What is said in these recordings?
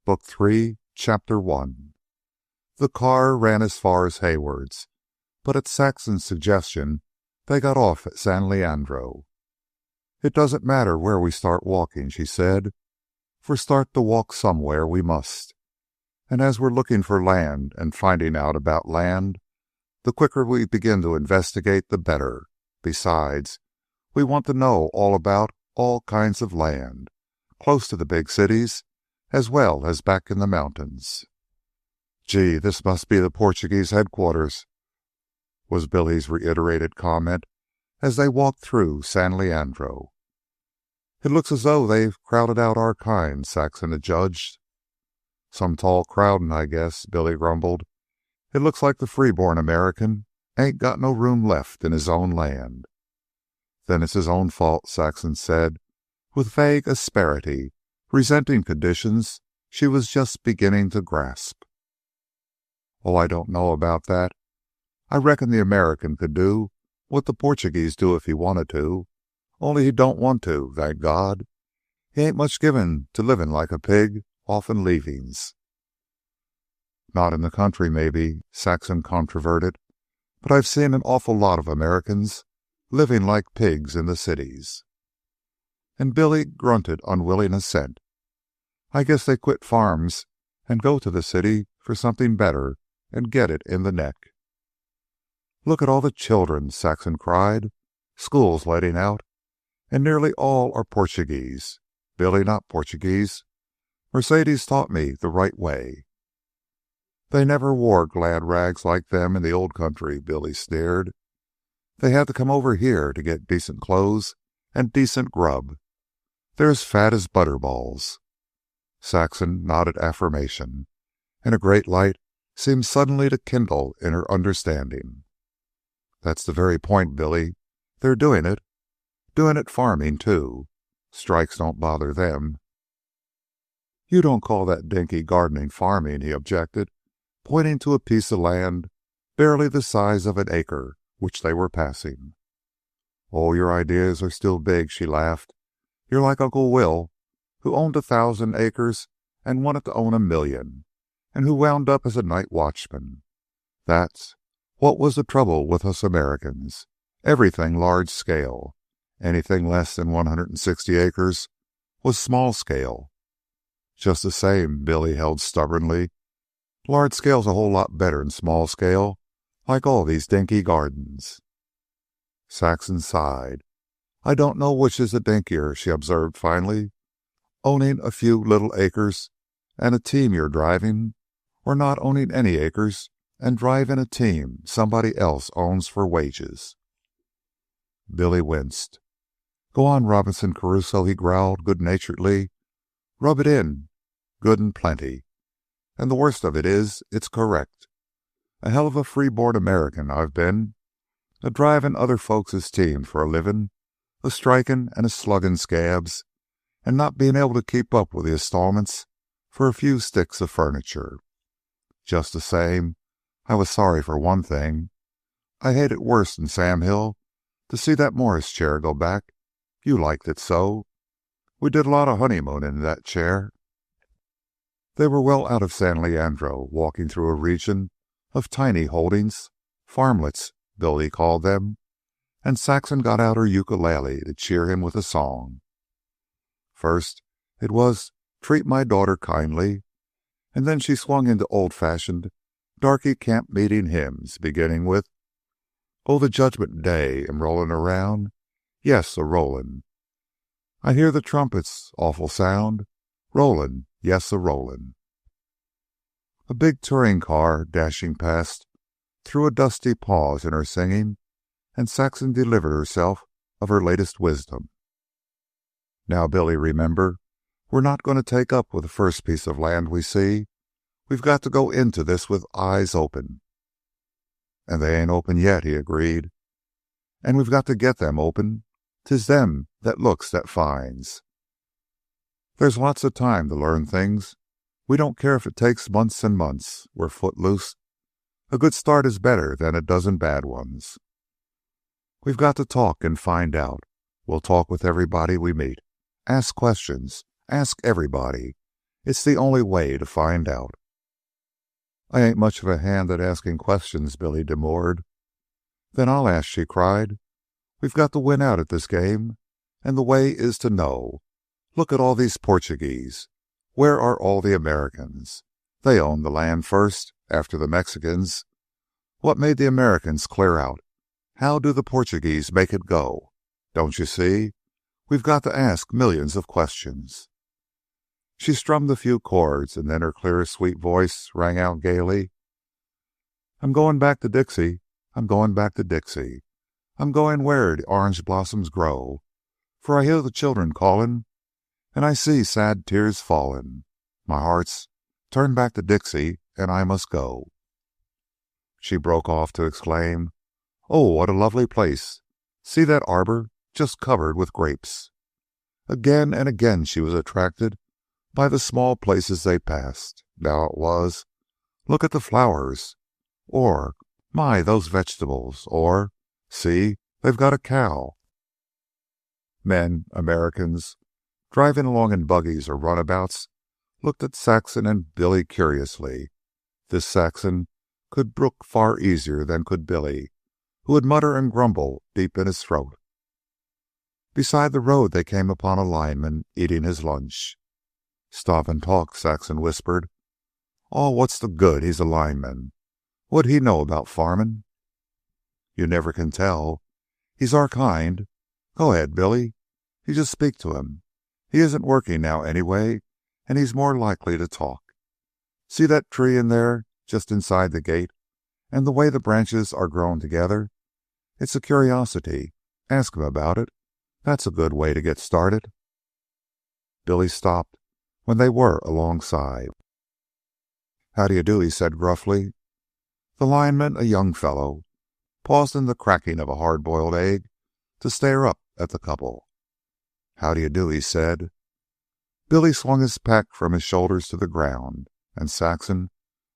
Book 3, Chapter 1. The car ran as far as Hayward's, but at Saxon's suggestion, they got off at San Leandro. "It doesn't matter where we start walking," she said. "For start to walk somewhere we must. And as we're looking for land and finding out about land, the quicker we begin to investigate, the better. Besides, we want to know all about all kinds of land, close to the big cities, as well as back in the mountains." "Gee, this must be the Portuguese headquarters," was Billy's reiterated comment as they walked through San Leandro. "It looks as though they've crowded out our kind," Saxon adjudged. "Some tall crowdin', I guess," Billy grumbled. "It looks like the freeborn American ain't got no room left in his own land." "Then it's his own fault," Saxon said, with vague asperity, resenting conditions she was just beginning to grasp. "Oh, I don't know about that. I reckon the American could do what the Portuguese do if he wanted to, only he don't want to, thank God. He ain't much given to living like a pig off in leavings." "Not in the country, maybe," Saxon controverted, "but I've seen an awful lot of Americans living like pigs in the cities." And Billy grunted unwilling assent. "I guess they quit farms and go to the city for something better and get it in the neck." "Look at all the children," Saxon cried. "School's letting out, and nearly all are Portuguese. Billy, not Portuguese. Mercedes taught me the right way." "They never wore glad rags like them in the old country," Billy sneered. "They had to come over here to get decent clothes and decent grub. They're as fat as butterballs." Saxon nodded affirmation, and a great light seemed suddenly to kindle in her understanding. "That's the very point, Billy. They're doing it. Doing it farming, too. Strikes don't bother them." "You don't call that dinky gardening farming," he objected, pointing to a piece of land barely the size of an acre which they were passing. "Oh, your ideas are still big," she laughed. "You're like Uncle Will, who owned 1,000 acres and wanted to own 1,000,000, and who wound up as a night watchman. That's what was the trouble with us Americans. Everything large scale. Anything less than 160 acres was small scale." "Just the same," Billy held stubbornly. "Large scale's a whole lot better'n small scale, like all these dinky gardens." Saxon sighed. "I don't know which is the dinkier," she observed finally. "Owning a few little acres and a team you're driving, or not owning any acres and driving a team somebody else owns for wages." Billy winced. "Go on, Robinson Crusoe," he growled good-naturedly. "Rub it in, good and plenty. And the worst of it is, it's correct. A hell of a free-born American I've been, a driving other folks' team for a living, a striking and a slugging scabs, and not being able to keep up with the installments for a few sticks of furniture. Just the same, I was sorry for one thing. I hate it worse than Sam Hill to see that Morris chair go back. You liked it so. We did a lot of honeymooning in that chair." They were well out of San Leandro, walking through a region of tiny holdings, farmlets, Billy called them, and Saxon got out her ukulele to cheer him with a song. First, it was "Treat My Daughter Kindly," and then she swung into old-fashioned darky camp meeting hymns, beginning with "Oh, the Judgment Day am rollin' around, yes, a-rollin'. I hear the trumpets' awful sound, rollin', yes, a-rollin'." A big touring car dashing past threw a dusty pause in her singing, and Saxon delivered herself of her latest wisdom. "Now, Billy, remember, we're not going to take up with the first piece of land we see. We've got to go into this with eyes open." "And they ain't open yet," he agreed. "And we've got to get them open. 'Tis them that looks that finds. There's lots of time to learn things. We don't care if it takes months and months. We're foot loose. A good start is better than a dozen bad ones. We've got to talk and find out. We'll talk with everybody we meet. Ask questions. Ask everybody. It's the only way to find out." "I ain't much of a hand at asking questions," Billy demurred. "Then I'll ask," she cried. "We've got to win out at this game, and the way is to know. Look at all these Portuguese. Where are all the Americans? They owned the land first, after the Mexicans. What made the Americans clear out? How do the Portuguese make it go? Don't you see? We've got to ask millions of questions." She strummed a few chords, and then her clear, sweet voice rang out gaily. "I'm going back to Dixie. I'm going back to Dixie. I'm going where the orange blossoms grow. For I hear the children calling, and I see sad tears falling. My heart's turned back to Dixie, and I must go." She broke off to exclaim, "Oh, what a lovely place. See that arbor just covered with grapes." Again and again she was attracted by the small places they passed. Now it was, "Look at the flowers," or "My, those vegetables," or "See, they've got a cow." Men, Americans, driving along in buggies or runabouts, looked at Saxon and Billy curiously. This Saxon could brook far easier than could Billy, who would mutter and grumble deep in his throat. Beside the road they came upon a lineman eating his lunch. "Stop and talk," Saxon whispered. "Aw, what's the good? He's a lineman. What'd he know about farmin'?" "You never can tell. He's our kind. Go ahead, Billy. You just speak to him. He isn't working now anyway, and he's more likely to talk. See that tree in there, just inside the gate, and the way the branches are grown together? It's a curiosity. Ask him about it. That's a good way to get started." Billy stopped when they were alongside. "How do you do?" he said gruffly. The lineman, a young fellow, paused in the cracking of a hard-boiled egg to stare up at the couple. "How do you do?" he said. Billy swung his pack from his shoulders to the ground, and Saxon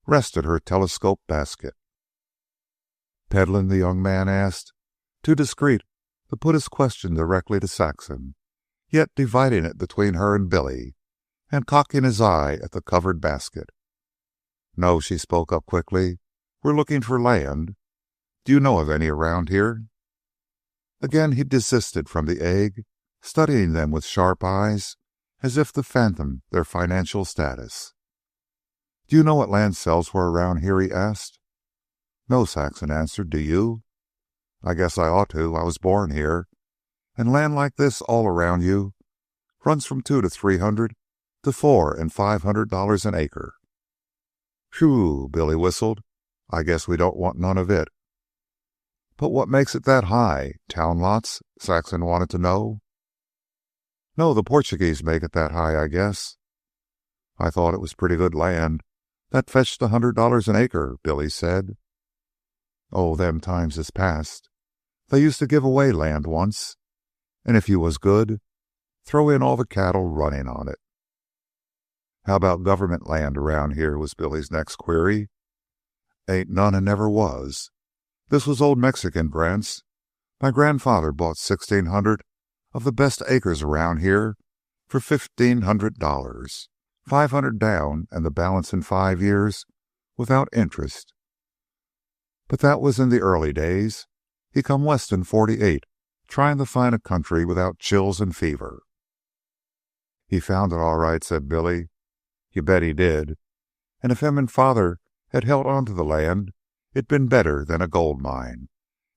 rested her telescope basket. "Peddling?" the young man asked, too discreet to put his question directly to Saxon, yet dividing it between her and Billy, and cocking his eye at the covered basket. "No," she spoke up quickly. "We're looking for land. Do you know of any around here?" Again he desisted from the egg, studying them with sharp eyes as if to fathom their financial status. "Do you know what land sells for around here?" he asked. "No," Saxon answered. "Do you?" "I guess I ought to. I was born here. And land like this all around you runs from $200 to $300 to $400 and $500 an acre." "Phew," Billy whistled. "I guess we don't want none of it." "But what makes it that high? Town lots?" Saxon wanted to know. "No, the Portuguese make it that high, I guess." "I thought it was pretty good land that fetched $100 an acre," Billy said. "Oh, them times is past. They used to give away land once, and if you was good, throw in all the cattle running on it." "How about government land around here?" was Billy's next query. "Ain't none and never was. This was old Mexican grants. My grandfather bought 1,600 of the best acres around here for $1,500, 500 down and the balance in 5 years without interest. But that was in the early days. He come west in '48, trying to find a country without chills and fever." "He found it all right," said Billy. "You bet he did. And if him and father had held on to the land, it'd been better than a gold mine,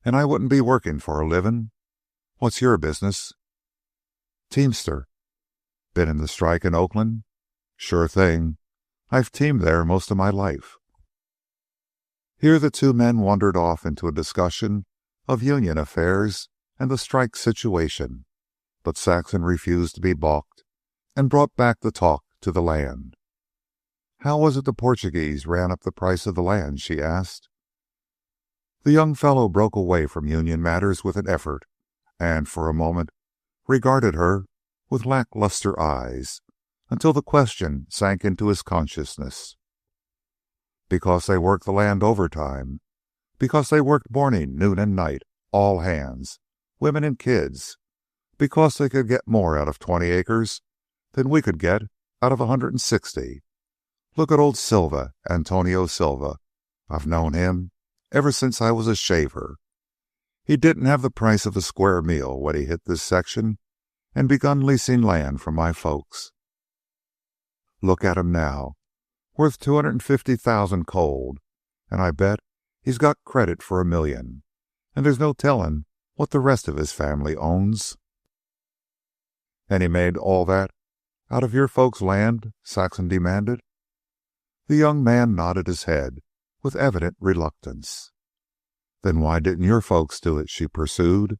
and I wouldn't be working for a living. What's your business?" "Teamster." "Been in the strike in Oakland?" "Sure thing. I've teamed there most of my life." Here the two men wandered off into a discussion of union affairs and the strike situation, but Saxon refused to be balked and brought back the talk to the land. "How was it the Portuguese ran up the price of the land?" she asked. The young fellow broke away from union matters with an effort, and for a moment regarded her with lackluster eyes until the question sank into his consciousness. "Because they worked the land overtime. Because they worked morning, noon, and night, all hands, women and kids. Because they could get more out of 20 acres than we could get out of 160. Look at old Silva, Antonio Silva. I've known him ever since I was a shaver. He didn't have the price of a square meal when he hit this section and begun leasing land from my folks. Look at him now, worth 250,000 cold, and I bet he's got credit for $1 million, and there's no telling what the rest of his family owns." "And he made all that out of your folks' land?" Saxon demanded. The young man nodded his head with evident reluctance. "Then why didn't your folks do it?" she pursued.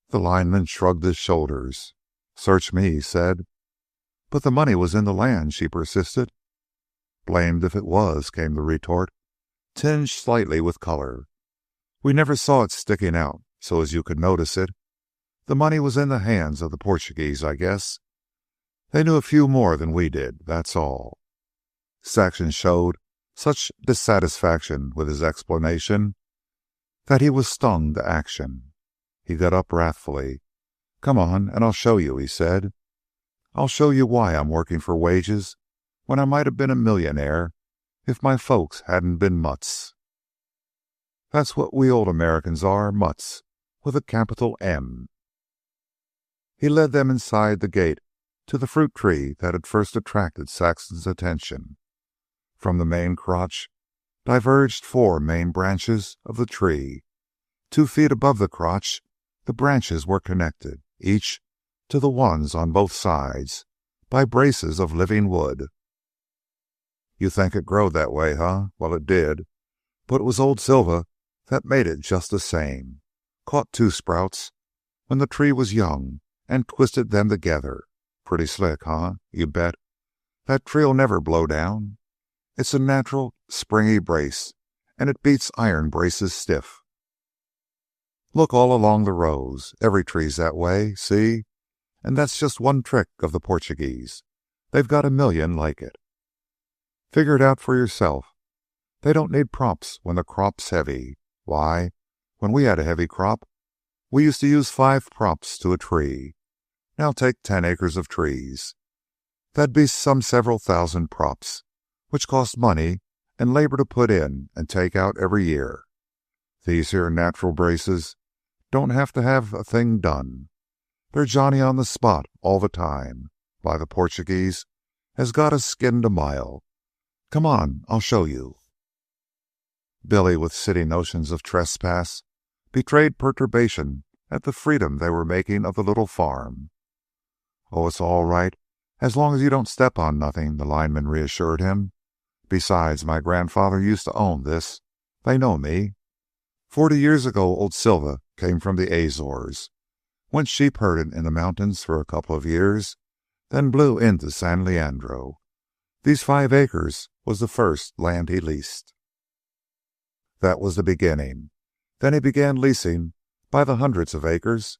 The lineman shrugged his shoulders. "Search me," he said. "But the money was in the land," she persisted. "Blamed if it was," came the retort, tinged slightly with color. "We never saw it sticking out so as you could notice it. The money was in the hands of the Portuguese, I guess. They knew a few more than we did, that's all." Saxon showed such dissatisfaction with his explanation that he was stung to action. He got up wrathfully. "Come on, and I'll show you," he said. "I'll show you why I'm working for wages when I might have been a millionaire if my folks hadn't been mutts. That's what we old Americans are, mutts, with a capital M." He led them inside the gate to the fruit tree that had first attracted Saxon's attention. From the main crotch diverged 4 main branches of the tree. 2 feet above the crotch, the branches were connected, each to the ones on both sides, by braces of living wood. "You think it growed that way, huh? Well, it did. But it was old Silva that made it just the same. Caught 2 sprouts when the tree was young and twisted them together. Pretty slick, huh? You bet. That tree'll never blow down. It's a natural, springy brace, and it beats iron braces stiff. Look all along the rows. Every tree's that way, see? And that's just one trick of the Portuguese. They've got 1 million like it. Figure it out for yourself. They don't need props when the crop's heavy. Why, when we had a heavy crop, we used to use 5 props to a tree. Now take 10 acres of trees. That'd be some several thousand props, which cost money and labor to put in and take out every year. These here natural braces don't have to have a thing done. They're Johnny on the spot all the time. Why, the Portuguese has got us skinned a mile. Come on, I'll show you." Billy, with city notions of trespass, betrayed perturbation at the freedom they were making of the little farm. "Oh, it's all right, as long as you don't step on nothing," the lineman reassured him. "Besides, my grandfather used to own this. They know me. 40 years ago, old Silva came from the Azores, went sheep herding in the mountains for a couple of years, then blew into San Leandro. These 5 acres was the first land he leased. That was the beginning. Then he began leasing by the hundreds of acres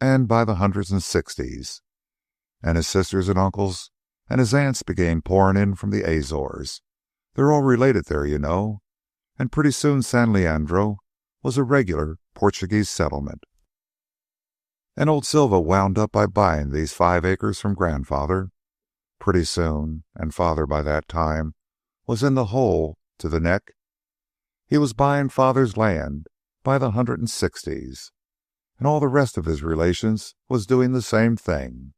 and by the hundreds and sixties. And his sisters and uncles and his aunts began pouring in from the Azores. They're all related there, you know. And pretty soon San Leandro was a regular Portuguese settlement. And old Silva wound up by buying these 5 acres from grandfather. Pretty soon, and father by that time was in the hole to the neck, he was buying father's land by the 160s. And all the rest of his relations was doing the same thing.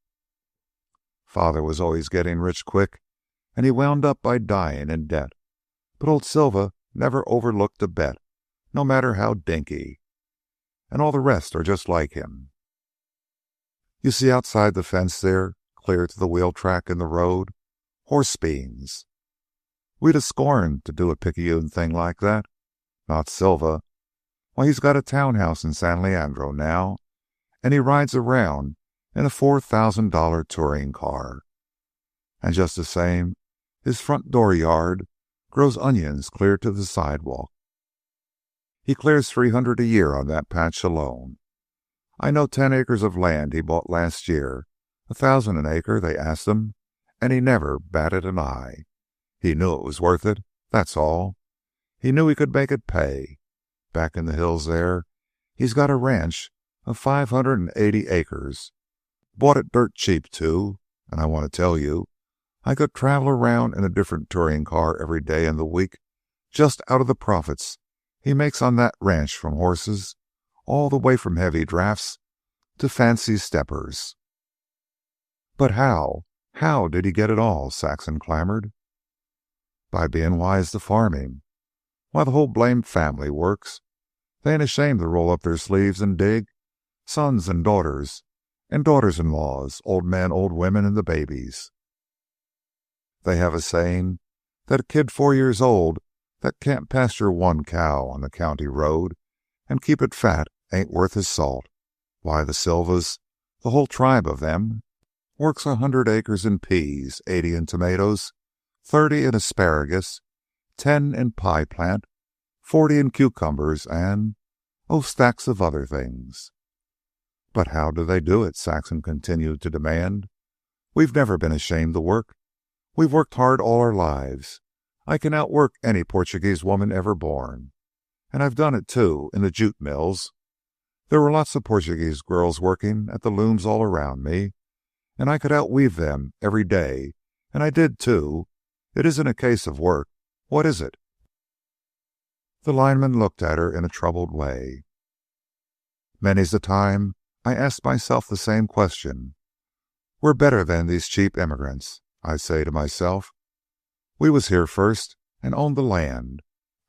Father was always getting rich quick, and he wound up by dying in debt. But old Silva never overlooked a bet, no matter how dinky. And all the rest are just like him. You see outside the fence there, clear to the wheel track in the road, horse beans. We'd have scorned to do a picayune thing like that. Not Silva. Why, he's got a townhouse in San Leandro now, and he rides around in a $4,000 touring car. And just the same, his front door yard grows onions clear to the sidewalk. He clears $300 a year on that patch alone. I know 10 acres of land he bought last year, $1,000 an acre, they asked him, and he never batted an eye. He knew it was worth it, that's all. He knew he could make it pay. Back in the hills there, he's got a ranch of 580 acres. Bought it dirt cheap, too, and I want to tell you, I could travel around in a different touring car every day in the week, just out of the profits he makes on that ranch from horses, all the way from heavy drafts to fancy steppers." "But how did he get it all?" Saxon clamored. "By being wise to farming. Why, the whole blamed family works. They ain't ashamed to roll up their sleeves and dig. Sons and daughters-in-laws, old men, old women, and the babies. They have a saying that a kid 4 years old that can't pasture one cow on the county road and keep it fat ain't worth his salt. Why, the Silvas, the whole tribe of them, works 100 acres in peas, 80 in tomatoes, 30 in asparagus, 10 in pie plant, 40 in cucumbers, and, oh, stacks of other things." "But how do they do it?" Saxon continued to demand. "We've never been ashamed to work. We've worked hard all our lives. I can outwork any Portuguese woman ever born. And I've done it, too, in the jute mills. There were lots of Portuguese girls working at the looms all around me, and I could outweave them every day, and I did, too. It isn't a case of work. What is it?" The lineman looked at her in a troubled way. "Many's the time I asked myself the same question. We're better than these cheap immigrants, I say to myself. We was here first and owned the land.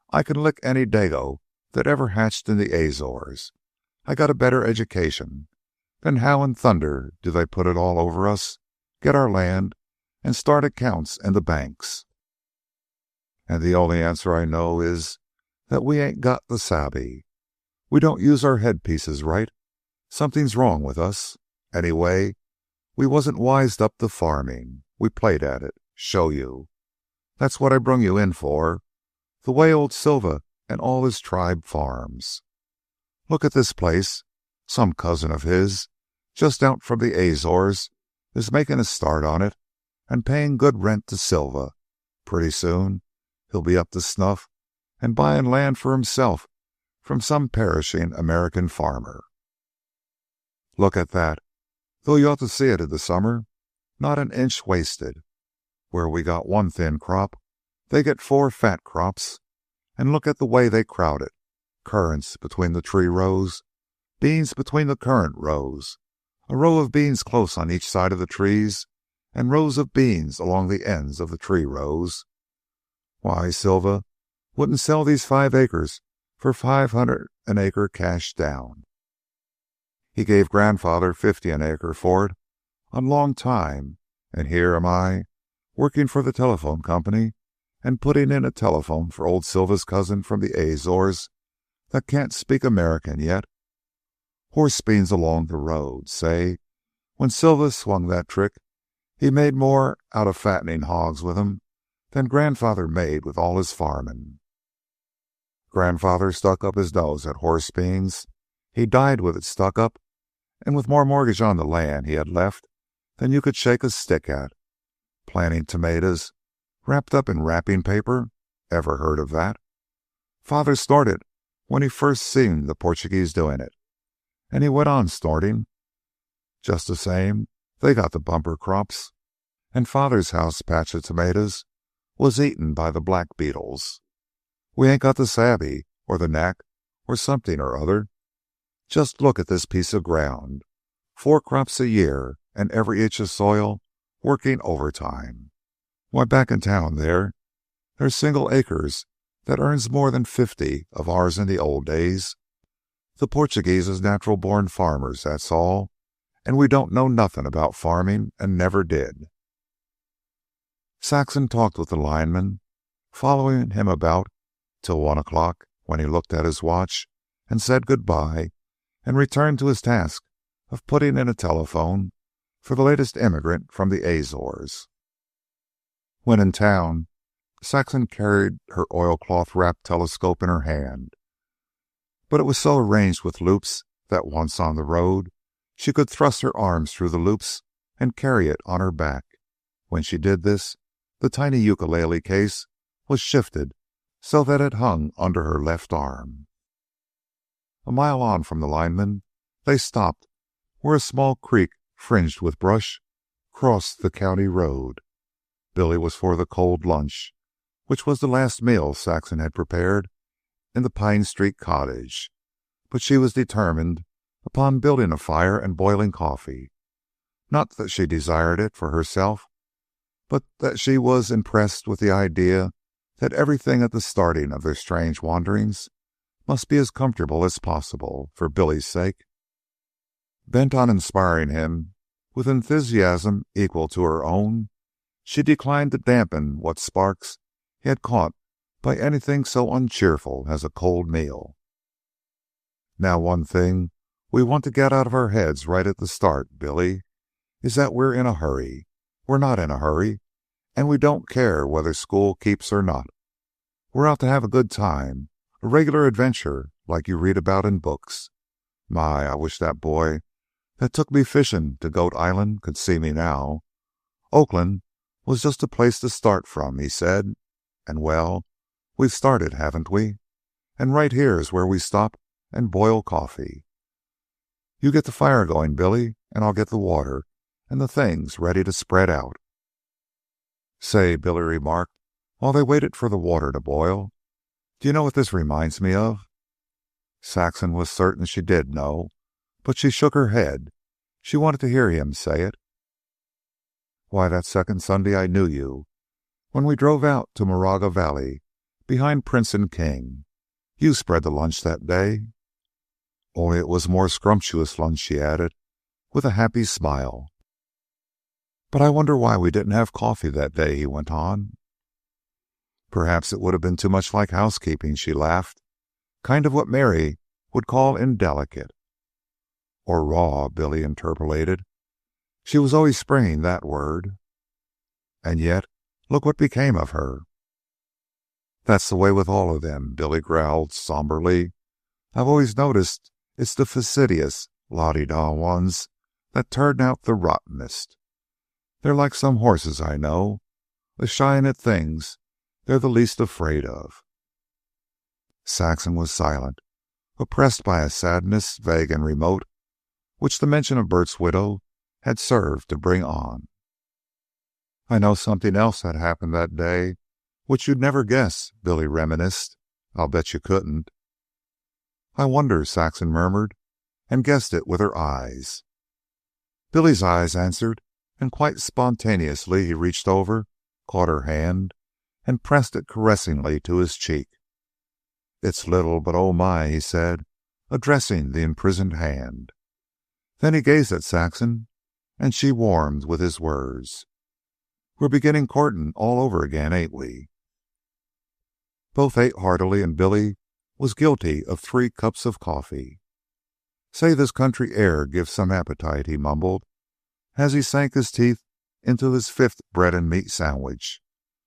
I can lick any dago that ever hatched in the Azores. I got a better education. Then how in thunder do they put it all over us, get our land, and start accounts in the banks? And the only answer I know is that we ain't got the sabe. We don't use our headpieces right. Something's wrong with us. Anyway, we wasn't wised up to farming. We played at it. Show you. That's what I brung you in for. The way old Silva and all his tribe farms. Look at this place. Some cousin of his, just out from the Azores, is making a start on it and paying good rent to Silva. Pretty soon, he'll be up to snuff and buying land for himself from some perishing American farmer. Look at that. Though you ought to see it in the summer. Not an inch wasted. Where we got one thin crop, they get 4 fat crops. And look at the way they crowd it. Currants between the tree rows, beans between the currant rows, a row of beans close on each side of the trees, and rows of beans along the ends of the tree rows. Why, Silva wouldn't sell these 5 acres for 500 an acre cash down. He gave grandfather 50 an acre for it on long time, and here am I, working for the telephone company and putting in a telephone for old Silva's cousin from the Azores that can't speak American yet. Horse beans along the road. Say, when Silva swung that trick, he made more out of fattening hogs with 'em than grandfather made with all his farming. Grandfather stuck up his nose at horse beans. He died with it stuck up, and with more mortgage on the land he had left than you could shake a stick at. Planting tomatoes wrapped up in wrapping paper? Ever heard of that? Father snorted when he first seen the Portuguese doing it, and he went on snorting. Just the same, they got the bumper crops, and father's house patch of tomatoes was eaten by the black beetles. We ain't got the savvy or the knack or something or other. Just look at this piece of ground. 4 crops a year and every inch of soil working overtime. Why, back in town there's single acres that earns more than 50 of ours in the old days. The Portuguese is natural-born farmers, that's all, and we don't know nothing about farming and never did. Saxon talked with the lineman, following him about till 1 o'clock, when he looked at his watch and said goodbye and returned to his task of putting in a telephone for the latest immigrant from the Azores. When in town, Saxon carried her oilcloth-wrapped telescope in her hand, but it was so arranged with loops that once on the road, she could thrust her arms through the loops and carry it on her back. When she did this, the tiny ukulele case was shifted so that it hung under her left arm. A mile on from the lineman, they stopped where a small creek fringed with brush crossed the county road. Billy was for the cold lunch, which was the last meal Saxon had prepared in the Pine Street cottage, but she was determined upon building a fire and boiling coffee. Not that she desired it for herself, but that she was impressed with the idea that everything at the starting of their strange wanderings must be as comfortable as possible for Billy's sake. Bent on inspiring him with enthusiasm equal to her own, she declined to dampen what sparks he had caught by anything so uncheerful as a cold meal. Now, one thing we want to get out of our heads right at the start, Billy, is that we're in a hurry. We're not in a hurry, and we don't care whether school keeps or not. We're out to have a good time, a regular adventure like you read about in books. My, I wish that boy that took me fishing to Goat Island could see me now. Oakland was just a place to start from, he said. And, well, we've started, haven't we? And right here is where we stop and boil coffee. You get the fire going, Billy, and I'll get the water and the things ready to spread out. Say, Billy remarked, while they waited for the water to boil, do you know what this reminds me of? Saxon was certain she did know, but she shook her head. She wanted to hear him say it. Why, that second Sunday I knew you, when we drove out to Moraga Valley, behind Prince and King. You spread the lunch that day. Only it was more scrumptious lunch, she added, with a happy smile. But I wonder why we didn't have coffee that day, he went on. Perhaps it would have been too much like housekeeping, she laughed. Kind of what Mary would call indelicate. Or raw, Billy interpolated. She was always springing that word. And yet, look what became of her. That's the way with all of them, Billy growled somberly. I've always noticed it's the fastidious, la-di-da ones that turn out the rottenest. They're like some horses I know, a shying at things they're the least afraid of. Saxon was silent, oppressed by a sadness vague and remote, which the mention of Bert's widow had served to bring on. I know something else that happened that day, which you'd never guess, Billy reminisced. I'll bet you couldn't. I wonder, Saxon murmured, and guessed it with her eyes. Billy's eyes answered, and quite spontaneously he reached over, caught her hand, and pressed it caressingly to his cheek. It's little, but oh my, he said, addressing the imprisoned hand. Then he gazed at Saxon, and she warmed with his words. We're beginning courting all over again, ain't we? Both ate heartily, and Billy was guilty of 3 cups of coffee. Say, this country air gives some appetite, he mumbled, as he sank his teeth into his 5th bread and meat sandwich.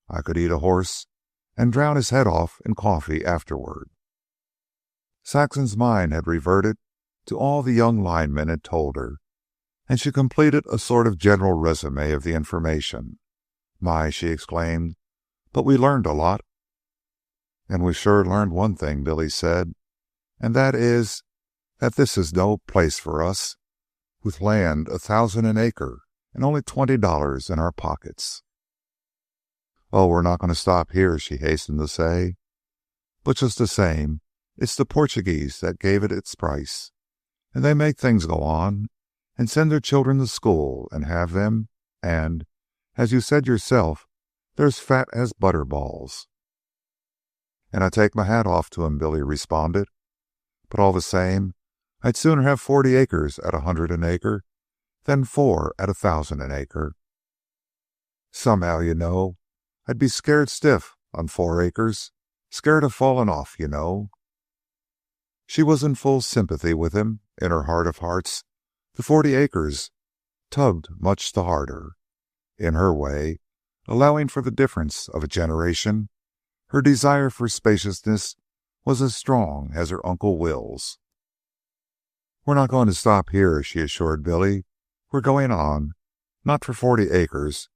I could eat a horse and drown his head off in coffee afterward. Saxon's mind had reverted to all the young linemen had told her, and she completed a sort of general resume of the information. My, she exclaimed, but we learned a lot. And we sure learned one thing, Billy said, and that is that this is no place for us, with land 1,000 an acre and only $20 in our pockets. Oh, we're not going to stop here, she hastened to say. But just the same, it's the Portuguese that gave it its price, and they make things go on and send their children to school and have them, and, as you said yourself, they're as fat as butterballs. And I take my hat off to him, Billy responded. But all the same, I'd sooner have 40 acres at 100 an acre than 4 at 1,000 an acre. Somehow, you know, I'd be scared stiff on 4 acres, scared of falling off, you know. She was in full sympathy with him. In her heart of hearts, the 40 acres tugged much the harder. In her way, allowing for the difference of a generation, her desire for spaciousness was as strong as her Uncle Will's. We're not going to stop here, she assured Billy. We're going on, not for 40 acres,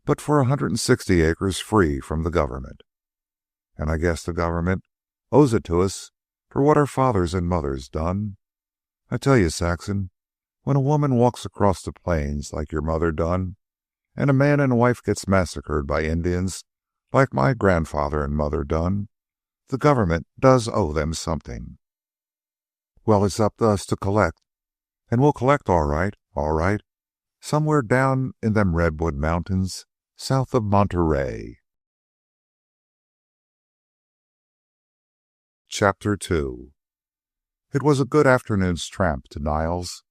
but for 160 acres free from the government. And I guess the government owes it to us for what our fathers and mothers done. I tell you, Saxon, when a woman walks across the plains like your mother done, and a man and wife gets massacred by Indians like my grandfather and mother done, the government does owe them something. Well, it's up to us to collect, and we'll collect all right, somewhere down in them Redwood Mountains south of Monterey. Chapter 2. It was a good afternoon's tramp to Niles,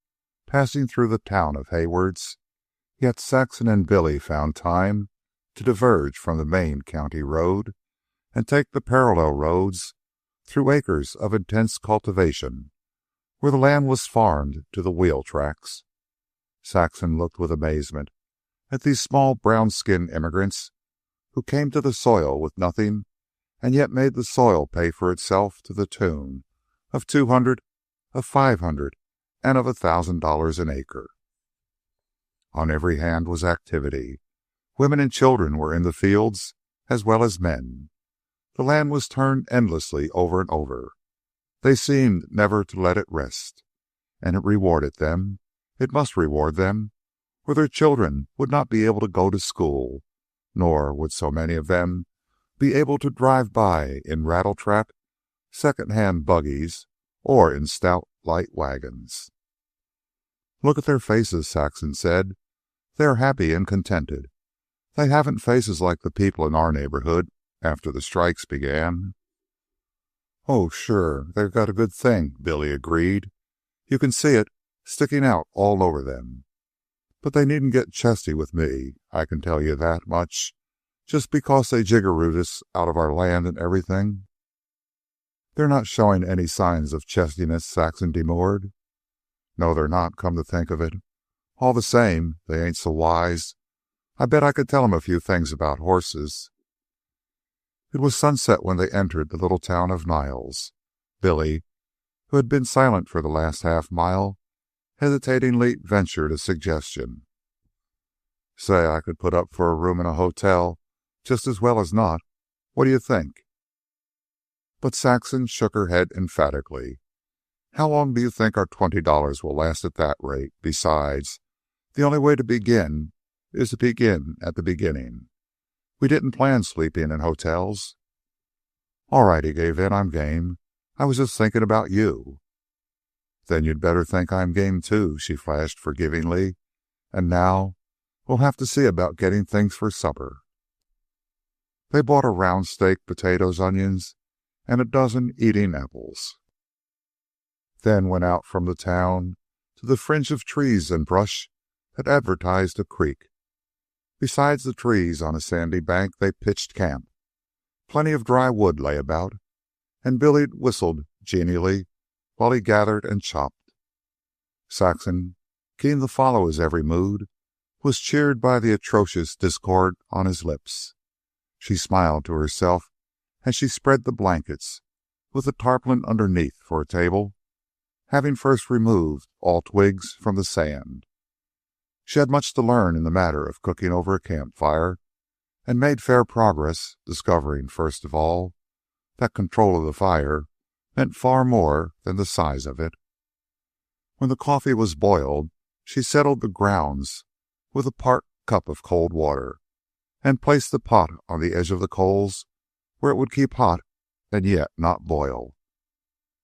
passing through the town of Haywards, yet Saxon and Billy found time to diverge from the main county road and take the parallel roads through acres of intense cultivation, where the land was farmed to the wheel tracks. Saxon looked with amazement at these small brown-skinned immigrants who came to the soil with nothing and yet made the soil pay for itself to the tune of $200, of $500, and of $1,000 an acre. On every hand was activity. Women and children were in the fields as well as men. The land was turned endlessly over and over. They seemed never to let it rest, and it rewarded them. It must reward them, or their children would not be able to go to school, nor would so many of them be able to drive by in rattletrap, second-hand buggies, or in stout, light wagons. Look at their faces, Saxon said. They are happy and contented. They haven't faces like the people in our neighborhood after the strikes began. Oh, sure, they've got a good thing, Billy agreed. You can see it sticking out all over them. But they needn't get chesty with me, I can tell you that much, just because they jiggeroot us out of our land and everything. They're not showing any signs of chestiness, Saxon demurred. No, they're not, come to think of it. All the same, they ain't so wise. I bet I could tell 'em a few things about horses. It was sunset when they entered the little town of Niles. Billy, who had been silent for the last half-mile, hesitatingly ventured a suggestion. Say, I could put up for a room in a hotel just as well as not. What do you think? But Saxon shook her head emphatically. How long do you think our $20 will last at that rate? Besides, the only way to begin is to begin at the beginning. We didn't plan sleeping in hotels. All right, he gave in. I'm game. I was just thinking about you. Then you'd better think I'm game, too, she flashed forgivingly. And now we'll have to see about getting things for supper. They bought a round steak, potatoes, onions, and a dozen eating apples. Then went out from the town to the fringe of trees and brush that advertised a creek. Besides the trees on a sandy bank, they pitched camp. Plenty of dry wood lay about, and Billy whistled genially while he gathered and chopped. Saxon, keen to follow his every mood, was cheered by the atrocious discord on his lips. She smiled to herself as she spread the blankets, with the tarpaulin underneath for a table, having first removed all twigs from the sand. She had much to learn in the matter of cooking over a campfire, and made fair progress, discovering, first of all, that control of the fire meant far more than the size of it. When the coffee was boiled, she settled the grounds with a part cup of cold water, and placed the pot on the edge of the coals where it would keep hot and yet not boil.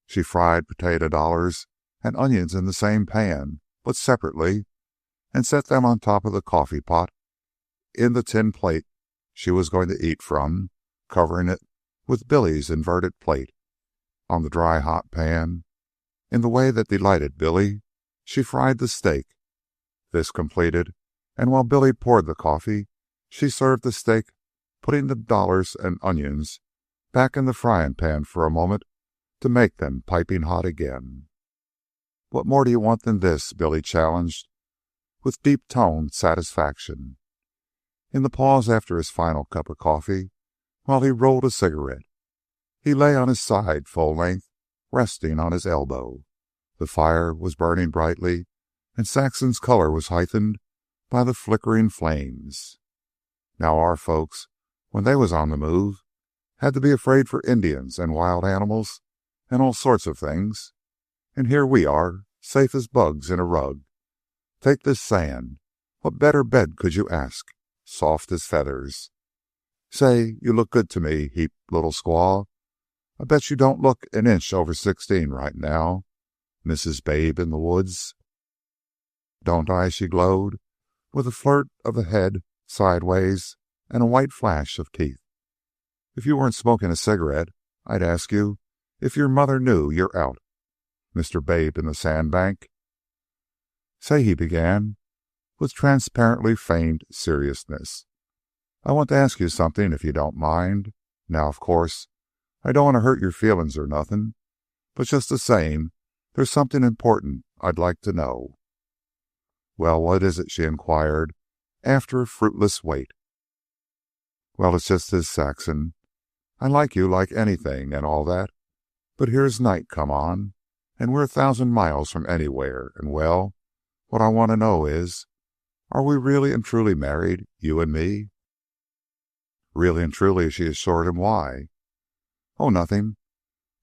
She fried potato dollars and onions in the same pan, but separately, and set them on top of the coffee pot in the tin plate she was going to eat from, covering it with Billy's inverted plate. On the dry, hot pan, in the way that delighted Billy, she fried the steak. This completed, and while Billy poured the coffee, she served the steak, putting the dollars and onions back in the frying pan for a moment to make them piping hot again. What more do you want than this? Billy challenged, with deep-toned satisfaction. In the pause after his final cup of coffee, while he rolled a cigarette, he lay on his side full length, resting on his elbow. The fire was burning brightly, and Saxon's color was heightened by the flickering flames. Now our folks, when they was on the move, had to be afraid for Indians and wild animals and all sorts of things. And here we are, safe as bugs in a rug. Take this sand. What better bed could you ask? Soft as feathers. Say, you look good to me, heap little squaw. I bet you don't look an inch over 16 right now, Mrs. Babe in the woods. Don't I? She glowed, with a flirt of the head sideways and a white flash of teeth. If you weren't smoking a cigarette, I'd ask you if your mother knew you're out, Mr. Babe in the sandbank. Say, he began, with transparently feigned seriousness. I want to ask you something, if you don't mind. Now, of course, I don't want to hurt your feelings or nothing, but just the same, there's something important I'd like to know. Well, what is it? She inquired, after a fruitless wait. Well, it's just this, Saxon. I like you like anything and all that, but here's night come on, and we're 1,000 miles from anywhere, and, well, what I want to know is, are we really and truly married, you and me? Really and truly, she assured him. Why? Oh, nothing.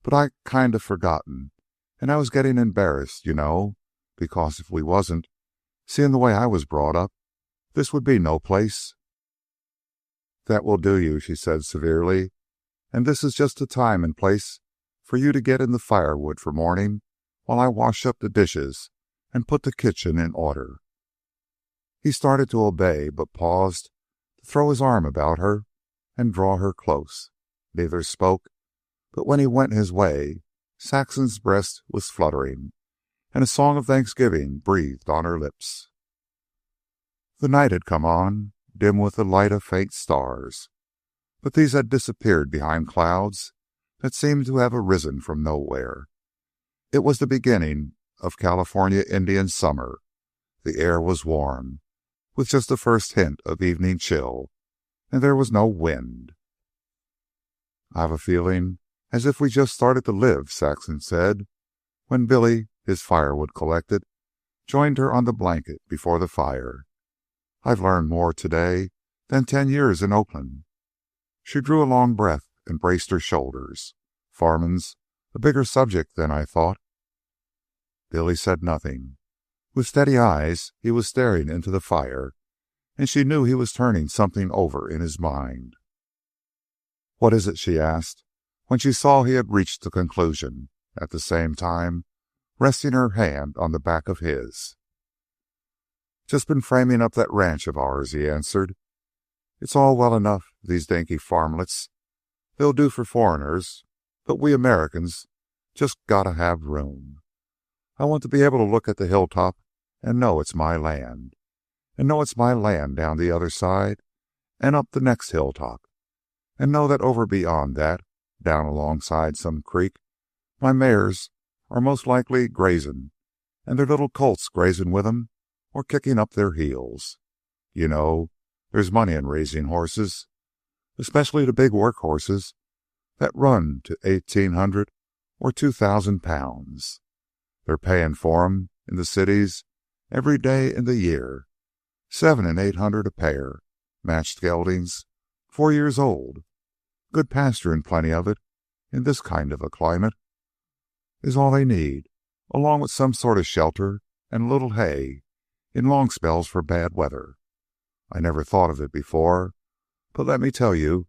But I kind of forgotten, and I was getting embarrassed, you know, because if we wasn't, seeing the way I was brought up, this would be no place. That will do you, she said severely, and this is just the time and place for you to get in the firewood for morning while I wash up the dishes and put the kitchen in order. He started to obey, but paused to throw his arm about her and draw her close. Neither spoke, but when he went his way, Saxon's breast was fluttering, and a song of thanksgiving breathed on her lips. The night had come on, dim with the light of faint stars, but these had disappeared behind clouds that seemed to have arisen from nowhere. It was the beginning of California Indian summer. The air was warm, with just the first hint of evening chill, and there was no wind. I have a feeling as if we just started to live, Saxon said, when Billy, his firewood collected, joined her on the blanket before the fire. I've learned more today than 10 years in Oakland. She drew a long breath and braced her shoulders. Farming's a bigger subject than I thought. Billy said nothing. With steady eyes, he was staring into the fire, and she knew he was turning something over in his mind. What is it? She asked, when she saw he had reached the conclusion, at the same time resting her hand on the back of his. Just been framing up that ranch of ours, he answered. It's all well enough, these dinky farmlets. They'll do for foreigners, but we Americans just gotta have room. I want to be able to look at the hilltop and know it's my land, and know it's my land down the other side and up the next hilltop, and know that over beyond that, down alongside some creek, my mares are most likely grazing, and their little colts grazing with 'em or kicking up their heels. You know, there's money in raising horses, especially the big work horses that run to 1,800 or 2,000 pounds. They're paying for 'em in the cities every day in the year, 700 and 800 a pair, matched geldings, 4 years old. Good pasture and plenty of it in this kind of a climate is all they need, along with some sort of shelter and a little hay in long spells for bad weather. I never thought of it before, but let me tell you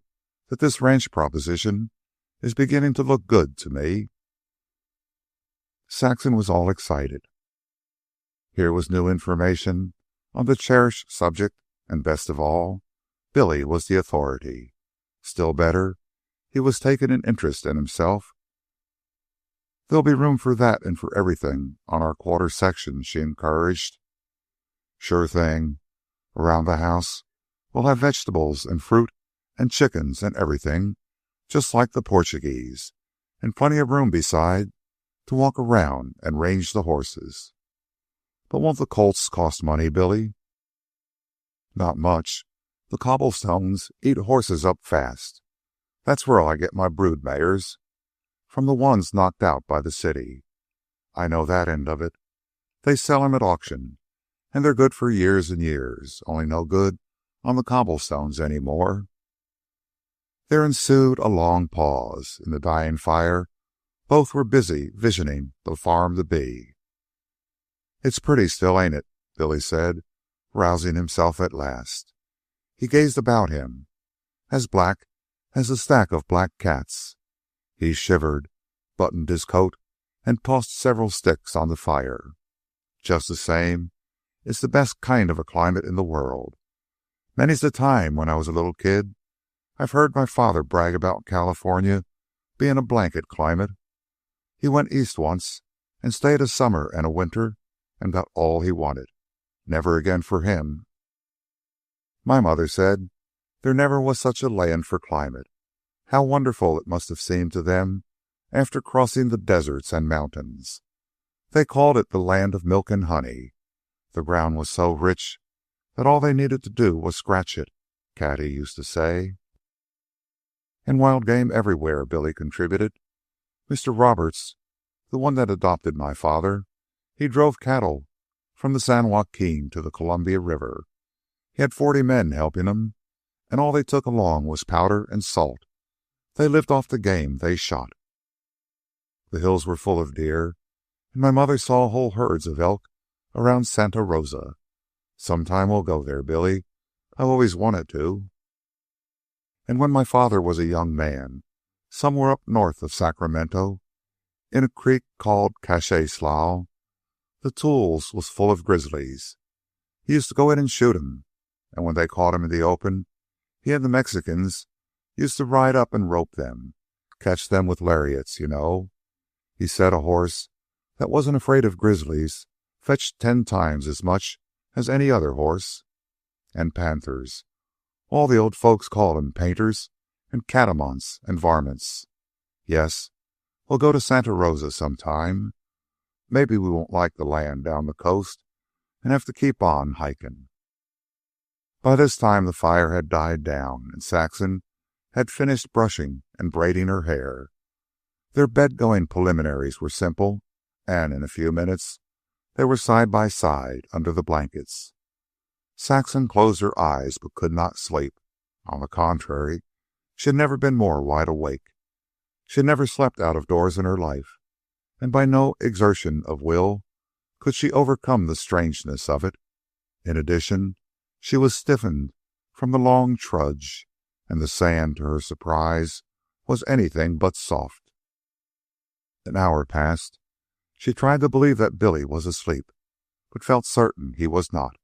that this ranch proposition is beginning to look good to me. Saxon was all excited. Here was new information on the cherished subject, and best of all, Billy was the authority. Still better, he was taking an interest in himself. There'll be room for that and for everything on our quarter section, she encouraged. Sure thing. Around the house, we'll have vegetables and fruit and chickens and everything, just like the Portuguese, and plenty of room beside to walk around and range the horses. But won't the colts cost money, Billy? Not much. The cobblestones eat horses up fast. That's where I get my brood mares, from the ones knocked out by the city. I know that end of it. They sell 'em at auction, and they're good for years and years, only no good on the cobblestones any more. There ensued a long pause. In the dying fire, both were busy visioning the farm to be. It's pretty still, ain't it? Billy said, rousing himself at last. He gazed about him, as black as a stack of black cats. He shivered, buttoned his coat, and tossed several sticks on the fire. Just the same, it's the best kind of a climate in the world. Many's the time when I was a little kid I've heard my father brag about California being a blanket climate. He went east once and stayed a summer and a winter and got all he wanted. Never again for him. My mother said there never was such a land for climate. How wonderful it must have seemed to them after crossing the deserts and mountains. They called it the land of milk and honey. The ground was so rich that all they needed to do was scratch it, Caddy used to say. And wild game everywhere, Billy contributed. Mr. Roberts, the one that adopted my father, he drove cattle from the San Joaquin to the Columbia River. He had 40 men helping him, and all they took along was powder and salt. They lived off the game they shot. The hills were full of deer, and my mother saw whole herds of elk around Santa Rosa. Sometime we'll go there, Billy. I've always wanted to. And when my father was a young man, somewhere up north of Sacramento, in a creek called Cache Slough, the Tools was full of grizzlies. He used to go in and shoot 'em, and when they caught him in the open, he and the Mexicans used to ride up and rope them, catch them with lariats, you know. He said a horse that wasn't afraid of grizzlies fetched 10 times as much as any other horse. And panthers. All the old folks called 'em painters and catamounts and varmints. Yes, we'll go to Santa Rosa sometime. Maybe we won't like the land down the coast and have to keep on hiking. By this time the fire had died down, and Saxon had finished brushing and braiding her hair. Their bed-going preliminaries were simple, and in a few minutes they were side by side under the blankets. Saxon closed her eyes but could not sleep. On the contrary, she had never been more wide awake. She had never slept out of doors in her life, and by no exertion of will could she overcome the strangeness of it. In addition, she was stiffened from the long trudge, and the sand, to her surprise, was anything but soft. An hour passed. She tried to believe that Billy was asleep, but felt certain he was not.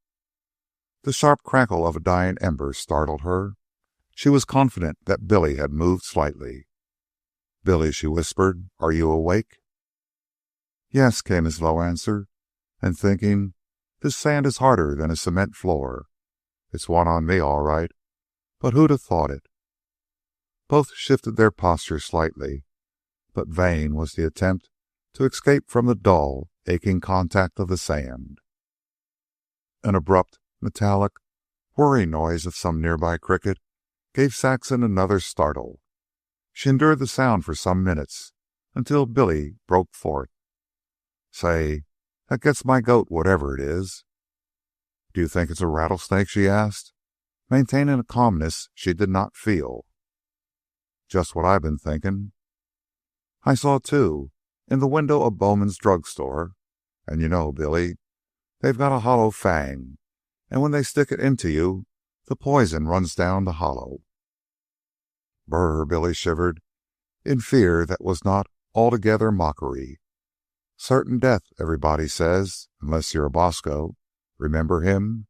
The sharp crackle of a dying ember startled her. She was confident that Billy had moved slightly. "Billy," she whispered, "are you awake?" "Yes," came his low answer, and thinking, "This sand is harder than a cement floor. It's one on me, all right, but who'd have thought it?" Both shifted their posture slightly, but vain was the attempt to escape from the dull, aching contact of the sand. An abrupt, metallic, whirring noise of some nearby cricket gave Saxon another startle. She endured the sound for some minutes until Billy broke forth. "Say, that gets my goat, whatever it is." "Do you think it's a rattlesnake?" she asked, maintaining a calmness she did not feel. "Just what I've been thinking. I saw 2 in the window of Bowman's drugstore, and you know, Billy, they've got a hollow fang, and when they stick it into you, the poison runs down the hollow." "Brr," Billy shivered, in fear that was not altogether mockery. "Certain death, everybody says, unless you're a Bosco. Remember him?"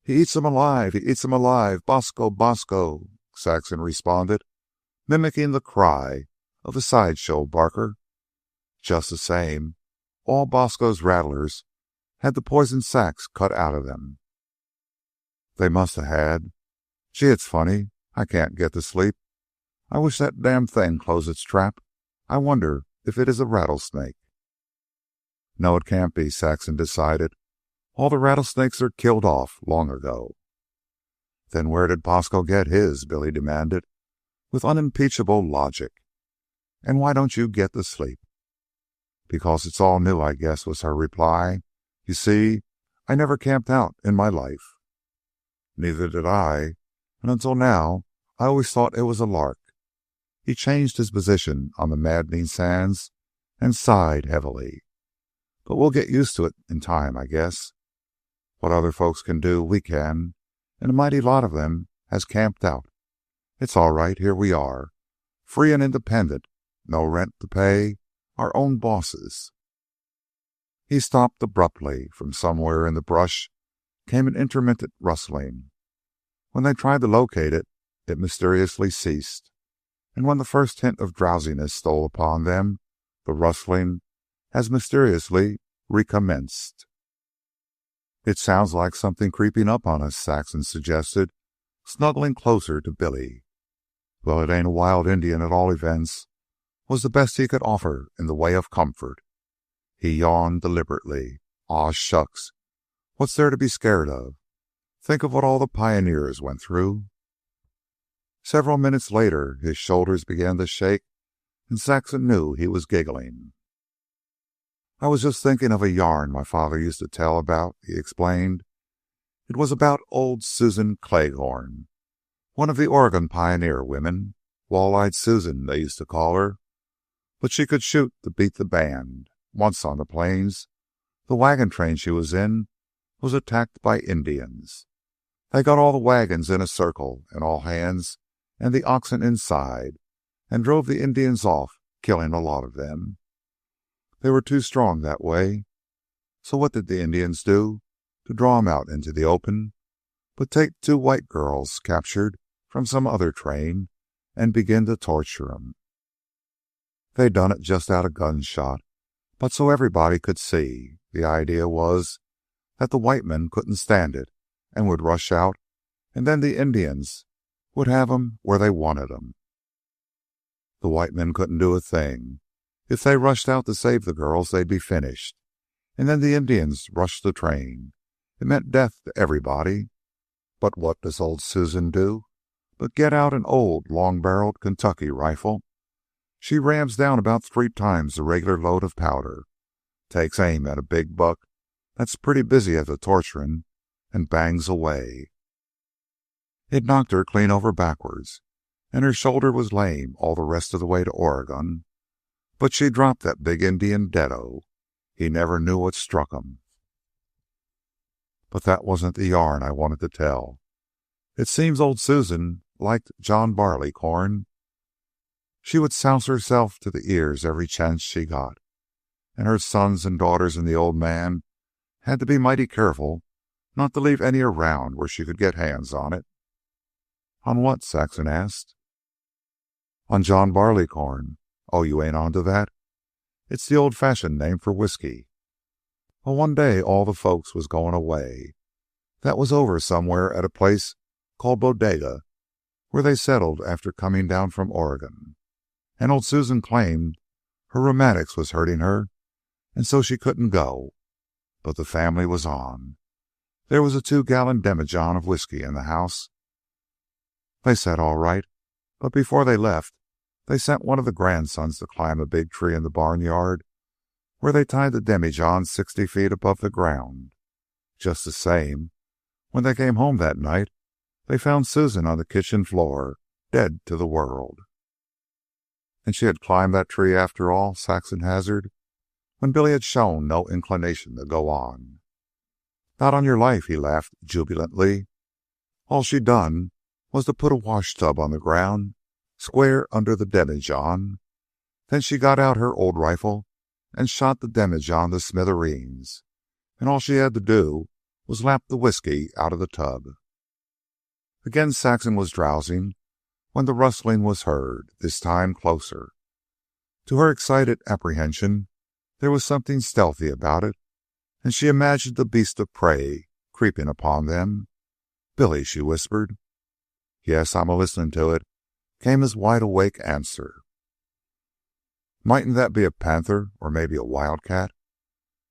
"He eats 'em alive! He eats 'em alive! Bosco! Bosco!" Saxon responded, mimicking the cry of a sideshow barker. Just the same, all Bosco's rattlers had the poison sacs cut out of them. "They must have had. Gee, it's funny. I can't get to sleep. I wish that damn thing closed its trap. I wonder if it is a rattlesnake." "No, it can't be," Saxon decided. "All the rattlesnakes are killed off long ago." "Then where did Bosco get his?" Billy demanded, with unimpeachable logic. "And why don't you get to sleep?" "Because it's all new, I guess," was her reply. "You see, I never camped out in my life." "Neither did I, and until now I always thought it was a lark." He changed his position on the maddening sands and sighed heavily. "But we'll get used to it in time, I guess." What other folks can do, we can, and a mighty lot of them has camped out. It's all right, here we are, free and independent, no rent to pay, our own bosses." He stopped abruptly. From somewhere in the brush came an intermittent rustling. When they tried to locate it, it mysteriously ceased. And when the first hint of drowsiness stole upon them, the rustling as mysteriously recommenced. "It sounds like something creeping up on us," Saxon suggested, snuggling closer to Billy. "Well, it ain't a wild Indian at all events," was the best he could offer in the way of comfort. He yawned deliberately. "Aw, shucks. What's there to be scared of? Think of what all the pioneers went through." Several minutes later, his shoulders began to shake, and Saxon knew he was giggling. "I was just thinking of a yarn my father used to tell about," he explained. "It was about old Susan Cleghorn, one of the Oregon pioneer women. Wall-eyed Susan, they used to call her. But she could shoot to beat the band. Once on the plains, the wagon train she was in was attacked by Indians. They got all the wagons in a circle and all hands and the oxen inside and drove the Indians off, killing a lot of them. They were too strong that way. So what did the Indians do to draw 'em out into the open but take 2 white girls captured from some other train and begin to torture 'em. They done it just out of gunshot, but so everybody could see. The idea was that the white men couldn't stand it and would rush out, and then the Indians would have 'em where they wanted 'em. The white men couldn't do a thing. If they rushed out to save the girls, they'd be finished. And then the Indians rushed the train. It meant death to everybody. But what does old Susan do but get out an old long-barreled Kentucky rifle? She rams down about 3 times the regular load of powder, takes aim at a big buck that's pretty busy at the torturing, and bangs away. It knocked her clean over backwards, and her shoulder was lame all the rest of the way to Oregon. But she dropped that big Indian deado. He never knew what struck him. But that wasn't the yarn I wanted to tell. It seems old Susan liked John Barleycorn. She would souse herself to the ears every chance she got, and her sons and daughters and the old man had to be mighty careful not to leave any around where she could get hands on it. "On what?" Saxon asked. "On John Barleycorn. Oh, you ain't onto that? It's the old-fashioned name for whiskey. Well, one day all the folks was going away. That was over somewhere at a place called Bodega, where they settled after coming down from Oregon. And old Susan claimed her rheumatics was hurting her, and so she couldn't go. But the family was on. There was a 2-gallon demijohn of whiskey in the house. They said all right, but before they left, they sent one of the grandsons to climb a big tree in the barnyard, where they tied the demijohn 60 feet above the ground. Just the same, when they came home that night, they found Susan on the kitchen floor, dead to the world." "And she had climbed that tree after all?" Saxon hazarded, when Billy had shown no inclination to go on. "Not on your life," he laughed jubilantly. "All she done was to put a washtub on the ground, square under the demijohn. Then she got out her old rifle and shot the demijohn to smithereens. And all she had to do was lap the whiskey out of the tub." Again Saxon was drowsing when the rustling was heard, this time closer. To her excited apprehension, there was something stealthy about it, and she imagined the beast of prey creeping upon them. "Billy," she whispered. "Yes, I'm a-listening to it," came his wide-awake answer. "Mightn't that be a panther or maybe a wildcat?"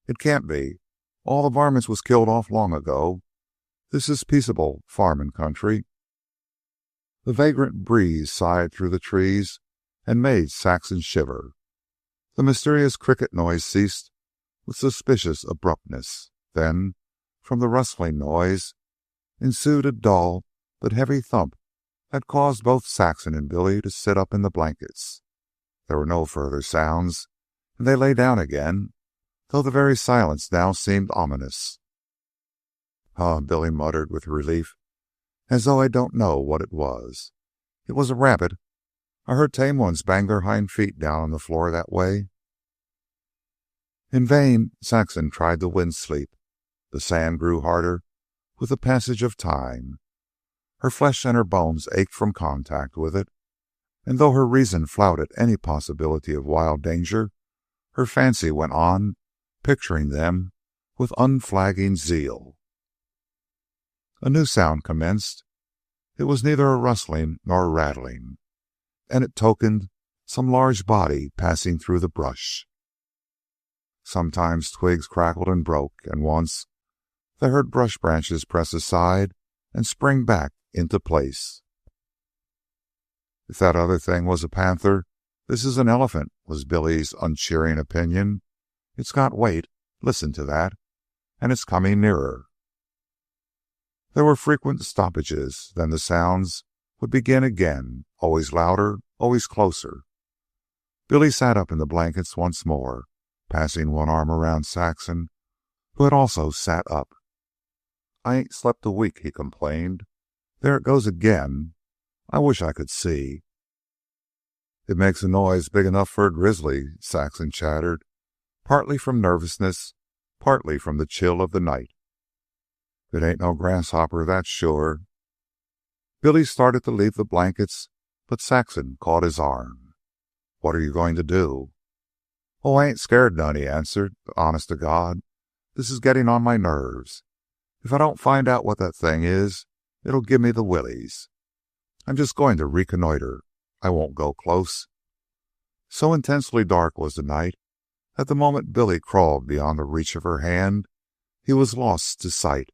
"It can't be. All the varmints was killed off long ago. This is peaceable farmin' country." The vagrant breeze sighed through the trees and made Saxon shiver. The mysterious cricket noise ceased with suspicious abruptness. Then, from the rustling noise, ensued a dull but heavy thump that caused both Saxon and Billy to sit up in the blankets. There were no further sounds, and they lay down again, though the very silence now seemed ominous. Huh, Billy muttered with relief, as though I don't know what it was. It was a rabbit. I heard tame ones bang their hind feet down on the floor that way. In vain, Saxon tried to win sleep. The sand grew harder with the passage of time. Her flesh and her bones ached from contact with it, and though her reason flouted any possibility of wild danger, her fancy went on picturing them with unflagging zeal. A new sound commenced. It was neither a rustling nor a rattling, and it tokened some large body passing through the brush. Sometimes twigs crackled and broke, and once they heard brush branches press aside and spring back into place. If that other thing was a panther, this is an elephant, was Billy's uncheering opinion. It's got weight, listen to that, and it's coming nearer. There were frequent stoppages, then the sounds would begin again, always louder, always closer. Billy sat up in the blankets once more, passing one arm around Saxon, who had also sat up. I ain't slept a week, he complained. There it goes again. I wish I could see. It makes a noise big enough for a grizzly, Saxon chattered, partly from nervousness, partly from the chill of the night. It ain't no grasshopper, that's sure. Billy started to leave the blankets, but Saxon caught his arm. What are you going to do? Oh, I ain't scared none, he answered, but honest to God, this is getting on my nerves. If I don't find out what that thing is, it'll give me the willies. I'm just going to reconnoiter. I won't go close. So intensely dark was the night that the moment Billy crawled beyond the reach of her hand, he was lost to sight.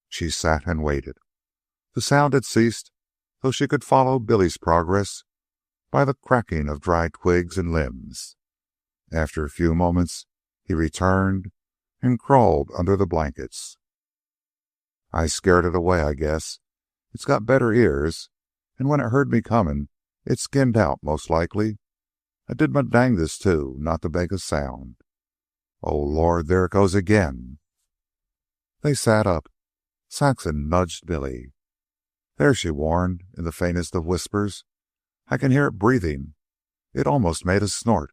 She sat and waited. The sound had ceased, though she could follow Billy's progress by the cracking of dry twigs and limbs. After a few moments, he returned and crawled under the blankets. I scared it away, I guess. It's got better ears, and when it heard me coming, it skinned out, most likely. I did my dangdest, too, not to make a sound. Oh, Lord, there it goes again. They sat up. Saxon nudged Billy. There, she warned, in the faintest of whispers. I can hear it breathing. It almost made a snort.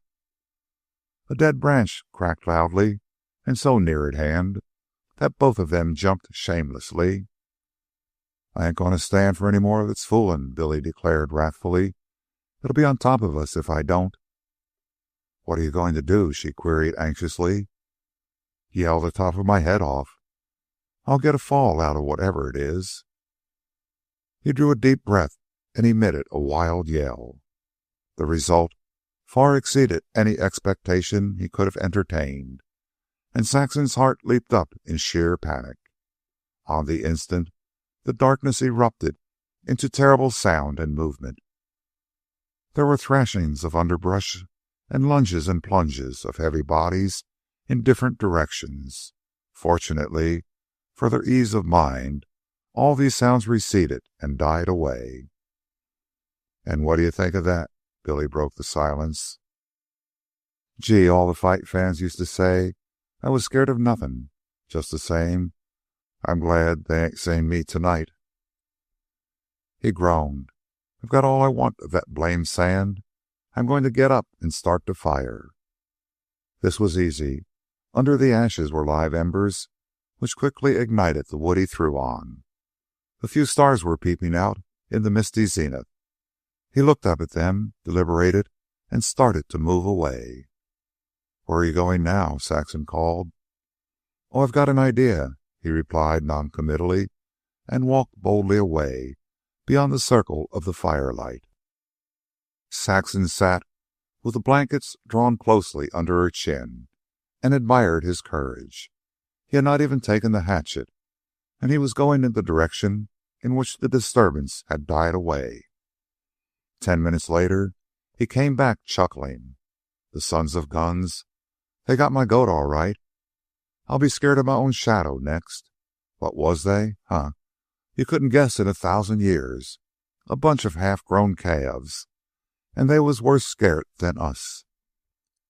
A dead branch cracked loudly, and so near at hand that both of them jumped shamelessly. I ain't going to stand for any more of its fooling, Billy declared wrathfully. It'll be on top of us if I don't. What are you going to do? She queried anxiously. Yell the top of my head off. I'll get a fall out of whatever it is. He drew a deep breath and emitted a wild yell. The result far exceeded any expectation he could have entertained, and Saxon's heart leaped up in sheer panic. On the instant, the darkness erupted into terrible sound and movement. There were thrashings of underbrush and lunges and plunges of heavy bodies in different directions. Fortunately, for their ease of mind, all these sounds receded and died away. And what do you think of that? Billy broke the silence. Gee, all the fight fans used to say I was scared of nothing. Just the same, I'm glad they ain't seen me tonight. He groaned. I've got all I want of that blamed sand. I'm going to get up and start the fire. This was easy. Under the ashes were live embers, which quickly ignited the wood he threw on. A few stars were peeping out in the misty zenith. He looked up at them, deliberated, and started to move away. Where are you going now? Saxon called. Oh, I've got an idea, he replied noncommittally, and walked boldly away beyond the circle of the firelight. Saxon sat with the blankets drawn closely under her chin and admired his courage. He had not even taken the hatchet, and he was going in the direction in which the disturbance had died away. 10 minutes later, he came back chuckling. The sons of guns, they got my goat all right. I'll be scared of my own shadow next. What was they? Huh? You couldn't guess in 1,000 years. A bunch of half-grown calves. And they was worse scared than us.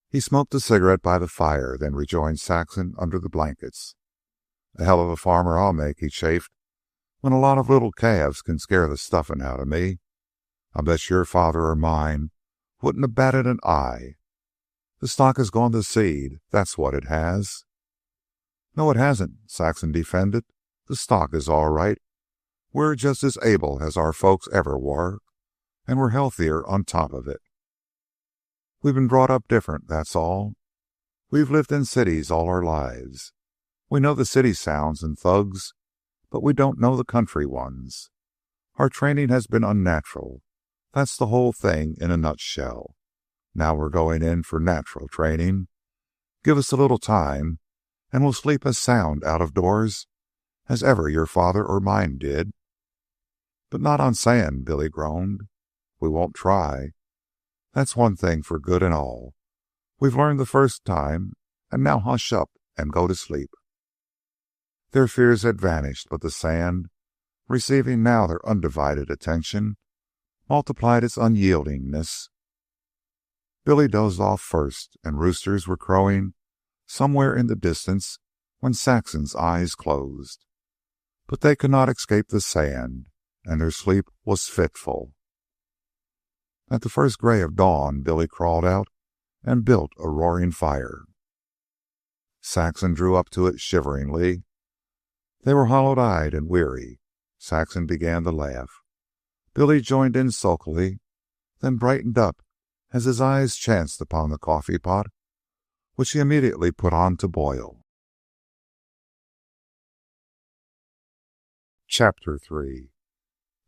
He smoked a cigarette by the fire, then rejoined Saxon under the blankets. A hell of a farmer I'll make, he chafed, when a lot of little calves can scare the stuffing out of me. I bet your father or mine wouldn't have batted an eye. The stock has gone to seed, that's what it has. No, it hasn't, Saxon defended. The stock is all right. We're just as able as our folks ever were, and we're healthier on top of it. We've been brought up different, that's all. We've lived in cities all our lives. We know the city sounds and thugs, but we don't know the country ones. Our training has been unnatural. That's the whole thing in a nutshell. Now we're going in for natural training. Give us a little time, and we'll sleep as sound out of doors as ever your father or mine did. But not on sand, Billy groaned. We won't try. That's one thing for good and all. We've learned the first time, and now hush up and go to sleep. Their fears had vanished, but the sand, receiving now their undivided attention, multiplied its unyieldingness. Billy dozed off first, and roosters were crowing somewhere in the distance when Saxon's eyes closed. But they could not escape the sand, and their sleep was fitful. At the first gray of dawn, Billy crawled out and built a roaring fire. Saxon drew up to it shiveringly. They were hollow-eyed and weary. Saxon began to laugh. Billy joined in sulkily, then brightened up as his eyes chanced upon the coffee pot, which he immediately put on to boil. Chapter 3.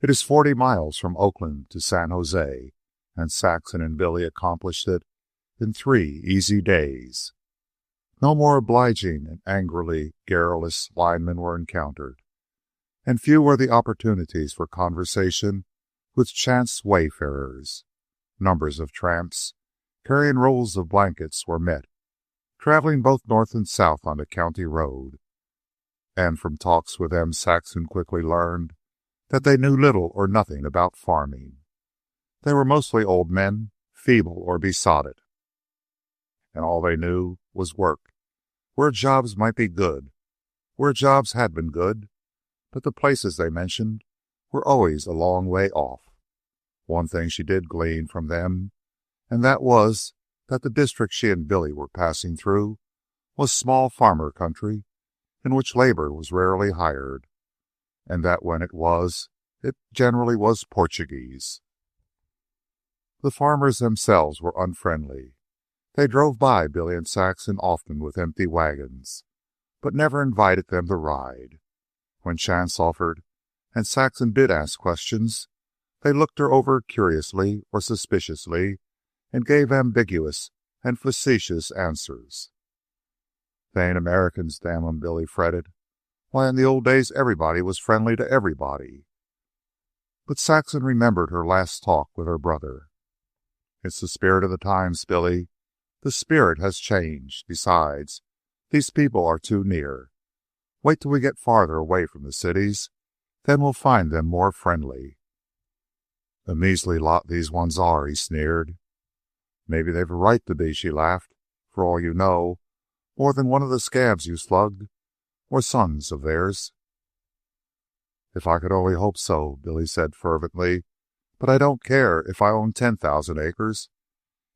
It is 40 miles from Oakland to San Jose, and Saxon and Billy accomplished it in 3 easy days. No more obliging and angrily garrulous linemen were encountered, and few were the opportunities for conversation with chance wayfarers. Numbers of tramps, carrying rolls of blankets, were met, traveling both north and south on the county road, and from talks with them Saxon quickly learned that they knew little or nothing about farming. They were mostly old men, feeble or besotted, and all they knew was work, where jobs might be good, where jobs had been good, but the places they mentioned were always a long way off. One thing she did glean from them, and that was that the district she and Billy were passing through was small farmer country in which labor was rarely hired, and that when it generally was Portuguese. The farmers themselves were unfriendly. They drove by Billy and Saxon often with empty wagons, but never invited them to ride. When chance offered, and Saxon did ask questions, they looked her over curiously or suspiciously and gave ambiguous and facetious answers. They ain't Americans, damn 'em, Billy fretted. Why, in the old days everybody was friendly to everybody. But Saxon remembered her last talk with her brother. It's the spirit of the times, Billy. The spirit has changed. Besides, these people are too near. Wait till we get farther away from the cities, then we'll find them more friendly. A measly lot these ones are, he sneered. Maybe they've a right to be, she laughed. For all you know, more than one of the scabs you slugged were sons of theirs. If I could only hope so, Billy said fervently, but I don't care if I own 10,000 acres.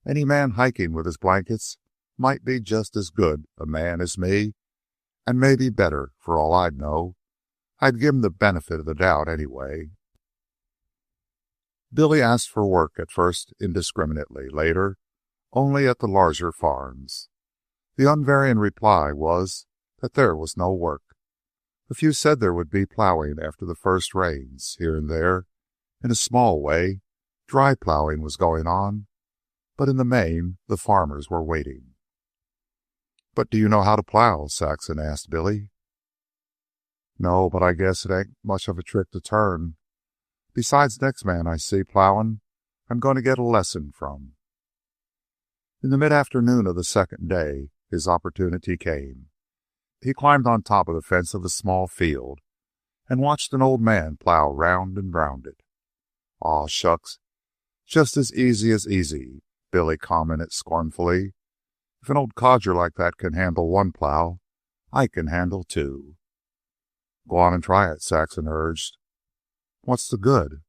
Any man hiking with his blankets might be just as good a man as me, and maybe better, for all I'd know. I'd give him the benefit of the doubt anyway. Billy asked for work at first indiscriminately, later only at the larger farms. The unvarying reply was that there was no work. A few said there would be plowing after the first rains. Here and there, in a small way, dry plowing was going on, but in the main the farmers were waiting. But do you know how to plow? Saxon asked Billy. No, but I guess it ain't much of a trick to turn. Besides, next man I see plowing, I'm going to get a lesson from. In the mid-afternoon of the second day, his opportunity came. He climbed on top of the fence of a small field and watched an old man plow round and round it. Aw, shucks, just as easy, Billy commented scornfully. If an old codger like that can handle one plow, I can handle 2. Go on and try it, Saxon urged. What's the good?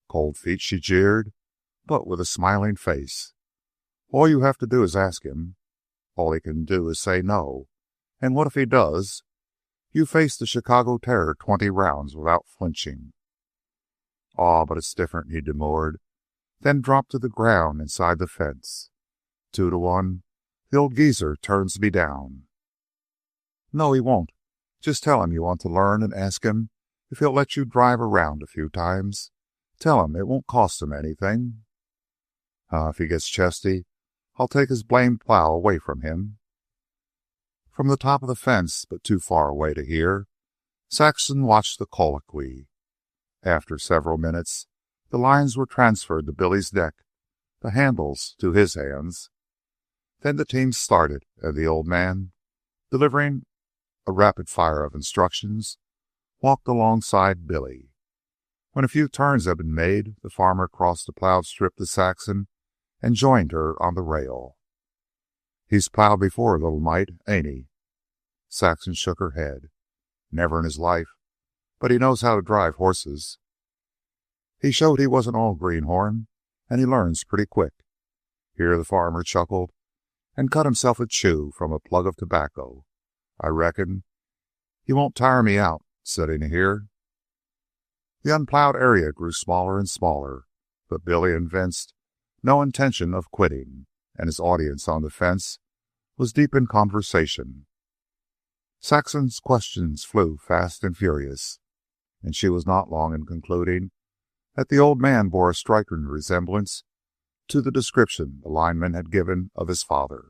Cold feet, she jeered, but with a smiling face. All you have to do is ask him. All he can do is say no. And what if he does? You face the Chicago Terror 20 rounds without flinching. Aw, but it's different, he demurred, then dropped to the ground inside the fence. 2-1, the old geezer turns me down. No, he won't. Just tell him you want to learn and ask him if he'll let you drive around a few times. Tell him it won't cost him anything. If he gets chesty, I'll take his blamed plow away from him. From the top of the fence, but too far away to hear, Saxon watched the colloquy. After several minutes, the lines were transferred to Billy's neck, the handles to his hands. Then the team started, and the old man, delivering a rapid fire of instructions, walked alongside Billy. When a few turns had been made, the farmer crossed the plowed strip to Saxon and joined her on the rail. He's plowed before, little mite, ain't he? Saxon shook her head. Never in his life, but he knows how to drive horses. He showed he wasn't all greenhorn, and he learns pretty quick. Here the farmer chuckled and cut himself a chew from a plug of tobacco. I reckon he won't tire me out sitting here. The unplowed area grew smaller and smaller, but Billy evinced no intention of quitting, and his audience on the fence was deep in conversation. Saxon's questions flew fast and furious, and she was not long in concluding that the old man bore a striking resemblance to the description the lineman had given of his father.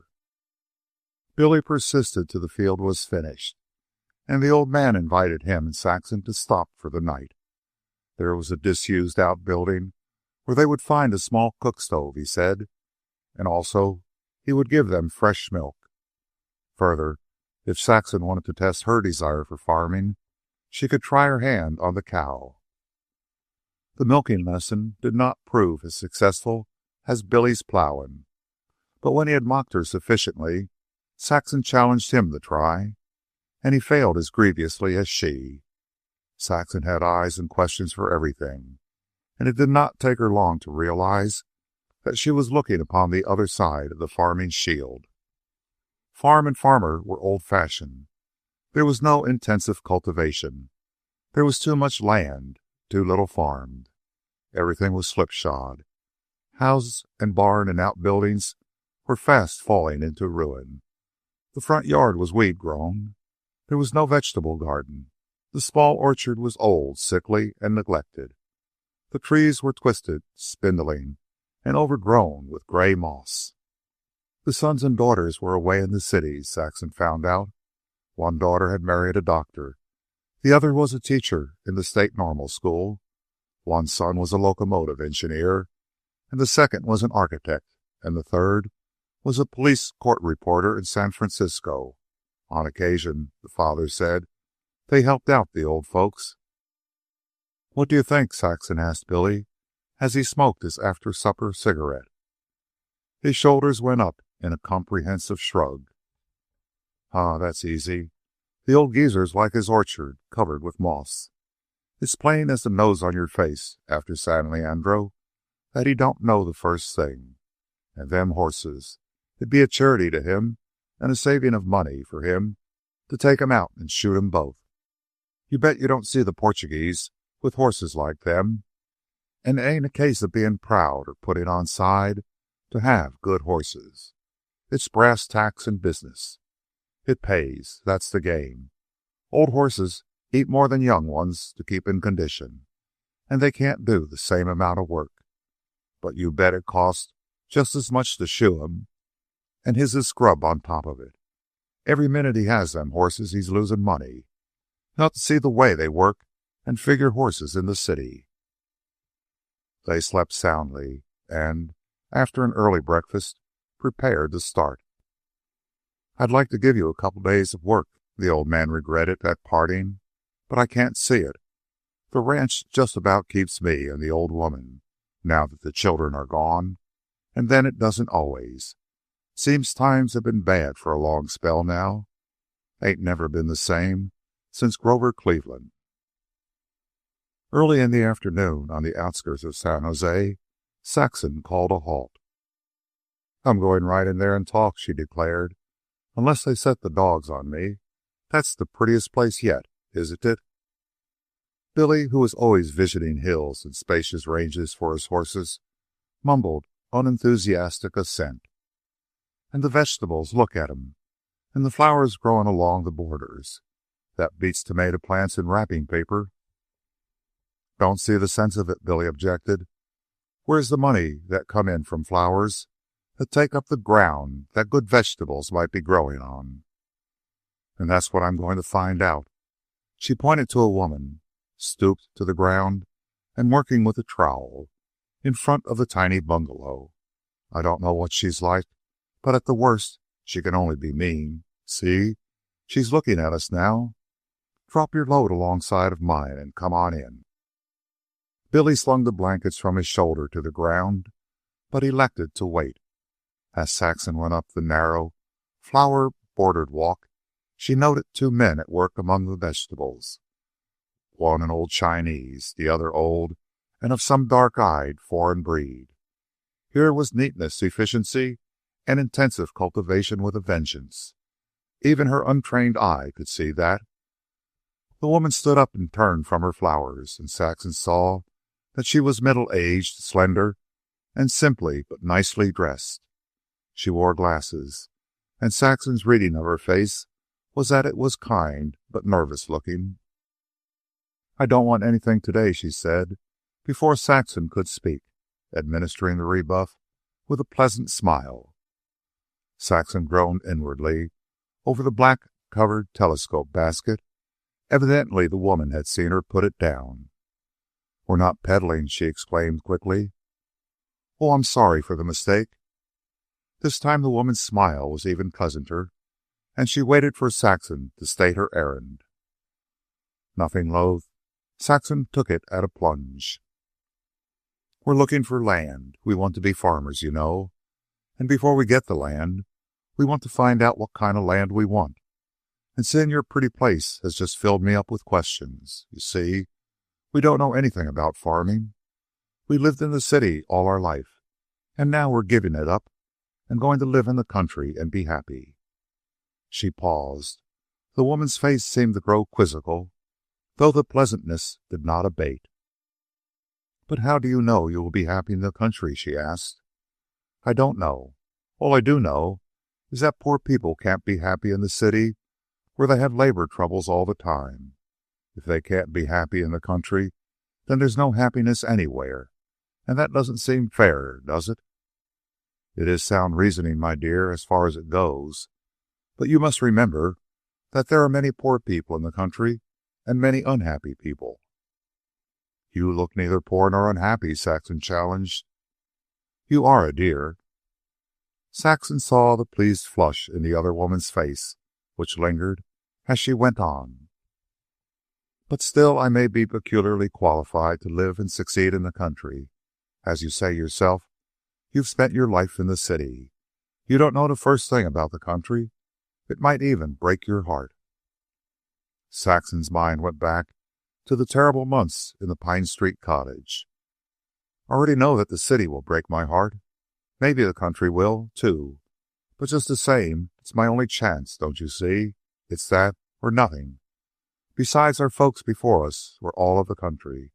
Billy persisted till the field was finished, and the old man invited him and Saxon to stop for the night. There was a disused outbuilding where they would find a small cook stove, he said, and also he would give them fresh milk. Further, if Saxon wanted to test her desire for farming, she could try her hand on the cow. The milking lesson did not prove as successful as Billy's plowing, but when he had mocked her sufficiently, Saxon challenged him to try, and he failed as grievously as she. Saxon had eyes and questions for everything, and it did not take her long to realize that she was looking upon the other side of the farming shield. Farm and farmer were old-fashioned. There was no intensive cultivation. There was too much land, too little farmed. Everything was slipshod. Houses and barn and outbuildings were fast falling into ruin. The front yard was weed-grown. There was no vegetable garden. The small orchard was old, sickly, and neglected. The trees were twisted, spindling, and overgrown with gray moss. The sons and daughters were away in the cities, Saxon found out. One daughter had married a doctor. The other was a teacher in the state normal school. One son was a locomotive engineer, and the second was an architect, and the third was a police court reporter in San Francisco. On occasion, the father said, they helped out the old folks. What do you think? Saxon asked Billy as he smoked his after-supper cigarette. His shoulders went up in a comprehensive shrug. That's easy. The old geezer's like his orchard, covered with moss. It's plain as the nose on your face after San Leandro that he don't know the first thing. And them horses, it'd be a charity to him and a saving of money for him to take 'em out and shoot 'em both. You bet you don't see the Portuguese with horses like them. And it ain't a case of being proud or putting on side to have good horses. It's brass tacks and business. It pays. That's the game. Old horses eat more than young ones to keep in condition, and they can't do the same amount of work. But you bet it costs just as much to shoe 'em, and his is scrub on top of it. Every minute he has them horses, he's losing money. Not to see the way they work and figure horses in the city. They slept soundly, and, after an early breakfast, prepared to start. I'd like to give you a couple days of work, the old man regretted at parting, but I can't see it. The ranch just about keeps me and the old woman, now that the children are gone, and then it doesn't always. Seems times have been bad for a long spell now. Ain't never been the same since Grover Cleveland. Early in the afternoon, on the outskirts of San Jose, Saxon called a halt. "I'm going right in there and talk," she declared, "unless they set the dogs on me. That's the prettiest place yet, isn't it?" Billy, who was always visioning hills and spacious ranges for his horses, mumbled unenthusiastic assent. "And the vegetables, look at 'em, and the flowers growing along the borders. That beats tomato plants in wrapping paper." "Don't see the sense of it," Billy objected. "Where's the money that come in from flowers that take up the ground that good vegetables might be growing on?" "And that's what I'm going to find out." She pointed to a woman, stooped to the ground and working with a trowel, in front of the tiny bungalow. "I don't know what she's like, but at the worst, she can only be mean. See? She's looking at us now. Drop your load alongside of mine and come on in." Billy slung the blankets from his shoulder to the ground, but elected to wait. As Saxon went up the narrow, flower-bordered walk, she noted two men at work among the vegetables. One an old Chinese, the other old and of some dark-eyed foreign breed. Here was neatness, efficiency, and intensive cultivation with a vengeance. Even her untrained eye could see that. The woman stood up and turned from her flowers, and Saxon saw that she was middle-aged, slender, and simply but nicely dressed. She wore glasses, and Saxon's reading of her face was that it was kind but nervous-looking. "I don't want anything today," she said, before Saxon could speak, administering the rebuff with a pleasant smile. Saxon groaned inwardly over the black-covered telescope basket. Evidently the woman had seen her put it down. "We're not peddling," she exclaimed quickly. "Oh, I'm sorry for the mistake." This time the woman's smile was even pleasanter, and she waited for Saxon to state her errand. Nothing loath, Saxon took it at a plunge. "We're looking for land. We want to be farmers, you know. And before we get the land, we want to find out what kind of land we want. And seeing your pretty place has just filled me up with questions. You see, we don't know anything about farming. We lived in the city all our life, and now we're giving it up and going to live in the country and be happy." She paused. The woman's face seemed to grow quizzical, though the pleasantness did not abate. "But how do you know you will be happy in the country?" she asked. "I don't know. All I do know is that poor people can't be happy in the city where they have labor troubles all the time. If they can't be happy in the country, then there's no happiness anywhere, and that doesn't seem fair, does it?" "It is sound reasoning, my dear, as far as it goes. But you must remember that there are many poor people in the country and many unhappy people." "You look neither poor nor unhappy," Saxon challenged. "You are a dear." Saxon saw the pleased flush in the other woman's face, which lingered as she went on. "But still I may be peculiarly qualified to live and succeed in the country. As you say yourself, you've spent your life in the city. You don't know the first thing about the country. It might even break your heart." Saxon's mind went back to the terrible months in the Pine Street cottage. "I already know that the city will break my heart. Maybe the country will, too. But just the same, it's my only chance, don't you see? It's that or nothing. Besides, our folks before us were all of the country.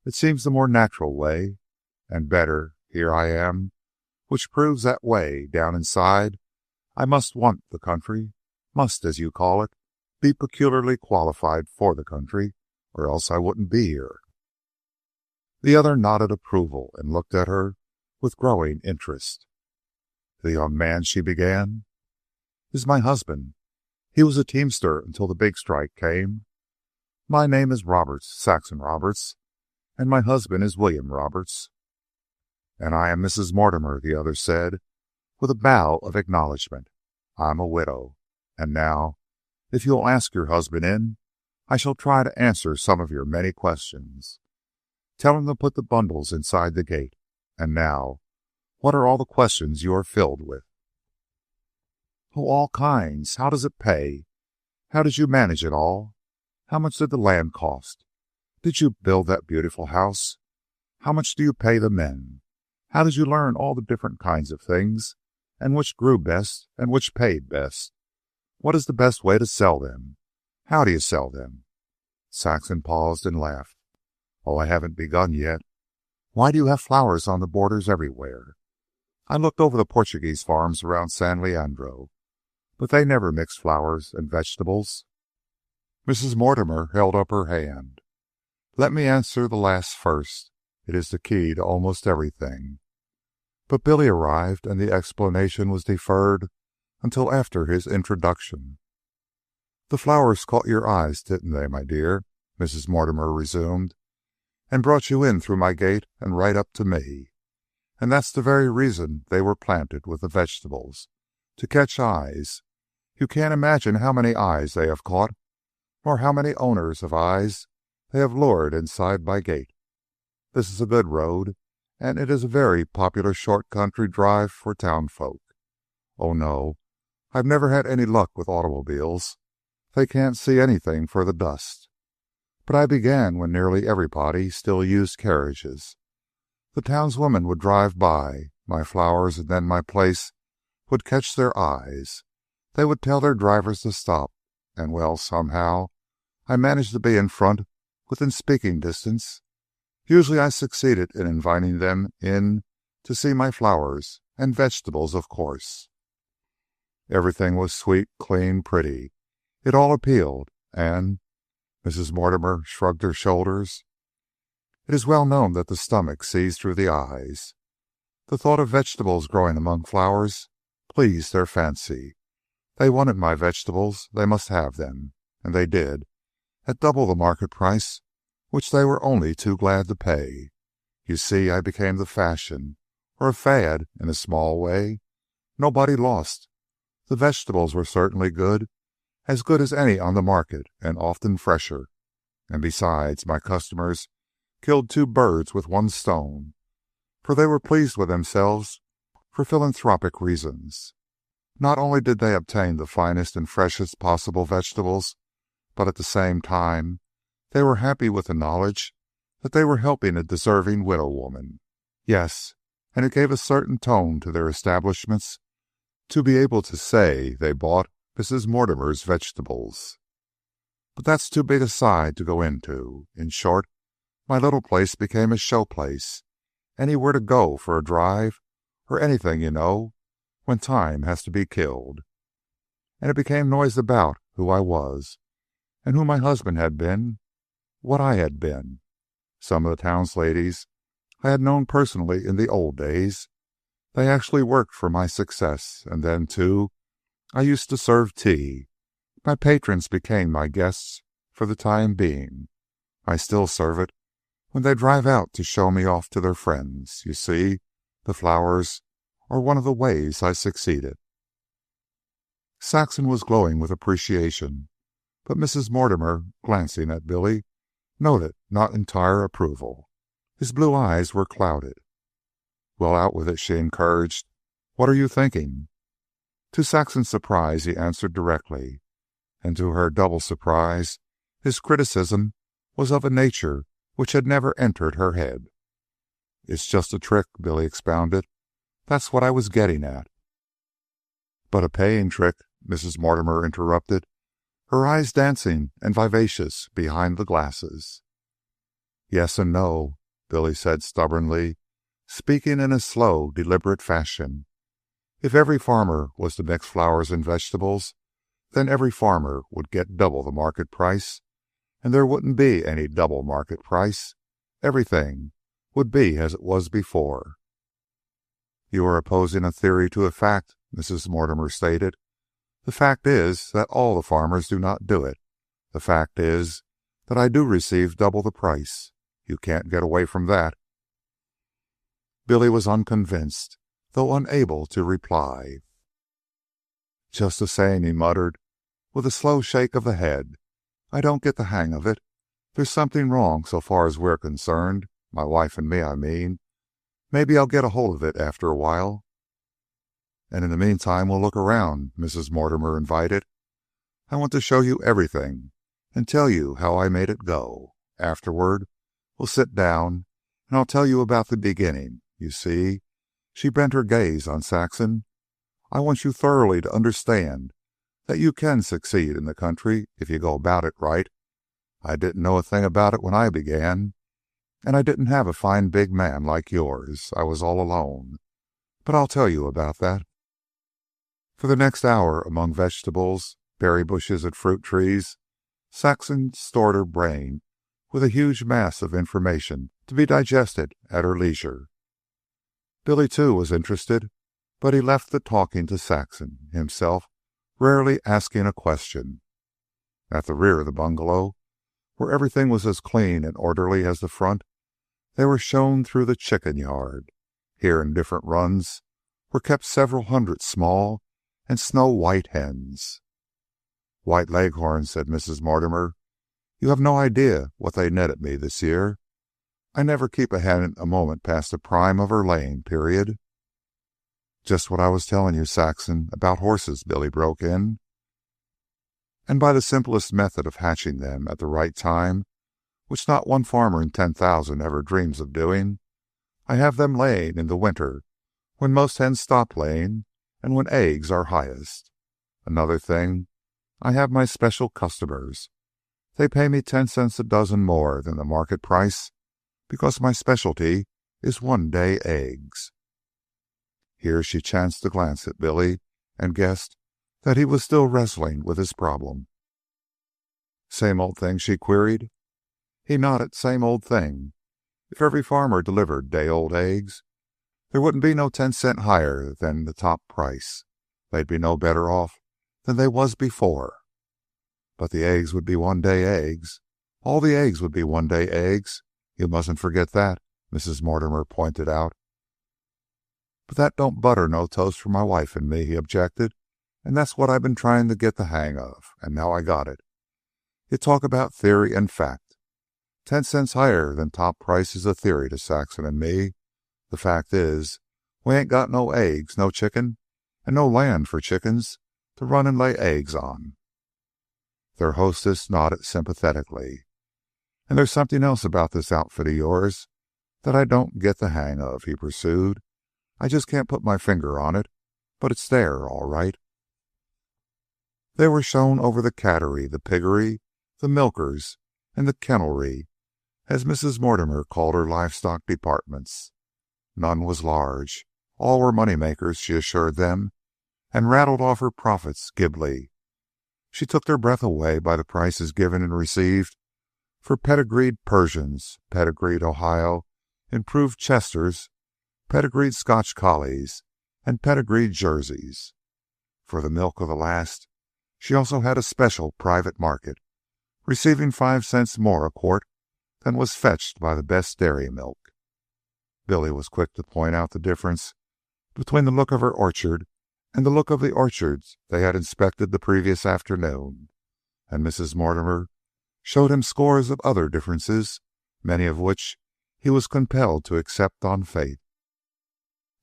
It seems the more natural way. And better, here I am, which proves that way down inside I must want the country, must, as you call it, be peculiarly qualified for the country, or else I wouldn't be here." The other nodded approval and looked at her with growing interest. "The young man," she began, "is my husband. He was a teamster until the big strike came. My name is Roberts, Saxon Roberts, and my husband is William Roberts." "And I am Mrs. Mortimer," the other said, with a bow of acknowledgment. "I'm a widow. And now, if you'll ask your husband in, I shall try to answer some of your many questions. Tell him to put the bundles inside the gate. And now, what are all the questions you are filled with?" "Oh, all kinds. How does it pay? How did you manage it all? How much did the land cost? Did you build that beautiful house? How much do you pay the men? How did you learn all the different kinds of things, and which grew best and which paid best? What is the best way to sell them? How do you sell them?" Saxon paused and laughed. "Oh, I haven't begun yet. Why do you have flowers on the borders everywhere? I looked over the Portuguese farms around San Leandro, but they never mix flowers and vegetables." Mrs. Mortimer held up her hand. "Let me answer the last first. It is the key to almost everything." But Billy arrived, and the explanation was deferred until after his introduction. "The flowers caught your eyes, didn't they, my dear?" Mrs. Mortimer resumed, "and brought you in through my gate and right up to me. And that's the very reason they were planted with the vegetables, to catch eyes. You can't imagine how many eyes they have caught, nor how many owners of eyes they have lured inside my gate. This is a good road, and it is a very popular short country drive for town folk. Oh, no, I've never had any luck with automobiles. They can't see anything for the dust. But I began when nearly everybody still used carriages. The townswomen would drive by my flowers, and then my place would catch their eyes. They would tell their drivers to stop, and, well, somehow I managed to be in front within speaking distance. Usually I succeeded in inviting them in to see my flowers and vegetables, of course. Everything was sweet, clean, pretty. It all appealed, and—" Mrs. Mortimer shrugged her shoulders. "It is well known that the stomach sees through the eyes. The thought of vegetables growing among flowers pleased their fancy. They wanted my vegetables. They must have them, and they did, at double the market price, which they were only too glad to pay. You see, I became the fashion, or a fad in a small way. Nobody lost. The vegetables were certainly good as any on the market, and often fresher. And besides, my customers killed two birds with one stone, for they were pleased with themselves for philanthropic reasons. Not only did they obtain the finest and freshest possible vegetables, but at the same time they were happy with the knowledge that they were helping a deserving widow woman. Yes, and it gave a certain tone to their establishments to be able to say they bought Mrs. Mortimer's vegetables. But that's too big a side to go into. In short, my little place became a show place. Anywhere to go for a drive, or anything, you know, when time has to be killed. And it became noised about who I was, and who my husband had been, what I had been. Some of the town's ladies I had known personally in the old days. They actually worked for my success, and then, too, I used to serve tea. My patrons became my guests for the time being. I still serve it when they drive out to show me off to their friends. You see, the flowers are one of the ways I succeeded." Saxon was glowing with appreciation, but Mrs. Mortimer, glancing at Billy, noted not entire approval. His blue eyes were clouded. "Well, out with it," she encouraged. "What are you thinking?" To Saxon's surprise, he answered directly, and to her double surprise, his criticism was of a nature which had never entered her head. "It's just a trick," Billy expounded. "That's what I was getting at." "But a paying trick," Mrs. Mortimer interrupted, her eyes dancing and vivacious behind the glasses. "Yes and no," Billy said stubbornly, speaking in a slow, deliberate fashion. "If every farmer was to mix flowers and vegetables, then every farmer would get double the market price, and there wouldn't be any double market price. Everything would be as it was before." "You are opposing a theory to a fact," Mrs. Mortimer stated. "The fact is that all the farmers do not do it. The fact is that I do receive double the price. You can't get away from that." Billy was unconvinced, though unable to reply. "Just the same," he muttered, with a slow shake of the head, "I don't get the hang of it. There's something wrong so far as we're concerned. My wife and me, I mean. Maybe I'll get a hold of it after a while." "And in the meantime, we'll look around," Mrs. Mortimer invited. "I want to show you everything. and tell you how I made it go. Afterward, we'll sit down, and I'll tell you about the beginning. You see," she bent her gaze on Saxon, "I want you thoroughly to understand that you can succeed in the country if you go about it right. I didn't know a thing about it when I began, and I didn't have a fine big man like yours. I was all alone. But I'll tell you about that." For the next hour, among vegetables, berry bushes, and fruit trees, Saxon stored her brain with a huge mass of information to be digested at her leisure. Billy, too, was interested, but he left the talking to Saxon, himself rarely asking a question. At the rear of the bungalow, where everything was as clean and orderly as the front, they were shown through the chicken yard. Here, in different runs, were kept several hundred small and snow-white hens. "White Leghorns," said Mrs. Mortimer. "You have no idea what they netted me this year. I never keep a hen a moment past the prime of her laying period." "Just what I was telling you, Saxon, about horses," Billy broke in. "And by the simplest method of hatching them at the right time, which not one farmer in 10,000 ever dreams of doing, I have them laying in the winter when most hens stop laying and when eggs are highest. Another thing, I have my special customers. They pay me 10 cents a dozen more than the market price because my specialty is one-day eggs." Here she chanced to glance at Billy and guessed that he was still wrestling with his problem. "Same old thing?" she queried. He nodded. "Same old thing. If every farmer delivered day-old eggs, there wouldn't be no 10 cents higher than the top price. They'd be no better off than they was before." "But the eggs would be one-day eggs. All the eggs would be one-day eggs. You mustn't forget that," Mrs. Mortimer pointed out. "But that don't butter no toast for my wife and me," he objected. "And that's what I've been trying to get the hang of, and now I got it. You talk about theory and fact. 10 cents higher than top price is a theory to Saxon and me. The fact is, we ain't got no eggs, no chicken, and no land for chickens to run and lay eggs on." Their hostess nodded sympathetically. "And there's something else about this outfit of yours that I don't get the hang of," he pursued. "I just can't put my finger on it, but it's there, all right." They were shown over the cattery, the piggery, the milkers, and the kennelry, as Mrs. Mortimer called her livestock departments. None was large. All were money-makers, she assured them, and rattled off her profits glibly. She took their breath away by the prices given and received for pedigreed Persians, pedigreed Ohio, improved Chesters, pedigreed Scotch collies, and pedigreed Jerseys. For the milk of the last, she also had a special private market, receiving 5 cents more a quart than was fetched by the best dairy milk. Billy was quick to point out the difference between the look of her orchard and the look of the orchards they had inspected the previous afternoon, and Mrs. Mortimer showed him scores of other differences, many of which he was compelled to accept on faith.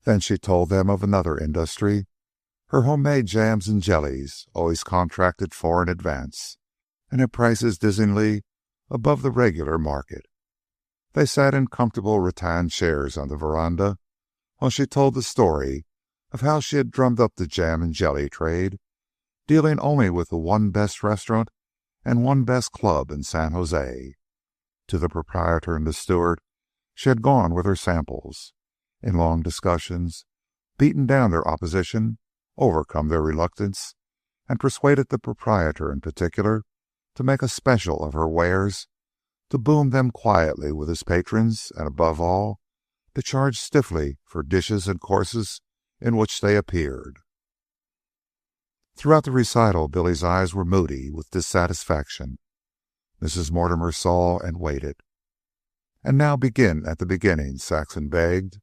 Then she told them of another industry, her homemade jams and jellies, always contracted for in advance, and at prices dizzyingly above the regular market. They sat in comfortable rattan chairs on the veranda while she told the story of how she had drummed up the jam and jelly trade, dealing only with the one best restaurant and one best club in San Jose. To the proprietor and the steward she had gone with her samples, in long discussions, beaten down their opposition, overcome their reluctance, and persuaded the proprietor in particular to make a special of her wares, to boom them quietly with his patrons, and above all, to charge stiffly for dishes and courses in which they appeared. Throughout the recital, Billy's eyes were moody with dissatisfaction. Mrs. Mortimer saw and waited. "And now begin at the beginning," Saxon begged.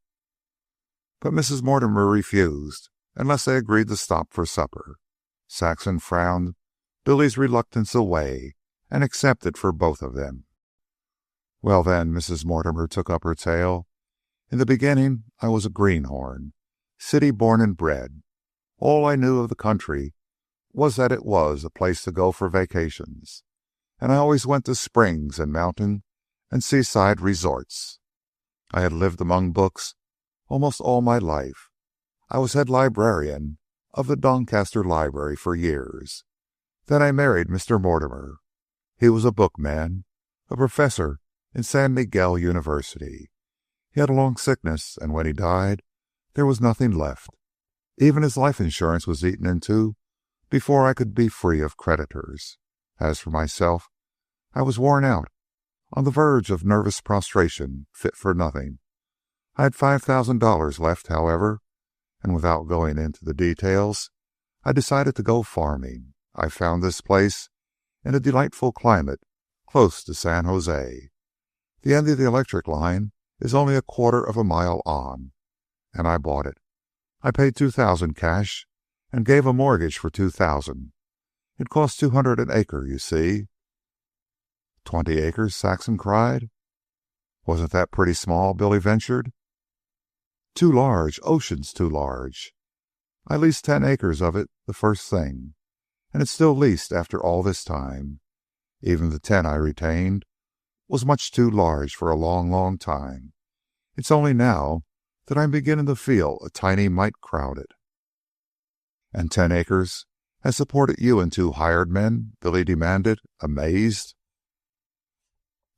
But Mrs. Mortimer refused, unless they agreed to stop for supper. Saxon frowned Billy's reluctance away and accepted for both of them. "Well, then," Mrs. Mortimer took up her tale, "in the beginning I was a greenhorn, city born and bred. All I knew of the country was that it was a place to go for vacations. and I always went to springs and mountain and seaside resorts. I had lived among books almost all my life. I was head librarian of the Doncaster Library for years. Then I married Mr. Mortimer. He was a bookman, a professor in San Miguel University. He had a long sickness, and when he died, there was nothing left. Even his life insurance was eaten into before I could be free of creditors. As for myself, I was worn out, on the verge of nervous prostration, fit for nothing. I had $5,000 left, however, and without going into the details, I decided to go farming. I found this place in a delightful climate close to San Jose. The end of the electric line is only a quarter of a mile on, and I bought it. I paid $2,000 cash and gave a mortgage for $2,000. It cost $200 an acre, you see. 20 acres, Saxon cried. Wasn't that pretty small? Billy ventured. Too large, oceans too large. I leased 10 acres of it the first thing, and it's still leased after all this time. Even the 10 I retained was much too large for a long, long time. It's only now that I'm beginning to feel a tiny mite crowded. And 10 acres has supported you and 2 hired men? Billy demanded, amazed.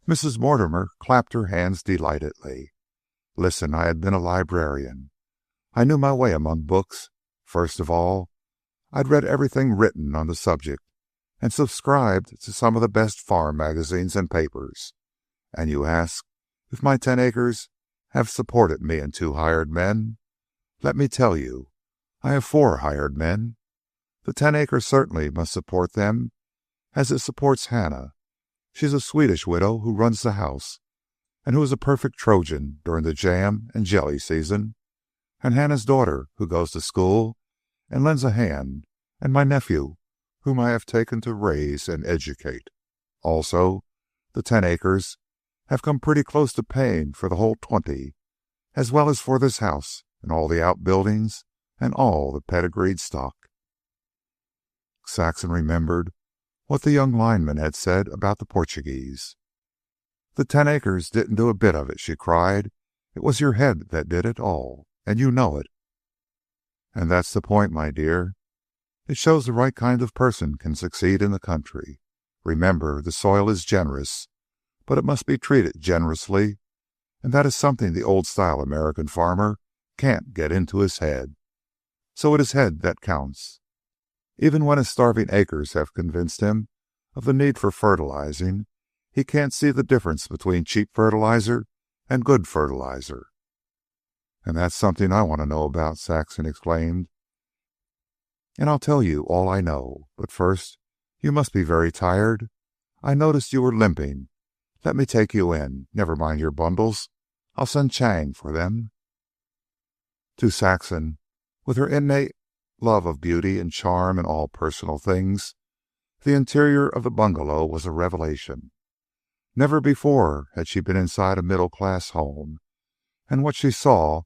Mrs. Mortimer clapped her hands delightedly. Listen, I had been a librarian. I knew my way among books. First of all, I'd read everything written on the subject and subscribed to some of the best farm magazines and papers. And you ask if my 10 acres have supported me and 2 hired men? Let me tell you, I have 4 hired men. The 10 acres certainly must support them, as it supports Hannah. She's a Swedish widow who runs the house, and who is a perfect Trojan during the jam and jelly season, and Hannah's daughter, who goes to school and lends a hand, and my nephew, whom I have taken to raise and educate. Also, the 10 acres have come pretty close to paying for the whole 20, as well as for this house and all the outbuildings and all the pedigreed stock. Saxon remembered what the young lineman had said about the Portuguese. The 10 acres didn't do a bit of it, she cried. It was your head that did it all, and you know it. And that's the point, my dear. It shows the right kind of person can succeed in the country. Remember, the soil is generous, but it must be treated generously, and that is something the old-style American farmer can't get into his head. So it is head that counts. Even when his starving acres have convinced him of the need for fertilizing, he can't see the difference between cheap fertilizer and good fertilizer. And that's something I want to know about, Saxon exclaimed. And I'll tell you all I know. But first, you must be very tired. I noticed you were limping. Let me take you in. Never mind your bundles. I'll send Chang for them. To Saxon, with her innate love of beauty and charm and all personal things, the interior of the bungalow was a revelation. Never before had she been inside a middle-class home, and what she saw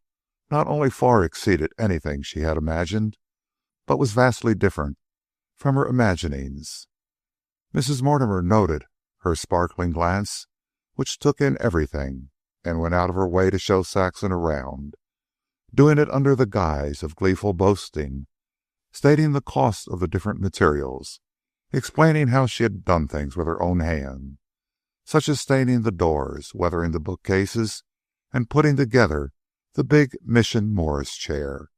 not only far exceeded anything she had imagined, but was vastly different from her imaginings. Mrs. Mortimer noted her sparkling glance, which took in everything, and went out of her way to show Saxon around, doing it under the guise of gleeful boasting, stating the cost of the different materials, explaining how she had done things with her own hand, such as staining the doors, weathering the bookcases, and putting together the big Mission Morris chair.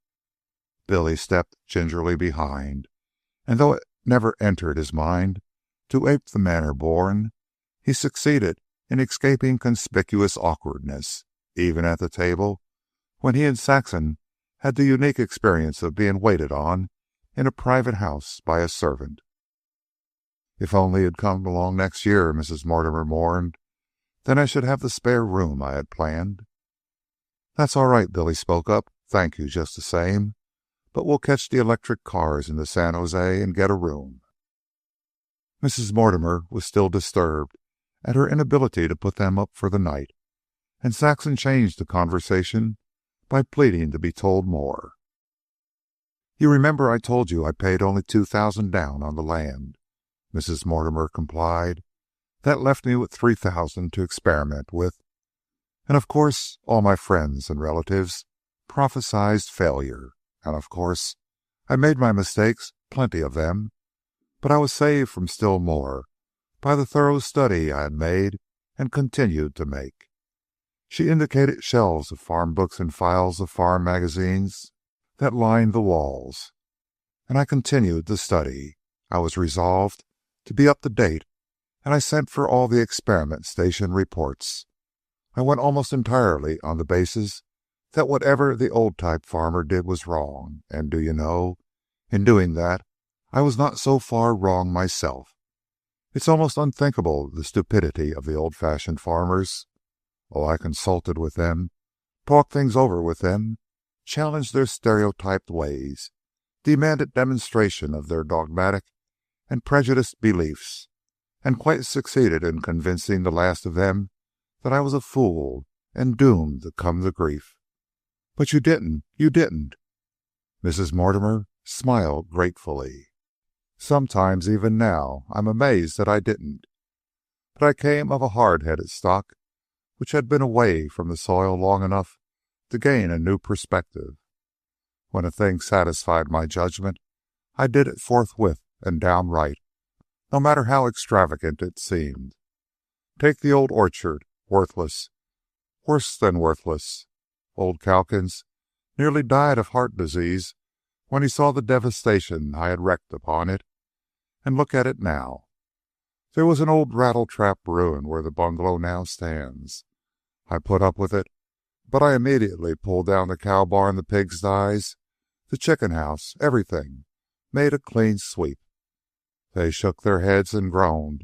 Billy stepped gingerly behind, and though it never entered his mind to ape the manner born, he succeeded in escaping conspicuous awkwardness, even at the table, when he and Saxon had the unique experience of being waited on in a private house by a servant. If only he'd come along next year, Mrs. Mortimer mourned, then I should have the spare room I had planned. That's all right, Billy spoke up. Thank you just the same. But we'll catch the electric cars into San Jose and get a room. Mrs. Mortimer was still disturbed at her inability to put them up for the night, and Saxon changed the conversation by pleading to be told more. You remember I told you I paid only $2,000 down on the land. Mrs. Mortimer complied. That left me with 3,000 to experiment with. And of course, all my friends and relatives prophesied failure. And of course, I made my mistakes, plenty of them, but I was saved from still more by the thorough study I had made and continued to make. She indicated shelves of farm books and files of farm magazines that lined the walls, and I continued to study. I was resolved to be up to date, and I sent for all the experiment station reports. I went almost entirely on the basis that whatever the old-type farmer did was wrong, and do you know, in doing that, I was not so far wrong myself. It's almost unthinkable, the stupidity of the old-fashioned farmers. Oh, I consulted with them, talked things over with them, challenged their stereotyped ways, demanded demonstration of their dogmatic and prejudiced beliefs, and quite succeeded in convincing the last of them that I was a fool and doomed to come to grief. But you didn't. Mrs. Mortimer smiled gratefully. Sometimes, even now, I'm amazed that I didn't. But I came of a hard-headed stock which had been away from the soil long enough to gain a new perspective. When a thing satisfied my judgment, I did it forthwith and downright, no matter how extravagant it seemed. Take the old orchard, worthless, worse than worthless. Old Calkins nearly died of heart disease when he saw the devastation I had wreaked upon it. And look at it now. There was an old rattle-trap ruin where the bungalow now stands. I put up with it, but I immediately pulled down the cow barn, the pigsties, the chicken house, everything, made a clean sweep. They shook their heads and groaned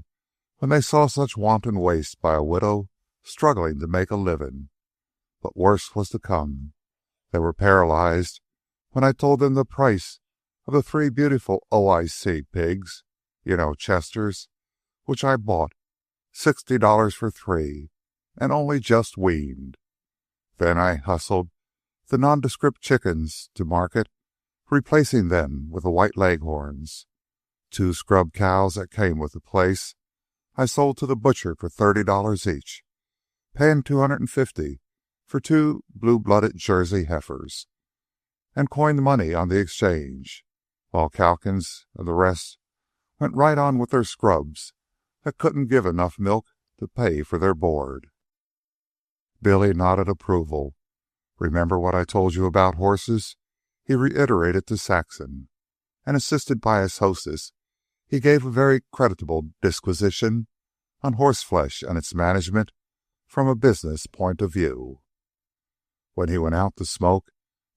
when they saw such wanton waste by a widow struggling to make a living. But worse was to come. They were paralyzed when I told them the price of the 3 beautiful OIC pigs, Chesters, which I bought, $60 for 3, and only just weaned. Then I hustled the nondescript chickens to market, replacing them with the white leghorns. 2 scrub cows that came with the place I sold to the butcher for $30 each, paying $250 for 2 blue-blooded Jersey heifers, and coined money on the exchange, while Calkins and the rest went right on with their scrubs that couldn't give enough milk to pay for their board. Billy nodded approval. Remember what I told you about horses? He reiterated to Saxon, and assisted by his hostess, he gave a very creditable disquisition on horseflesh and its management from a business point of view. When he went out to smoke,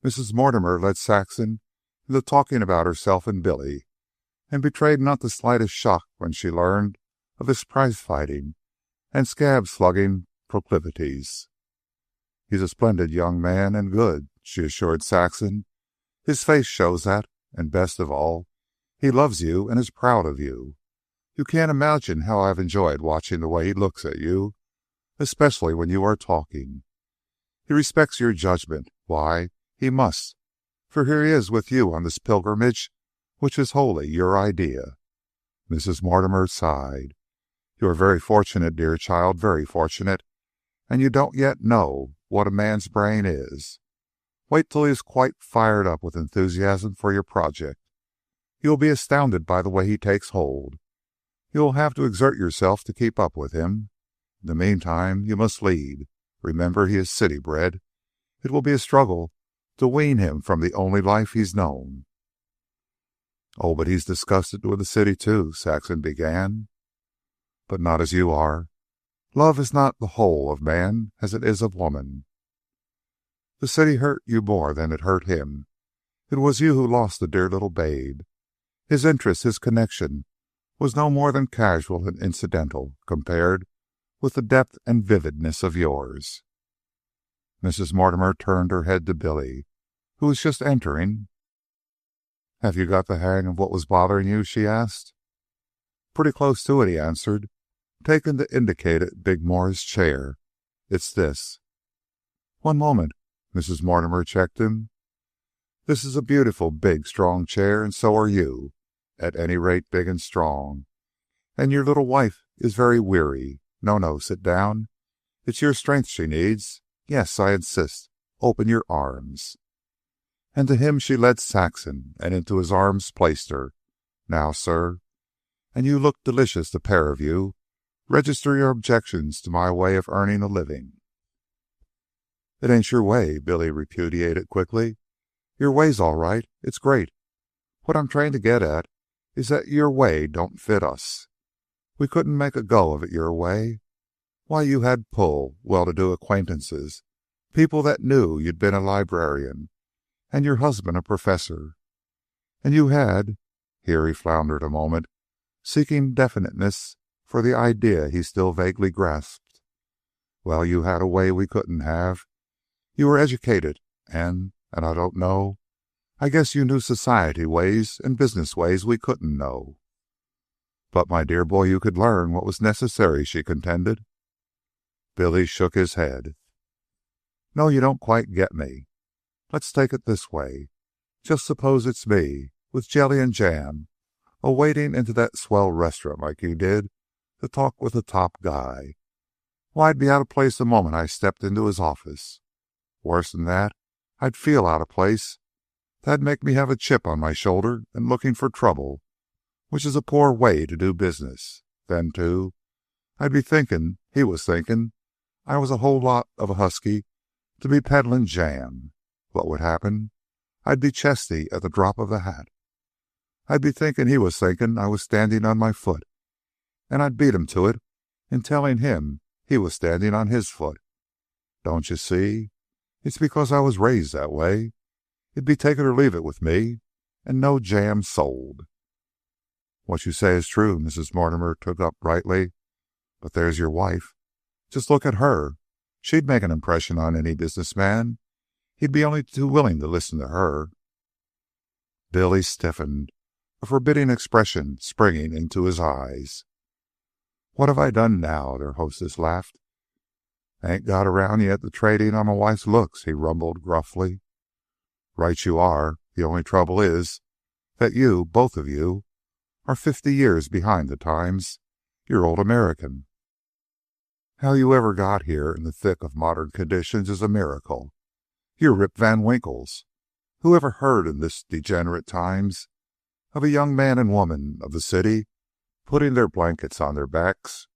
Mrs. Mortimer led Saxon into talking about herself and Billy, and betrayed not the slightest shock when she learned of his prize-fighting and scab-slugging proclivities. He's a splendid young man and good, she assured Saxon. His face shows that, and best of all, he loves you and is proud of you. You can't imagine how I've enjoyed watching the way he looks at you, especially when you are talking. He respects your judgment. Why, he must, for here he is with you on this pilgrimage which is wholly your idea. Mrs. Mortimer sighed. You are very fortunate, dear child, very fortunate, and you don't yet know what a man's brain is. Wait till he is quite fired up with enthusiasm for your project. You will be astounded by the way he takes hold. You will have to exert yourself to keep up with him. In the meantime, you must lead. Remember, he is city-bred. It will be a struggle to wean him from the only life he's known. Oh, but he's disgusted with the city, too, Saxon began. But not as you are. Love is not the whole of man as it is of woman. The city hurt you more than it hurt him. It was you who lost the dear little babe. His interest, his connection, was no more than casual and incidental compared with the depth and vividness of yours. Mrs. Mortimer turned her head to Billy, who was just entering. Have you got the hang of what was bothering you? She asked. Pretty close to it, he answered, taking the indicated Big Moore's chair. It's this. One moment, Mrs. Mortimer checked him. This is a beautiful, big, strong chair, and so are you. At any rate, big and strong. And your little wife is very weary. No, no, sit down. It's your strength she needs. Yes, I insist. Open your arms." And to him she led Saxon, and into his arms placed her. "Now, sir, and you look delicious, the pair of you. Register your objections to my way of earning a living." "It ain't your way," Billy repudiated quickly. "Your way's all right. It's great. What I'm trying to get at is that your way don't fit us. We couldn't make a go of it your way. Why, you had pull, well-to-do acquaintances, people that knew you'd been a librarian, and your husband a professor. And you had—" here he floundered a moment, seeking definiteness for the idea he still vaguely grasped. "Well, you had a way we couldn't have. You were educated, and I don't know, I guess you knew society ways and business ways we couldn't know." "But, my dear boy, you could learn what was necessary," she contended. Billy shook his head. "No, you don't quite get me. Let's take it this way. Just suppose it's me, with jelly and jam, a-wading into that swell restaurant like you did to talk with the top guy. Why, I'd be out of place the moment I stepped into his office. Worse than that, I'd feel out of place. That'd make me have a chip on my shoulder and looking for trouble, which is a poor way to do business. Then, too, I'd be thinking he was thinking I was a whole lot of a husky to be peddling jam. What would happen? I'd be chesty at the drop of the hat. I'd be thinking he was thinking I was standing on my foot, and I'd beat him to it in telling him he was standing on his foot. Don't you see? It's because I was raised that way. It'd be take it or leave it with me, and no jam sold." "What you say is true," Mrs. Mortimer took up brightly. "But there's your wife. Just look at her. She'd make an impression on any businessman. He'd be only too willing to listen to her." Billy stiffened, a forbidding expression springing into his eyes. "What have I done now?" their hostess laughed. "Ain't got around yet to trading on my wife's looks," he rumbled gruffly. "Right you are. The only trouble is that you, both of you, are 50 years behind the times. You're old American. How you ever got here in the thick of modern conditions is a miracle. You're Rip Van Winkles. Who ever heard in this degenerate times of a young man and woman of the city putting their blankets on their backs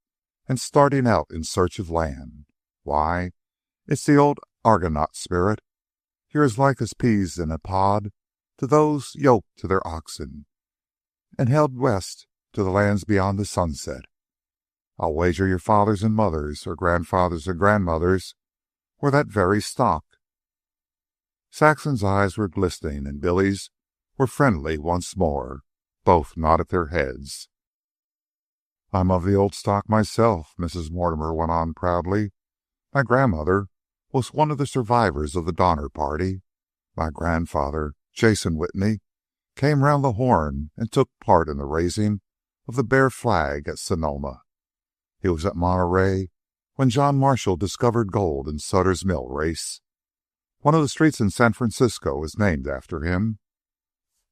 and starting out in search of land? Why, it's the old Argonaut spirit. You're as like as peas in a pod to those yoked to their oxen and held west to the lands beyond the sunset. I'll wager your fathers and mothers, or grandfathers and grandmothers, were that very stock." Saxon's eyes were glistening, and Billy's were friendly once more. Both nodded their heads. "I'm of the old stock myself," Mrs. Mortimer went on proudly. "My grandmother was one of the survivors of the Donner Party. My grandfather, Jason Whitney, came round the Horn and took part in the raising of the Bear Flag at Sonoma. He was at Monterey when John Marshall discovered gold in Sutter's Mill Race. One of the streets in San Francisco is named after him."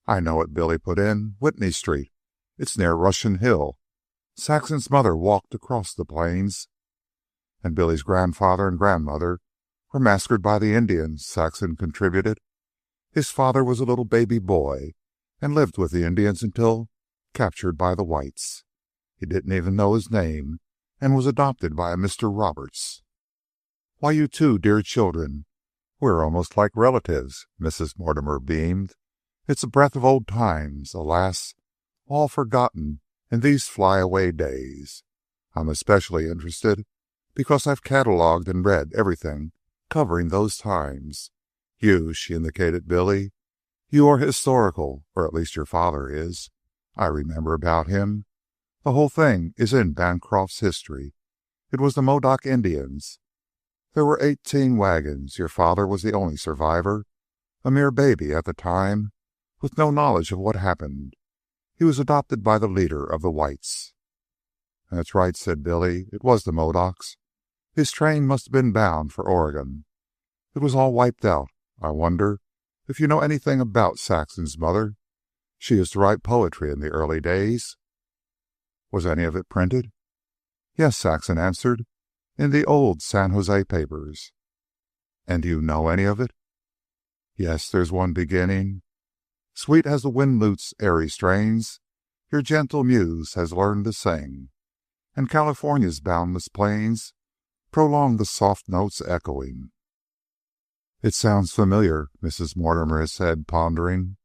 "I know it," Billy put in. "Whitney Street. It's near Russian Hill. Saxon's mother walked across the plains." "And Billy's grandfather and grandmother were massacred by the Indians," Saxon contributed. "His father was a little baby boy and lived with the Indians until captured by the whites. He didn't even know his name and was adopted by a Mr. Roberts." "Why, you two dear children, we're almost like relatives," Mrs. Mortimer beamed. "It's a breath of old times, alas, all forgotten in these fly-away days. I'm especially interested because I've catalogued and read everything covering those times. You," she indicated Billy, "you are historical, or at least your father is. I remember about him. The whole thing is in Bancroft's history. It was the Modoc Indians. There were 18 wagons. Your father was the only survivor, a mere baby at the time, with no knowledge of what happened. He was adopted by the leader of the whites." "That's right," said Billy. "It was the Modocs. His train must have been bound for Oregon. It was all wiped out. I wonder if you know anything about Saxon's mother. She used to write poetry in the early days." "Was any of it printed?" Yes, Saxon answered. In the old San Jose papers. And do you know any of it? Yes, there's one beginning. Sweet as the wind lute's airy strains, your gentle muse has learned to sing, and California's boundless plains prolong the soft notes echoing. It sounds familiar, Mrs. Mortimer said, pondering.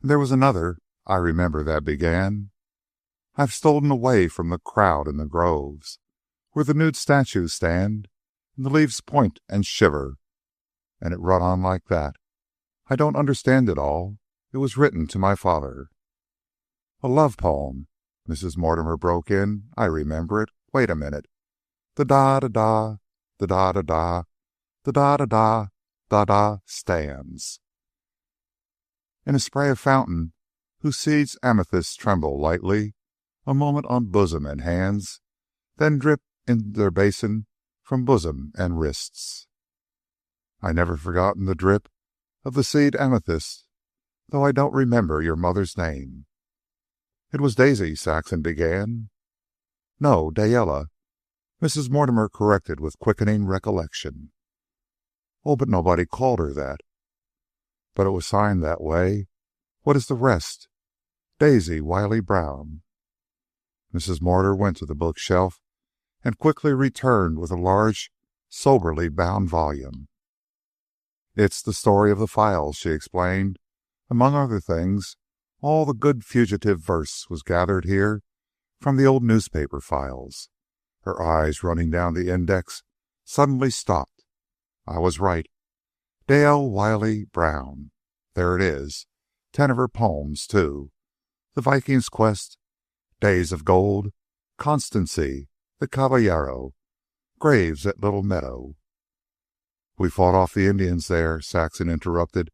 And there was another, I remember, that began, I've stolen away from the crowd in the groves, where the nude statues stand, and the leaves point and shiver, and it run on like that. I don't understand it all. It was written to my father. A love poem, Mrs. Mortimer broke in. I remember it. Wait a minute. The da-da-da, the da-da-da, the da-da-da, da-da stands. In a spray of fountain, whose seeds amethyst tremble lightly, a moment on bosom and hands, then drip in their basin from bosom and wrists. I never forgotten the drip of the seed amethyst, though I don't remember your mother's name. It was Daisy, Saxon began. No, Dayella, Mrs. Mortimer corrected with quickening recollection. Oh, but nobody called her that. But it was signed that way. What is the rest? Daisy Wiley Brown. Mrs. Mortimer went to the bookshelf and quickly returned with a large, soberly bound volume. It's the story of the files, she explained. Among other things, all the good fugitive verse was gathered here from the old newspaper files. Her eyes, running down the index, suddenly stopped. I was right. Dale Wiley Brown. There it is. 10 of her poems, too. The Viking's Quest, Days of Gold, Constancy, The Caballero, Graves at Little Meadow. We fought off the Indians there, Saxon interrupted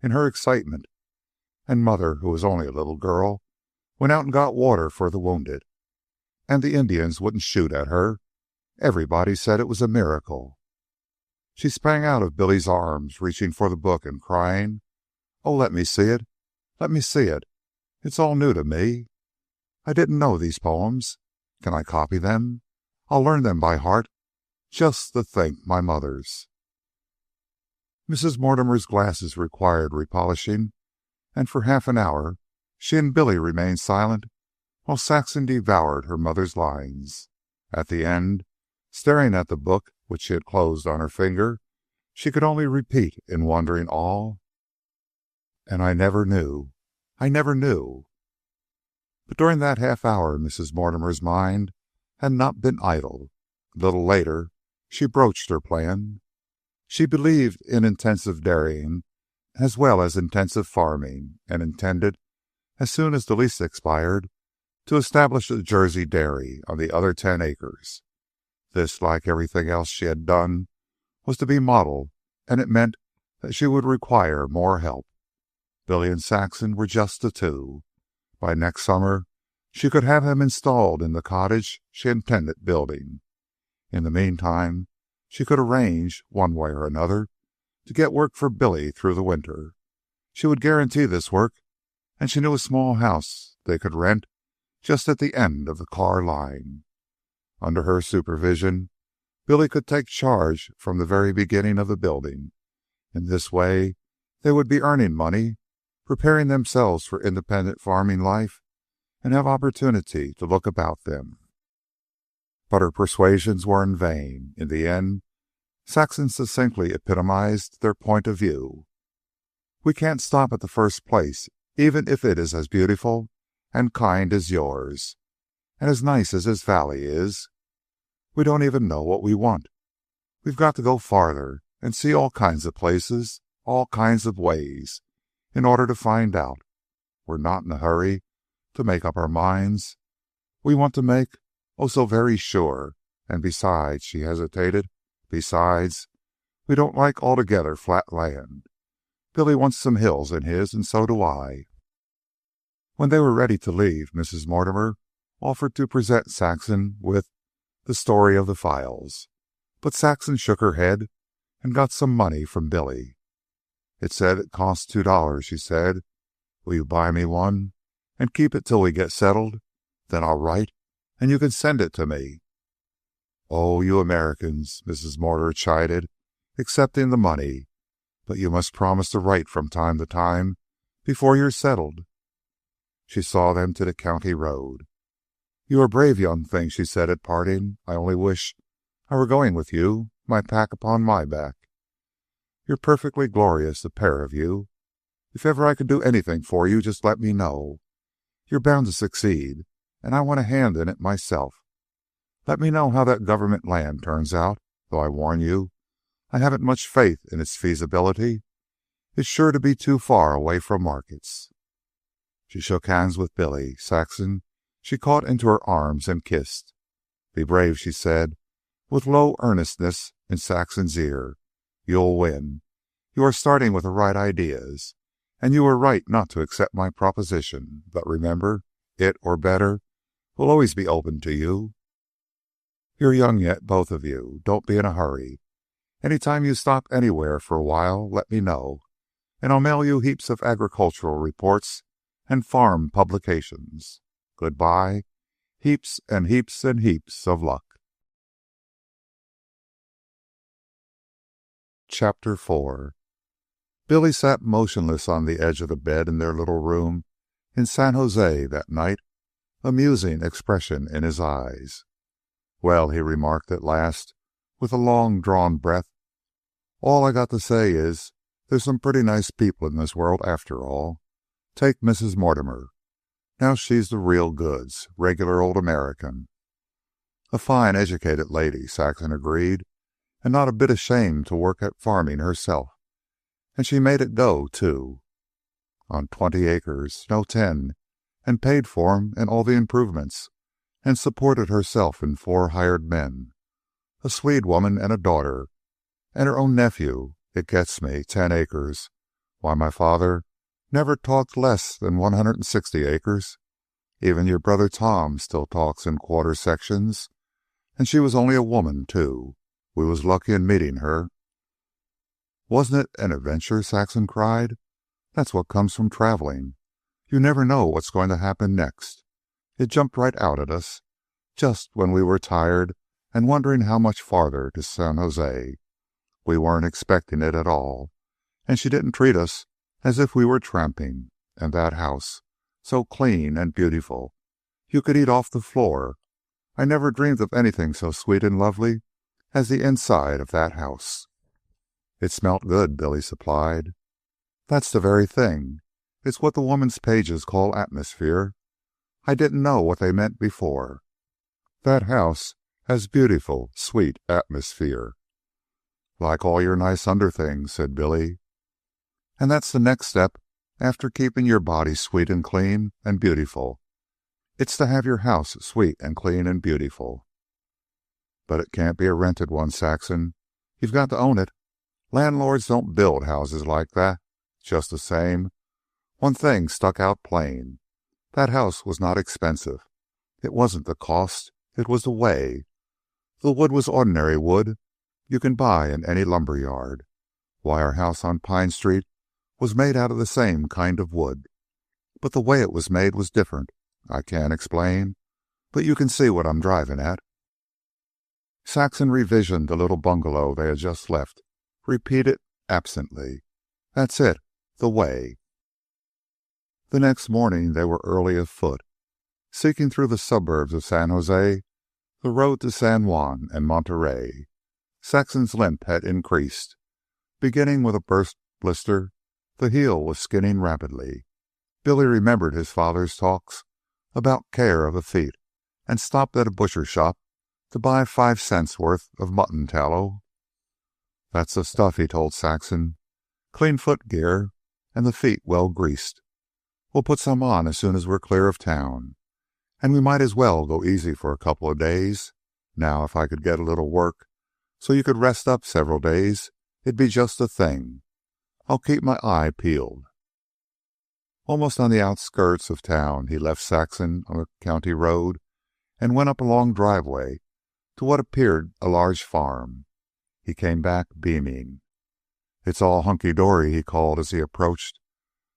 in her excitement. And Mother, who was only a little girl, went out and got water for the wounded. And the Indians wouldn't shoot at her. Everybody said it was a miracle. She sprang out of Billy's arms, reaching for the book and crying, "Oh, let me see it. Let me see it. It's all new to me. I didn't know these poems. Can I copy them? I'll learn them by heart. Just to think, my mother's." Mrs. Mortimer's glasses required repolishing, and for half an hour she and Billy remained silent while Saxon devoured her mother's lines. At the end, staring at the book which she had closed on her finger, she could only repeat in wondering awe, "And I never knew. I never knew." But during that half hour Mrs. Mortimer's mind had not been idle. A little later she broached her plan. She believed in intensive dairying as well as intensive farming, and intended, as soon as the lease expired, to establish a Jersey dairy on the other 10 acres. This, like everything else she had done, was to be model, and it meant that she would require more help. Billy and Saxon were just the two. By next summer she could have them installed in the cottage she intended building. In the meantime, she could arrange, one way or another, to get work for Billy through the winter. She would guarantee this work, and she knew a small house they could rent just at the end of the car line. Under her supervision, Billy could take charge from the very beginning of the building. In this way, they would be earning money, preparing themselves for independent farming life, and have opportunity to look about them. But her persuasions were in vain. In the end, Saxon succinctly epitomized their point of view. "We can't stop at the first place, even if it is as beautiful and kind as yours, and as nice as this valley is. We don't even know what we want. We've got to go farther and see all kinds of places, all kinds of ways, in order to find out. We're not in a hurry to make up our minds. We want to make, oh, so very sure. And besides," she hesitated, "besides, we don't like altogether flat land. Billy wants some hills in his, and so do I." When they were ready to leave, Mrs. Mortimer offered to present Saxon with The Story of the Files. But Saxon shook her head and got some money from Billy. "It said it cost $2, she said. "Will you buy me one and keep it till we get settled? Then I'll write, and you can send it to me. "Oh, you Americans," Mrs. Mortimer chided, "accepting the money. But you must promise to write from time to time before you're settled." She saw them to the county road. "You are brave young thing," she said at parting. "I only wish I were going with you, my pack upon my back. You're perfectly glorious, the pair of you. If ever I could do anything for you, just let me know. You're bound to succeed, and I want a hand in it myself. Let me know how that government land turns out, though I warn you, I haven't much faith in its feasibility. It's sure to be too far away from markets." She shook hands with Billy. Saxon she caught into her arms and kissed. "Be brave," she said, with low earnestness in Saxon's ear. "You'll win. You are starting with the right ideas, and you were right not to accept my proposition. But remember, it, or better, will always be open to you. You're young yet, both of you. Don't be in a hurry. Any time you stop anywhere for a while, let me know, and I'll mail you heaps of agricultural reports and farm publications. Goodbye. Heaps and heaps and heaps of luck." Chapter 4. Billy sat motionless on the edge of the bed in their little room in San Jose that night, a musing expression in his eyes. "Well," he remarked at last, with a long-drawn breath, "all I got to say is there's some pretty nice people in this world after all. Take Mrs. Mortimer. Now she's the real goods, regular old American." "A fine, educated lady," Saxon agreed, "and not a bit ashamed to work at farming herself. And she made it go, too. On 20 acres, no 10, and paid for 'em and all the improvements, and supported herself and 4 hired men, a Swede woman and a daughter, and her own nephew. It gets me, 10 acres. Why, my father never talked less than 160 acres. Even your brother Tom still talks in quarter sections. And she was only a woman, too. We was lucky in meeting her." "Wasn't it an adventure?" Saxon cried. "That's what comes from traveling. You never know what's going to happen next. It jumped right out at us, just when we were tired and wondering how much farther to San Jose. We weren't expecting it at all. And she didn't treat us as if we were tramping. And that house, so clean and beautiful. You could eat off the floor. I never dreamed of anything so sweet and lovely as the inside of that house." "It smelt good," Billy supplied. "That's the very thing. It's what the woman's pages call atmosphere. I didn't know what they meant before. That house has beautiful, sweet atmosphere." "Like all your nice underthings," said Billy. "And that's the next step after keeping your body sweet and clean and beautiful. It's to have your house sweet and clean and beautiful." "But it can't be a rented one, Saxon. You've got to own it. Landlords don't build houses like that. Just the same, one thing stuck out plain. That house was not expensive. It wasn't the cost. It was the way. The wood was ordinary wood you can buy in any lumber yard. Why, our house on Pine Street was made out of the same kind of wood. But the way it was made was different. I can't explain, but you can see what I'm driving at." Saxon revisioned the little bungalow they had just left, repeated absently, "That's it, the way." The next morning they were early afoot, seeking through the suburbs of San Jose the road to San Juan and Monterey. Saxon's limp had increased. Beginning with a burst blister, the heel was skinning rapidly. Billy remembered his father's talks about care of the feet, and stopped at a butcher shop to buy 5 cents worth of mutton tallow. "That's the stuff," he told Saxon. "Clean foot gear, and the feet well greased. We'll put some on as soon as we're clear of town. And we might as well go easy for a couple of days. Now, if I could get a little work so you could rest up several days, it'd be just the thing. I'll keep my eye peeled." Almost on the outskirts of town, he left Saxon on the county road and went up a long driveway to what appeared a large farm. He came back beaming. "It's all hunky-dory," he called as he approached.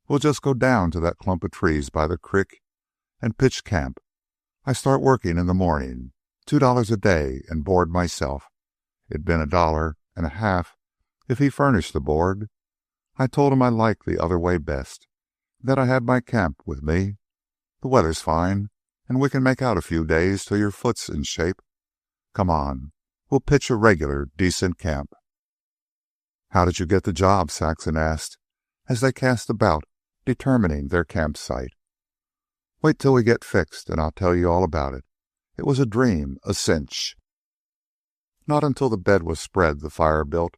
"We'll just go down to that clump of trees by the creek and pitch camp. I start working in the morning. $2 a day and board myself. It'd been $1.50 if he furnished the board. I told him I liked the other way best, that I had my camp with me. The weather's fine, and we can make out a few days till your foot's in shape. Come on, we'll pitch a regular, decent camp. How did you get the job? Saxon asked, as they cast about, determining their campsite. Wait till we get fixed, and I'll tell you all about it. It was a dream, a cinch. Not until the bed was spread, the fire built,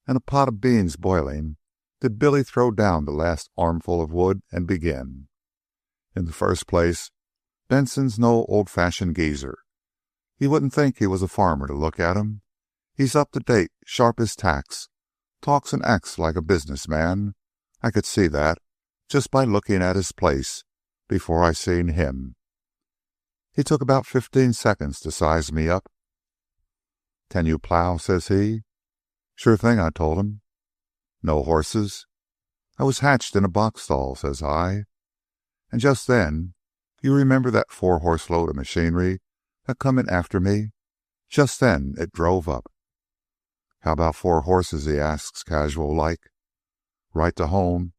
and a pot of beans boiling, did Billy throw down the last armful of wood and begin. In the first place, Benson's no old-fashioned geezer. You wouldn't think he was a farmer to look at him. He's up to date, sharp as tacks, talks and acts like a businessman. I could see that just by looking at his place before I seen him. He took about 15 seconds to size me up. Can you plow? Says he. Sure thing, I told him. No horses? I was hatched in a box stall, says I. And just then, you remember that 4-horse load of machinery that come in after me? Just then it drove up. How about 4 horses, he asks, casual like. Right to home.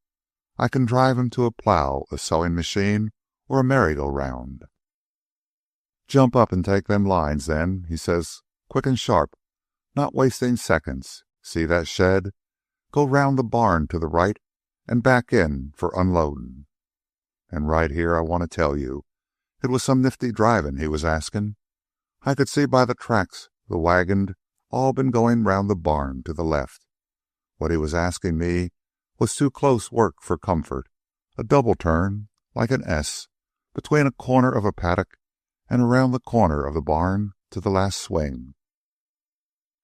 I can drive 'em to a plow, a sewing machine, or a merry-go-round. Jump up and take them lines, then, he says, quick and sharp, not wasting seconds. See that shed? Go round the barn to the right and back in for unloading. And right here I want to tell you, it was some nifty driving he was asking. I could see by the tracks the wagon'd all been going round the barn to the left. What he was asking me was too close work for comfort, a double turn, like an S, between a corner of a paddock and around the corner of the barn to the last swing.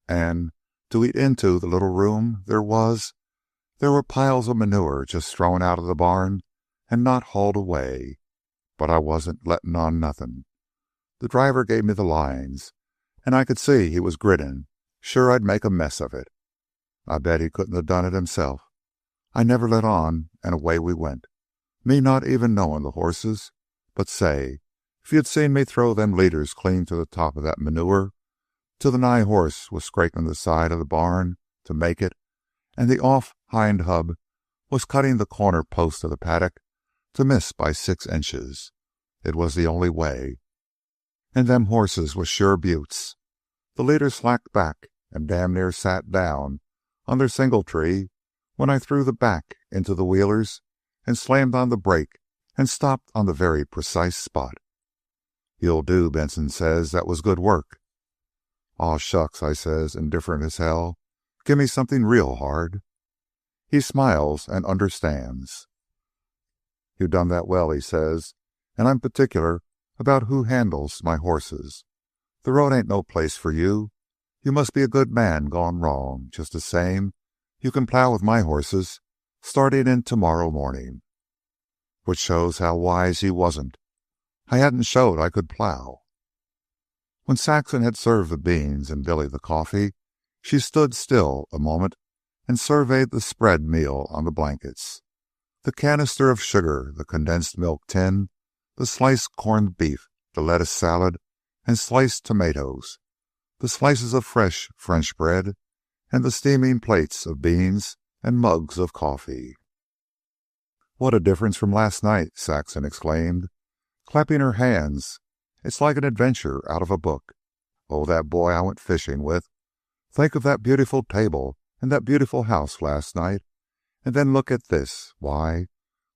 And to eat into the little room there were piles of manure just thrown out of the barn and not hauled away. But I wasn't letting on nothing. The driver gave me the lines, and I could see he was grinning, sure I'd make a mess of it. I bet he couldn't have done it himself. I never let on, and away we went, me not even knowing the horses. But say, if you'd seen me throw them leaders clean to the top of that manure, till the nigh horse was scraping the side of the barn to make it, and the off hind hub was cutting the corner post of the paddock to miss by 6 inches. It was the only way. And them horses was sure beauts. The leaders slacked back and damn near sat down on their singletree when I threw the back into the wheelers and slammed on the brake and stopped on the very precise spot. You'll do, Benson says. That was good work. Aw, shucks, I says, indifferent as hell. Give me something real hard. He smiles and understands. You done that well, he says, and I'm particular about who handles my horses. The road ain't no place for you. You must be a good man gone wrong. Just the same, you can plow with my horses, starting in tomorrow morning. Which shows how wise he wasn't. I hadn't showed I could plow. When Saxon had served the beans and Billy the coffee, she stood still a moment and surveyed the spread meal on the blankets. The canister of sugar, the condensed milk tin, the sliced corned beef, the lettuce salad, and sliced tomatoes, the slices of fresh French bread, and the steaming plates of beans and mugs of coffee. What a difference from last night, Saxon exclaimed, clapping her hands. It's like an adventure out of a book. Oh, that boy I went fishing with. Think of that beautiful table and that beautiful house last night. And then look at this. Why,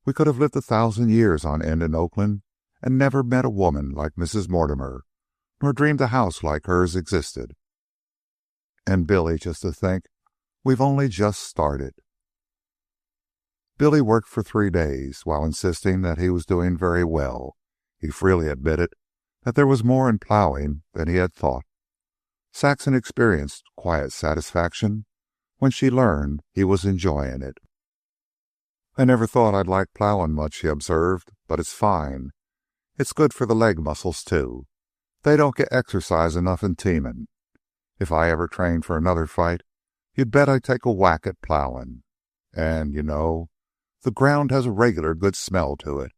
we could have lived 1,000 years on end in Oakland and never met a woman like Mrs. Mortimer, nor dreamed a house like hers existed. And Billy, just to think, we've only just started. Billy worked for 3 days, while insisting that he was doing very well. He freely admitted that there was more in plowing than he had thought. Saxon experienced quiet satisfaction when she learned he was enjoying it. I never thought I'd like plowing much, he observed, but it's fine. It's good for the leg muscles, too. They don't get exercise enough in teaming. If I ever trained for another fight, you'd bet I'd take a whack at plowing. And, you know, the ground has a regular good smell to it.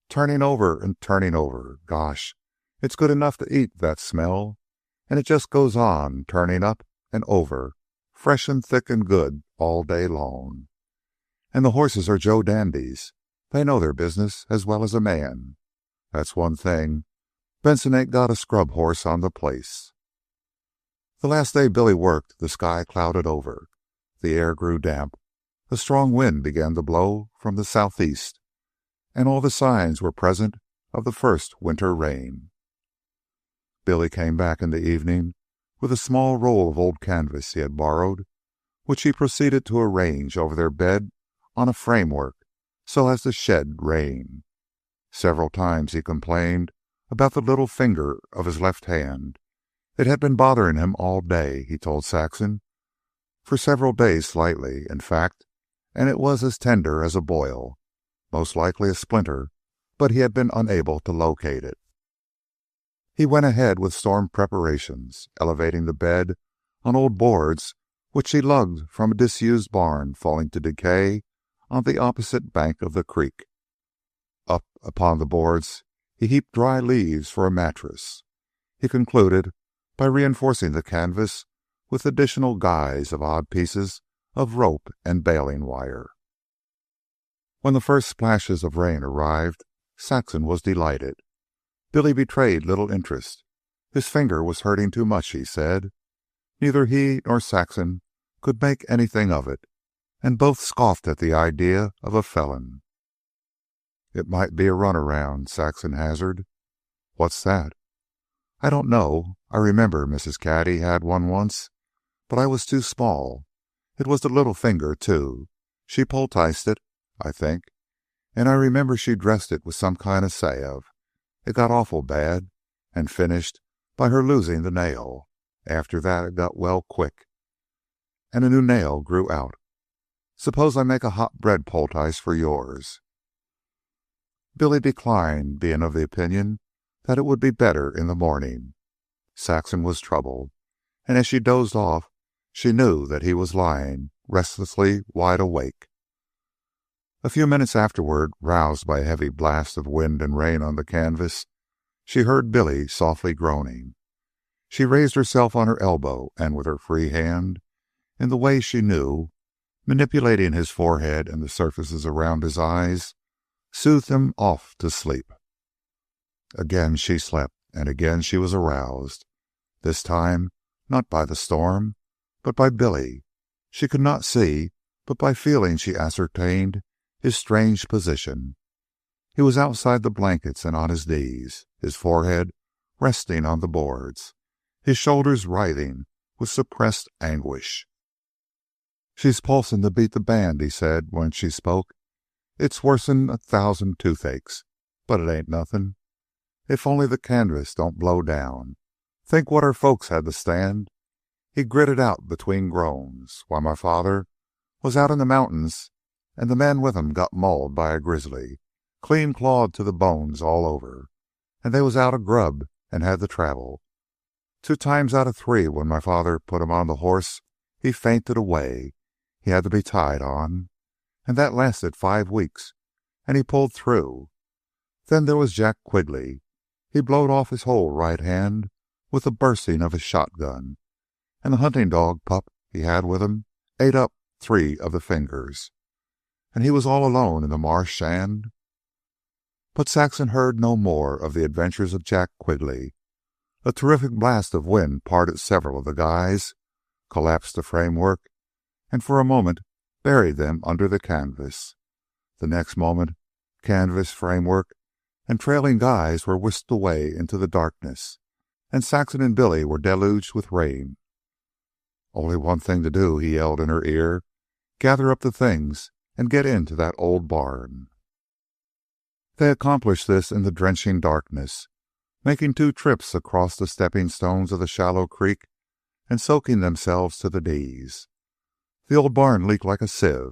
Turning over and turning over. Gosh, it's good enough to eat, that smell. and it just goes on turning up and over, fresh and thick and good all day long. And the horses are Joe dandies. They know their business as well as a man. That's one thing. Benson ain't got a scrub horse on the place. The last day Billy worked, the sky clouded over. The air grew damp. A strong wind began to blow from the southeast, and all the signs were present of the first winter rain. Billy came back in the evening with a small roll of old canvas he had borrowed, which he proceeded to arrange over their bed on a framework so as to shed rain. Several times he complained about the little finger of his left hand. It had been bothering him all day, he told Saxon, for several days slightly, in fact, and it was as tender as a boil, most likely a splinter, but he had been unable to locate it. He went ahead with storm preparations, elevating the bed on old boards which he lugged from a disused barn falling to decay on the opposite bank of the creek. Up upon the boards he heaped dry leaves for a mattress. He concluded by reinforcing the canvas with additional guys of odd pieces of rope and baling wire. When the first splashes of rain arrived, Saxon was delighted. Billy betrayed little interest. His finger was hurting too much, he said. Neither he nor Saxon could make anything of it, and both scoffed at the idea of a felon. "It might be a runaround," Saxon hazarded. "What's that?" "I don't know. I remember Mrs. Caddy had one once, but I was too small. It was the little finger, too. She poulticed it, I think, and I remember she dressed it with some kind of salve. It got awful bad, and finished by her losing the nail. After that it got well quick, and a new nail grew out. Suppose I make a hot bread poultice for yours?" Billy declined, being of the opinion that it would be better in the morning. Saxon was troubled, and as she dozed off, she knew that he was lying, restlessly wide awake. A few minutes afterward, roused by a heavy blast of wind and rain on the canvas, she heard Billy softly groaning. She raised herself on her elbow and with her free hand, in the way she knew, manipulating his forehead and the surfaces around his eyes, soothed him off to sleep. Again she slept, and again she was aroused. This time, not by the storm, but by Billy. She could not see, but by feeling she ascertained his strange position. He was outside the blankets and on his knees, his forehead resting on the boards, his shoulders writhing with suppressed anguish. "She's pulsing to beat the band," he said when she spoke. "It's worse'n 1,000 toothaches, but it ain't nothing. If only the canvas don't blow down. Think what our folks had to stand." He gritted out between groans. "Why, my father was out in the mountains, and the men with him got mauled by a grizzly, clean clawed to the bones all over, and they was out of grub and had to travel. 2 times out of 3, when my father put him on the horse, he fainted away. He had to be tied on, and that lasted 5 weeks, and he pulled through. Then there was Jack Quigley. He blowed off his whole right hand with the bursting of his shotgun, and the hunting dog pup he had with him ate up 3 of the fingers. And he was all alone in the marsh and—" But Saxon heard no more of the adventures of Jack Quigley. A terrific blast of wind parted several of the guys, collapsed the framework, and for a moment buried them under the canvas. The next moment, canvas, framework, and trailing guys were whisked away into the darkness, and Saxon and Billy were deluged with rain. "Only one thing to do," he yelled in her ear. "Gather up the things and get into that old barn." They accomplished this in the drenching darkness, making 2 trips across the stepping stones of the shallow creek and soaking themselves to the knees. The old barn leaked like a sieve,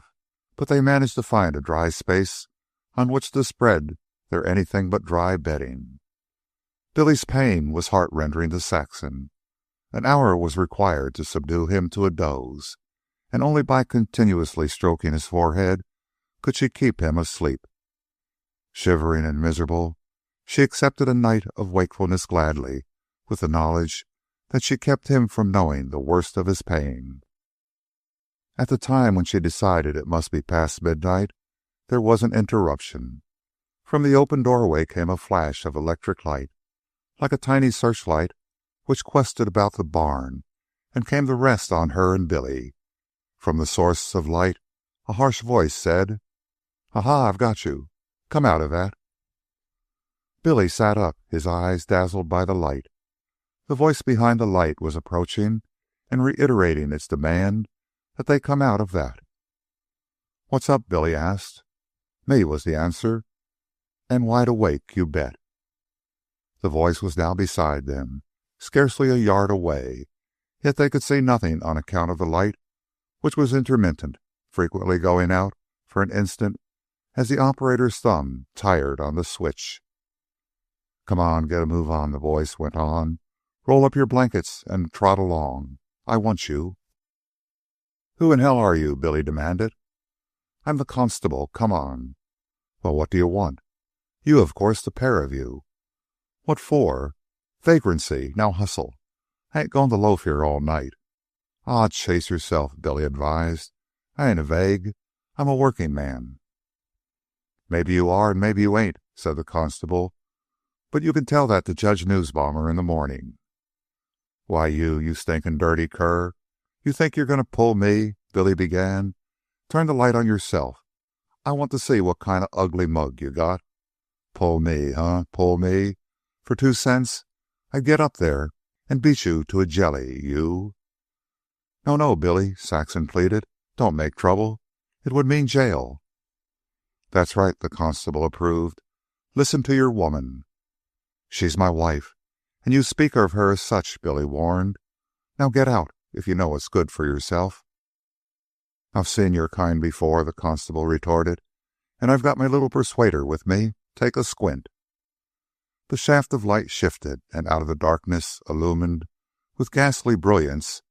but they managed to find a dry space on which to spread their anything but dry bedding. Billy's pain was heart-rending to Saxon. An hour was required to subdue him to a doze, and only by continuously stroking his forehead could she keep him asleep. Shivering and miserable, she accepted a night of wakefulness gladly, with the knowledge that she kept him from knowing the worst of his pain. At the time when she decided it must be past midnight, there was an interruption. From the open doorway came a flash of electric light, like a tiny searchlight which quested about the barn and came to rest on her and Billy. From the source of light, a harsh voice said, "Aha, I've got you. Come out of that." Billy sat up, his eyes dazzled by the light. The voice behind the light was approaching and reiterating its demand that they come out of that. "What's up?" Billy asked. "Me," was the answer. "And wide awake, you bet." The voice was now beside them, scarcely a yard away, yet they could see nothing on account of the light, which was intermittent, frequently going out for an instant as the operator's thumb tired on the switch. "Come on, get a move on," the voice went on. "Roll up your blankets and trot along. I want you." "Who in hell are you?" Billy demanded. "I'm the constable. Come on." "Well, what do you want?" "You, of course, the pair of you." "What for?" "Vagrancy. Now hustle. I ain't going to loaf here all night." "Ah, chase yourself," Billy advised. "I ain't a vague. I'm a working man." "Maybe you are and maybe you ain't," said the constable. "But you can tell that to Judge Newsbomber in the morning." "Why, you stinking dirty cur. You think you're going to pull me?" Billy began. "Turn the light on yourself. I want to see what kind of ugly mug you got. Pull me, huh? Pull me? For 2 cents? I'd get up there and beat you to a jelly, you." "No, no, Billy," Saxon pleaded. "Don't make trouble. It would mean jail." "That's right," the constable approved. "Listen to your woman." "She's my wife, and you speak of her as such," Billy warned. "Now get out, if you know what's good for yourself." "I've seen your kind before," the constable retorted. "And I've got my little persuader with me. Take a squint." The shaft of light shifted, and out of the darkness, illumined with ghastly brilliance,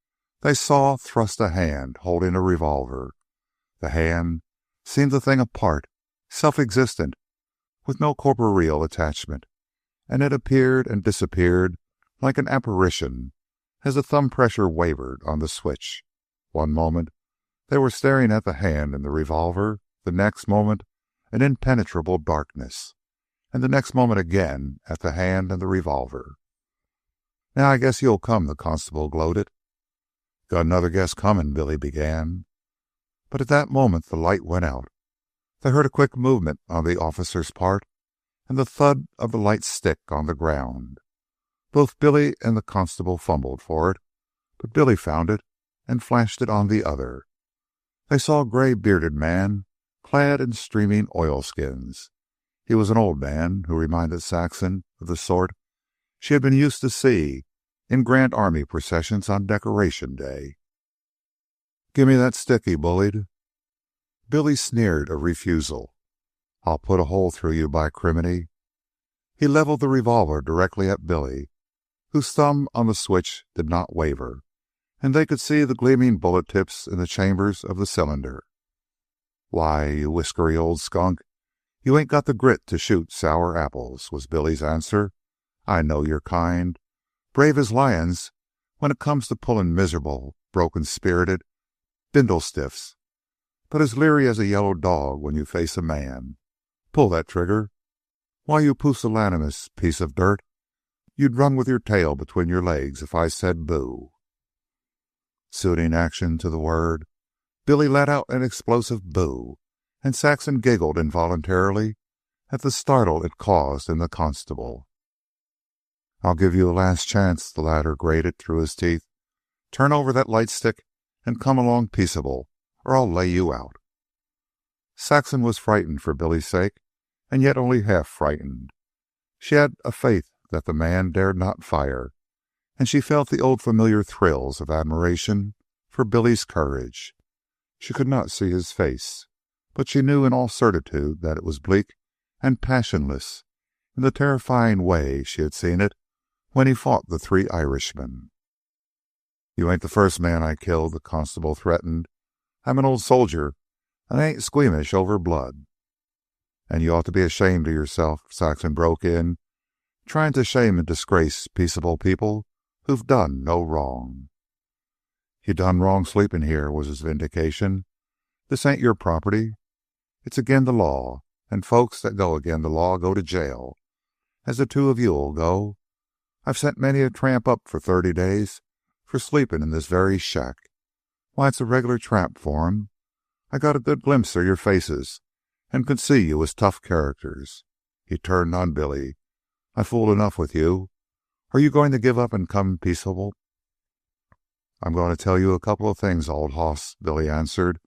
they saw thrust a hand holding a revolver. The hand seemed a thing apart, self-existent, with no corporeal attachment, and it appeared and disappeared like an apparition as the thumb pressure wavered on the switch. One moment they were staring at the hand and the revolver, the next moment an impenetrable darkness, and the next moment again at the hand and the revolver. "Now I guess you'll come," the constable gloated. "Got another guess coming," Billy began. But at that moment the light went out. They heard a quick movement on the officer's part and the thud of the light stick on the ground. Both Billy and the constable fumbled for it, but Billy found it and flashed it on the other. They saw a gray-bearded man clad in streaming oilskins. He was an old man who reminded Saxon of the sort she had been used to see in Grand Army processions on Decoration Day. "Give me that stick," he bullied. Billy sneered a refusal. "I'll put a hole through you, by criminy." He leveled the revolver directly at Billy, whose thumb on the switch did not waver, and they could see the gleaming bullet tips in the chambers of the cylinder. "Why, you whiskery old skunk, you ain't got the grit to shoot sour apples," was Billy's answer. "I know your kind. Brave as lions when it comes to pulling miserable, broken-spirited bindle-stiffs, but as leery as a yellow dog when you face a man. Pull that trigger. Why, you pusillanimous piece of dirt, you'd run with your tail between your legs if I said boo." Suiting action to the word, Billy let out an explosive boo, and Saxon giggled involuntarily at the startle it caused in the constable. "I'll give you a last chance," the latter grated through his teeth. "Turn over that light stick and come along peaceable, or I'll lay you out." Saxon was frightened for Billy's sake, and yet only half frightened. She had a faith that the man dared not fire, and she felt the old familiar thrills of admiration for Billy's courage. She could not see his face, but she knew in all certitude that it was bleak and passionless in the terrifying way she had seen it when he fought the 3 Irishmen. "You ain't the first man I killed," the constable threatened. "I'm an old soldier, and I ain't squeamish over blood." "And you ought to be ashamed of yourself," Saxon broke in. "Trying to shame and disgrace peaceable people who've done no wrong. You done wrong sleeping here, was his vindication. This ain't your property. It's agin the law, and folks that go agin the law go to jail, as the two of you'll go. I've sent many a tramp up for 30 days for sleeping in this very shack. Why, it's a regular trap for 'em. I got a good glimpse of your faces, and could see you was tough characters. He turned on Billy. I fooled enough with you. Are you going to give up and come peaceable? I'm going to tell you a couple of things, old hoss, Billy answered.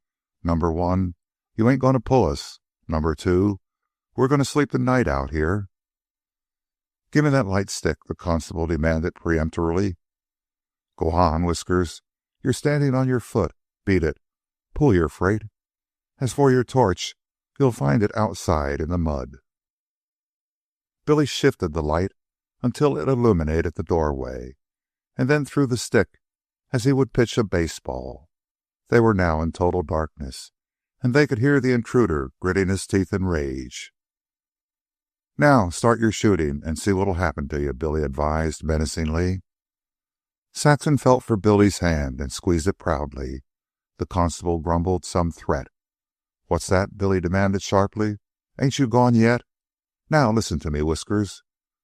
Number one, you ain't going to pull us. Number two, we're going to sleep the night out here. Give me that light stick, the constable demanded peremptorily. Go on, Whiskers. You're standing on your foot. Beat it. Pull your freight. As for your torch, you'll find it outside in the mud. Billy shifted the light until it illuminated the doorway, and then threw the stick as he would pitch a baseball. They were now in total darkness, and they could hear the intruder gritting his teeth in rage. Now start your shooting and see what'll happen to you, Billy advised menacingly. Saxon felt for Billy's hand and squeezed it proudly. The constable grumbled some threat. What's that? Billy demanded sharply. Ain't you gone yet? Now listen to me, Whiskers.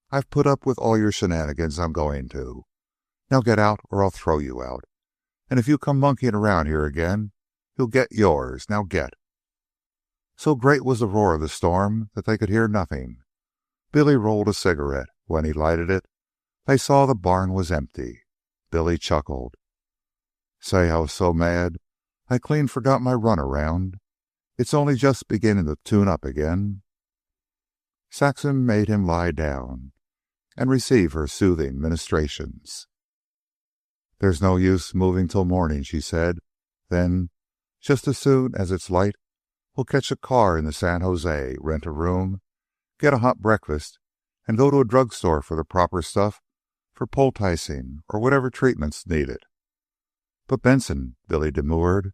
I've put up with all your shenanigans. I'm going to. Now get out or I'll throw you out. And if you come monkeying around here again, you'll get yours. Now get. So great was the roar of the storm that they could hear nothing. Billy rolled a cigarette. When he lighted it, they saw the barn was empty. Billy chuckled. Say, I was so mad, I clean forgot my runaround. It's only just beginning to tune up again. Saxon made him lie down and receive her soothing ministrations. There's no use moving till morning, she said. Then, just as soon as it's light, we'll catch a car in the San Jose, rent a room, get a hot breakfast, and go to a drugstore for the proper stuff for poulticing or whatever treatment's needed. But Benson, Billy demurred.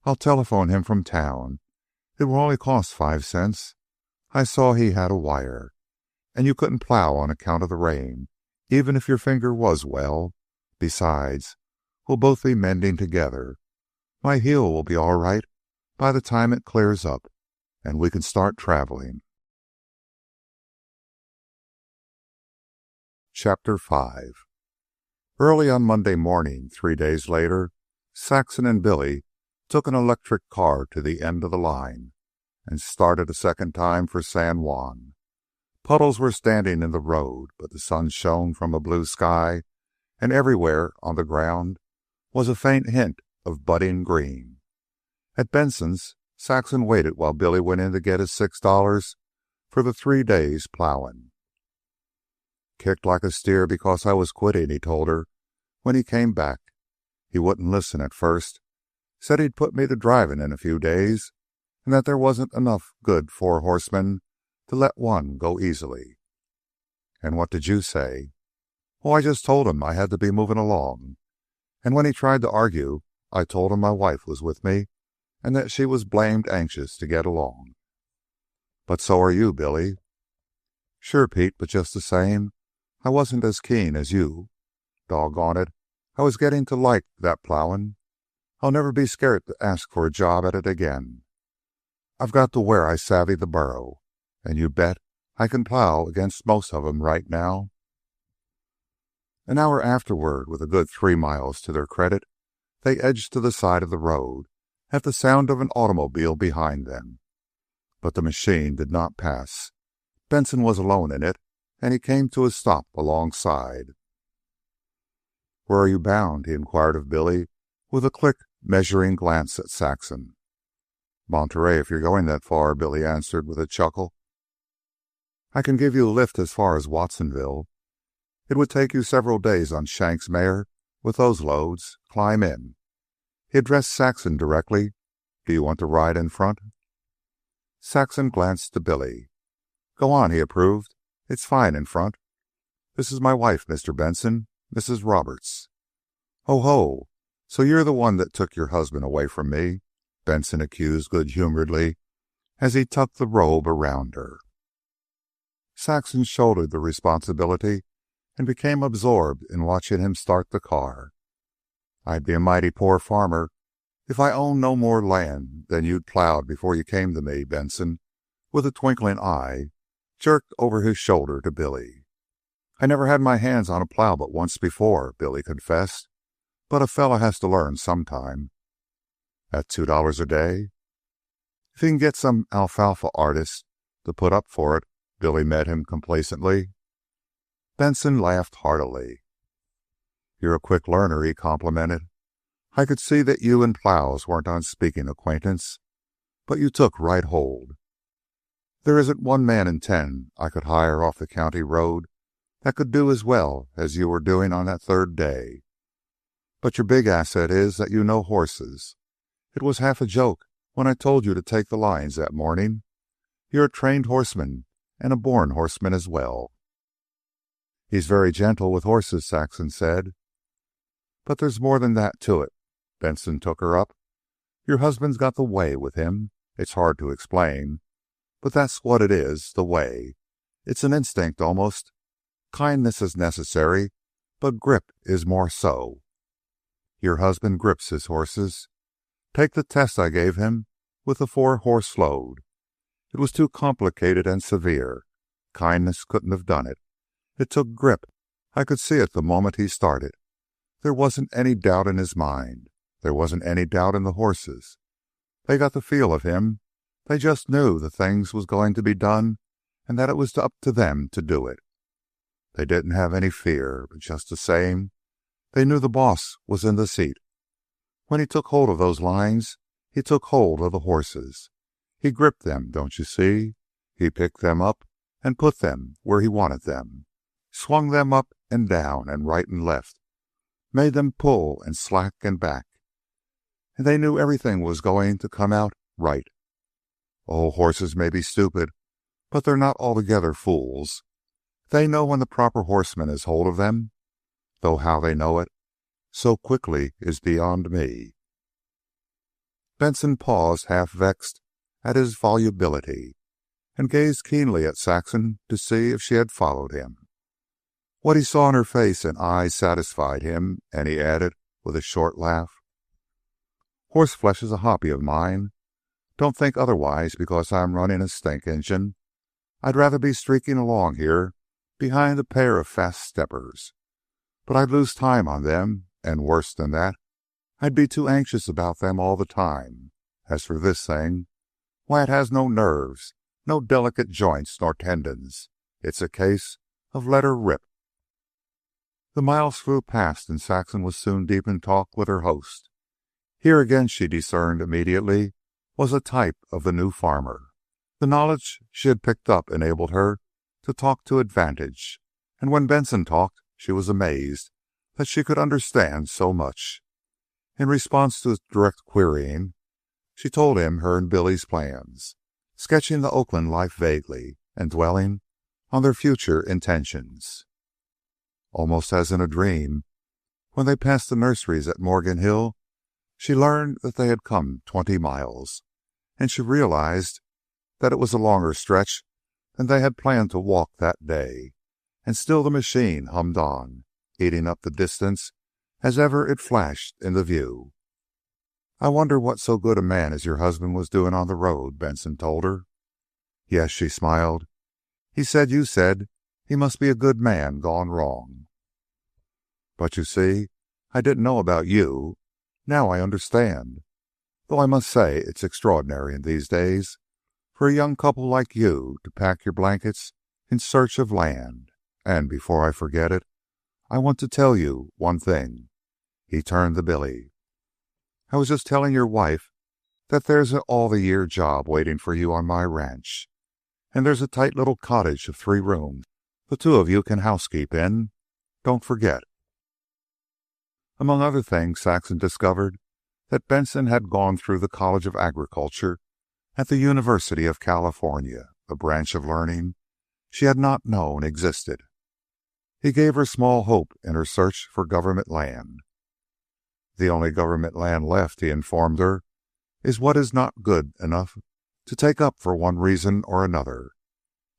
I'll telephone him from town. It will only cost 5 cents. I saw he had a wire, and you couldn't plow on account of the rain, even if your finger was well. Besides, we'll both be mending together. My heel will be all right by the time it clears up, and we can start traveling. Chapter 5. Early on Monday morning, 3 days later, Saxon and Billy took an electric car to the end of the line and started a second time for San Juan. Puddles were standing in the road, but the sun shone from a blue sky, and everywhere on the ground was a faint hint of budding green. At Benson's, Saxon waited while Billy went in to get his $6 for the 3 days plowing. Kicked like a steer because I was quitting, he told her when he came back. He wouldn't listen at first. Said he'd put me to driving in a few days, and that there wasn't enough good 4-horsemen to let one go easily. And what did you say? Oh, I just told him I had to be moving along. And when he tried to argue, I told him my wife was with me and that she was blamed anxious to get along. But so are you, Billy. Sure, Pete, but just the same, I wasn't as keen as you. Doggone it, I was getting to like that plowing. I'll never be scared to ask for a job at it again. I've got to where I savvy the burro, and you bet I can plow against most of 'em right now. An hour afterward, with a good 3 miles to their credit, they edged to the side of the road at the sound of an automobile behind them. But the machine did not pass. Benson was alone in it, and he came to a stop alongside. Where are you bound? He inquired of Billy, with a quick, measuring glance at Saxon. Monterey, if you're going that far, Billy answered with a chuckle. I can give you a lift as far as Watsonville. It would take you several days on Shank's mare with those loads. Climb in. He addressed Saxon directly. Do you want to ride in front? Saxon glanced to Billy. Go on, he approved. It's fine in front. This is my wife, Mr. Benson, Mrs. Roberts. Ho, ho. So you're the one that took your husband away from me, Benson accused good-humoredly as he tucked the robe around her. Saxon shouldered the responsibility and became absorbed in watching him start the car. "I'd be a mighty poor farmer if I owned no more land than you'd plowed before you came to me," Benson, with a twinkling eye, jerked over his shoulder to Billy. "I never had my hands on a plow but once before," Billy confessed. "But a fella has to learn sometime." "At $2 a day?" "If you can get some alfalfa artist to put up for it," Billy met him complacently. Benson laughed heartily. "You're a quick learner," he complimented. "I could see that you and plows weren't on speaking acquaintance, but you took right hold. There isn't one man in 10 I could hire off the county road that could do as well as you were doing on that third day. But your big asset is that you know horses. It was half a joke when I told you to take the lines that morning. You're a trained horseman and a born horseman as well." "He's very gentle with horses," Saxon said. "But there's more than that to it." Benson took her up. "Your husband's got the way with him. It's hard to explain, but that's what it is, the way. It's an instinct almost. Kindness is necessary, but grip is more so. Your husband grips his horses. Take the test I gave him with the 4-horse load. It was too complicated and severe. Kindness couldn't have done it. It took grip. I could see it the moment he started. There wasn't any doubt in his mind. There wasn't any doubt in the horses. They got the feel of him. They just knew the things was going to be done and that it was up to them to do it. They didn't have any fear, but just the same, they knew the boss was in the seat. When he took hold of those lines, he took hold of the horses. He gripped them, don't you see? He picked them up and put them where he wanted them. Swung them up and down and right and left. Made them pull and slack and back. And they knew everything was going to come out right. Oh, horses may be stupid, but they're not altogether fools. They know when the proper horseman has hold of them, though how they know it so quickly is beyond me." Benson paused, half vexed at his volubility, and gazed keenly at Saxon to see if she had followed him. What he saw in her face and eyes satisfied him, and he added, with a short laugh, "Horseflesh is a hobby of mine. Don't think otherwise because I'm running a stink engine. I'd rather be streaking along here behind a pair of fast steppers. But I'd lose time on them, and worse than that, I'd be too anxious about them all the time. As for this thing, why, it has no nerves, no delicate joints nor tendons. It's a case of let her rip." The miles flew past, and Saxon was soon deep in talk with her host. Here again, she discerned immediately, was a type of the new farmer. The knowledge she had picked up enabled her to talk to advantage, and when Benson talked, she was amazed that she could understand so much. In response to his direct querying, she told him her and Billy's plans, sketching the Oakland life vaguely and dwelling on their future intentions. Almost as in a dream, when they passed the nurseries at Morgan Hill, she learned that they had come 20 miles, and she realized that it was a longer stretch than they had planned to walk that day, and still the machine hummed on, eating up the distance as ever it flashed into view. "I wonder what so good a man as your husband was doing on the road," Benson told her. "Yes," she smiled. "He said you said he must be a good man gone wrong." "But you see, I didn't know about you. Now I understand. Though I must say it's extraordinary in these days for a young couple like you to pack your blankets in search of land. And before I forget it, I want to tell you one thing." He turned to Billy. "I was just telling your wife that there's an all-the-year job waiting for you on my ranch. And there's a tight little cottage of 3 rooms the 2 of you can housekeep in. Don't forget." Among other things, Saxon discovered that Benson had gone through the College of Agriculture at the University of California, a branch of learning she had not known existed. He gave her small hope in her search for government land. "The only government land left," he informed her, "is what is not good enough to take up for one reason or another.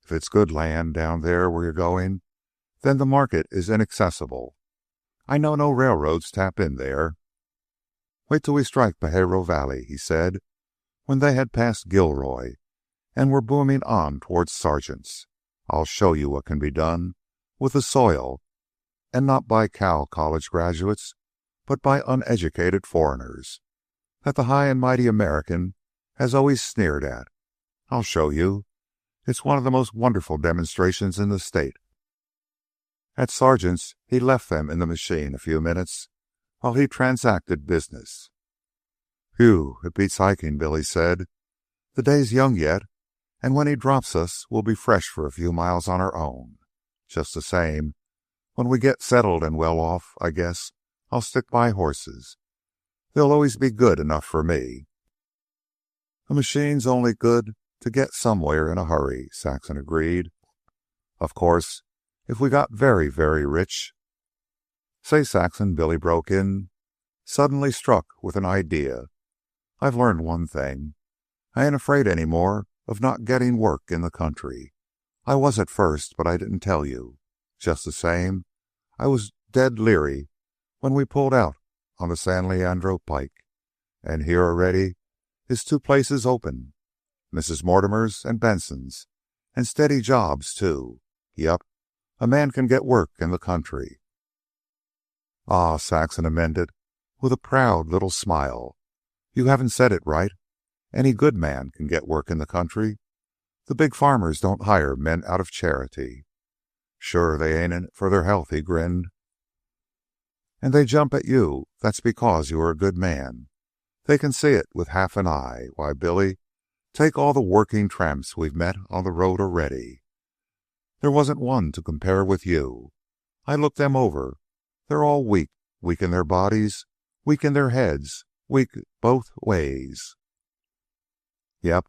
If it's good land down there where you're going, then the market is inaccessible. I know no railroads tap in there. Wait till we strike Pajaro Valley, he said, when they had passed Gilroy and were booming on towards Sargent's. I'll show you what can be done with the soil, and not by Cal College graduates, but by uneducated foreigners, that the high and mighty American has always sneered at. I'll show you. It's one of the most wonderful demonstrations in the state. At Sargent's, he left them in the machine a few minutes while he transacted business. Phew, it beats hiking, Billy said. The day's young yet, and when he drops us, we'll be fresh for a few miles on our own. Just the same, when we get settled and well off, I guess I'll stick by horses. They'll always be good enough for me. A machine's only good to get somewhere in a hurry, Saxon agreed. Of course, if we got very, very rich. Say, Saxon, Billy broke in, suddenly struck with an idea. I've learned one thing. I ain't afraid any more of not getting work in the country. I was at first, but I didn't tell you. Just the same, I was dead leery when we pulled out on the San Leandro Pike. And here already is 2 places open. Mrs. Mortimer's and Benson's, and steady jobs, too. Yep, a man can get work in the country. Ah, Saxon amended, with a proud little smile. You haven't said it right. Any good man can get work in the country. The big farmers don't hire men out of charity. Sure, they ain't in it for their health, he grinned. And they jump at you. That's because you are a good man. They can see it with half an eye. Why, Billy, take all the working tramps we've met on the road already. There wasn't one to compare with you. I looked them over. They're all weak. Weak in their bodies, weak in their heads, weak both ways. Yep,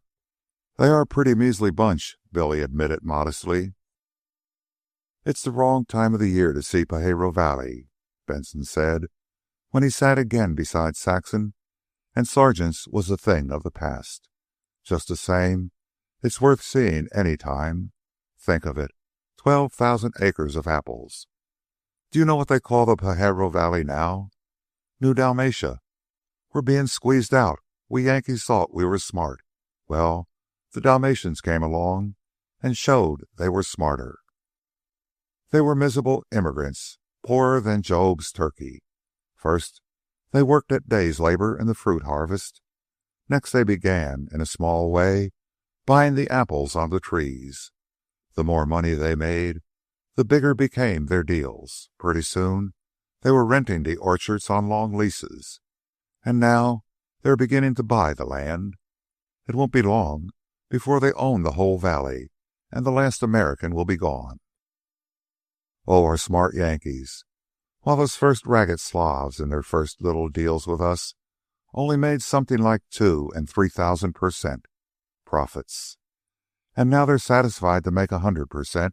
they are a pretty measly bunch, Billy admitted modestly. It's the wrong time of the year to see Pajaro Valley, Benson said, when he sat again beside Saxon, and Sargent's was a thing of the past. Just the same, it's worth seeing any time. Think of it, 12,000 acres of apples. Do you know what they call the Pajaro Valley now? New Dalmatia. We're being squeezed out. We Yankees thought we were smart. Well, the Dalmatians came along and showed they were smarter. They were miserable immigrants, poorer than Job's turkey. First, they worked at day's labor in the fruit harvest. Next, they began, in a small way, buying the apples on the trees. The more money they made, the bigger became their deals. Pretty soon, they were renting the orchards on long leases. And now, they're beginning to buy the land. It won't be long before they own the whole valley, and the last American will be gone. Oh, our smart Yankees. While those first ragged Slavs in their first little deals with us only made something like 2,000 and 3,000% profits. And now they're satisfied to make 100%.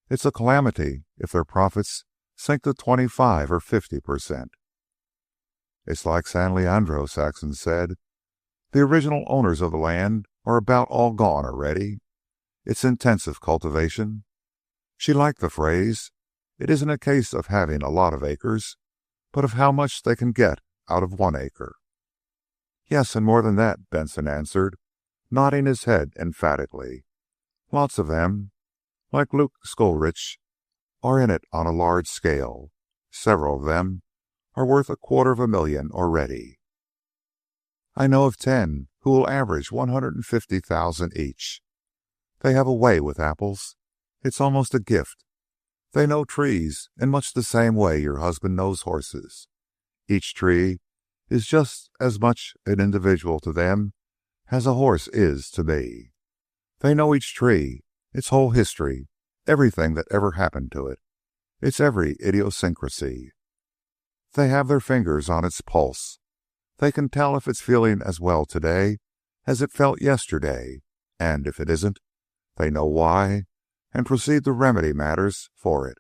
It's a calamity if their profits sink to 25 or 50%. It's like San Leandro, Saxon said. The original owners of the land are about all gone already. It's intensive cultivation. She liked the phrase. It isn't a case of having a lot of acres, but of how much they can get out of 1 acre. Yes, and more than that, Benson answered, nodding his head emphatically. Lots of them, like Luke Skolrich, are in it on a large scale. Several of them are worth $250,000 already. I know of 10 who will average $150,000 each. They have a way with apples. It's almost a gift. They know trees in much the same way your husband knows horses. Each tree is just as much an individual to them as a horse is to me. They know each tree, its whole history, everything that ever happened to it, its every idiosyncrasy. They have their fingers on its pulse. They can tell if it's feeling as well today as it felt yesterday, and if it isn't, they know why and proceed to remedy matters for it.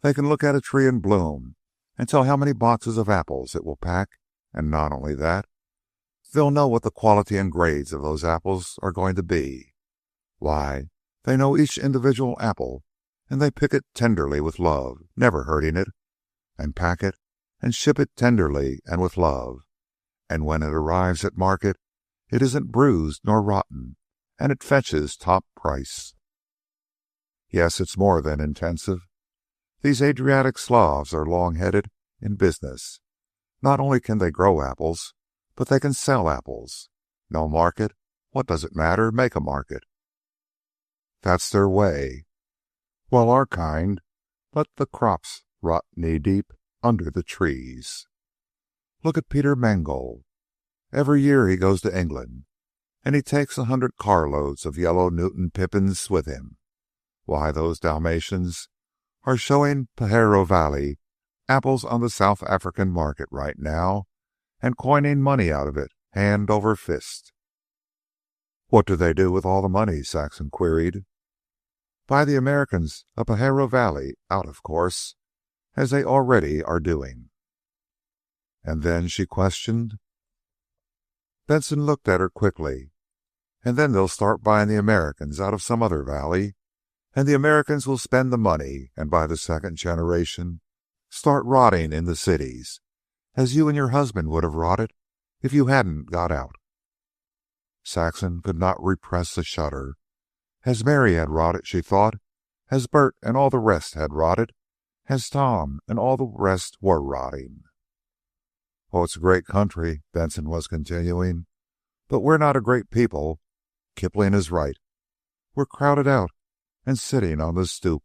They can look at a tree in bloom and tell how many boxes of apples it will pack, and not only that, they'll know what the quality and grades of those apples are going to be. Why, they know each individual apple and they pick it tenderly with love, never hurting it, and pack it and ship it tenderly and with love. And when it arrives at market, it isn't bruised nor rotten, and it fetches top price. Yes, it's more than intensive. These Adriatic Slavs are long-headed in business. Not only can they grow apples, but they can sell apples. No market? What does it matter? Make a market. That's their way. While our kind let the crops rot knee-deep under the trees. Look at Peter Mangold. Every year he goes to England, and he takes 100 carloads of yellow Newton pippins with him. Why, those Dalmatians are showing Pajaro Valley apples on the South African market right now and coining money out of it hand over fist. What do they do with all the money? Saxon queried. Buy the Americans a Pajaro Valley out, of course, as they already are doing. And then, she questioned. Benson looked at her quickly. And then they'll start buying the Americans out of some other valley, and the Americans will spend the money, and by the second generation start rotting in the cities, as you and your husband would have rotted if you hadn't got out. Saxon could not repress a shudder. As Mary had rotted, she thought, as Bert and all the rest had rotted, as Tom and all the rest were rotting. Oh, it's a great country, Benson was continuing, but we're not a great people. Kipling is right. We're crowded out and sitting on the stoop.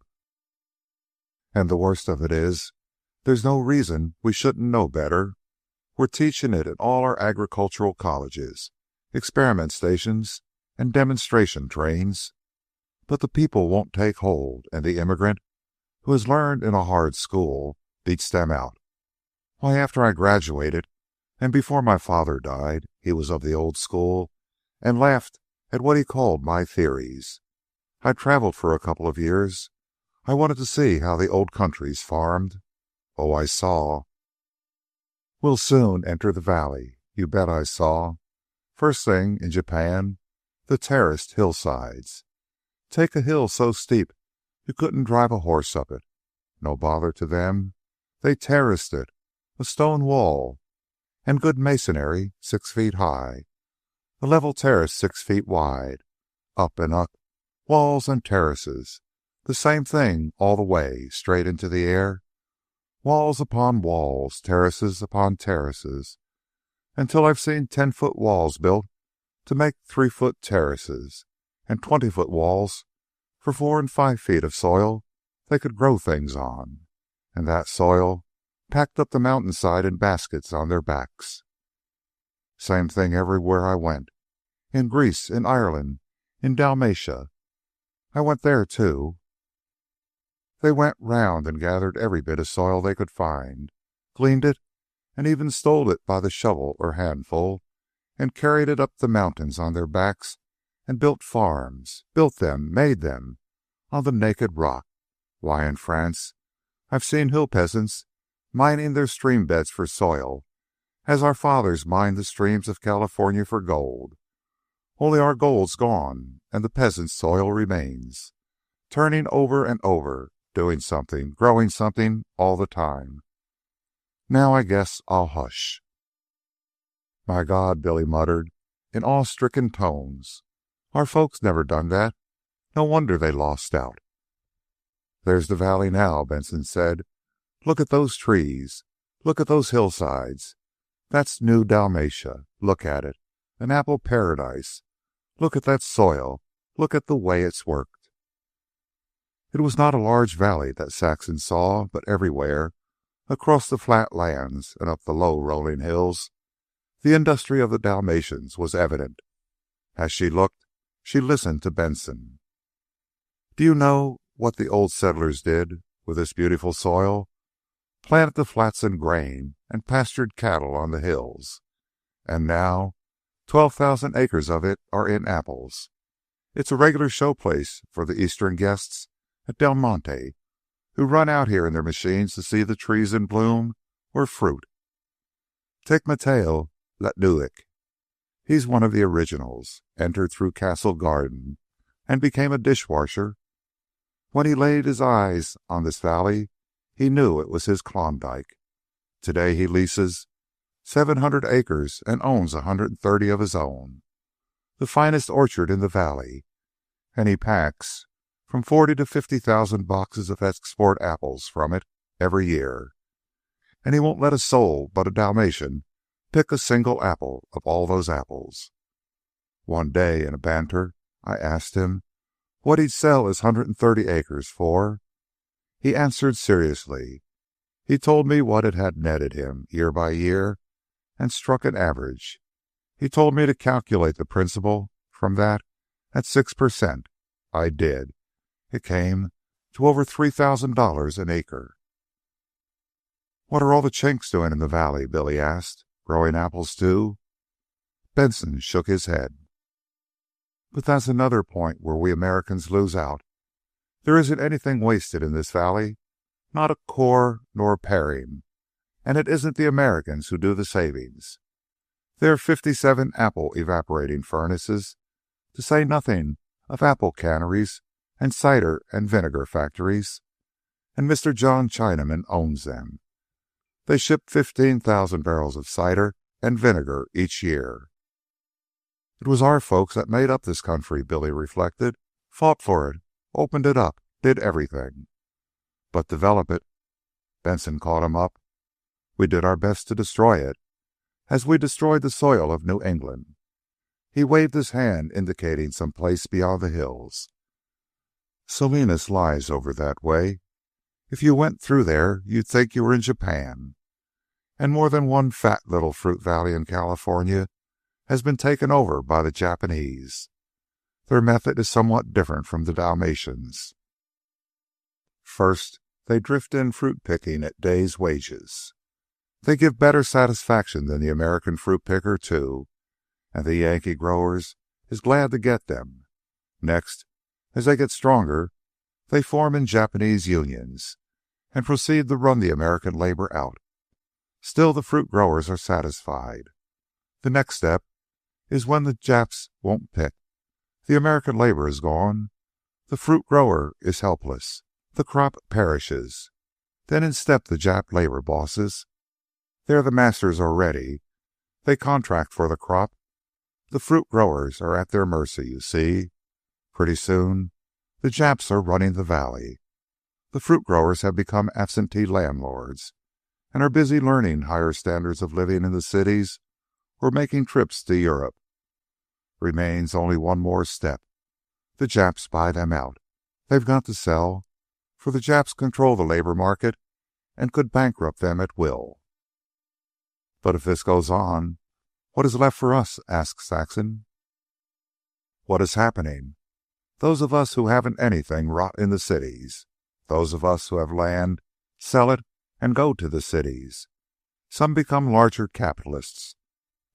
And the worst of it is, there's no reason we shouldn't know better. We're teaching it in all our agricultural colleges, experiment stations, and demonstration trains. But the people won't take hold, and the immigrant, who has learned in a hard school, beats them out. Why, after I graduated, and before my father died, he was of the old school, and laughed at what he called my theories. I traveled for a couple of years. I wanted to see how the old countries farmed. Oh, I saw. We'll soon enter the valley. You bet I saw. First thing, in Japan, the terraced hillsides. Take a hill so steep you couldn't drive a horse up it. No bother to them. They terraced it, a stone wall, and good masonry 6 feet high, a level terrace 6 feet wide, up and up, walls and terraces, the same thing all the way, straight into the air, walls upon walls, terraces upon terraces, until I've seen 10-foot walls built to make 3-foot terraces, and 20-foot walls for 4 and 5 feet of soil they could grow things on, and that soil packed up the mountainside in baskets on their backs. Same thing everywhere I went. In Greece, in Ireland, in Dalmatia. I went there, too. They went round and gathered every bit of soil they could find, gleaned it, and even stole it by the shovel or handful, and carried it up the mountains on their backs, and built farms, built them, made them, on the naked rock. Why, in France, I've seen hill peasants mining their stream beds for soil, as our fathers mined the streams of California for gold. Only our gold's gone, and the peasant's soil remains, turning over and over, doing something, growing something all the time. Now I guess I'll hush. My God, Billy muttered, in awe-stricken tones. Our folks never done that. No wonder they lost out. There's the valley now, Benson said. Look at those trees. Look at those hillsides. That's New Dalmatia. Look at it. An apple paradise. Look at that soil. Look at the way it's worked. It was not a large valley that Saxon saw, but everywhere, across the flat lands and up the low rolling hills, the industry of the Dalmatians was evident. As she looked, she listened to Benson. Do you know what the old settlers did with this beautiful soil? Planted the flats in grain and pastured cattle on the hills. And now 12,000 acres of it are in apples. It's a regular showplace for the Eastern guests at Del Monte, who run out here in their machines to see the trees in bloom or fruit. Take Mateo Letnuik. He's one of the originals, entered through Castle Garden, and became a dishwasher. When he laid his eyes on this valley, he knew it was his Klondike. Today he leases 700 acres and owns 130 of his own, the finest orchard in the valley, and he packs from 40 to 50,000 boxes of export apples from it every year. And he won't let a soul but a Dalmatian pick a single apple of all those apples. One day, in a banter, I asked him what he'd sell his 130 acres for. He answered seriously. He told me what it had netted him year by year and struck an average. He told me to calculate the principal from that at 6%. I did. It came to over $3,000 an acre. What are all the Chinks doing in the valley? Billy asked. Growing apples too? Benson shook his head. But that's another point where we Americans lose out. There isn't anything wasted in this valley, not a core nor a paring, and it isn't the Americans who do the savings. There are 57 apple evaporating furnaces, to say nothing of apple canneries and cider and vinegar factories, and Mr. John Chinaman owns them. They ship 15,000 barrels of cider and vinegar each year. It was our folks that made up this country, Billy reflected, fought for it, opened it up, did everything. But develop it, Benson caught him up. We did our best to destroy it, as we destroyed the soil of New England. He waved his hand, indicating some place beyond the hills. Salinas lies over that way. If you went through there, you'd think you were in Japan. And more than one fat little fruit valley in California has been taken over by the Japanese. Their method is somewhat different from the Dalmatians. First, they drift in fruit picking at day's wages. They give better satisfaction than the American fruit picker, too, and the Yankee growers is glad to get them. Next, as they get stronger, they form in Japanese unions and proceed to run the American labor out. Still, the fruit growers are satisfied. The next step is when the Japs won't pick. The American labor is gone. The fruit grower is helpless. The crop perishes. Then in step the Jap labor bosses. They're the masters already. They contract for the crop. The fruit growers are at their mercy, you see. Pretty soon, the Japs are running the valley. The fruit growers have become absentee landlords and are busy learning higher standards of living in the cities or making trips to Europe. Remains only one more step. The Japs buy them out. They've got to sell, for the Japs control the labor market and could bankrupt them at will. But if this goes on, what is left for us? Asked Saxon. What is happening? Those of us who haven't anything rot in the cities. Those of us who have land sell it and go to the cities. Some become larger capitalists.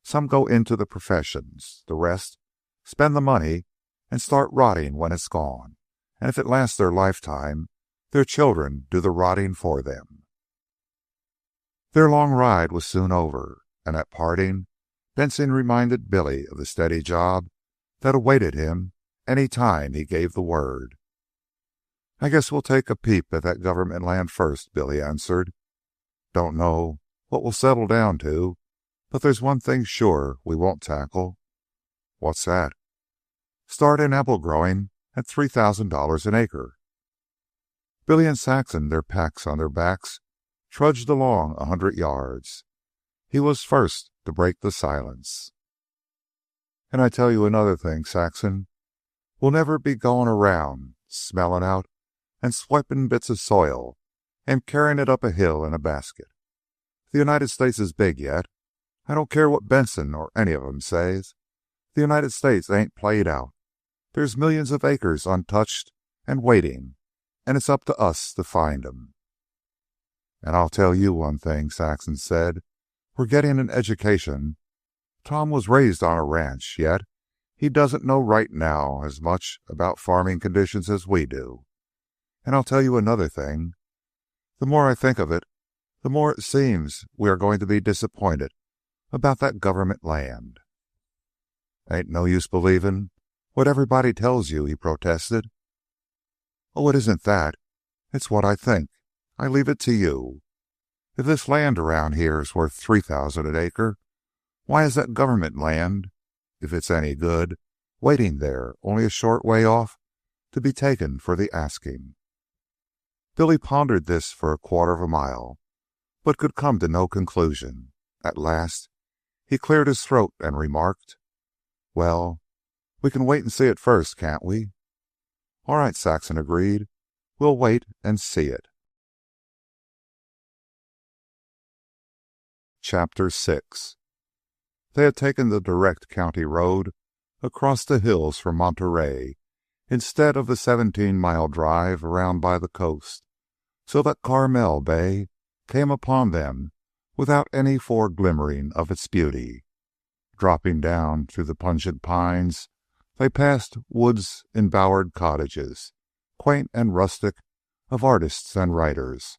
Some go into the professions. The rest spend the money and start rotting when it's gone. And if it lasts their lifetime, their children do the rotting for them. Their long ride was soon over, and at parting, Benson reminded Billy of the steady job that awaited him any time he gave the word. I guess we'll take a peep at that government land first, Billy answered. Don't know what we'll settle down to, but there's one thing sure we won't tackle. What's that? Start in apple growing at $3,000 an acre. Billy and Saxon, their packs on their backs, trudged along 100 yards. He was first to break the silence. And I tell you another thing, Saxon. We'll never be going around, smelling out and swiping bits of soil and carrying it up a hill in a basket. The United States is big yet. I don't care what Benson or any of 'em says. The United States ain't played out. There's millions of acres untouched and waiting, and it's up to us to find 'em. And I'll tell you one thing, Saxon said. We're getting an education. Tom was raised on a ranch, yet he doesn't know right now as much about farming conditions as we do. And I'll tell you another thing. The more I think of it, the more it seems we are going to be disappointed about that government land. Ain't no use believing what everybody tells you, he protested. Oh, it isn't that. It's what I think. I leave it to you. If this land around here is worth 3,000 an acre, why is that government land, if it's any good, waiting there only a short way off to be taken for the asking? Billy pondered this for a quarter of a mile, but could come to no conclusion. At last, he cleared his throat and remarked, "Well, we can wait and see it first, can't we?" "All right," Saxon agreed. "We'll wait and see it." Chapter 6. They had taken the direct county road across the hills for Monterey instead of the 17-mile drive around by the coast, so that Carmel Bay came upon them without any foreglimmering of its beauty. Dropping down through the pungent pines, they passed woods embowered cottages, quaint and rustic, of artists and writers,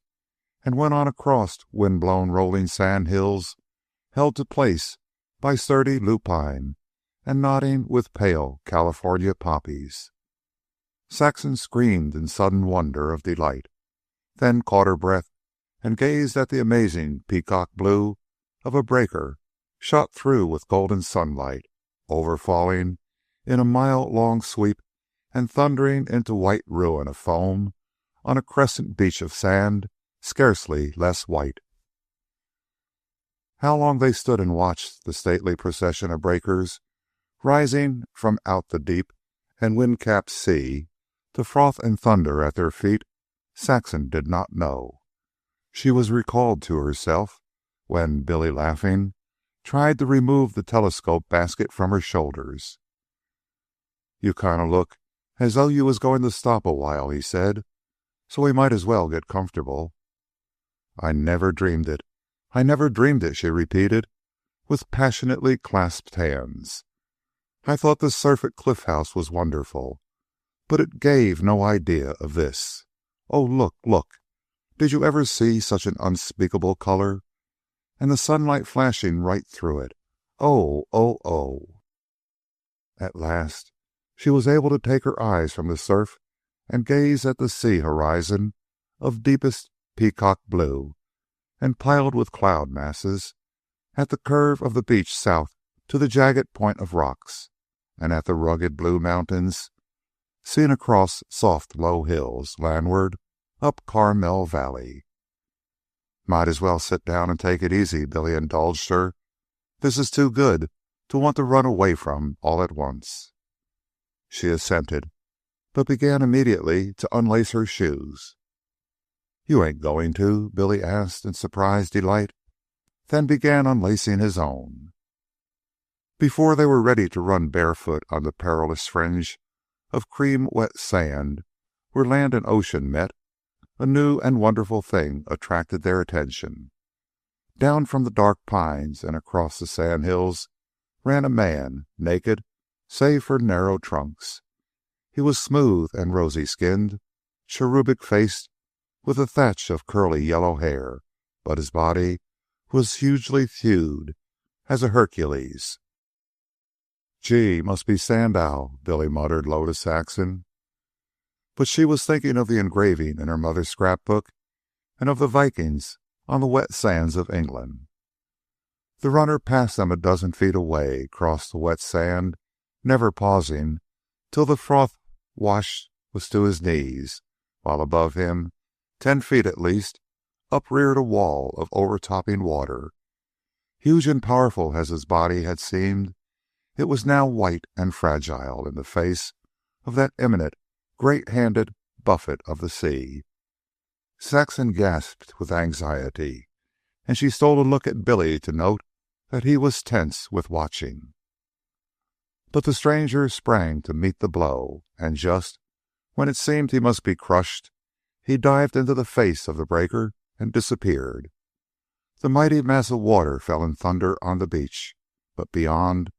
and went on across wind-blown rolling sand hills held to place by sturdy lupine and nodding with pale California poppies. Saxon screamed in sudden wonder of delight, then caught her breath and gazed at the amazing peacock blue of a breaker shot through with golden sunlight, overfalling in a mile-long sweep and thundering into white ruin of foam on a crescent beach of sand scarcely less white. How long they stood and watched the stately procession of breakers rising from out the deep and wind-capped sea to froth and thunder at their feet, Saxon did not know. She was recalled to herself when Billy, laughing, tried to remove the telescope basket from her shoulders. "You kind of look as though you was going to stop a while," he said, "so we might as well get comfortable." "I never dreamed it. I never dreamed it," she repeated, with passionately clasped hands. "I thought the surf at Cliff House was wonderful, but it gave no idea of this. Oh, look, look! Did you ever see such an unspeakable color? And the sunlight flashing right through it. Oh, oh, oh!" At last she was able to take her eyes from the surf and gaze at the sea horizon of deepest peacock blue and piled with cloud masses, at the curve of the beach south to the jagged point of rocks, and at the rugged blue mountains seen across soft low hills landward up Carmel Valley. "Might as well sit down and take it easy," Billy indulged her. "This is too good to want to run away from all at once." She assented, but began immediately to unlace her shoes. "You ain't going to?" Billy asked in surprised delight, then began unlacing his own. Before they were ready to run barefoot on the perilous fringe of cream-wet sand where land and ocean met, a new and wonderful thing attracted their attention. Down from the dark pines and across the sand hills ran a man, naked save for narrow trunks. He was smooth and rosy-skinned, cherubic-faced, with a thatch of curly yellow hair, but his body was hugely thewed as a Hercules. "Gee, must be Sandow," Billy muttered low to Saxon. But she was thinking of the engraving in her mother's scrapbook and of the Vikings on the wet sands of England. The runner passed them a dozen feet away, crossed the wet sand, never pausing till the froth wash was to his knees, while above him, 10 feet at least, upreared a wall of overtopping water. Huge and powerful as his body had seemed, it was now white and fragile in the face of that imminent, great-handed buffet of the sea. Saxon gasped with anxiety, and she stole a look at Billy to note that he was tense with watching. But the stranger sprang to meet the blow, and just when it seemed he must be crushed, he dived into the face of the breaker and disappeared. The mighty mass of water fell in thunder on the beach, but beyond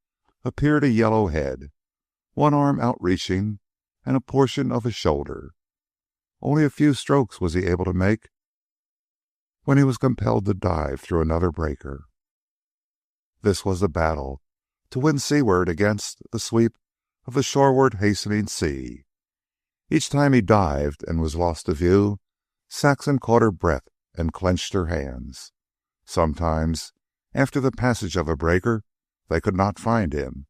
appeared a yellow head, one arm outreaching and a portion of a shoulder. Only a few strokes was he able to make when he was compelled to dive through another breaker. This was the battle to win seaward against the sweep of the shoreward hastening sea. Each time he dived and was lost to view, Saxon caught her breath and clenched her hands. Sometimes, after the passage of a breaker, they could not find him,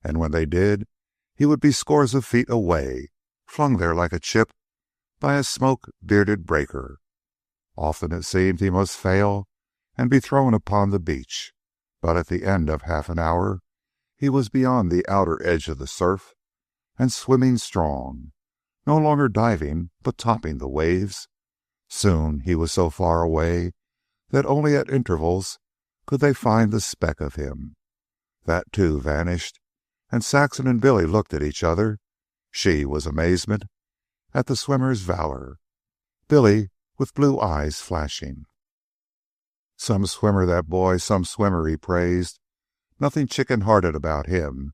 and when they did, he would be scores of feet away, flung there like a chip by a smoke-bearded breaker. Often it seemed he must fail and be thrown upon the beach, but at the end of half an hour he was beyond the outer edge of the surf and swimming strong, no longer diving but topping the waves. Soon he was so far away that only at intervals could they find the speck of him. That, too, vanished, and Saxon and Billy looked at each other. She was amazement at the swimmer's valor, Billy with blue eyes flashing. Some swimmer, that boy, some swimmer, he praised. Nothing chicken-hearted about him.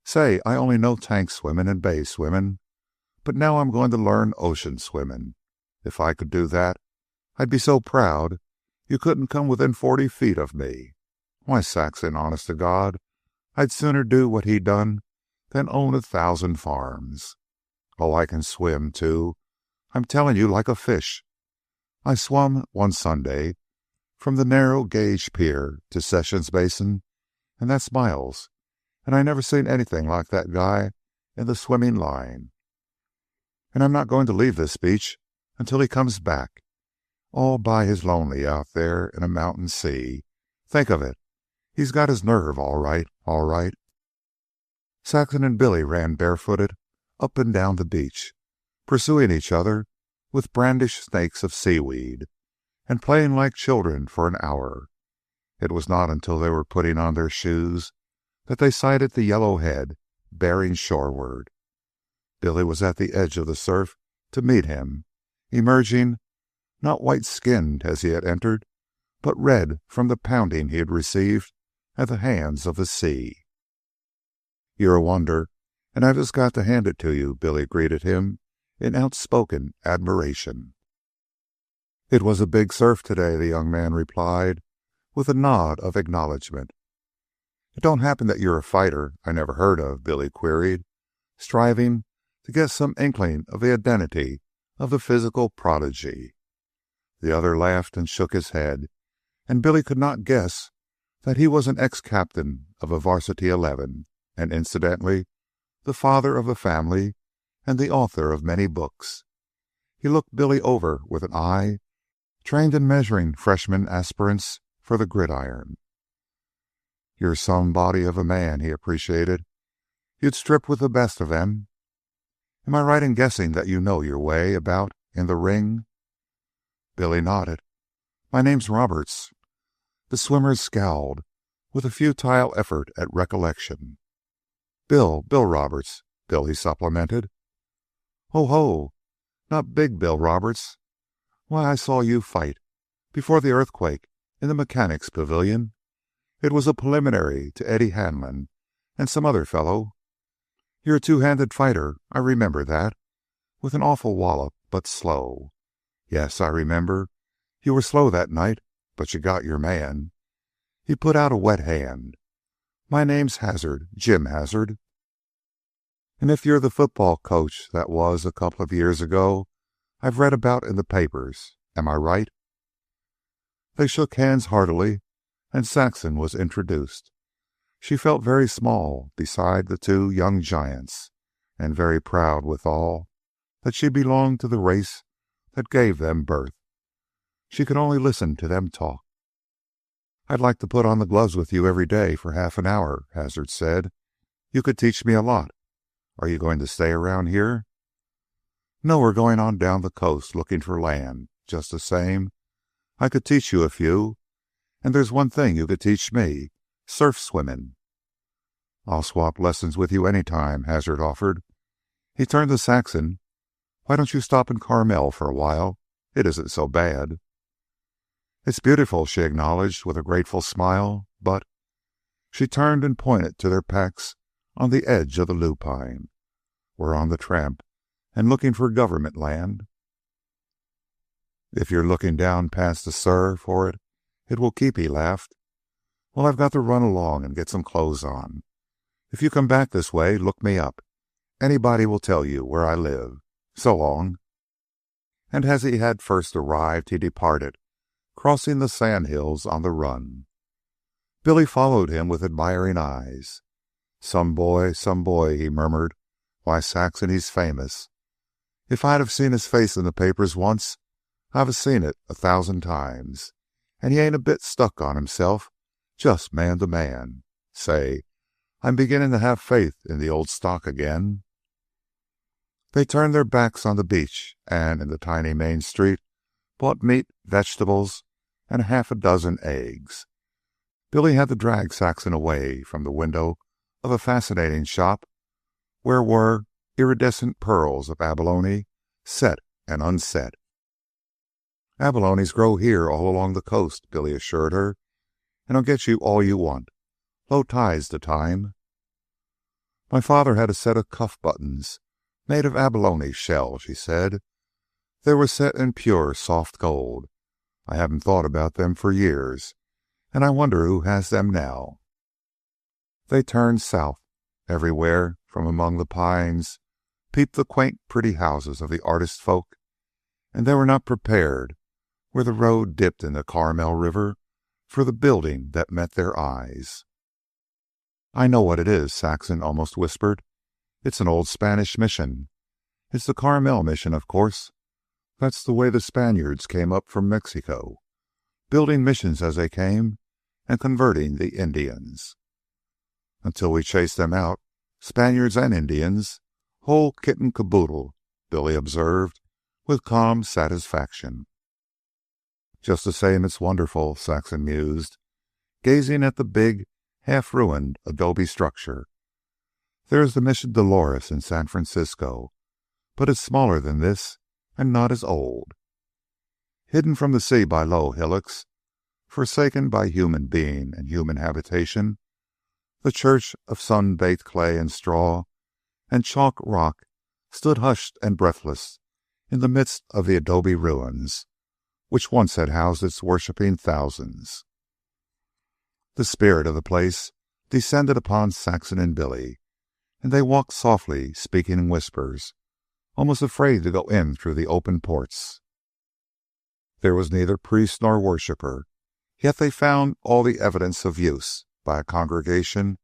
Say, I only know tank swimming and bay swimming, but now I'm going to learn ocean swimming. If I could do that, I'd be so proud you couldn't come within 40 feet of me. Why, Saxon, honest to God, I'd sooner do what he done than own 1,000 farms. Oh, I can swim, too. I'm telling you, like a fish. I swum one Sunday from the narrow gauge pier to Sessions Basin, and that's miles, and I never seen anything like that guy in the swimming line. And I'm not going to leave this beach until he comes back, all by his lonely out there in a mountain sea. Think of it. He's got his nerve, all right, all right. Saxon and Billy ran barefooted up and down the beach, pursuing each other with brandished snakes of seaweed, and playing like children for an hour. It was not until they were putting on their shoes that they sighted the yellow head bearing shoreward. Billy was at the edge of the surf to meet him, emerging, not white-skinned as he had entered, but red from the pounding he had received at the hands of the sea. You're a wonder, and I've just got to hand it to you, Billy greeted him in outspoken admiration. It was a big surf today, the young man replied, with a nod of acknowledgment. It don't happen that you're a fighter I never heard of, Billy queried, striving to get some inkling of the identity of the physical prodigy. The other laughed and shook his head, and Billy could not guess that he was an ex-captain of a varsity 11, and incidentally the father of a family and the author of many books. He looked Billy over with an eye trained in measuring freshman aspirants for the gridiron. You're some body of a man, he appreciated. You'd strip with the best of them. Am I right in guessing that you know your way about in the ring? Billy nodded. My name's Roberts. The swimmer scowled with a futile effort at recollection. Bill Roberts, Billy supplemented. Ho, ho, not big Bill Roberts. Why, I saw you fight before the earthquake in the mechanics' pavilion. It was a preliminary to Eddie Hanlon and some other fellow. You're a two-handed fighter, I remember that, with an awful wallop, but slow. Yes, I remember. You were slow that night, but you got your man. He put out a wet hand. My name's Hazard, Jim Hazard. And if you're the football coach that was a couple of years ago, I've read about in the papers. Am I right? They shook hands heartily, and Saxon was introduced. She felt very small beside the two young giants, and very proud withal that she belonged to the race that gave them birth. She could only listen to them talk. I'd like to put on the gloves with you every day for half an hour, Hazard said. You could teach me a lot. Are you going to stay around here? No, we're going on down the coast looking for land. Just the same, I could teach you a few, and there's one thing you could teach me, surf swimming. I'll swap lessons with you any time, Hazard offered. He turned to Saxon. Why don't you stop in Carmel for a while? It isn't so bad. It's beautiful, she acknowledged with a grateful smile, but... She turned and pointed to their packs on the edge of the lupine. We're on the tramp and looking for government land. If you're looking down past the Sur for it, it will keep, he laughed. Well, I've got to run along and get some clothes on. If you come back this way, look me up. Anybody will tell you where I live. So long." And as he had first arrived, he departed, crossing the sandhills on the run. Billy followed him with admiring eyes. Some boy," he murmured. "Why, Saxon, he's famous. If I'd have seen his face in the papers once, I've a seen it 1,000 times. And he ain't a bit stuck on himself, just man to man. Say, I'm beginning to have faith in the old stock again." They turned their backs on the beach and, in the tiny main street, bought meat, vegetables, and half a dozen eggs. Billy had to drag Saxon away from the window of a fascinating shop where were iridescent pearls of abalone, set and unset. "Abalones grow here all along the coast," Billy assured her, "and I'll get you all you want. Low tide's the time." "My father had a set of cuff buttons made of abalone shell," she said. "They were set in pure, soft gold. I haven't thought about them for years, and I wonder who has them now." They turned south. Everywhere, from among the pines, peeped the quaint, pretty houses of the artist folk, and they were not prepared, where the road dipped in the Carmel River, for the building that met their eyes. "I know what it is," Saxon almost whispered. "It's an old Spanish mission. It's the Carmel mission, of course. That's the way the Spaniards came up from Mexico, building missions as they came and converting the Indians." "Until we chased them out, Spaniards and Indians, whole kit and caboodle," Billy observed with calm satisfaction. "Just the same, it's wonderful," Saxon mused, gazing at the big, half-ruined adobe structure. "There's the Mission Dolores in San Francisco, but it's smaller than this and not as old. Hidden from the sea by low hillocks, forsaken by human being and human habitation, the church of sun-baked clay and straw and chalk rock stood hushed and breathless in the midst of the adobe ruins which once had housed its worshiping thousands." The spirit of the place descended upon Saxon and Billy, and they walked softly, speaking in whispers, almost afraid to go in through the open ports. There was neither priest nor worshiper, yet they found all the evidence of use by a congregation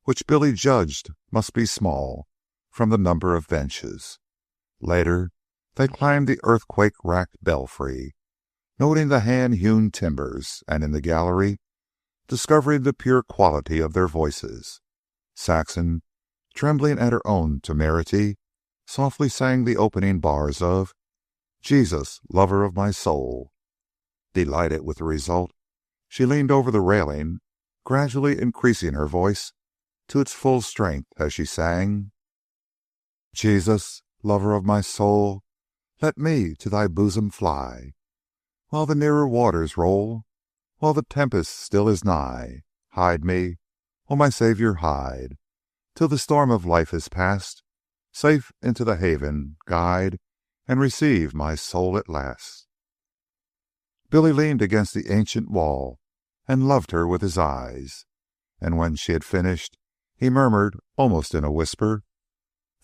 which Billy judged must be small from the number of benches. Later, they climbed the earthquake-racked belfry, noting the hand-hewn timbers, and in the gallery, discovering the pure quality of their voices. Saxon, trembling at her own temerity, softly sang the opening bars of "Jesus, Lover of My Soul." Delighted with the result, she leaned over the railing, gradually increasing her voice to its full strength as she sang: "Jesus, lover of my soul, let me to thy bosom fly, while the nearer waters roll, while the tempest still is nigh. Hide me, O my Savior, hide, till the storm of life is past. Safe into the haven guide, and receive my soul at last." Billy leaned against the ancient wall and loved her with his eyes, and when she had finished, he murmured, almost in a whisper,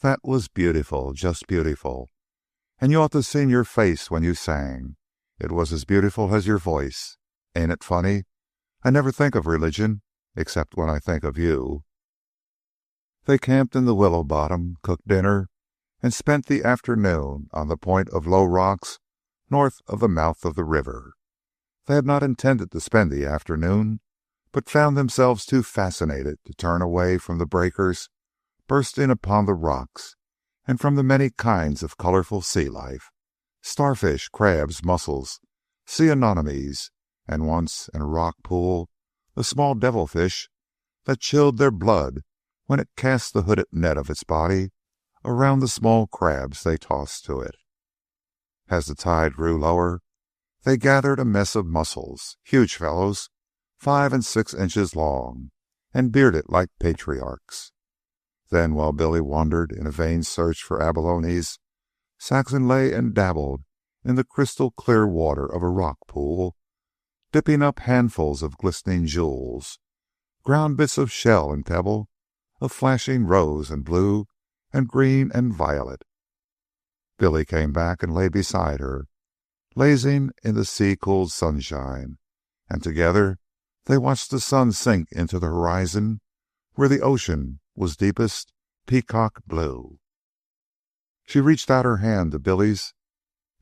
"That was beautiful, just beautiful. And you ought to seen your face when you sang. It was as beautiful as your voice. Ain't it funny? I never think of religion, except when I think of you." They camped in the willow bottom, cooked dinner, and spent the afternoon on the point of low rocks north of the mouth of the river. They had not intended to spend the afternoon, but found themselves too fascinated to turn away from the breakers bursting upon the rocks and from the many kinds of colorful sea life: starfish, crabs, mussels, sea anemones, and once, in a rock pool, a small devilfish that chilled their blood when it cast the hooded net of its body around the small crabs they tossed to it. As the tide grew lower, they gathered a mess of mussels, huge fellows, 5 and 6 inches long, and bearded like patriarchs. Then, while Billy wandered in a vain search for abalones, Saxon lay and dabbled in the crystal clear water of a rock pool, dipping up handfuls of glistening jewels, ground bits of shell and pebble, of flashing rose and blue and green and violet. Billy came back and lay beside her, lazing in the sea-cooled sunshine, and together they watched the sun sink into the horizon where the ocean was deepest peacock blue. She reached out her hand to Billy's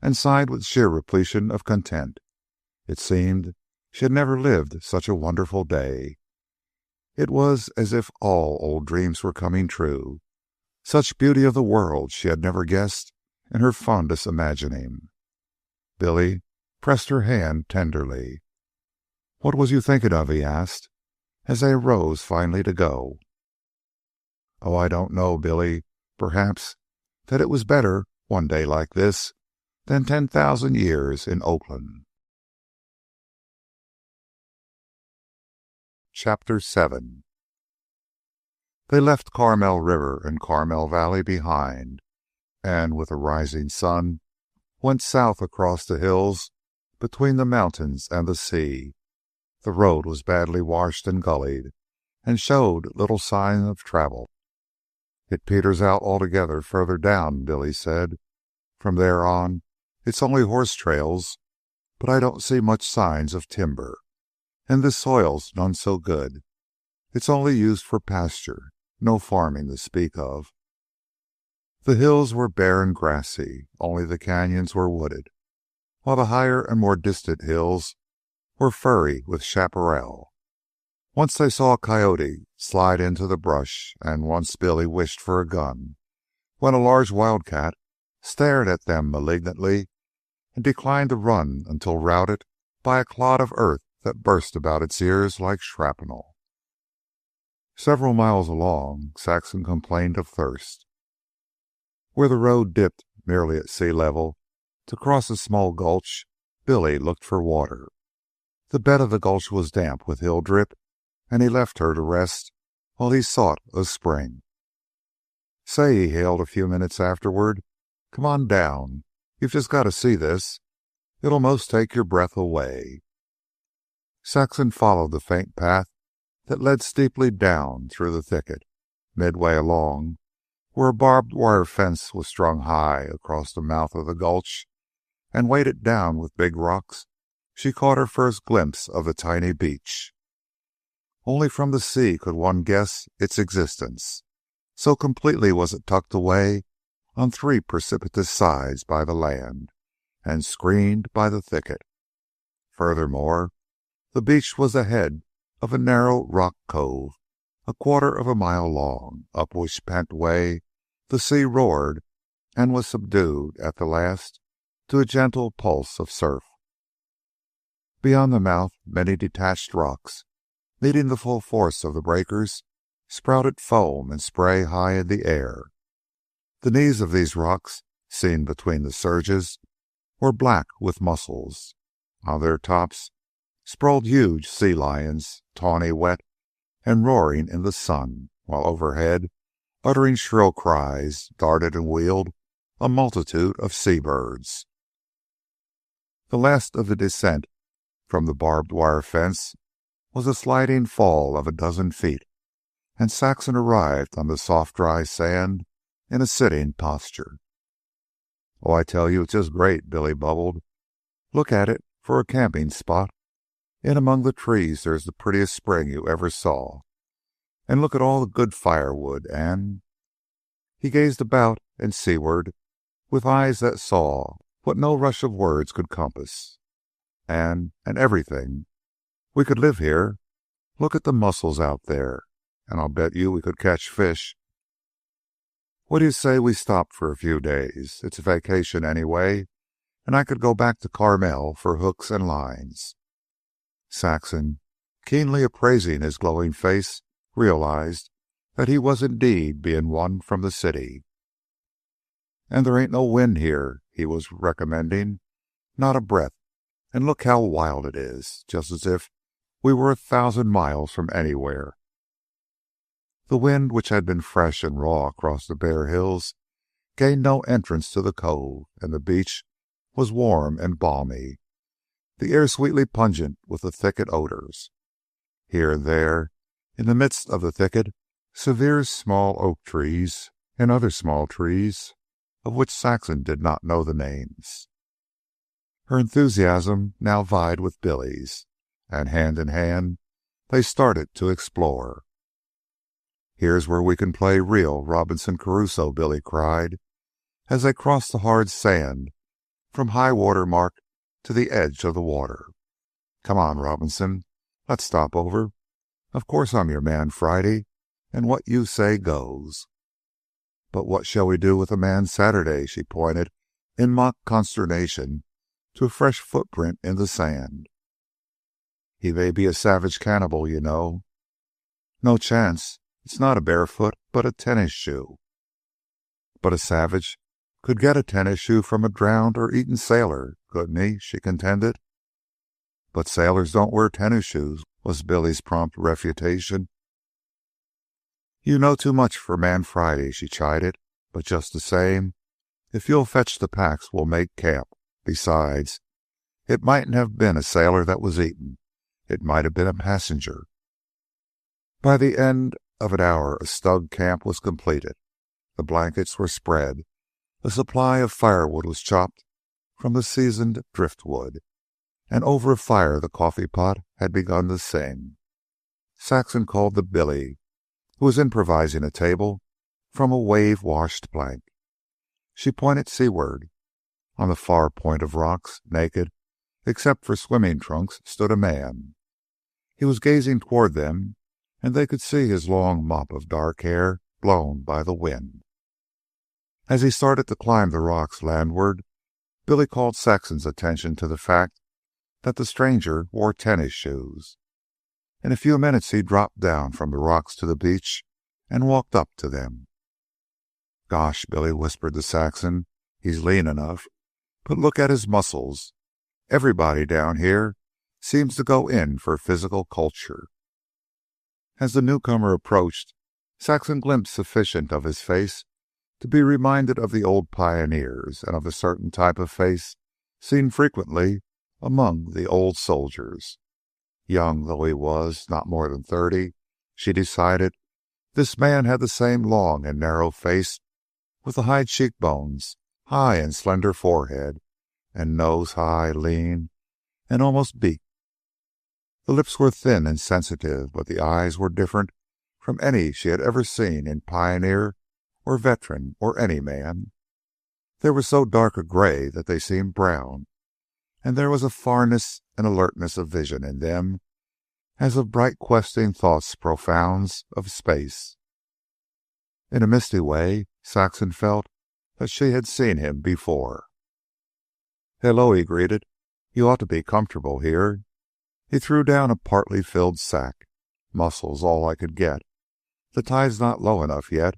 and sighed with sheer repletion of content. It seemed she had never lived such a wonderful day. It was as if all old dreams were coming true. Such beauty of the world she had never guessed in her fondest imagining. Billy pressed her hand tenderly. "What was you thinking of?" he asked, as they arose finally to go. "Oh, I don't know, Billy. Perhaps that it was better one day like this than 10,000 years in Oakland." Chapter 7. They left Carmel River and Carmel Valley behind, and with the rising sun went south across the hills between the mountains and the sea. The road was badly washed and gullied, and showed little sign of travel. "It peters out altogether further down," Billy said. "From there on, it's only horse trails, but I don't see much signs of timber. And this soil's none so good. It's only used for pasture, no farming to speak of." The hills were bare and grassy. Only the canyons were wooded, while the higher and more distant hills were furry with chaparral. Once they saw a coyote slide into the brush, and once Billy wished for a gun, when a large wildcat stared at them malignantly and declined to run until routed by a clod of earth that burst about its ears like shrapnel. Several miles along, Saxon complained of thirst. Where the road dipped nearly at sea level to cross a small gulch, Billy looked for water. The bed of the gulch was damp with hill drip, and he left her to rest while he sought a spring. "Say," he hailed a few minutes afterward, "come on down. You've just got to see this. It'll most take your breath away." Saxon followed the faint path that led steeply down through the thicket. Midway along, where a barbed wire fence was strung high across the mouth of the gulch and weighted down with big rocks, she caught her first glimpse of the tiny beach. Only from the sea could one guess its existence, so completely was it tucked away on 3 precipitous sides by the land and screened by the thicket. Furthermore, the beach was the head of a narrow rock cove, a 1/4 of a mile long, up which pent way the sea roared and was subdued at the last to a gentle pulse of surf. Beyond the mouth, many detached rocks, meeting the full force of the breakers, sprouted foam and spray high in the air. The knees of these rocks, seen between the surges, were black with mussels. On their tops sprawled huge sea lions, tawny wet and roaring in the sun, while overhead, uttering shrill cries, darted and wheeled a multitude of seabirds. The last of the descent from the barbed wire fence was a sliding fall of a dozen feet, and Saxon arrived on the soft dry sand in a sitting posture. "Oh, I tell you, it's just great," Billy bubbled. "Look at it for a camping spot. In among the trees there's the prettiest spring you ever saw. And look at all the good firewood, and—" He gazed about and seaward with eyes that saw what no rush of words could compass. And everything. We could live here. Look at the mussels out there, and I'll bet you we could catch fish. What do you say we stop for a few days? It's a vacation anyway, and I could go back to Carmel for hooks and lines." Saxon, keenly appraising his glowing face, realized that he was indeed being won from the city. "And there ain't no wind here," he was recommending. "Not a breath. And look how wild it is, just as if we were 1,000 miles from anywhere." The wind, which had been fresh and raw across the bare hills, gained no entrance to the cove, and the beach was warm and balmy, the air sweetly pungent with the thicket odors. Here and there, in the midst of the thicket, severe small oak trees and other small trees of which Saxon did not know the names. Her enthusiasm now vied with Billy's, and hand in hand they started to explore. "Here's where we can play real Robinson Crusoe," Billy cried, as they crossed the hard sand from high water mark to the edge of the water. "Come on, Robinson, let's stop over. Of course I'm your man Friday, and what you say goes." "But what shall we do with a man Saturday?" She pointed in mock consternation to a fresh footprint in the sand. "He may be a savage cannibal, you know." "No chance. It's not a barefoot, but a tennis shoe." "But a savage could get a tennis shoe from a drowned or eaten sailor, couldn't he?" she contended. "But sailors don't wear tennis shoes," was Billy's prompt refutation. "You know too much for Man Friday," she chided. "But just the same, if you'll fetch the packs, we'll make camp. Besides, it mightn't have been a sailor that was eaten. It might have been a passenger." By the end of an hour, a snug camp was completed. The blankets were spread. A supply of firewood was chopped from the seasoned driftwood, and over a fire the coffee pot had begun to sing. Saxon called to Billy, who was improvising a table from a wave-washed plank. She pointed seaward. On the far point of rocks, naked, except for swimming trunks, stood a man. He was gazing toward them, and they could see his long mop of dark hair blown by the wind. As he started to climb the rocks landward, Billy called Saxon's attention to the fact that the stranger wore tennis shoes. In a few minutes he dropped down from the rocks to the beach and walked up to them. "Gosh," Billy whispered to Saxon, "he's lean enough, but look at his muscles. Everybody down here seems to go in for physical culture." As the newcomer approached, Saxon glimpsed sufficient of his face to be reminded of the old pioneers and of a certain type of face seen frequently among the old soldiers. Young though he was, not more than 30, she decided, this man had the same long and narrow face, with the high cheekbones, high and slender forehead, and nose high, lean, and almost beaked. The lips were thin and sensitive, but the eyes were different from any she had ever seen in pioneer or veteran or any man. They were so dark a gray that they seemed brown, and there was a farness and alertness of vision in them, as of bright questing thoughts profounds of space. In a misty way, Saxon felt that she had seen him before. "Hello," he greeted. "You ought to be comfortable here." He threw down a partly filled sack. "Muscles all I could get. The tide's not low enough yet."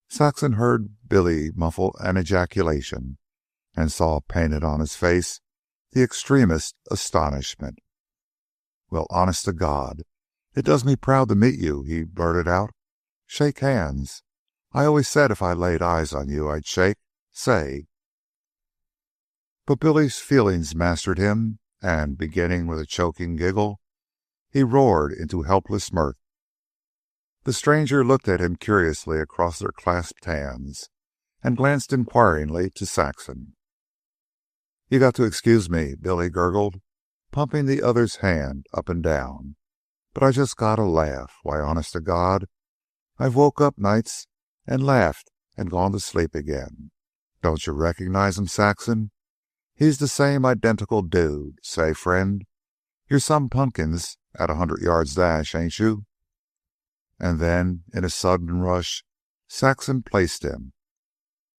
Saxon heard Billy muffle an ejaculation, and saw painted on his face the extremest astonishment. "Well, honest to God, it does me proud to meet you," he blurted out. "Shake hands. I always said if I laid eyes on you I'd shake. Say." But Billy's feelings mastered him, and, beginning with a choking giggle, he roared into helpless mirth. The stranger looked at him curiously across their clasped hands, and glanced inquiringly to Saxon. "You got to excuse me," Billy gurgled, pumping the other's hand up and down. "But I just gotta laugh. Why, honest to God, I've woke up nights and laughed and gone to sleep again. Don't you recognize him, Saxon? He's the same identical dude. Say, friend, you're some pumpkins at 100 yards dash, ain't you?" And then, in a sudden rush, Saxon placed him.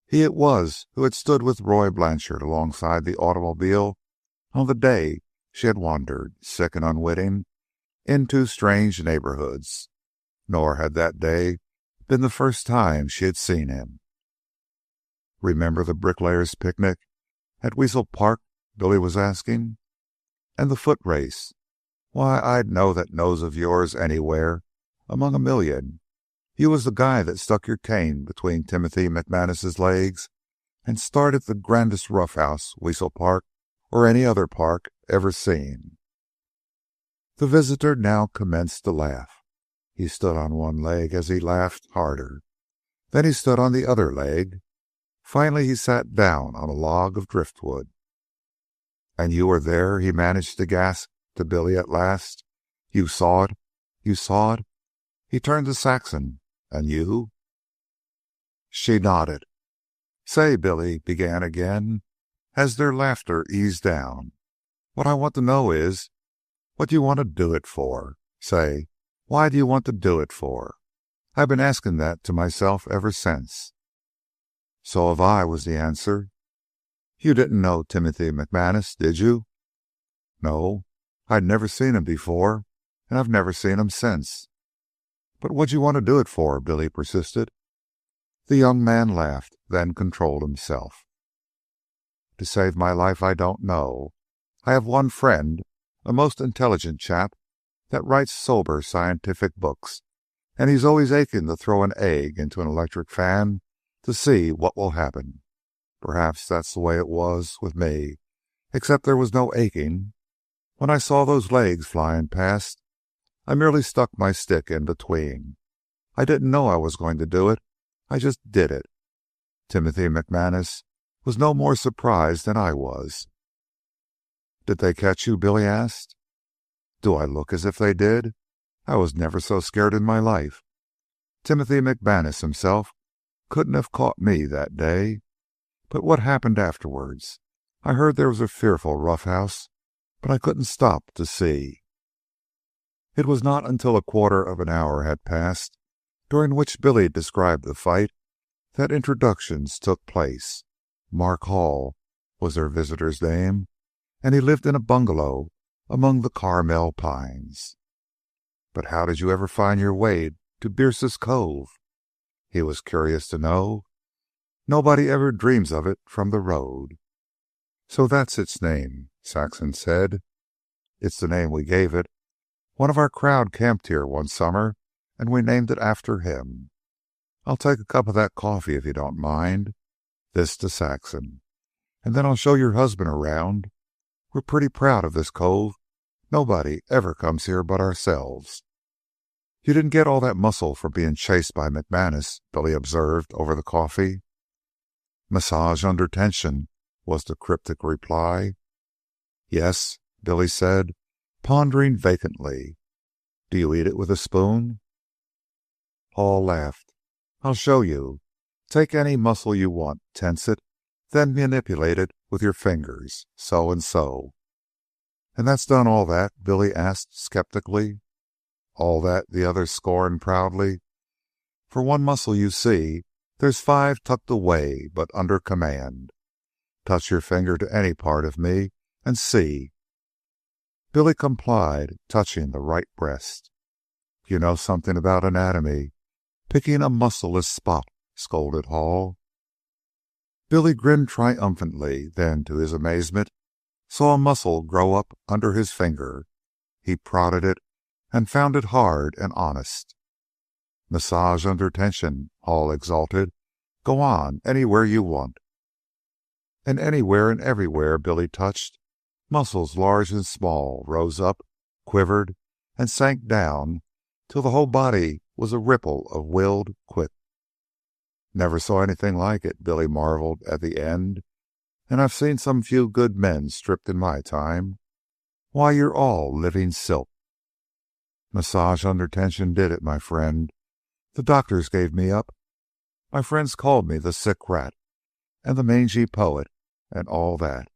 He it was who had stood with Roy Blanchard alongside the automobile on the day she had wandered, sick and unwitting, into strange neighborhoods. Nor had that day been the first time she had seen him. "Remember the bricklayers' picnic at Weasel Park?" Billy was asking. "And the foot race? Why, I'd know that nose of yours anywhere among a million. You was the guy that stuck your cane between Timothy McManus's legs and started the grandest roughhouse Weasel Park or any other park ever seen." The visitor now commenced to laugh. He stood on one leg as he laughed harder. Then he stood on the other leg. Finally he sat down on a log of driftwood. "And you were there?" he managed to gasp to Billy at last. "You saw it? You saw it?" He turned to Saxon. "And you?" She nodded. "Say," Billy began again, as their laughter eased down, "what I want to know is, what do you want to do it for? Say, why do you want to do it for? I've been asking that to myself ever since." "So have I," was the answer. "You didn't know Timothy McManus, did you?" "No, I'd never seen him before, and I've never seen him since." "But what'd you want to do it for?" Billy persisted. The young man laughed, then controlled himself. "To save my life, I don't know. I have one friend, a most intelligent chap, that writes sober scientific books, and he's always aching to throw an egg into an electric fan to see what will happen. Perhaps that's the way it was with me, except there was no aching. When I saw those legs flying past, I merely stuck my stick in between. I didn't know I was going to do it. I just did it. Timothy McManus was no more surprised than I was." "Did they catch you?" Billy asked. "Do I look as if they did? I was never so scared in my life. Timothy McManus himself couldn't have caught me that day. But what happened afterwards? I heard there was a fearful roughhouse, but I couldn't stop to see." It was not until a quarter of an hour had passed, during which Billy described the fight, that introductions took place. Mark Hall was their visitor's name, and he lived in a bungalow among the Carmel pines. "But how did you ever find your way to Bierce's Cove?" he was curious to know. "Nobody ever dreams of it from the road." "So that's its name," Saxon said. "It's the name we gave it. One of our crowd camped here one summer, and we named it after him. I'll take a cup of that coffee if you don't mind." This to Saxon. "And then I'll show your husband around. We're pretty proud of this cove. Nobody ever comes here but ourselves." "You didn't get all that muscle from being chased by McManus," Billy observed over the coffee. "Massage under tension," was the cryptic reply. "Yes," Billy said, pondering vacantly. "Do you eat it with a spoon?" Hall laughed. "I'll show you. Take any muscle you want, tense it, then manipulate it with your fingers, so and so." "And that's done all that?" Billy asked skeptically. "All that," the other scorned proudly. "For one muscle you see, there's 5 tucked away but under command. Touch your finger to any part of me and see." Billy complied, touching the right breast. "You know something about anatomy, picking a muscleless spot," scolded Hall. Billy grinned triumphantly, then, to his amazement, saw a muscle grow up under his finger. He prodded it and found it hard and honest. "Massage under tension," Hall exulted. "Go on, anywhere you want." And anywhere and everywhere Billy touched, muscles large and small rose up, quivered, and sank down till the whole body was a ripple of willed quick. "Never saw anything like it," Billy marveled at the end. "And I've seen some few good men stripped in my time. Why, you're all living silk." "Massage under tension did it, my friend. The doctors gave me up. My friends called me the sick rat, and the mangy poet, and all that.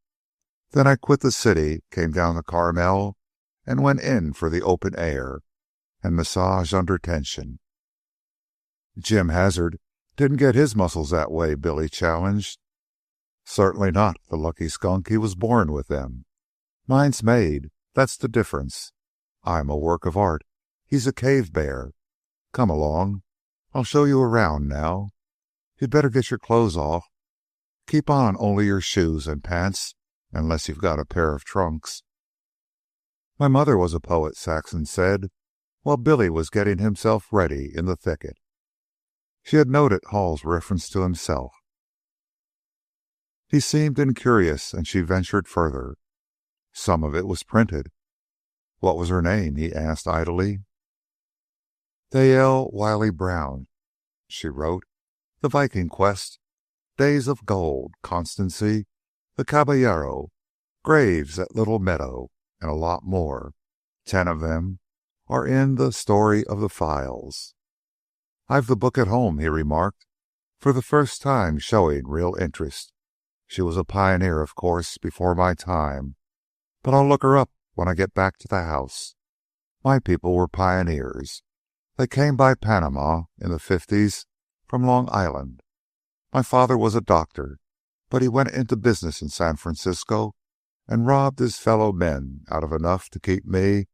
Then I quit the city, came down to Carmel, and went in for the open air, and massage under tension." "Jim Hazard didn't get his muscles that way," Billy challenged. "Certainly not, the lucky skunk. He was born with them. Mine's made. That's the difference. I'm a work of art. He's a cave bear. Come along. I'll show you around now. You'd better get your clothes off. Keep on only your shoes and pants, unless you've got a pair of trunks." "My mother was a poet," Saxon said, while Billy was getting himself ready in the thicket. She had noted Hall's reference to himself. He seemed incurious, and she ventured further. "Some of it was printed." "What was her name?" he asked idly. "Dale Wiley Brown," she wrote. "The Viking Quest. Days of Gold, Constancy, The Caballero, Graves at Little Meadow, and a lot more. 10 of them are in the Story of the Files. I've the book at home, he remarked, for the first time showing real interest. She was a pioneer, of course, before my time, but I'll look her up when I get back to the house. My people were pioneers. They came by Panama in the 50s from Long Island. My father was a doctor, but he went into business in San Francisco and robbed his fellow men out of enough to keep me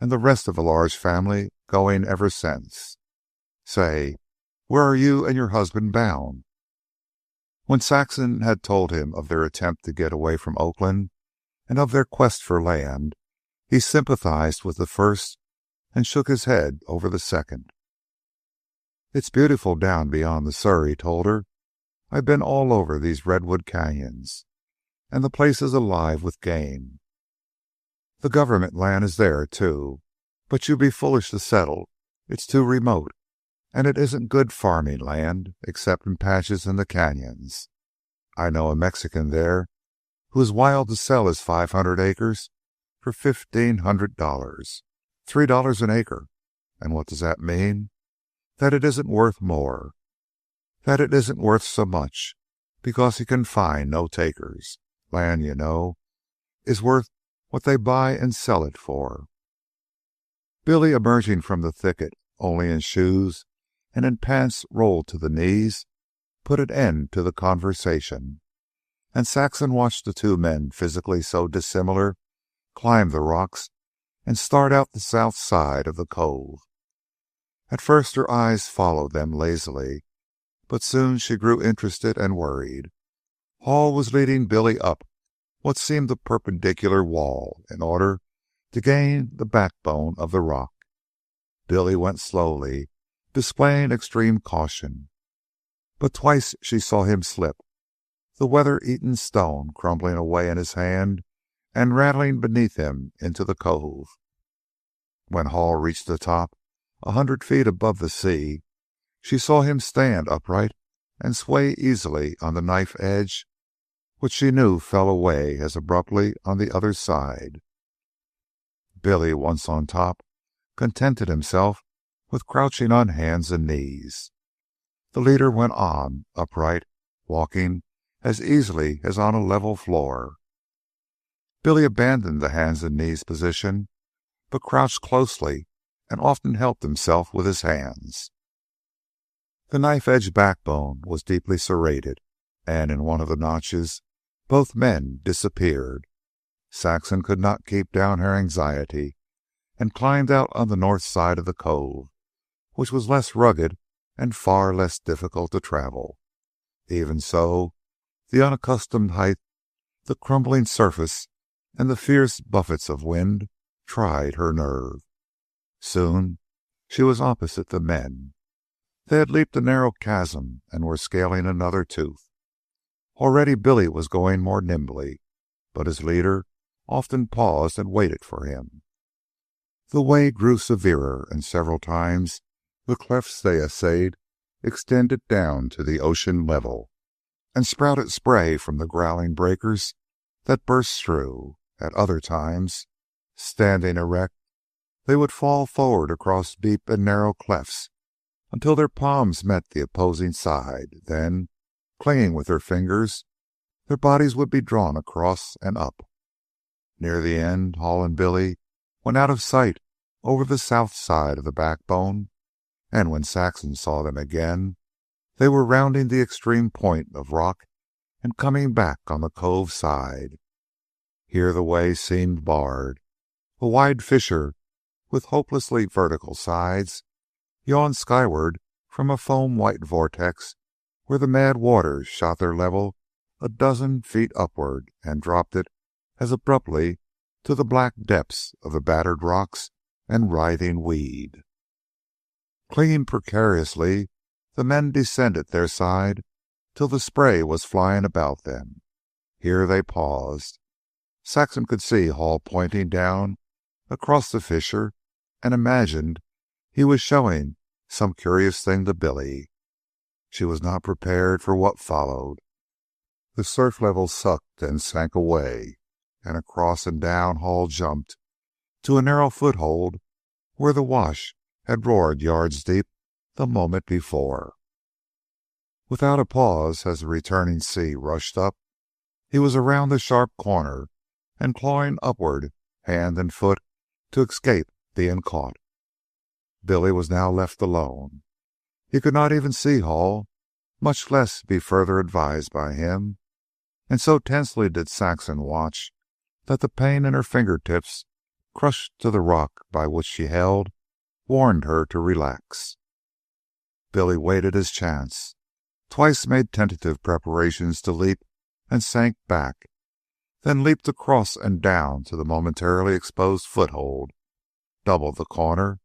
and the rest of a large family going ever since. Say, where are you and your husband bound? When Saxon had told him of their attempt to get away from Oakland and of their quest for land, he sympathized with the first and shook his head over the second. It's beautiful down beyond the Sur, he told her. I've been all over these redwood canyons, and the place is alive with game. The government land is there, too, but you'd be foolish to settle. It's too remote, and it isn't good farming land, except in patches in the canyons. I know a Mexican there who is wild to sell his 500 acres for $1,500, $3 an acre. And what does that mean? That it isn't worth more. That it isn't worth so much, because he can find no takers. Land, you know, is worth what they buy and sell it for. Billy, emerging from the thicket only in shoes and in pants rolled to the knees, put an end to the conversation, and Saxon watched the two men, physically so dissimilar, climb the rocks and start out the south side of the cove. At first her eyes followed them lazily, but soon she grew interested and worried. Hall was leading Billy up what seemed a perpendicular wall in order to gain the backbone of the rock. Billy went slowly, displaying extreme caution. But twice she saw him slip, the weather-eaten stone crumbling away in his hand and rattling beneath him into the cove. When Hall reached the top, 100 feet above the sea, she saw him stand upright and sway easily on the knife edge, which she knew fell away as abruptly on the other side. Billy, once on top, contented himself with crouching on hands and knees. The leader went on, upright, walking as easily as on a level floor. Billy abandoned the hands and knees position, but crouched closely and often helped himself with his hands. The knife-edge backbone was deeply serrated, and in one of the notches both men disappeared. Saxon could not keep down her anxiety, and climbed out on the north side of the cove, which was less rugged and far less difficult to travel. Even so, the unaccustomed height, the crumbling surface, and the fierce buffets of wind tried her nerve. Soon she was opposite the men. They had leaped a narrow chasm and were scaling another tooth. Already Billy was going more nimbly, but his leader often paused and waited for him. The way grew severer, and several times the clefts they essayed extended down to the ocean level, and sprouted spray from the growling breakers that burst through. At other times, standing erect, they would fall forward across deep and narrow clefts until their palms met the opposing side. Then, clinging with their fingers, their bodies would be drawn across and up. Near the end, Hall and Billy went out of sight over the south side of the backbone, and when Saxon saw them again, they were rounding the extreme point of rock and coming back on the cove side. Here the way seemed barred. A wide fissure with hopelessly vertical sides yawned skyward from a foam-white vortex where the mad waters shot their level a dozen feet upward and dropped it as abruptly to the black depths of the battered rocks and writhing weed. Clinging precariously, the men descended their side till the spray was flying about them. Here they paused. Saxon could see Hall pointing down across the fissure and imagined he was showing some curious thing to Billy. She was not prepared for what followed. The surf level sucked and sank away, and across and down Hall jumped to a narrow foothold where the wash had roared yards deep the moment before. Without a pause, as the returning sea rushed up, he was around the sharp corner and clawing upward, hand and foot, to escape being caught. Billy was now left alone. He could not even see Hall, much less be further advised by him, and so tensely did Saxon watch that the pain in her fingertips, crushed to the rock by which she held, warned her to relax. Billy waited his chance, twice made tentative preparations to leap, and sank back, then leaped across and down to the momentarily exposed foothold, doubled the corner,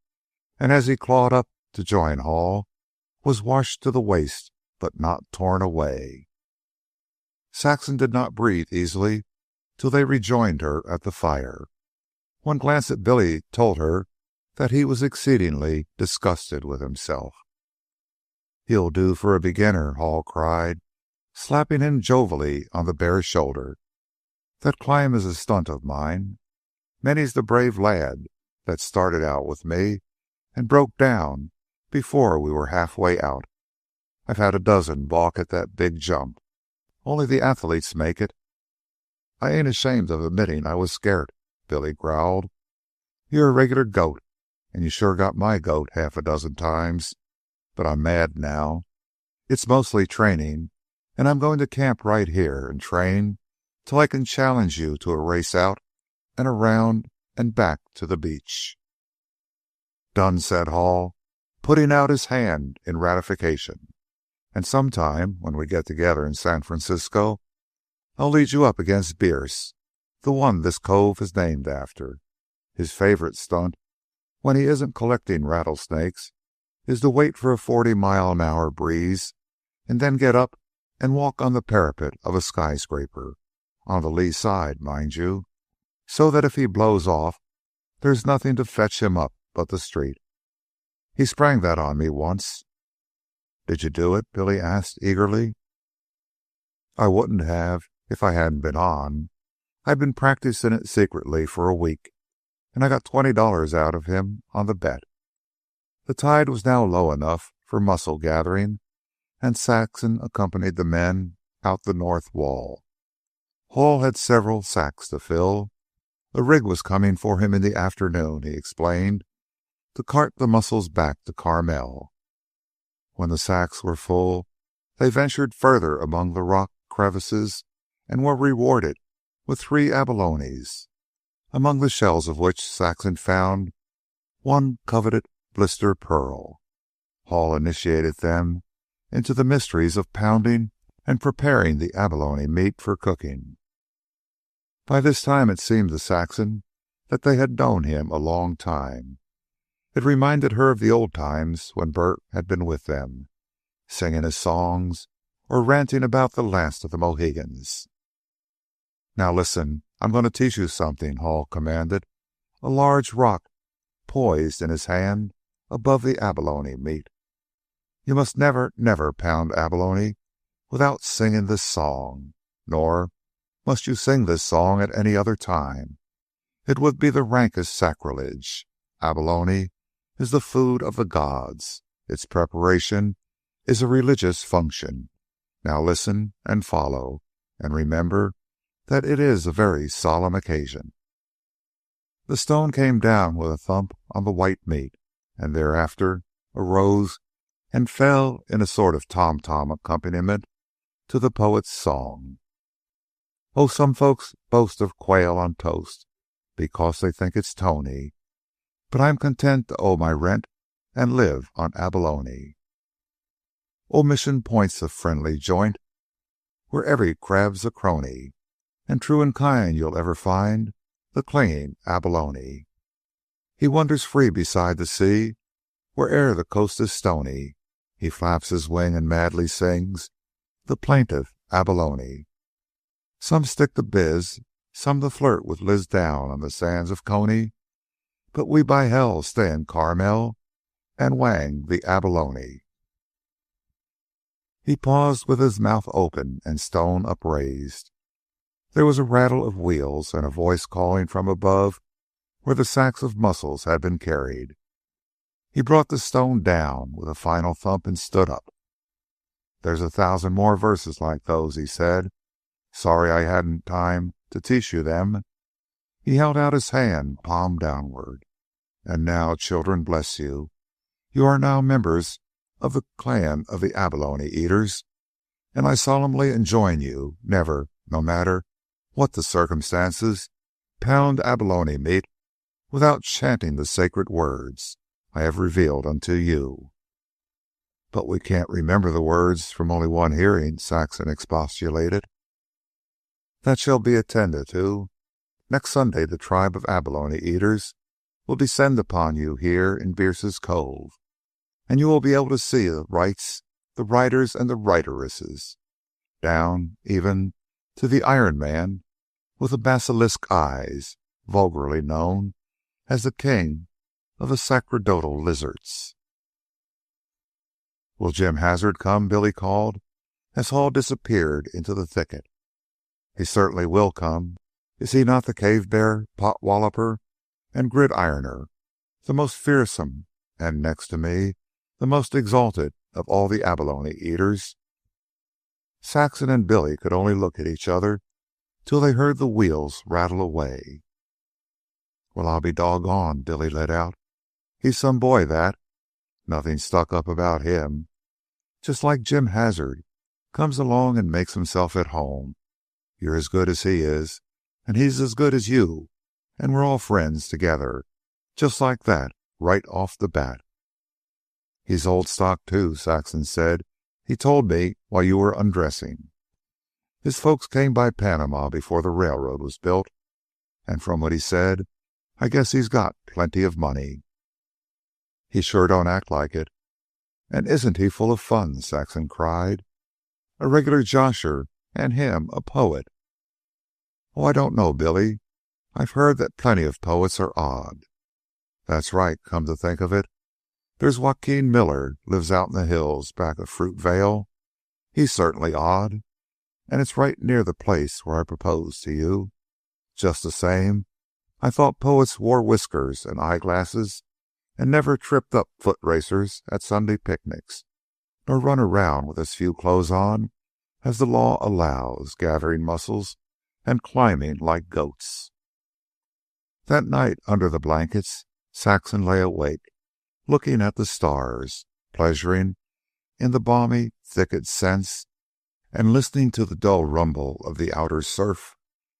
and as he clawed up to join Hall, was washed to the waist but not torn away. Saxon did not breathe easily till they rejoined her at the fire. One glance at Billy told her that he was exceedingly disgusted with himself. "He'll do for a beginner," Hall cried, slapping him jovially on the bare shoulder. "That climb is a stunt of mine. Many's the brave lad that started out with me and broke down before we were halfway out. I've had a dozen balk at that big jump. Only the athletes make it." "I ain't ashamed of admitting I was scairt," Billy growled. "You're a regular goat, and you sure got my goat half a dozen times. But I'm mad now. It's mostly training, and I'm going to camp right here and train till I can challenge you to a race out and around and back to the beach." "Done," said Hall, putting out his hand in ratification. "And sometime, when we get together in San Francisco, I'll lead you up against Bierce, the one this cove is named after. His favorite stunt, when he isn't collecting rattlesnakes, is to wait for a 40-mile-an-hour breeze and then get up and walk on the parapet of a skyscraper, on the lee side, mind you, so that if he blows off, there's nothing to fetch him up but the street. He sprang that on me once." "Did you do it?" Billy asked eagerly. "I wouldn't have if I hadn't been on. I'd been practicing it secretly for a week, and I got $20 out of him on the bet." The tide was now low enough for muscle gathering, and Saxon accompanied the men out the north wall. Hall had several sacks to fill. A rig was coming for him in the afternoon, he explained, to cart the mussels back to Carmel. When the sacks were full, they ventured further among the rock crevices and were rewarded with 3 abalones, among the shells of which Saxon found one coveted blister pearl. Hall initiated them into the mysteries of pounding and preparing the abalone meat for cooking. By this time it seemed to Saxon that they had known him a long time. It reminded her of the old times when Bert had been with them, singing his songs or ranting about the last of the Mohegans. "Now listen, I'm going to teach you something," Hall commanded, a large rock poised in his hand above the abalone meat. "You must never, never pound abalone without singing this song, nor must you sing this song at any other time. It would be the rankest sacrilege. Abalone is the food of the gods. Its preparation is a religious function. Now listen and follow, and remember that it is a very solemn occasion." The stone came down with a thump on the white meat, and thereafter arose and fell in a sort of tom-tom accompaniment to the poet's song. "Oh, some folks boast of quail on toast because they think it's tony, but I'm content to owe my rent and live on abalone. Oh, Mission Point's a friendly joint where every crab's a crony, and true and kind you'll ever find the clinging abalone. He wanders free beside the sea, where'er the coast is stony. He flaps his wing and madly sings the plaintive abalone. Some stick to biz, some to flirt with Liz down on the sands of Coney, but we by hell stay in Carmel and wang the abalone." He paused with his mouth open and stone upraised. There was a rattle of wheels and a voice calling from above where the sacks of mussels had been carried. He brought the stone down with a final thump and stood up. "There's 1,000 more verses like those," he said. "Sorry I hadn't time to teach you them." He held out his hand, palm downward. "And now, children, bless you. You are now members of the clan of the abalone eaters, and I solemnly enjoin you never, no matter what the circumstances, pound abalone meat without chanting the sacred words I have revealed unto you." "But we can't remember the words from only one hearing," Saxon expostulated. "That shall be attended to. Next Sunday the tribe of abalone eaters will descend upon you here in Bierce's Cove, and you will be able to see the rites, the writers, and the writeresses, down even to the Iron Man with the basilisk eyes, vulgarly known as the king of the sacerdotal lizards. "Will Jim Hazard come?" Billy called, as Hall disappeared into the thicket. "He certainly will come. Is he not the cave bear, pot walloper, and gridironer, the most fearsome, and, next to me, the most exalted of all the abalone eaters?" Saxon and Billy could only look at each other till they heard the wheels rattle away. "Well, I'll be doggone," Billy let out. "He's some boy, that. Nothing stuck up about him. Just like Jim Hazard comes along and makes himself at home. You're as good as he is, and he's as good as you, and we're all friends together, just like that, right off the bat." "He's old stock, too," Saxon said. "He told me while you were undressing. His folks came by Panama before the railroad was built, and from what he said, I guess he's got plenty of money." "He sure don't act like it." "And isn't he full of fun?" Saxon cried. "A regular josher, and him a poet." "Oh, I don't know, Billy. I've heard that plenty of poets are odd." "That's right, come to think of it. There's Joaquin Miller, lives out in the hills back of Fruit Vale. He's certainly odd, and it's right near the place where I proposed to you. Just the same, I thought poets wore whiskers and eyeglasses and never tripped up foot racers at Sunday picnics, nor run around with as few clothes on as the law allows, gathering mussels and climbing like goats." That night, under the blankets, Saxon lay awake, looking at the stars, pleasuring in the balmy thicket scents, and listening to the dull rumble of the outer surf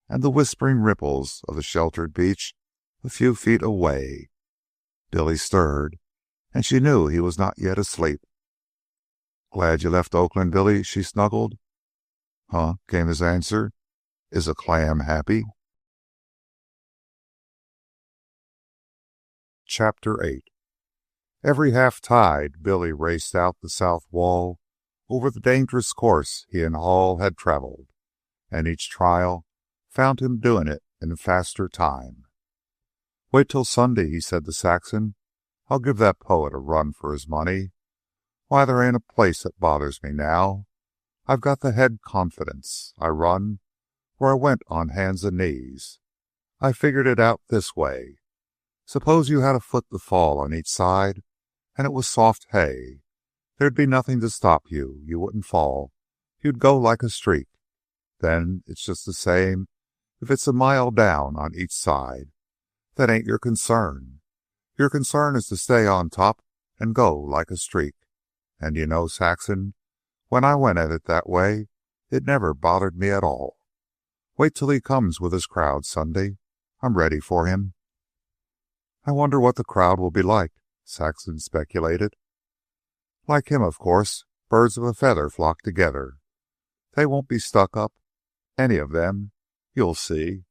and the whispering ripples of the sheltered beach a few feet away. Billy stirred, and she knew he was not yet asleep. "Glad you left Oakland, Billy," she snuggled. "Huh," came his answer. "Is a clam happy?" Chapter 8. Every half-tide, Billy raced out the south wall over the dangerous course he and Hall had traveled, and each trial found him doing it in faster time. "Wait till Sunday," he said to Saxon. "I'll give that poet a run for his money. Why, there ain't a place that bothers me now. I've got the head confidence. I run where I went on hands and knees. I figured it out this way. Suppose you had a foot to fall on each side, and it was soft hay. There'd be nothing to stop you. You wouldn't fall. You'd go like a streak. Then it's just the same if it's a mile down on each side. That ain't your concern. Your concern is to stay on top and go like a streak. And you know, Saxon, when I went at it that way, it never bothered me at all. Wait till he comes with his crowd Sunday. I'm ready for him." "I wonder what the crowd will be like," Saxon speculated. "Like him, of course. Birds of a feather flock together. They won't be stuck up, any of them. You'll see."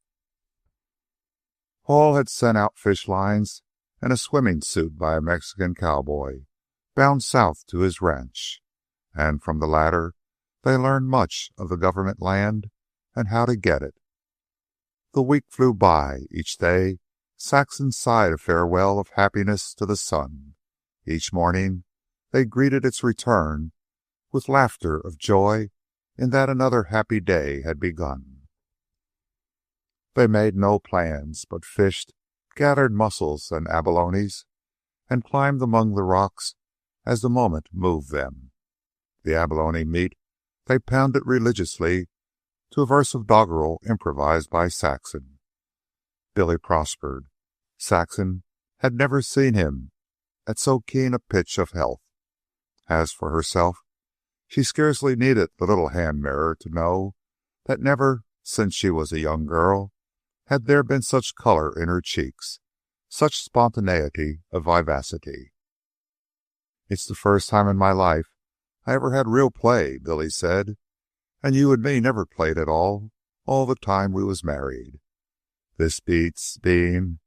Hall had sent out fish lines and a swimming suit by a Mexican cowboy, bound south to his ranch, and from the latter they learned much of the government land and how to get it. The week flew by. Each day Saxon sighed a farewell of happiness to the sun. Each morning they greeted its return with laughter of joy in that another happy day had begun. They made no plans, but fished, gathered mussels and abalones, and climbed among the rocks as the moment moved them. The abalone meat they pounded religiously to a verse of doggerel improvised by Saxon. Billy prospered. Saxon had never seen him at so keen a pitch of health. As for herself, she scarcely needed the little hand mirror to know that never, since she was a young girl, had there been such color in her cheeks, such spontaneity of vivacity. "It's the first time in my life I ever had real play," Billy said. "And you and me never played at all the time we was married. This beats being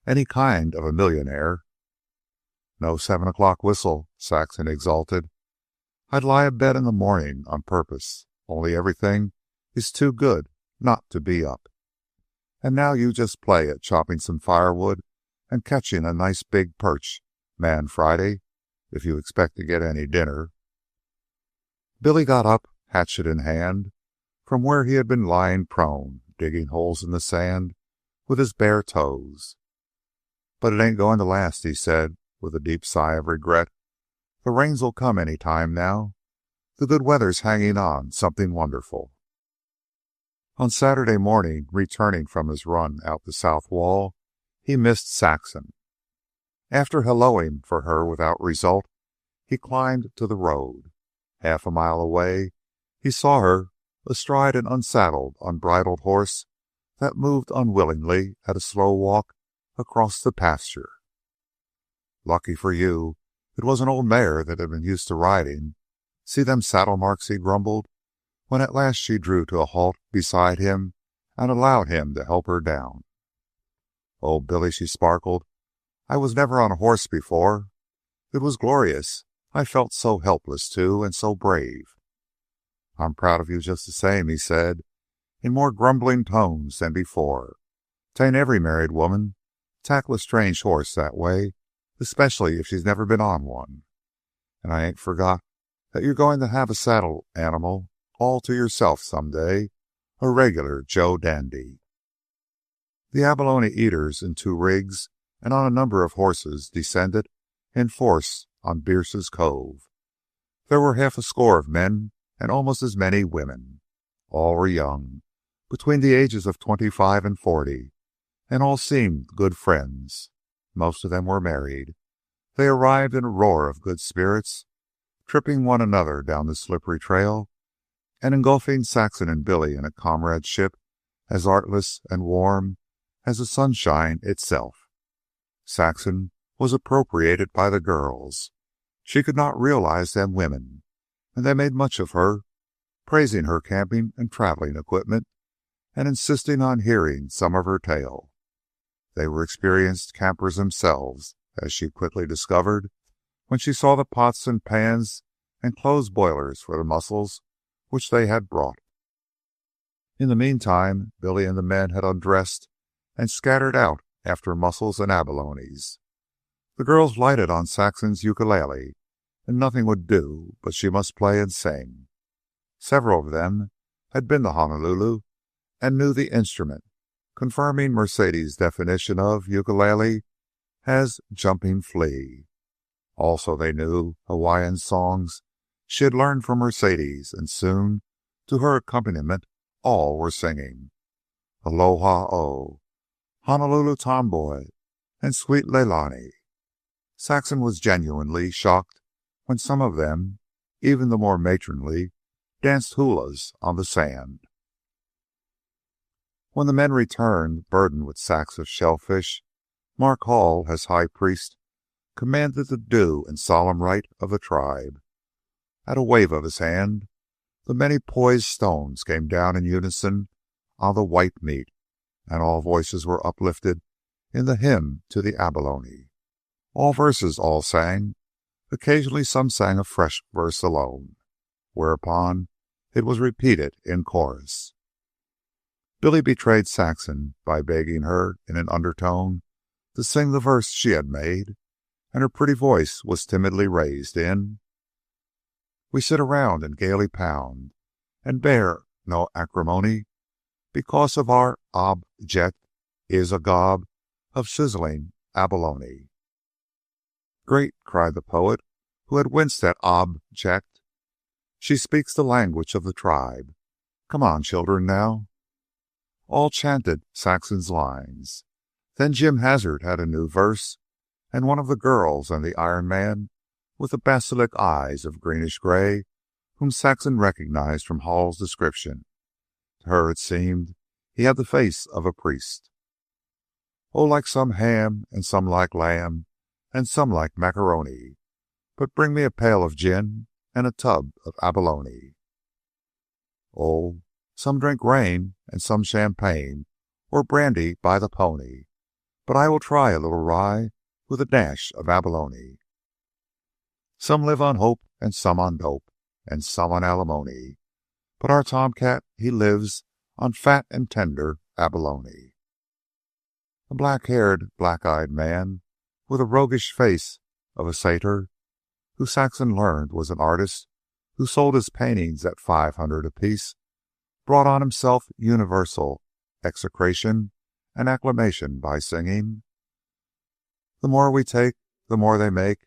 any kind of a millionaire." "No 7 o'clock whistle," Saxon exulted. "I'd lie abed in the morning on purpose, only everything is too good not to be up. And now you just play at chopping some firewood and catching a nice big perch, Man Friday, if you expect to get any dinner." Billy got up, hatchet in hand, from where he had been lying prone, digging holes in the sand with his bare toes. "But it ain't going to last," he said, with a deep sigh of regret. "The rains'll come any time now. The good weather's hanging on something wonderful." On Saturday morning, returning from his run out the south wall, he missed Saxon. After helloing for her without result, he climbed to the road. Half a mile away, he saw her astride an unsaddled, unbridled horse that moved unwillingly at a slow walk across the pasture. "Lucky for you, it was an old mare that had been used to riding. See them saddle marks," he grumbled, when at last she drew to a halt beside him and allowed him to help her down. "Oh, Billy," she sparkled, "I was never on a horse before. It was glorious. I felt so helpless, too, and so brave." "I'm proud of you just the same," he said, in more grumbling tones than before. "'Tain't every married woman tackle a strange horse that way, especially if she's never been on one. And I ain't forgot that you're going to have a saddle animal all to yourself some day, a regular Joe Dandy." The abalone eaters in 2 rigs and on a number of horses descended in force on Bierce's Cove. There were half a score of men and almost as many women. All were young, between the ages of 25 and 40, and all seemed good friends. Most of them were married. They arrived in a roar of good spirits, tripping one another down the slippery trail and engulfing Saxon and Billy in a comradeship as artless and warm as the sunshine itself. Saxon was appropriated by the girls. She could not realize them women, and they made much of her, praising her camping and traveling equipment and insisting on hearing some of her tale. They were experienced campers themselves, as she quickly discovered when she saw the pots and pans and clothes boilers for the mussels which they had brought. In the meantime, Billy and the men had undressed and scattered out after mussels and abalones. The girls lighted on Saxon's ukulele, and nothing would do but she must play and sing. Several of them had been to Honolulu and knew the instrument, confirming Mercedes' definition of ukulele as jumping flea. Also, they knew Hawaiian songs she had learned from Mercedes, and soon, to her accompaniment, all were singing Aloha O, Honolulu Tomboy, and Sweet Leilani. Saxon was genuinely shocked when some of them, even the more matronly, danced hulas on the sand. When the men returned, burdened with sacks of shellfish, Mark Hall, as high priest, commanded the due and solemn rite of the tribe. At a wave of his hand, the many poised stones came down in unison on the white meat, and all voices were uplifted in the hymn to the abalone. All verses all sang. Occasionally some sang a fresh verse alone, whereupon it was repeated in chorus. Billy betrayed Saxon by begging her in an undertone to sing the verse she had made, and her pretty voice was timidly raised in We sit around and gaily pound, and bear no acrimony, because of our object is a gob of sizzling abalone. Great, cried the poet, who had winced at object. She speaks the language of the tribe. Come on, children, now. All chanted Saxon's lines. Then Jim Hazard had a new verse, and one of the girls and the Iron Man, with the basilisk eyes of greenish gray, whom Saxon recognized from Hall's description. To her it seemed he had the face of a priest. Oh, like some ham, and some like lamb, and some like macaroni, but bring me a pail of gin and a tub of abalone. Oh, some drink rain, and some champagne, or brandy by the pony, but I will try a little rye with a dash of abalone. Some live on hope, and some on dope, and some on alimony, but our tomcat, he lives on fat and tender abalone. A black-haired, black-eyed man, with a roguish face of a satyr, who Saxon learned was an artist who sold his paintings at 500 apiece, brought on himself universal execration and acclamation by singing, "The more we take, the more they make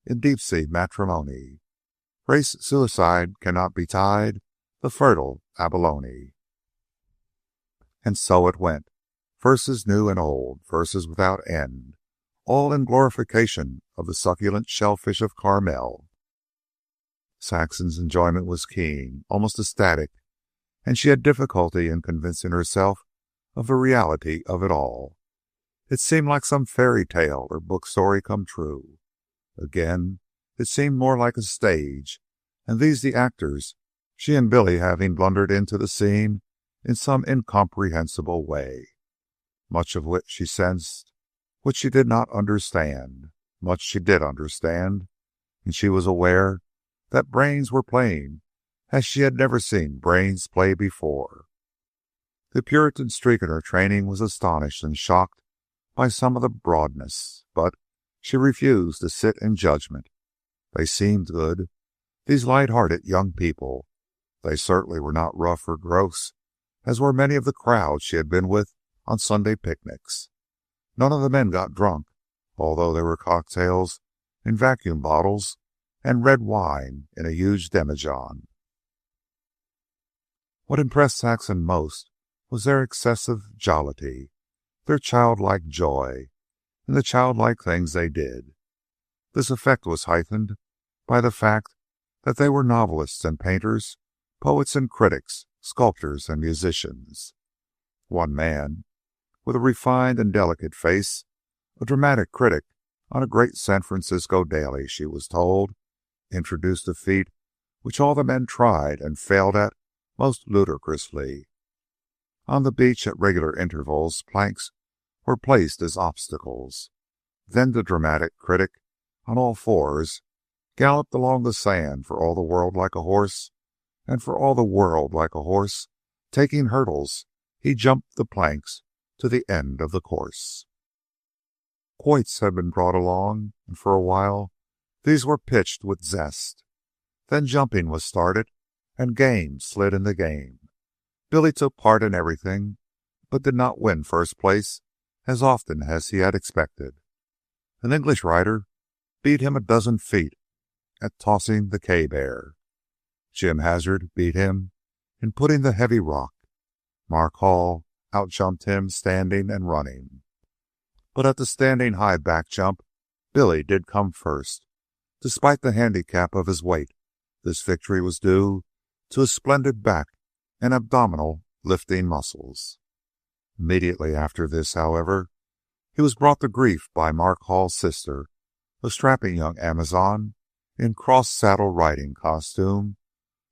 in deep-sea matrimony. Race suicide cannot betide the fertile abalone." And so it went, verses new and old, verses without end, all in glorification of the succulent shellfish of Carmel. Saxon's enjoyment was keen, almost ecstatic, and she had difficulty in convincing herself of the reality of it all. It seemed like some fairy tale or book story come true. Again, it seemed more like a stage, and these the actors, she and Billy having blundered into the scene in some incomprehensible way. Much of which she sensed, which she did not understand. Much she did understand, and she was aware that brains were playing as she had never seen brains play before. The Puritan streak in her training was astonished and shocked by some of the broadness, but she refused to sit in judgment. They seemed good, these light-hearted young people. They certainly were not rough or gross, as were many of the crowds she had been with on Sunday picnics. None of the men got drunk, although there were cocktails in vacuum bottles and red wine in a huge demijohn. What impressed Saxon most was their excessive jollity, their childlike joy, and the childlike things they did. This effect was heightened by the fact that they were novelists and painters, poets and critics, sculptors and musicians. One man, with a refined and delicate face, a dramatic critic on a great San Francisco daily, she was told, introduced a feat which all the men tried and failed at most ludicrously. On the beach at regular intervals, planks were placed as obstacles. Then the dramatic critic, on all fours, galloped along the sand for all the world like a horse, and for all the world like a horse, taking hurdles, he jumped the planks to the end of the course. Quoits had been brought along, and for a while these were pitched with zest. Then jumping was started, and game slid into game. Billy took part in everything, but did not win first place as often as he had expected. An English rider beat him a dozen feet at tossing the K-bear. Jim Hazard beat him in putting the heavy rock. Mark Hall outjumped him standing and running. But at the standing high back jump, Billy did come first. Despite the handicap of his weight, this victory was due to his splendid back and abdominal lifting muscles. Immediately after this, however, he was brought to grief by Mark Hall's sister, a strapping young Amazon in cross-saddle riding costume,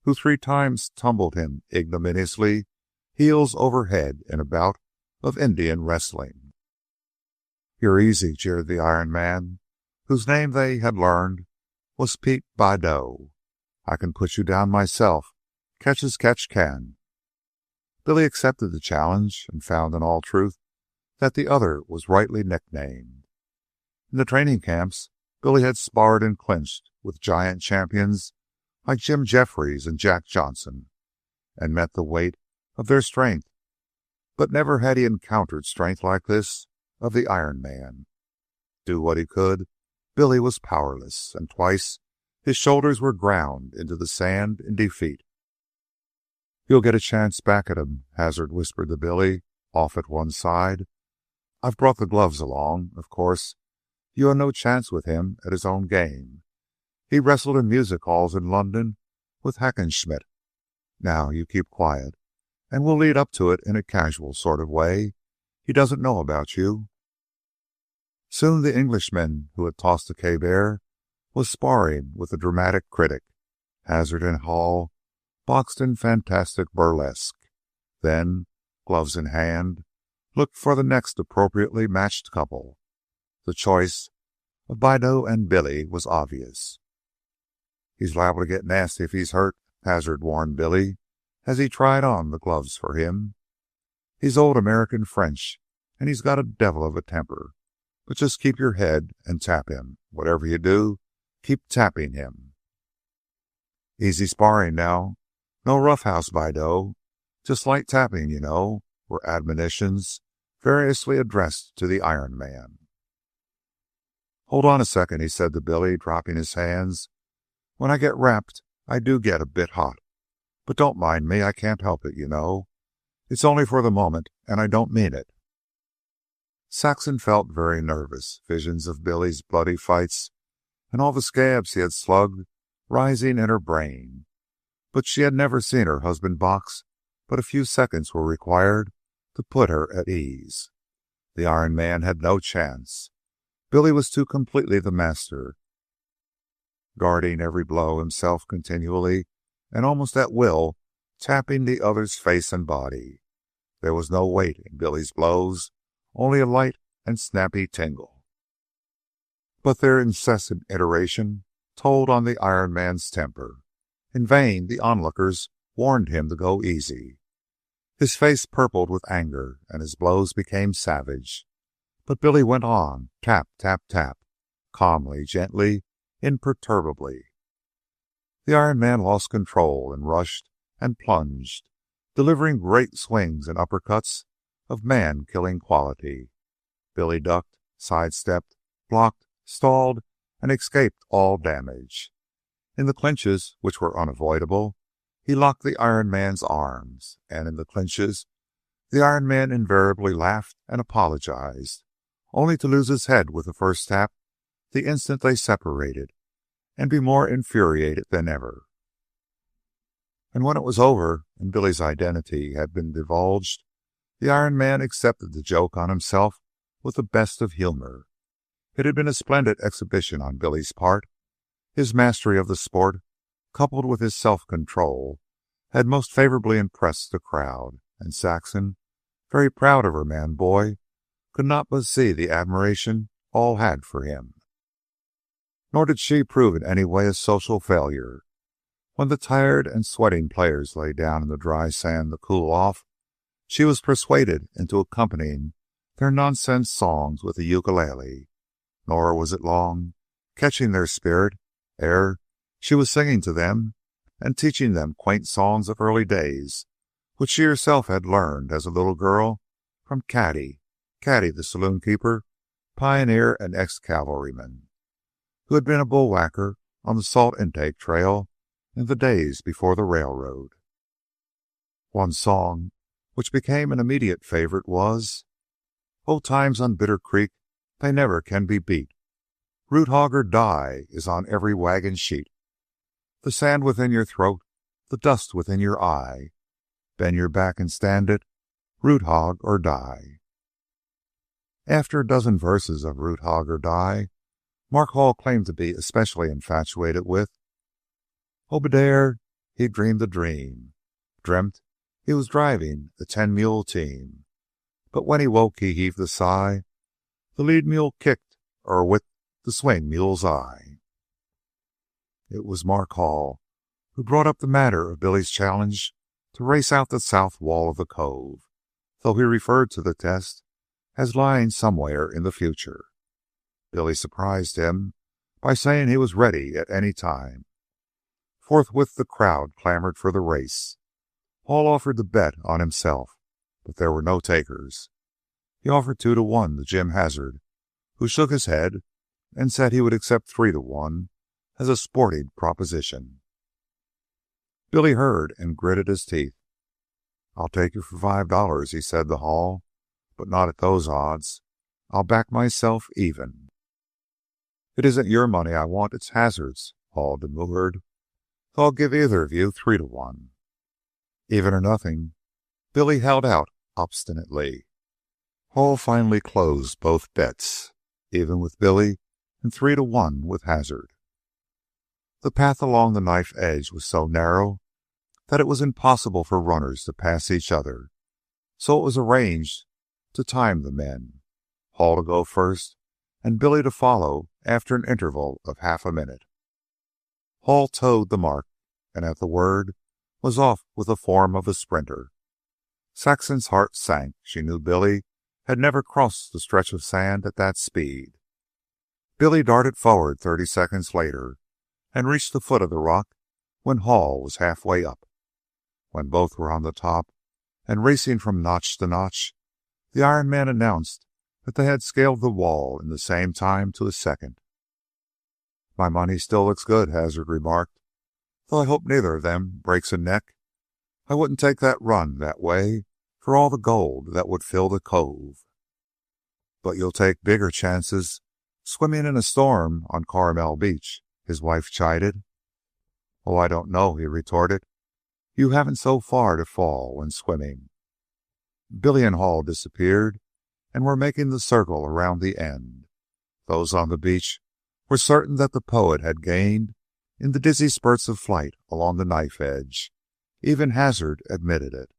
who 3 times tumbled him ignominiously, heels over head, in a bout of Indian wrestling. "You're easy," jeered the Iron Man, whose name they had learned was Pete Bideau. "I can put you down myself, catch as catch can." Billy accepted the challenge and found in all truth that the other was rightly nicknamed. In the training camps, Billy had sparred and clinched with giant champions like Jim Jeffries and Jack Johnson, and met the weight of their strength. But never had he encountered strength like this of the Iron Man. Do what he could, Billy was powerless, and twice his shoulders were ground into the sand in defeat. "You'll get a chance back at him," Hazard whispered to Billy, off at one side. "I've brought the gloves along. Of course, you have no chance with him at his own game. He wrestled in music halls in London with Hackenschmidt. Now, you keep quiet, and we'll lead up to it in a casual sort of way. He doesn't know about you." Soon the Englishman who had tossed the caber was sparring with the dramatic critic. Hazard and Hall boxed in fantastic burlesque. Then, gloves in hand, looked for the next appropriately matched couple. The choice of Bideau and Billy was obvious. "He's liable to get nasty if he's hurt," Hazard warned Billy as he tried on the gloves for him. "He's old American French, and he's got a devil of a temper. But just keep your head and tap him. Whatever you do, keep tapping him." "Easy sparring now. No roughhouse, Bideau. Just light tapping, you know," were admonitions variously addressed to the Iron Man. "Hold on a second," he said to Billy, dropping his hands. "When I get wrapped, I do get a bit hot. But don't mind me. I can't help it, you know. It's only for the moment, and I don't mean it." Saxon felt very nervous, visions of Billy's bloody fights and all the scabs he had slugged rising in her brain. But she had never seen her husband box, but a few seconds were required to put her at ease. The Iron Man had no chance. Billy was too completely the master, guarding every blow himself continually and almost at will, tapping the other's face and body. There was no weight in Billy's blows, only a light and snappy tingle. But their incessant iteration told on the Iron Man's temper. In vain the onlookers warned him to go easy. His face purpled with anger, and his blows became savage. But Billy went on, tap, tap, tap, calmly, gently, imperturbably. The Iron Man lost control and rushed and plunged, delivering great swings and uppercuts of man-killing quality. Billy ducked, sidestepped, blocked, stalled, and escaped all damage. In the clinches, which were unavoidable, he locked the Iron Man's arms, and in the clinches, the Iron Man invariably laughed and apologized, only to lose his head with the first tap the instant they separated, and be more infuriated than ever. And when it was over, and Billy's identity had been divulged, the Iron Man accepted the joke on himself with the best of humor. It had been a splendid exhibition on Billy's part. His mastery of the sport, coupled with his self-control, had most favorably impressed the crowd, and Saxon, very proud of her man-boy, could not but see the admiration all had for him. Nor did she prove in any way a social failure. When the tired and sweating players lay down in the dry sand to cool off, she was persuaded into accompanying their nonsense songs with the ukulele. Nor was it long, catching their spirit, ere she was singing to them and teaching them quaint songs of early days, which she herself had learned as a little girl from Caddy the saloon keeper, pioneer and ex-cavalryman, who had been a bullwhacker on the Salt Intake Trail in the days before the railroad. One song, which became an immediate favorite, was "Old Times on Bitter Creek, They Never Can Be Beat. Root hog or die is on every wagon sheet. The sand within your throat, the dust within your eye. Bend your back and stand it, root hog or die." After a dozen verses of Root Hog or Die, Mark Hall claimed to be especially infatuated with "Obadiah, he dreamed a dream, dreamt he was driving a 10-mule team. But when he woke, he heaved a sigh, the lead mule kicked or with the swing mule's eye." It was Mark Hall who brought up the matter of Billy's challenge to race out the south wall of the cove, though he referred to the test as lying somewhere in the future. Billy surprised him by saying he was ready at any time. Forthwith the crowd clamored for the race. Hall offered to bet on himself, but there were no takers. He offered 2-1 to Jim Hazard, who shook his head and said he would accept 3-1 as a sporting proposition. Billy heard and gritted his teeth. "I'll take you for $5, he said to Hall, "but not at those odds. I'll back myself even." "It isn't your money I want, it's Hazard's," Hall demurred. "So I'll give either of you 3-1. Even or nothing," Billy held out obstinately. Hall finally closed both bets, even with Billy and 3-1 with Hazard. The path along the knife edge was so narrow that it was impossible for runners to pass each other, so it was arranged to time the men, Hall to go first and Billy to follow after an interval of half a minute. Hall toed the mark, and at the word was off with the form of a sprinter. Saxon's heart sank. She knew Billy had never crossed the stretch of sand at that speed. Billy darted forward 30 seconds later and reached the foot of the rock when Hall was halfway up. When both were on the top and racing from notch to notch, the Iron Man announced that they had scaled the wall in the same time to a second. "My money still looks good," Hazard remarked, "though I hope neither of them breaks a neck. I wouldn't take that run that way for all the gold that would fill the cove." "But you'll take bigger chances swimming in a storm on Carmel Beach," his wife chided. "Oh, I don't know," he retorted. "You haven't so far to fall when swimming." Billy and Hall disappeared and were making the circle around the end. Those on the beach were certain that the poet had gained in the dizzy spurts of flight along the knife edge. Even Hazard admitted it.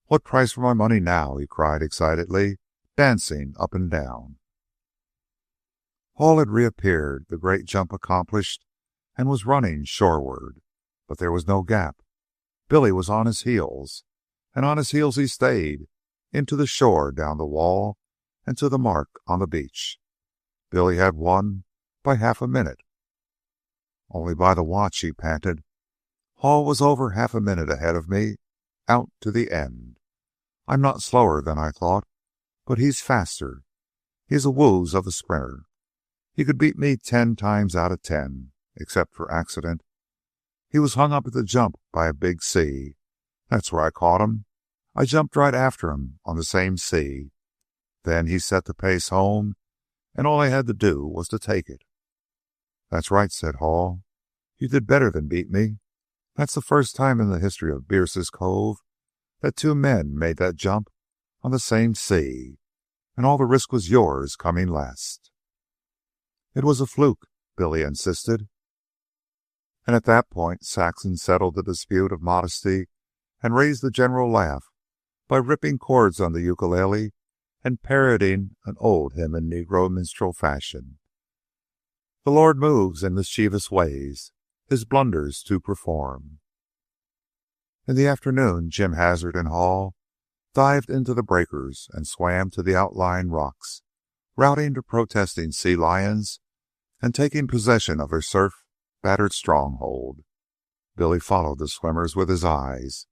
"What price for my money now?" he cried excitedly, dancing up and down. Hall had reappeared, the great jump accomplished, and was running shoreward. But there was no gap. Billy was on his heels, and on his heels he stayed, into the shore, down the wall, and to the mark on the beach. Billy had won by half a minute. "Only by the watch," he panted. "Hall was over half a minute ahead of me, out to the end. I'm not slower than I thought, but he's faster. He's a wooz of a sprinter. He could beat me 10 times out of 10, except for accident. He was hung up at the jump by a big sea. That's where I caught him. I jumped right after him on the same sea. Then he set the pace home, and all I had to do was to take it." "That's right," said Hall. "You did better than beat me. That's the first time in the history of Bierce's Cove that 2 men made that jump on the same sea, and all the risk was yours coming last." "It was a fluke," Billy insisted. And at that point Saxon settled the dispute of modesty and raised the general laugh by ripping chords on the ukulele and parodying an old hymn in Negro minstrel fashion. "The Lord moves in mischievous ways, his blunders to perform." In the afternoon, Jim Hazard and Hall dived into the breakers and swam to the outlying rocks, routing the protesting sea lions and taking possession of their surf-battered stronghold. Billy followed the swimmers with his eyes,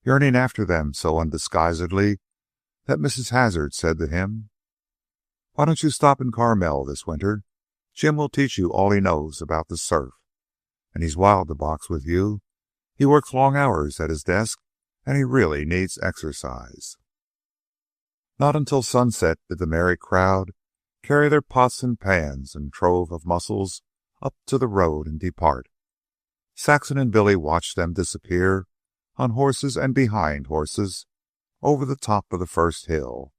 yearning after them so undisguisedly that Mrs. Hazard said to him, "Why don't you stop in Carmel this winter? Jim will teach you all he knows about the surf. And he's wild to box with you. He works long hours at his desk, and he really needs exercise." Not until sunset did the merry crowd carry their pots and pans and trove of mussels up to the road and depart. Saxon and Billy watched them disappear on horses and behind horses over the top of the first hill,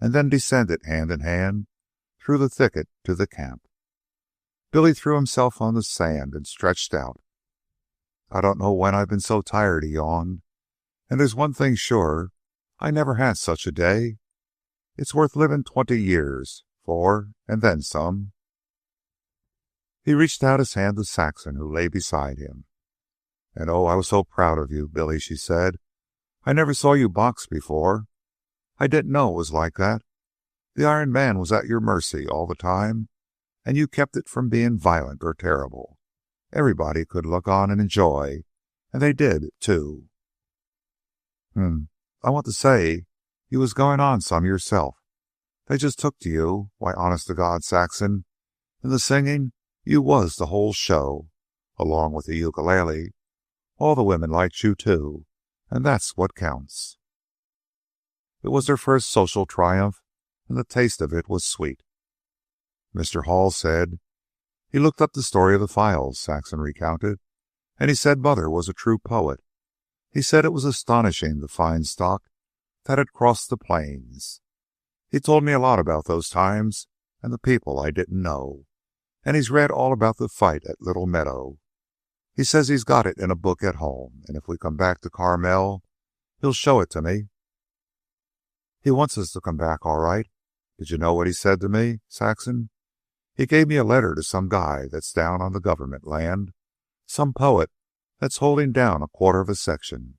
and then descended hand in hand through the thicket to the camp. Billy threw himself on the sand and stretched out. "I don't know when I've been so tired," he yawned. "And there's one thing sure, I never had such a day. It's worth living 20 years for, and then some." He reached out his hand to Saxon, who lay beside him. "And oh, I was so proud of you, Billy," she said. "I never saw you box before. I didn't know it was like that. The Iron Man was at your mercy all the time, and you kept it from being violent or terrible. everybody could look on and enjoy, and they did, too. I want to say you was going on some yourself. They just took to you. Why, honest to God, Saxon, in the singing, you was the whole show, along with the ukulele. All the women liked you, too, and that's what counts. It was their first social triumph, and the taste of it was sweet. Mr. Hall said he looked up the story of the files, Saxon recounted, and he said Mother was a true poet. He said it was astonishing the fine stock that had crossed the plains. He told me a lot about those times and the people I didn't know, and he's read all about the fight at Little Meadow. He says he's got it in a book at home, and if we come back to Carmel, he'll show it to me. He wants us to come back, all right. Did you know what he said to me, Saxon? He gave me a letter to some guy that's down on the government land, some poet that's holding down a quarter of a section,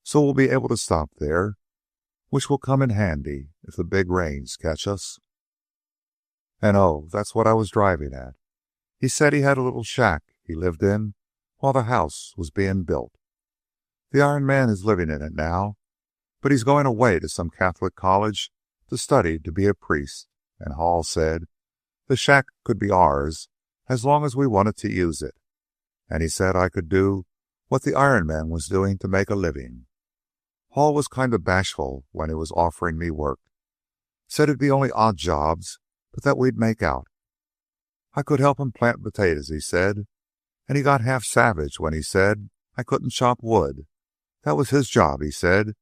so we'll be able to stop there, which will come in handy if the big rains catch us. And oh, that's what I was driving at. He said he had a little shack he lived in while the house was being built. The Iron Man is living in it now, but he's going away to some Catholic college to study to be a priest, and Hall said the shack could be ours as long as we wanted to use it. And he said I could do what the Iron Man was doing to make a living. Hall was kind of bashful when he was offering me work. Said it'd be only odd jobs, but that we'd make out. I could help him plant potatoes, he said, and he got half savage when he said I couldn't chop wood. That was his job, he said,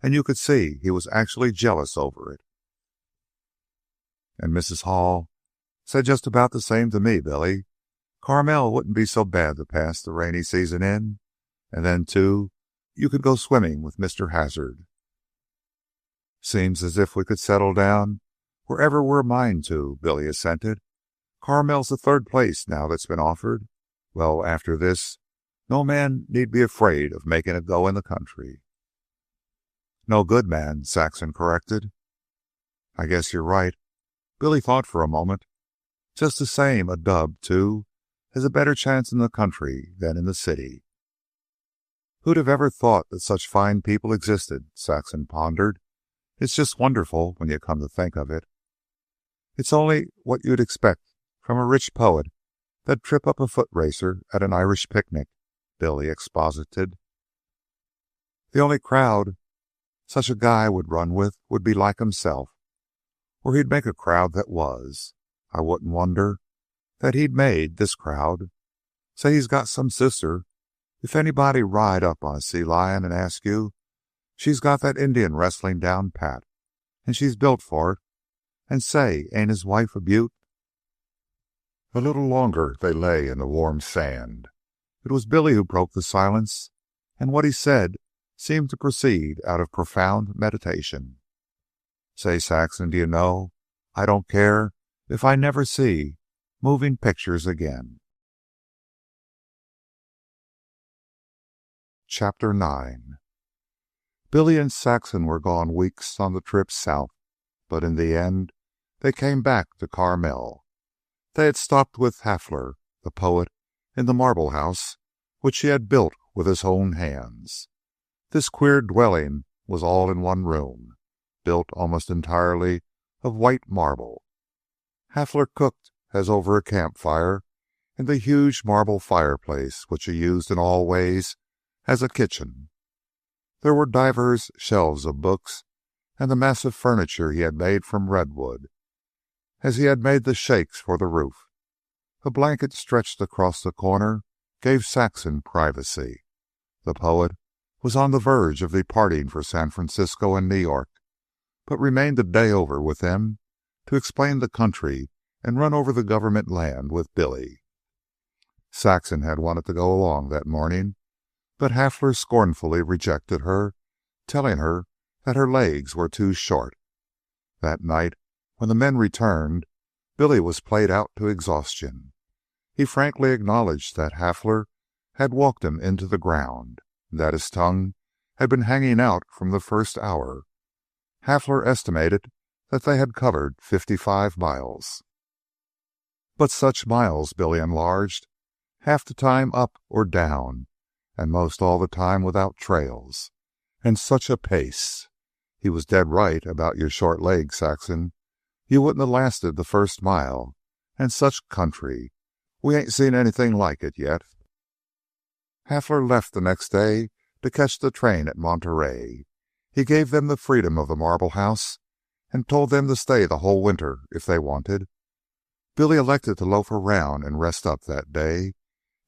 and you could see he was actually jealous over it. And Mrs. Hall said just about the same to me, Billy. Carmel wouldn't be so bad to pass the rainy season in, and then, too, you could go swimming with Mr. Hazard. Seems as if we could settle down wherever we're a mind to, Billy assented. Carmel's the third place now that's been offered. Well, after this, no man need be afraid of making a go in the country. No good man, Saxon corrected. I guess you're right. Billy thought for a moment. Just the same, a dub, too, has a better chance in the country than in the city. Who'd have ever thought that such fine people existed, Saxon pondered. It's just wonderful when you come to think of it. It's only what you'd expect from a rich poet that'd trip up a foot racer at an Irish picnic, Billy exposited. The only crowd such a guy would run with would be like himself, or he'd make a crowd that was. I wouldn't wonder that he'd made this crowd. Say he's got some sister. If anybody ride up on a sea lion and ask you, she's got that Indian wrestling down pat, and she's built for it. And say, ain't his wife a beaut? A little longer they lay in the warm sand. It was Billy who broke the silence, and what he said seemed to proceed out of profound meditation. Say, Saxon, do you know, I don't care if I never see moving pictures again. Chapter 9. Billy and Saxon were gone weeks on the trip south, but in the end they came back to Carmel. They had stopped with Hafler, the poet, in the marble house which he had built with his own hands. This queer dwelling was all in one room, built almost entirely of white marble. Hafler cooked as over a campfire in the huge marble fireplace which he used in all ways as a kitchen. There were divers shelves of books and the massive furniture he had made from redwood, as he had made the shakes for the roof. A blanket stretched across the corner gave Saxon privacy. The poet was on the verge of departing for San Francisco and New York, but remained a day over with them to explain the country and run over the government land with Billy. Saxon had wanted to go along that morning, but Hafler scornfully rejected her, telling her that her legs were too short. That night, when the men returned, Billy was played out to exhaustion. He frankly acknowledged that Hafler had walked him into the ground, and that his tongue had been hanging out from the first hour. Hafler estimated that they had covered 55 miles. But such miles, Billy enlarged, half the time up or down, and most all the time without trails. And such a pace. He was dead right about your short legs, Saxon. You wouldn't have lasted the first mile. And such country. We ain't seen anything like it yet. Hafler left the next day to catch the train at Monterey. He gave them the freedom of the Marble House and told them to stay the whole winter if they wanted. Billy elected to loaf around and rest up that day.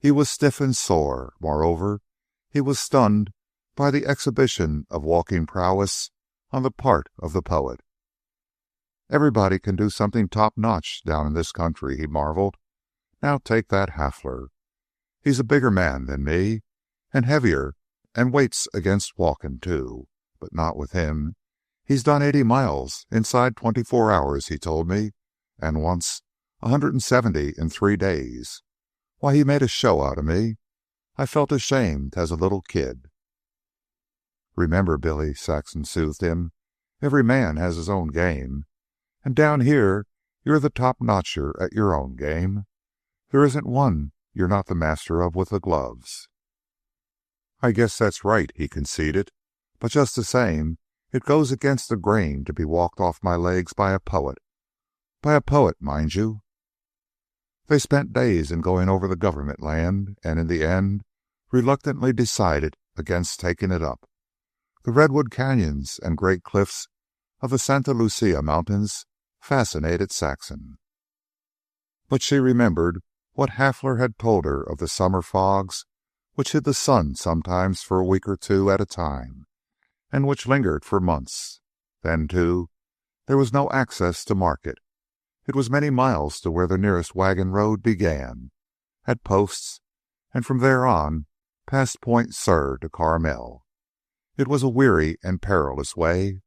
He was stiff and sore. Moreover, he was stunned by the exhibition of walking prowess on the part of the poet. Everybody can do something top-notch down in this country, he marveled. Now take that Hafler. He's a bigger man than me, and heavier, and weights against walking, too. But not with him. He's done 80 miles inside 24 hours, he told me, and once 170 in 3 days. Why, he made a show out of me. I felt ashamed as a little kid. Remember, Billy, Saxon soothed him, every man has his own game. And down here, you're the top-notcher at your own game. There isn't one you're not the master of with the gloves. I guess that's right, he conceded. But just the same, it goes against the grain to be walked off my legs by a poet. By a poet, mind you. They spent days in going over the government land, and in the end, reluctantly decided against taking it up. The redwood canyons and great cliffs of the Santa Lucia Mountains fascinated Saxon. But she remembered what Hafler had told her of the summer fogs which hid the sun sometimes for a week or two at a time, and which lingered for months. Then, too, there was no access to market. It was many miles to where the nearest wagon road began, at posts, and from there on, past Point Sur to Carmel. It was a weary and perilous way.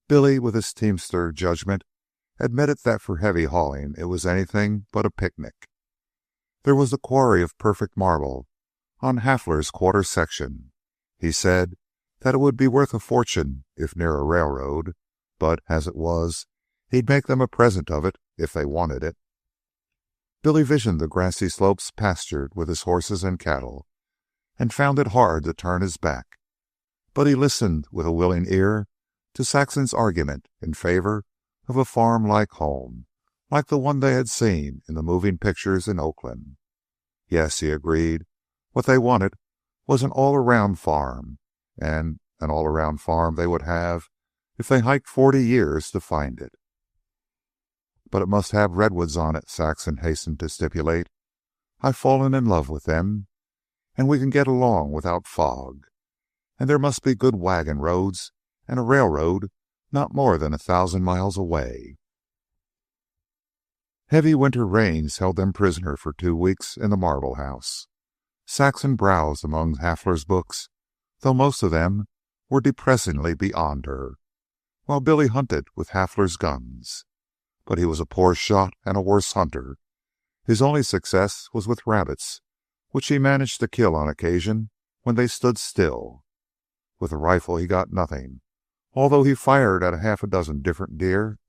Billy, with his teamster judgment, admitted that for heavy hauling it was anything but a picnic. There was the quarry of perfect marble on Hafler's quarter section. He said that it would be worth a fortune if near a railroad, but, as it was, he'd make them a present of it if they wanted it. Billy visioned the grassy slopes pastured with his horses and cattle, and found it hard to turn his back. But he listened with a willing ear to Saxon's argument in favor of a farm-like home, like the one they had seen in the moving pictures in Oakland. Yes, he agreed, what they wanted was an all-around farm, and an all-around farm they would have if they hiked 40 years to find it. But it must have redwoods on it, Saxon hastened to stipulate. I've fallen in love with them, and we can get along without fog. And there must be good wagon roads and a railroad not more than 1,000 miles away. Heavy winter rains held them prisoner for 2 weeks in the Marble House. Saxon browsed among Hafler's books, though most of them were depressingly beyond her, while Billy hunted with Hafler's guns. But he was a poor shot and a worse hunter. His only success was with rabbits, which he managed to kill on occasion when they stood still. With a rifle he got nothing, although he fired at 6 different deer,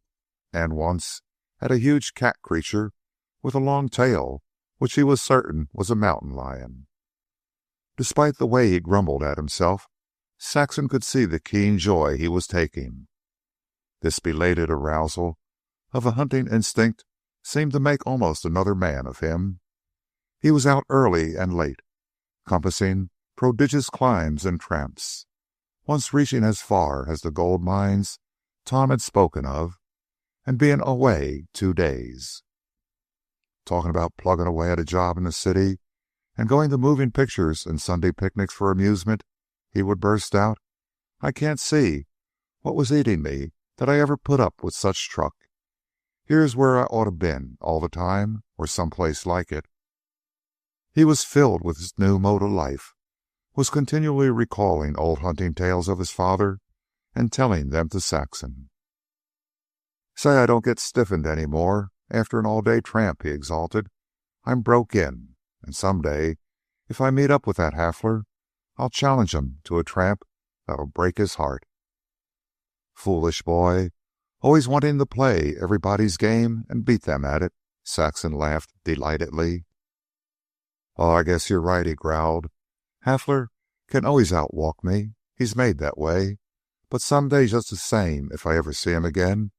and once at a huge cat creature with a long tail, which he was certain was a mountain lion. Despite the way he grumbled at himself, Saxon could see the keen joy he was taking. This belated arousal of a hunting instinct seemed to make almost another man of him. He was out early and late, compassing prodigious climbs and tramps, once reaching as far as the gold mines Tom had spoken of, and being away 2 days. Talking about plugging away at a job in the city and going to moving pictures and Sunday picnics for amusement, he would burst out. I can't see what was eating me that I ever put up with such truck. Here's where I ought to been all the time, or someplace like it. He was filled with his new mode of life, was continually recalling old hunting tales of his father and telling them to Saxon. Say I don't get stiffened any more after an all-day tramp, he exulted. I'm broke in, and some day, if I meet up with that Hafler, I'll challenge him to a tramp that'll break his heart. Foolish boy, always wanting to play everybody's game and beat them at it, Saxon laughed delightedly. "Oh, I guess you're right," he growled. "Hafler can always outwalk me. He's made that way. But some day, just the same, if I ever see him again,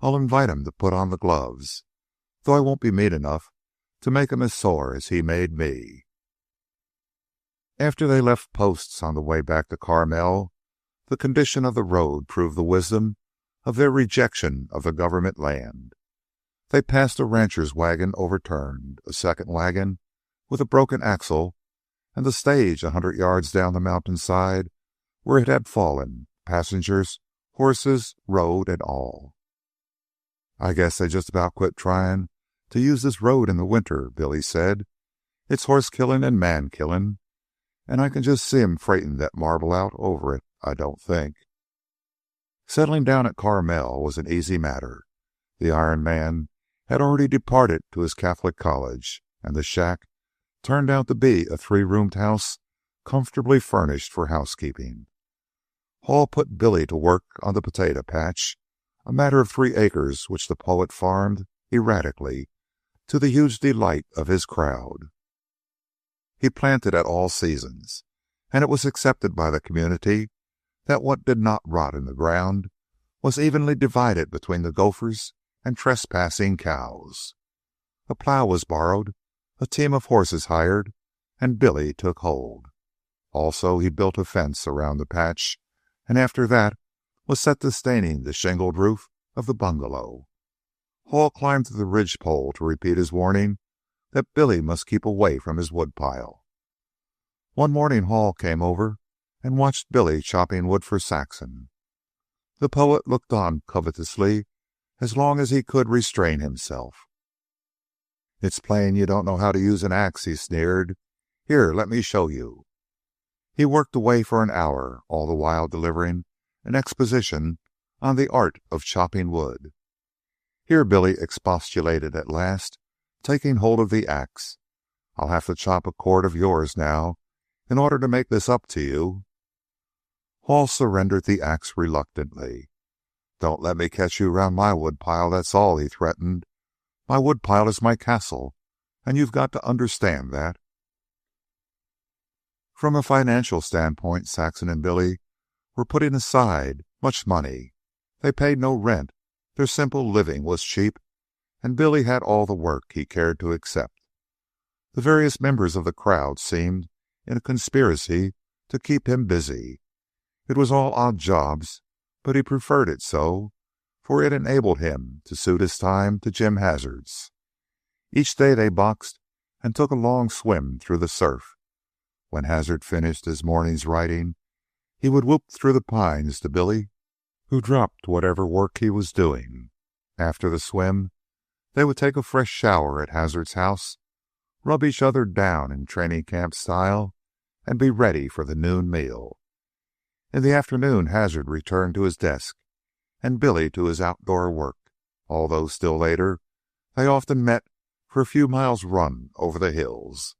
I'll invite him to put on the gloves, though I won't be mean enough to make him as sore as he made me." After they left posts on the way back to Carmel, the condition of the road proved the wisdom of their rejection of the government land. They passed a rancher's wagon overturned, a second wagon with a broken axle, and the stage 100 yards down the mountainside where it had fallen, passengers, horses, road, and all. "I guess they just about quit trying to use this road in the winter," Billy said. "It's horse killing and man killing, and I can just see 'em freighting that marble out over it, I don't think." Settling down at Carmel was an easy matter. The Iron Man had already departed to his Catholic college, and the shack turned out to be a 3-roomed house comfortably furnished for housekeeping. Hall put Billy to work on the potato patch, a matter of 3 acres which the poet farmed erratically, to the huge delight of his crowd. He planted at all seasons, and it was accepted by the community that what did not rot in the ground was evenly divided between the gophers and trespassing cows. A plow was borrowed, a team of horses hired, and Billy took hold. Also, he built a fence around the patch, and after that was set to staining the shingled roof of the bungalow. Hall climbed to the ridgepole to repeat his warning that Billy must keep away from his woodpile. One morning Hall came over and watched Billy chopping wood for Saxon. The poet looked on covetously as long as he could restrain himself. "It's plain you don't know how to use an axe," he sneered. "Here, let me show you." He worked away for an hour, all the while delivering an exposition on the art of chopping wood. "Here," Billy expostulated at last, taking hold of the axe. "I'll have to chop a cord of yours now in order to make this up to you." Hall surrendered the axe reluctantly. "Don't let me catch you round my woodpile, that's all," he threatened. "My woodpile is my castle, and you've got to understand that." From a financial standpoint, Saxon and Billy were putting aside much money. They paid no rent, their simple living was cheap, and Billy had all the work he cared to accept. The various members of the crowd seemed in a conspiracy to keep him busy. It was all odd jobs, but he preferred it so, for it enabled him to suit his time to Jim Hazard's. Each day they boxed and took a long swim through the surf. When Hazard finished his morning's writing, he would whoop through the pines to Billy, who dropped whatever work he was doing. After the swim, they would take a fresh shower at Hazard's house, rub each other down in training camp style, and be ready for the noon meal. In the afternoon, Hazard returned to his desk, and Billy to his outdoor work, although still later they often met for a few miles' run over the hills.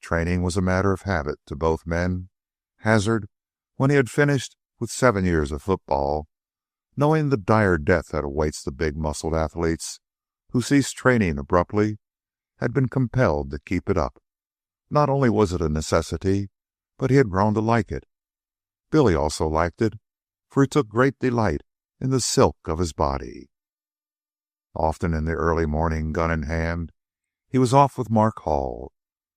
Training was a matter of habit to both men. Hazard, when he had finished with 7 years of football, knowing the dire death that awaits the big-muscled athletes who cease training abruptly, had been compelled to keep it up. Not only was it a necessity, but he had grown to like it. Billy also liked it, for he took great delight in the silk of his body. Often in the early morning, gun in hand, he was off with Mark Hall,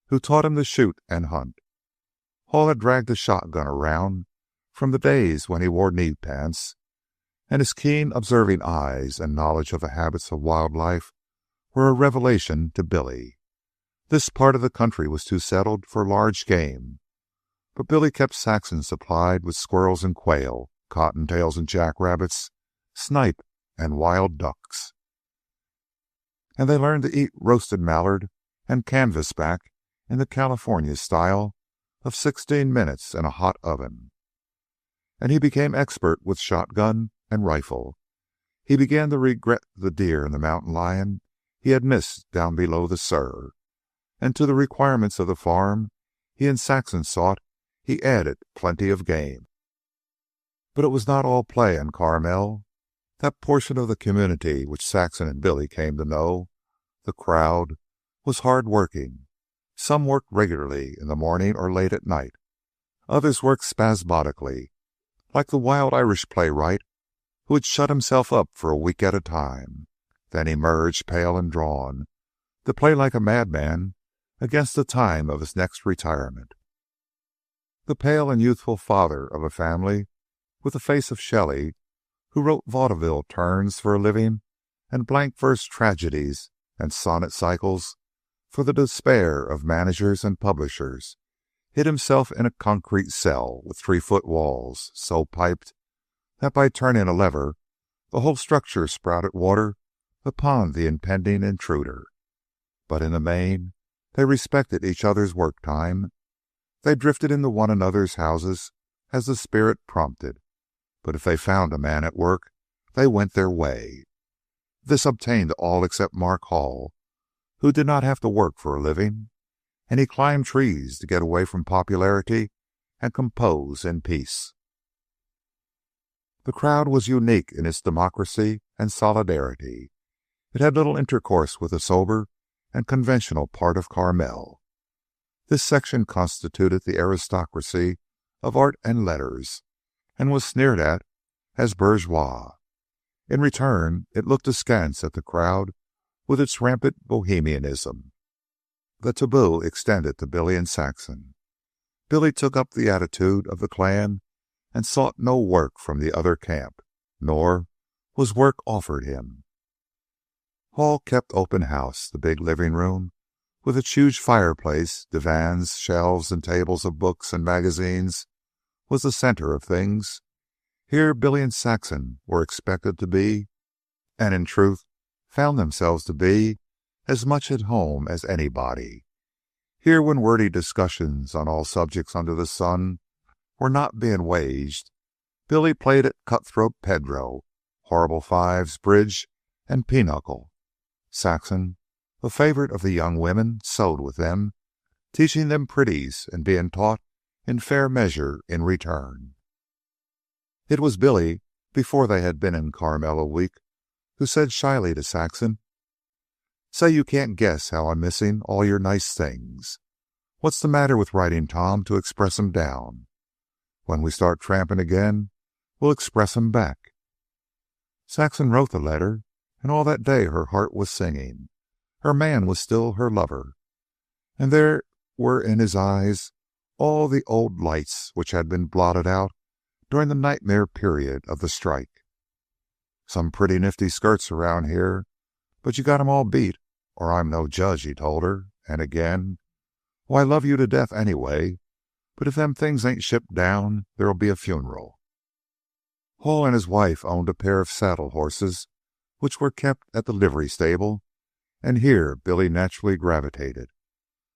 who taught him to shoot and hunt. Hall had dragged a shotgun around from the days when he wore knee pants, and his keen observing eyes and knowledge of the habits of wild life were a revelation to Billy. This part of the country was too settled for large game, but Billy kept Saxon supplied with squirrels and quail, cottontails and jackrabbits, snipe and wild ducks. And they learned to eat roasted mallard and canvasback in the California style of 16 minutes in a hot oven. And he became expert with shotgun and rifle. He began to regret the deer and the mountain lion he had missed down below the Sur, and to the requirements of the farm he and Saxon sought he added plenty of game. But it was not all play in Carmel. That portion of the community which Saxon and Billy came to know, the crowd, was hard working. Some worked regularly in the morning or late at night. Others worked spasmodically, like the wild Irish playwright who would shut himself up for a week at a time, then emerge pale and drawn, to play like a madman against the time of his next retirement. The pale and youthful father of a family, with the face of Shelley, who wrote vaudeville turns for a living and blank verse tragedies and sonnet cycles for the despair of managers and publishers, hid himself in a concrete cell with 3-foot walls so piped that by turning a lever the whole structure sprouted water upon the impending intruder. But in the main they respected each other's work time. They drifted into one another's houses as the spirit prompted, but if they found a man at work, they went their way. This obtained to all except Mark Hall, who did not have to work for a living, and he climbed trees to get away from popularity and compose in peace. The crowd was unique in its democracy and solidarity. It had little intercourse with the sober and conventional part of Carmel. This section constituted the aristocracy of art and letters, and was sneered at as bourgeois. In return, it looked askance at the crowd with its rampant bohemianism. The taboo extended to Billy and Saxon. Billy took up the attitude of the clan and sought no work from the other camp, nor was work offered him. Hall kept open house. The big living room, with its huge fireplace, divans, shelves, and tables of books and magazines, was the center of things. Here Billy and Saxon were expected to be, and in truth found themselves to be, as much at home as anybody. Here, when wordy discussions on all subjects under the sun were not being waged, Billy played at cutthroat Pedro, horrible fives, bridge, and pinochle. Saxon, the favorite of the young women, sewed with them, teaching them pretties and being taught in fair measure in return. It was Billy, before they had been in Carmel a week, who said shyly to Saxon, "Say you can't guess how I'm missing all your nice things. What's the matter with writing Tom to express 'em down? When we start tramping again, we'll express 'em back." Saxon wrote the letter, and all that day her heart was singing. Her man was still her lover, and there were in his eyes all the old lights which had been blotted out during the nightmare period of the strike. "Some pretty nifty skirts around here, but you got 'em all beat, or I'm no judge," he told her, and again, "Oh, I love you to death anyway, but if them things ain't shipped down, there'll be a funeral." Hall and his wife owned a pair of saddle horses which were kept at the livery stable, and here Billy naturally gravitated.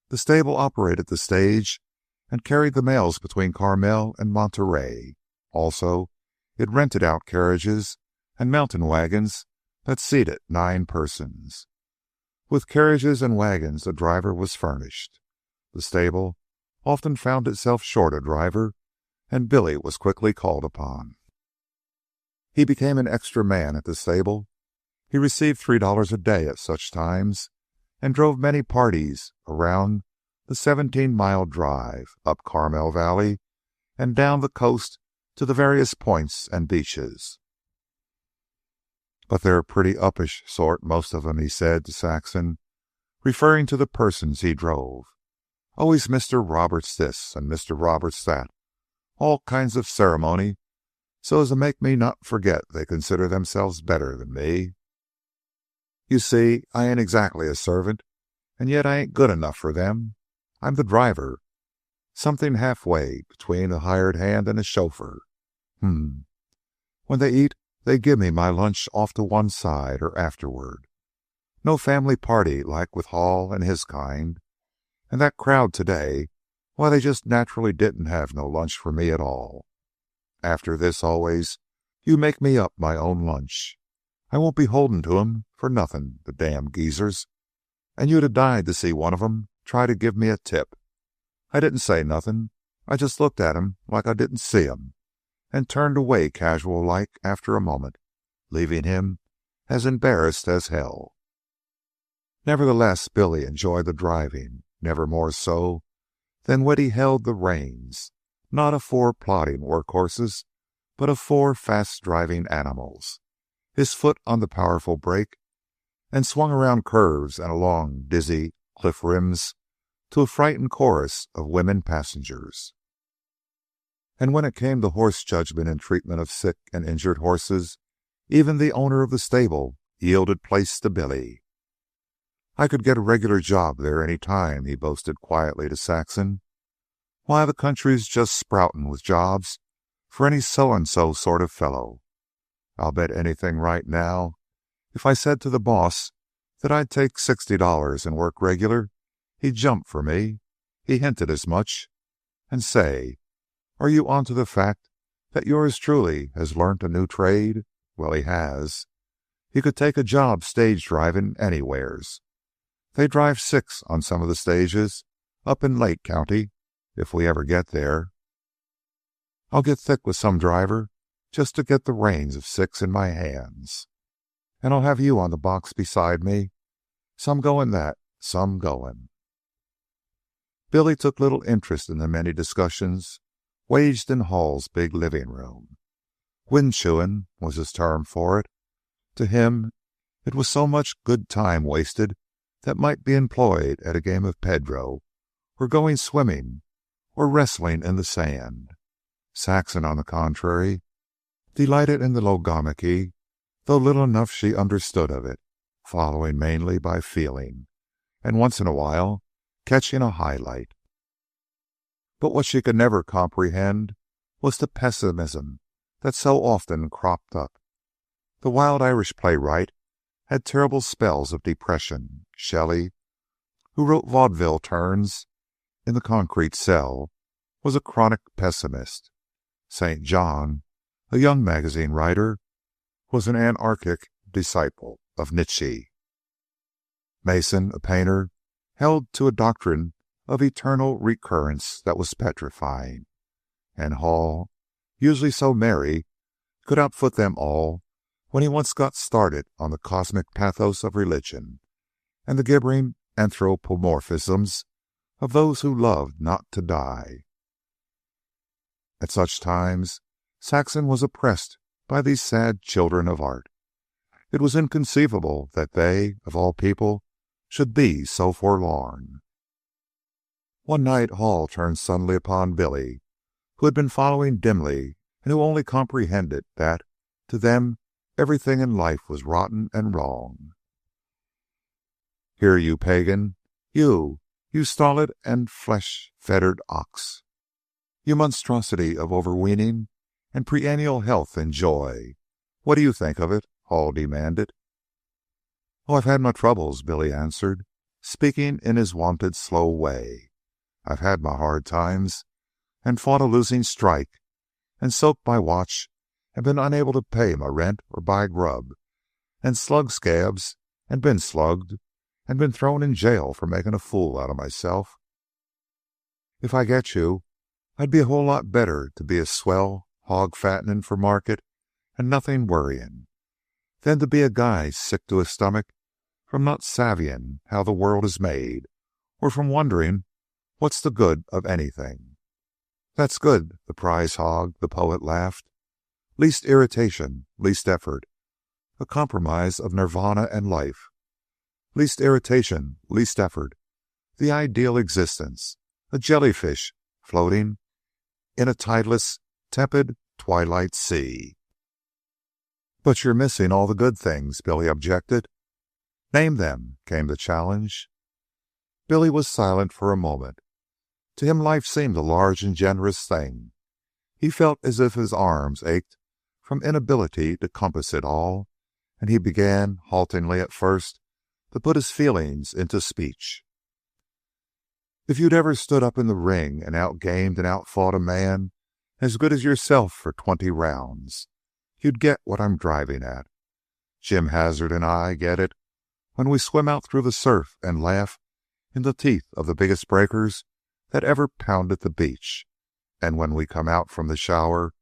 The stable operated the stage and carried the mails between Carmel and Monterey. Also, it rented out carriages and mountain wagons that seated 9 persons. With carriages and wagons a driver was furnished. The stable often found itself short a driver, and Billy was quickly called upon. He became an extra man at the stable. He received $3 a day at such times, and drove many parties around the 17-mile drive, up Carmel Valley, and down the coast to the various points and beaches. "But they're a pretty uppish sort, most of 'em," he said to Saxon, referring to the persons he drove. "Always Mr. Roberts this and Mr. Roberts that, all kinds of ceremony, so as to make me not forget they consider themselves better than me. You see, I ain't exactly a servant, and yet I ain't good enough for them. I'm the driver, something halfway between a hired hand and a chauffeur. When they eat, they give me my lunch off to one side or afterward. No family party like with Hall and his kind. And that crowd today, why, they just naturally didn't have no lunch for me at all. After this, always, you make me up my own lunch. I won't be holding to 'em for nothing, the damn geezers. And you'd have died to see one of 'em try to give me a tip. I didn't say nothing. I just looked at 'em like I didn't see 'em, and turned away casual-like after a moment, leaving him as embarrassed as hell." Nevertheless, Billy enjoyed the driving, never more so than when he held the reins, not of 4 plodding workhorses, but of 4 fast-driving animals, his foot on the powerful brake, and swung around curves and along dizzy cliff rims to a frightened chorus of women passengers. And when it came to horse judgment and treatment of sick and injured horses, even the owner of the stable yielded place to Billy. "I could get a regular job there any time," he boasted quietly to Saxon. "Why, the country's just sprouting with jobs for any so-and-so sort of fellow. I'll bet anything right now, if I said to the boss that I'd take $60 and work regular, he'd jump for me. He hinted as much. And say, are you onto the fact that yours truly has learnt a new trade? Well, he has. He could take a job stage driving anywheres. They drive 6 on some of the stages up in Lake County, if we ever get there. I'll get thick with some driver just to get the reins of 6 in my hands. And I'll have you on the box beside me. Some going that, some going." Billy took little interest in the many discussions waged in Hall's big living room. Wind chewing was his term for it. To him, it was so much good time wasted that might be employed at a game of Pedro, or going swimming, or wrestling in the sand. Saxon, on the contrary, delighted in the logomachy, though little enough she understood of it, following mainly by feeling, and once in a while catching a highlight. But what she could never comprehend was the pessimism that so often cropped up. The wild Irish playwright had terrible spells of depression. Shelley, who wrote vaudeville turns in the concrete cell, was a chronic pessimist. St. John, a young magazine writer, was an anarchic disciple of Nietzsche. Mason, a painter, held to a doctrine of eternal recurrence that was petrifying. And Hall, usually so merry, could outfoot them all when he once got started on the cosmic pathos of religion and the gibbering anthropomorphisms of those who loved not to die. At such times, Saxon was oppressed by these sad children of art. It was inconceivable that they, of all people, should be so forlorn. One night Hall turned suddenly upon Billy, who had been following dimly and who only comprehended that, to them, everything in life was rotten and wrong. "Here, you pagan, you stolid and flesh-fettered ox, you monstrosity of overweening and perennial health and joy. What do you think of it?" Hall demanded. "Oh, I've had my troubles," Billy answered, speaking in his wonted slow way. "I've had my hard times, and fought a losing strike, and soaked my watch, and been unable to pay my rent or buy grub, and slugged scabs, and been slugged, and been thrown in jail for making a fool out of myself. If I get you, I'd be a whole lot better to be a swell hog fattening for market and nothing worrying, than to be a guy sick to his stomach from not savvying how the world is made, or from wondering what's the good of anything." "That's good," the prize hog, the poet, laughed. "Least irritation, least effort, a compromise of nirvana and life. Least irritation, least effort, the ideal existence, a jellyfish floating in a tideless, tepid twilight sea." "But you're missing all the good things," Billy objected. "Name them," came the challenge. Billy was silent for a moment. To him life seemed a large and generous thing. He felt as if his arms ached from inability to compass it all, and he began, haltingly at first, to put his feelings into speech. "If you'd ever stood up in the ring and outgamed and outfought a man as good as yourself for 20 rounds, you'd get what I'm driving at. Jim Hazard and I get it when we swim out through the surf and laugh in the teeth of the biggest breakers that ever pounded the beach, and when we come out from the shower,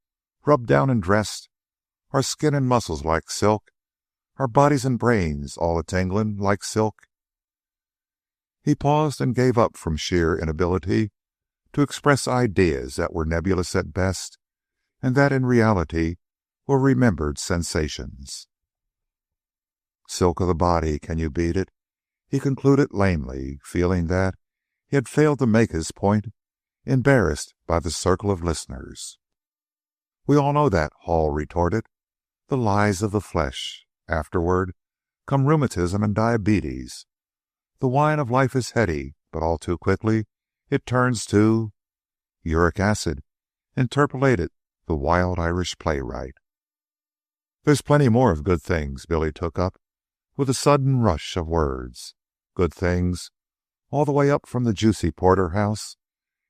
rubbed down and dressed, our skin and muscles like silk, our bodies and brains all a-tingling like silk." He paused and gave up from sheer inability to express ideas that were nebulous at best and that in reality were remembered sensations. Silk of the body, can you beat it? He concluded lamely, feeling that he had failed to make his point, embarrassed by the circle of listeners. We all know that, Hall retorted. The lies of the flesh. Afterward come rheumatism and diabetes. The wine of life is heady, but all too quickly it turns to uric acid, interpolated the wild Irish playwright. There's plenty more of good things, Billy took up, with a sudden rush of words. Good things, all the way up from the juicy porterhouse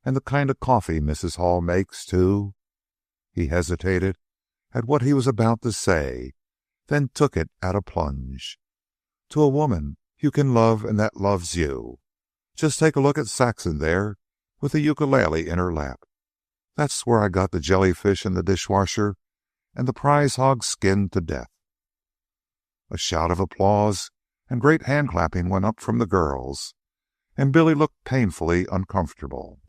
and the kind of coffee Mrs. Hall makes, to... He hesitated at what he was about to say, then took it at a plunge. To a woman you can love and that loves you. Just take a look at Saxon there with the ukulele in her lap. That's where I got the jellyfish in the dishwasher and the prize hog skinned to death. A shout of applause and great hand-clapping went up from the girls, and Billy looked painfully uncomfortable.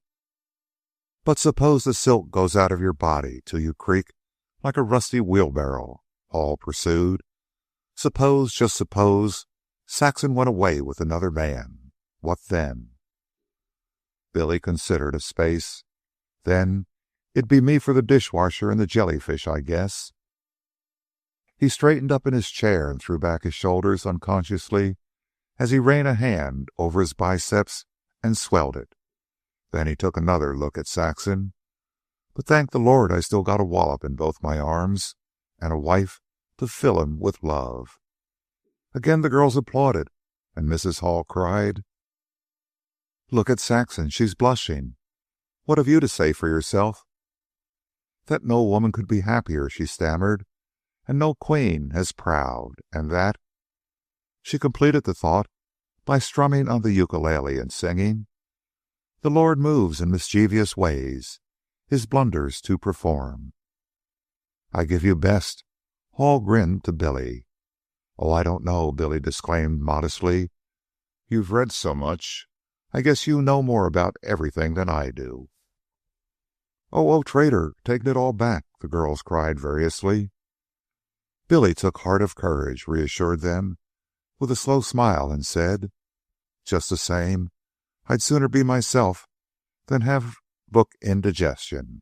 But suppose the silk goes out of your body till you creak like a rusty wheelbarrow, Hall pursued. Suppose, just suppose, Saxon went away with another man. What then? Billy considered a space. Then it'd be me for the dishwasher and the jellyfish, I guess. He straightened up in his chair and threw back his shoulders unconsciously as he ran a hand over his biceps and swelled it. Then he took another look at Saxon. But thank the Lord I still got a wallop in both my arms and a wife to fill 'em with love. Again the girls applauded, and Mrs. Hall cried, "Look at Saxon, she's blushing. What have you to say for yourself?" "That no woman could be happier," she stammered, "and no queen as proud, and that..." She completed the thought by strumming on the ukulele and singing, "The Lord moves in mischievous ways, his blunders to perform." "I give you best." Hall grinned to Billy. "Oh, I don't know," Billy disclaimed modestly. "You've read so much. I guess you know more about everything than I do." Oh, traitor, taking it all back," the girls cried variously. Billy took heart of courage, reassured them with a slow smile, and said, "Just the same, I'd sooner be myself than have book indigestion.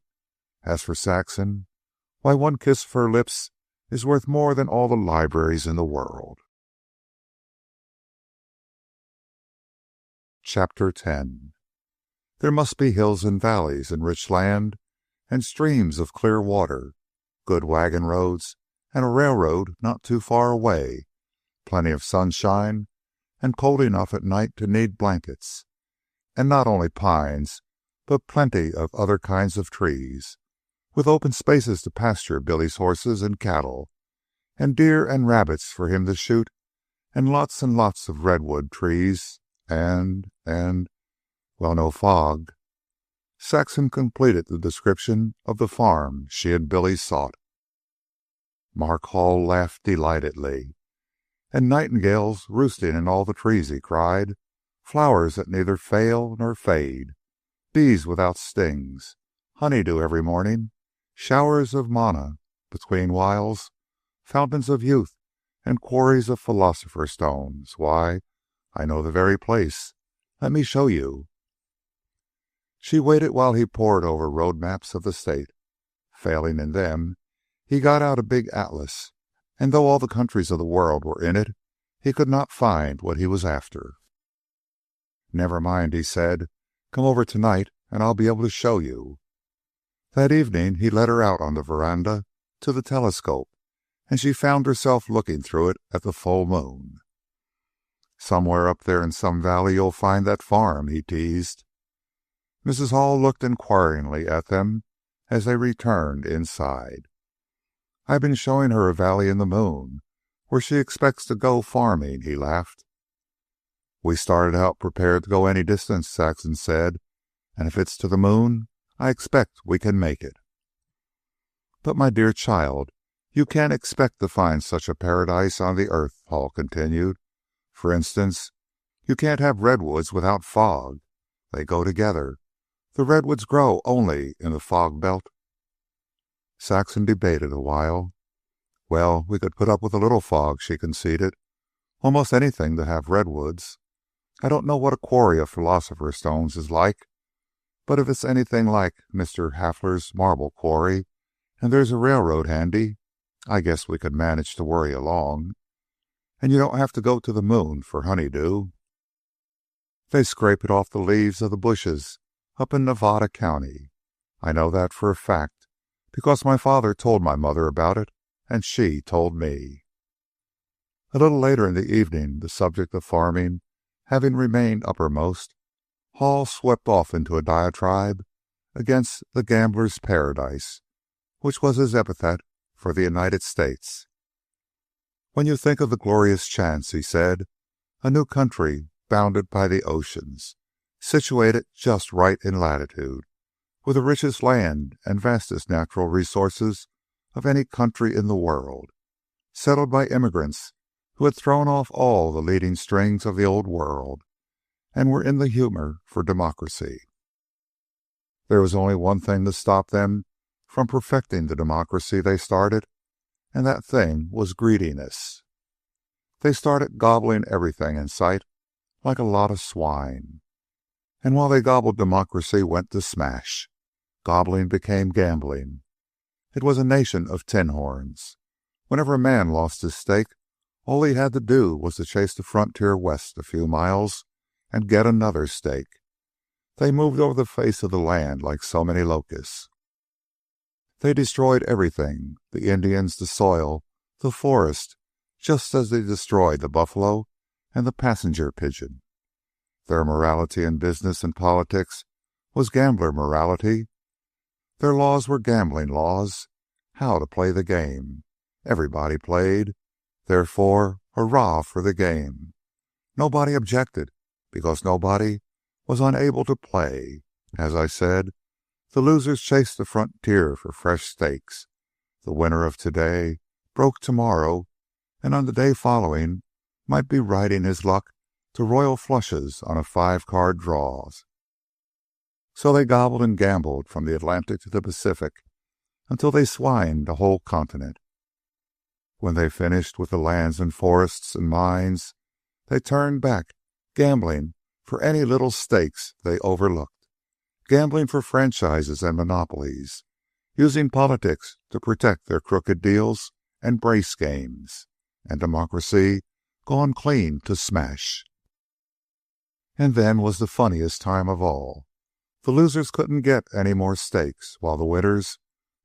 As for Saxon, why, one kiss of her lips is worth more than all the libraries in the world." Chapter 10. There must be hills and valleys and rich land and streams of clear water, good wagon roads and a railroad not too far away, plenty of sunshine and cold enough at night to need blankets, and not only pines, but plenty of other kinds of trees, with open spaces to pasture Billy's horses and cattle, and deer and rabbits for him to shoot, and lots of redwood trees, and, well, no fog. Saxon completed the description of the farm she and Billy sought. Mark Hall laughed delightedly. "And nightingales roosting in all the trees," he cried. "Flowers that neither fail nor fade. Bees without stings. Honeydew every morning. Showers of manna between whiles. Fountains of youth and quarries of philosopher's stones. Why, I know the very place. Let me show you." She waited while he pored over road maps of the state. Failing in them, he got out a big atlas, and though all the countries of the world were in it, he could not find what he was after. "Never mind," he said. "Come over tonight, and I'll be able to show you." That evening he led her out on the veranda to the telescope, and she found herself looking through it at the full moon. "Somewhere up there in some valley you'll find that farm," he teased. Mrs. Hall looked inquiringly at them as they returned inside. "I've been showing her a valley in the moon where she expects to go farming," he laughed. "We started out prepared to go any distance," Saxon said, "and if it's to the moon, I expect we can make it." "But, my dear child, you can't expect to find such a paradise on the earth," Hall continued. "For instance, You can't have redwoods without fog. They go together. The redwoods grow only in the fog belt. Saxon debated a while. Well, we could put up with a little fog, she conceded. Almost anything to have redwoods. I don't know what a quarry of philosopher's stones is like, but if it's anything like Mr. Hafler's marble quarry, and there's a railroad handy, I guess we could manage to worry along. And you don't have to go to the moon for honeydew. They scrape it off the leaves of the bushes up in Nevada County. I know that for a fact, because my father told my mother about it, and she told me. A little later in the evening, the subject of farming having remained uppermost, Hall swept off into a diatribe against the gambler's paradise, which was his epithet for the United States. When you think of the glorious chance, he said, a new country bounded by the oceans, situated just right in latitude, with the richest land and vastest natural resources of any country in the world, settled by immigrants who had thrown off all the leading strings of the old world and were in the humor for democracy. There was only one thing to stop them from perfecting the democracy they started, and that thing was greediness. They started gobbling everything in sight like a lot of swine. And while they gobbled, democracy went to smash. Gobbling became gambling. It was a nation of tin horns. Whenever a man lost his stake, all he had to do was to chase the frontier west a few miles and get another stake. They moved over the face of the land like so many locusts. They destroyed everything, the Indians, the soil, the forest, just as they destroyed the buffalo and the passenger pigeon. Their morality in business and politics was gambler morality. Their laws were gambling laws, how to play the game. Everybody played. Therefore, hurrah for the game. Nobody objected, because nobody was unable to play. As I said, the losers chased the frontier for fresh stakes. The winner of today broke tomorrow, and on the day following might be riding his luck to royal flushes on a 5-card draw. So they gobbled and gambled from the Atlantic to the Pacific until they swined a whole continent. When they finished with the lands and forests and mines, they turned back, gambling for any little stakes they overlooked, gambling for franchises and monopolies, using politics to protect their crooked deals and brace games, and democracy gone clean to smash. And then was the funniest time of all. The losers couldn't get any more stakes, while the winners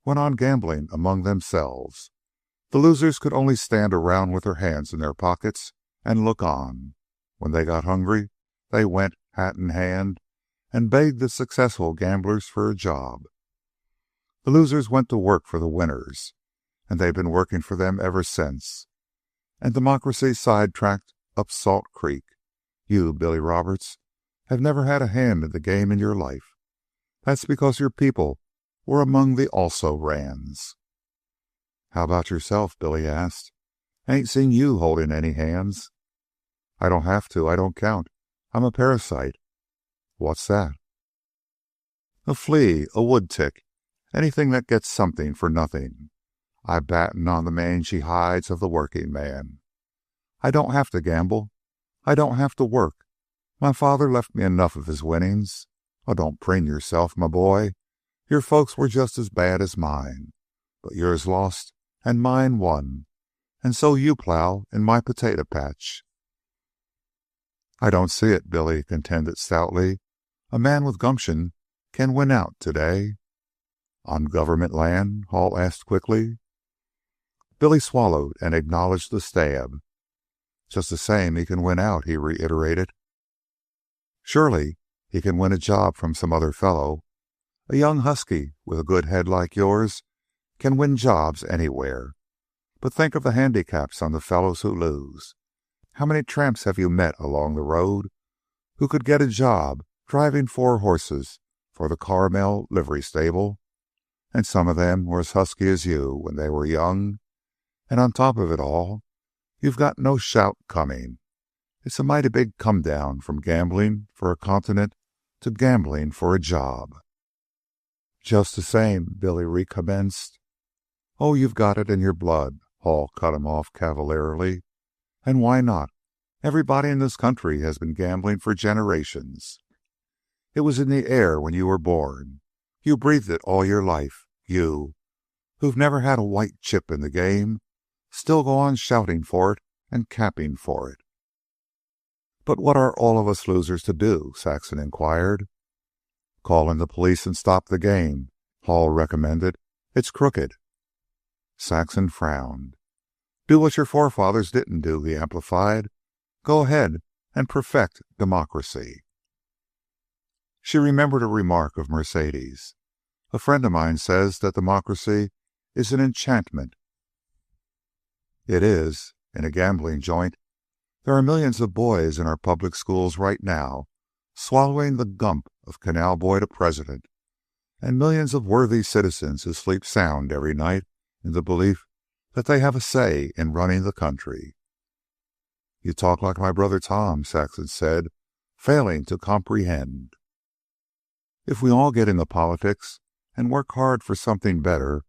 went on gambling among themselves. The losers could only stand around with their hands in their pockets and look on. When they got hungry, they went, hat in hand, and begged the successful gamblers for a job. The losers went to work for the winners, and they've been working for them ever since. And democracy sidetracked up Salt Creek. You, Billy Roberts, have never had a hand in the game in your life. That's because your people were among the also-rans. How about yourself? Billy asked. I ain't seen you holding any hands. I don't have to. I don't count. I'm a parasite. What's that? A flea, a wood tick, anything that gets something for nothing. I batten on the mangy hides of the working man. I don't have to gamble. I don't have to work. My father left me enough of his winnings. Oh, don't preen yourself, my boy. Your folks were just as bad as mine. But yours lost and mine won. And so you plow in my potato patch. I don't see it, Billy contended stoutly. A man with gumption can win out today. On government land? Hall asked quickly. Billy swallowed and acknowledged the stab. Just the same, he can win out, he reiterated. Surely he can win a job from some other fellow. A young husky with a good head like yours can win jobs anywhere. But think of the handicaps on the fellows who lose. How many tramps have you met along the road who could get a job driving 4 horses for the Carmel livery stable? And some of them were as husky as you when they were young. And on top of it all, you've got no shout coming. It's a mighty big come down from gambling for a continent to gambling for a job. Just the same, Billy recommenced. Oh, you've got it in your blood, Hall cut him off cavalierly. And why not? Everybody in this country has been gambling for generations. It was in the air when you were born. You breathed it all your life. You, who've never had a white chip in the game, still go on shouting for it and capping for it. But what are all of us losers to do? Saxon inquired. Call in the police and stop the game, Hall recommended. It's crooked. Saxon frowned. Do what your forefathers didn't do, he amplified. Go ahead and perfect democracy. She remembered a remark of Mercedes. A friend of mine says that democracy is an enchantment. It is, in a gambling joint. There are millions of boys in our public schools right now swallowing the gump of canal boy to president, and millions of worthy citizens who sleep sound every night in the belief that they have a say in running the country. You talk like my brother Tom, Saxon said, failing to comprehend. If we all get into politics and work hard for something better,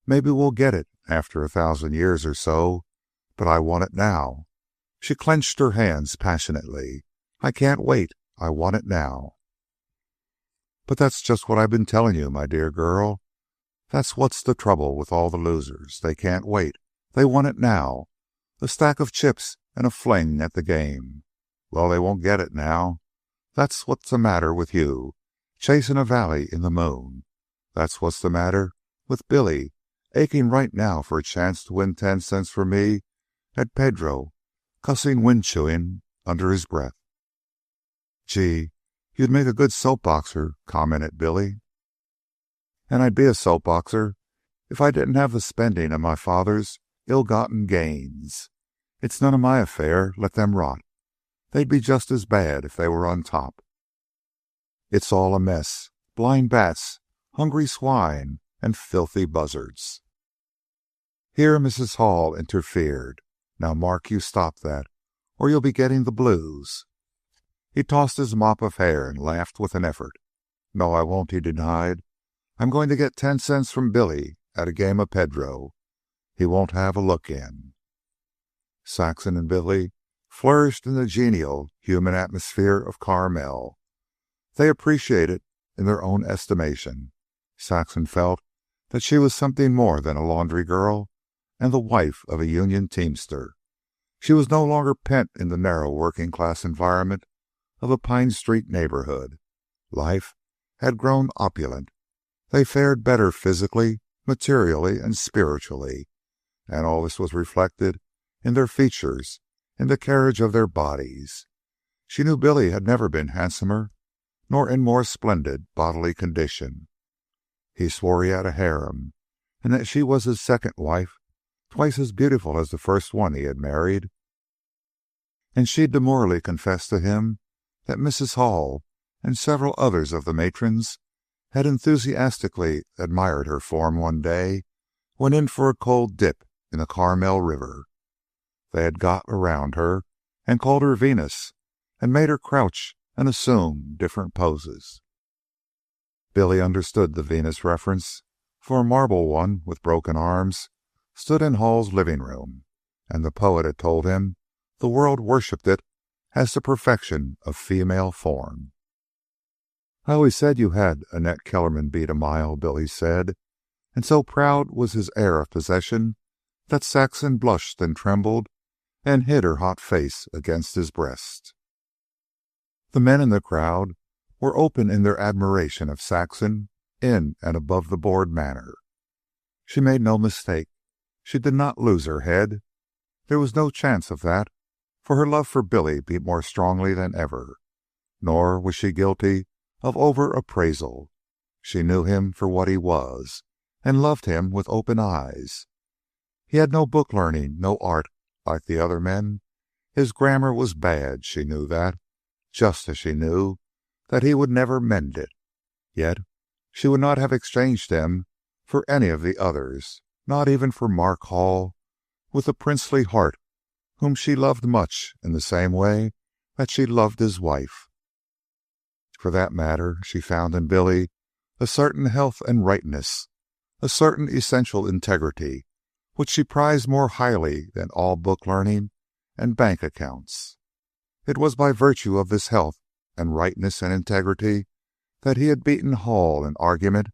maybe we'll get it after 1,000 years or so, but I want it now. She clenched her hands passionately. I can't wait. I want it now. But that's just what I've been telling you, my dear girl. That's what's the trouble with all the losers. They can't wait. They want it now. A stack of chips and a fling at the game. Well, they won't get it now. That's what's the matter with you, chasing a valley in the moon. That's what's the matter with Billy, aching right now for a chance to win 10 cents for me at Pedro, cussing wind chewing under his breath. Gee, you'd make a good soapboxer, commented Billy. And I'd be a soapboxer if I didn't have the spending of my father's ill-gotten gains. It's none of my affair. Let them rot. They'd be just as bad if they were on top. It's all a mess. Blind bats, hungry swine, and filthy buzzards. Here Mrs. Hall interfered. Now, Mark, you stop that, or you'll be getting the blues. He tossed his mop of hair and laughed with an effort. No, I won't, he denied. I'm going to get 10 cents from Billy at a game of Pedro. He won't have a look in. Saxon and Billy flourished in the genial human atmosphere of Carmel. They appreciated in their own estimation. Saxon felt that she was something more than a laundry girl and the wife of a union teamster. She was no longer pent in the narrow working-class environment of a Pine Street neighborhood. Life had grown opulent. They fared better physically, materially, and spiritually, and all this was reflected in their features, in the carriage of their bodies. She knew Billy had never been handsomer, nor in more splendid bodily condition. He swore he had a harem, and that she was his second wife, twice as beautiful as the first one he had married. And she demurely confessed to him that Mrs. Hall and several others of the matrons had enthusiastically admired her form one day when in for a cold dip in the Carmel River. They had got around her and called her Venus and made her crouch and assume different poses. Billy understood the Venus reference, for a marble one with broken arms stood in Hall's living room, and the poet had told him the world worshipped it as the perfection of female form. I always said you had Annette Kellerman beat a mile, Billy said, and so proud was his air of possession that Saxon blushed and trembled and hid her hot face against his breast. The men in the crowd were open in their admiration of Saxon in an above-the-board manner. She made no mistake. She did not lose her head. There was no chance of that, for her love for Billy beat more strongly than ever. Nor was she guilty of over-appraisal. She knew him for what he was, and loved him with open eyes. He had no book learning, no art, like the other men. His grammar was bad, she knew that, just as she knew that he would never mend it. Yet she would not have exchanged him for any of the others, not even for Mark Hall, with the princely heart, whom she loved much in the same way that she loved his wife. For that matter, she found in Billy a certain health and rightness, a certain essential integrity, which she prized more highly than all book learning and bank accounts. It was by virtue of this health and rightness and integrity that he had beaten Hall in argument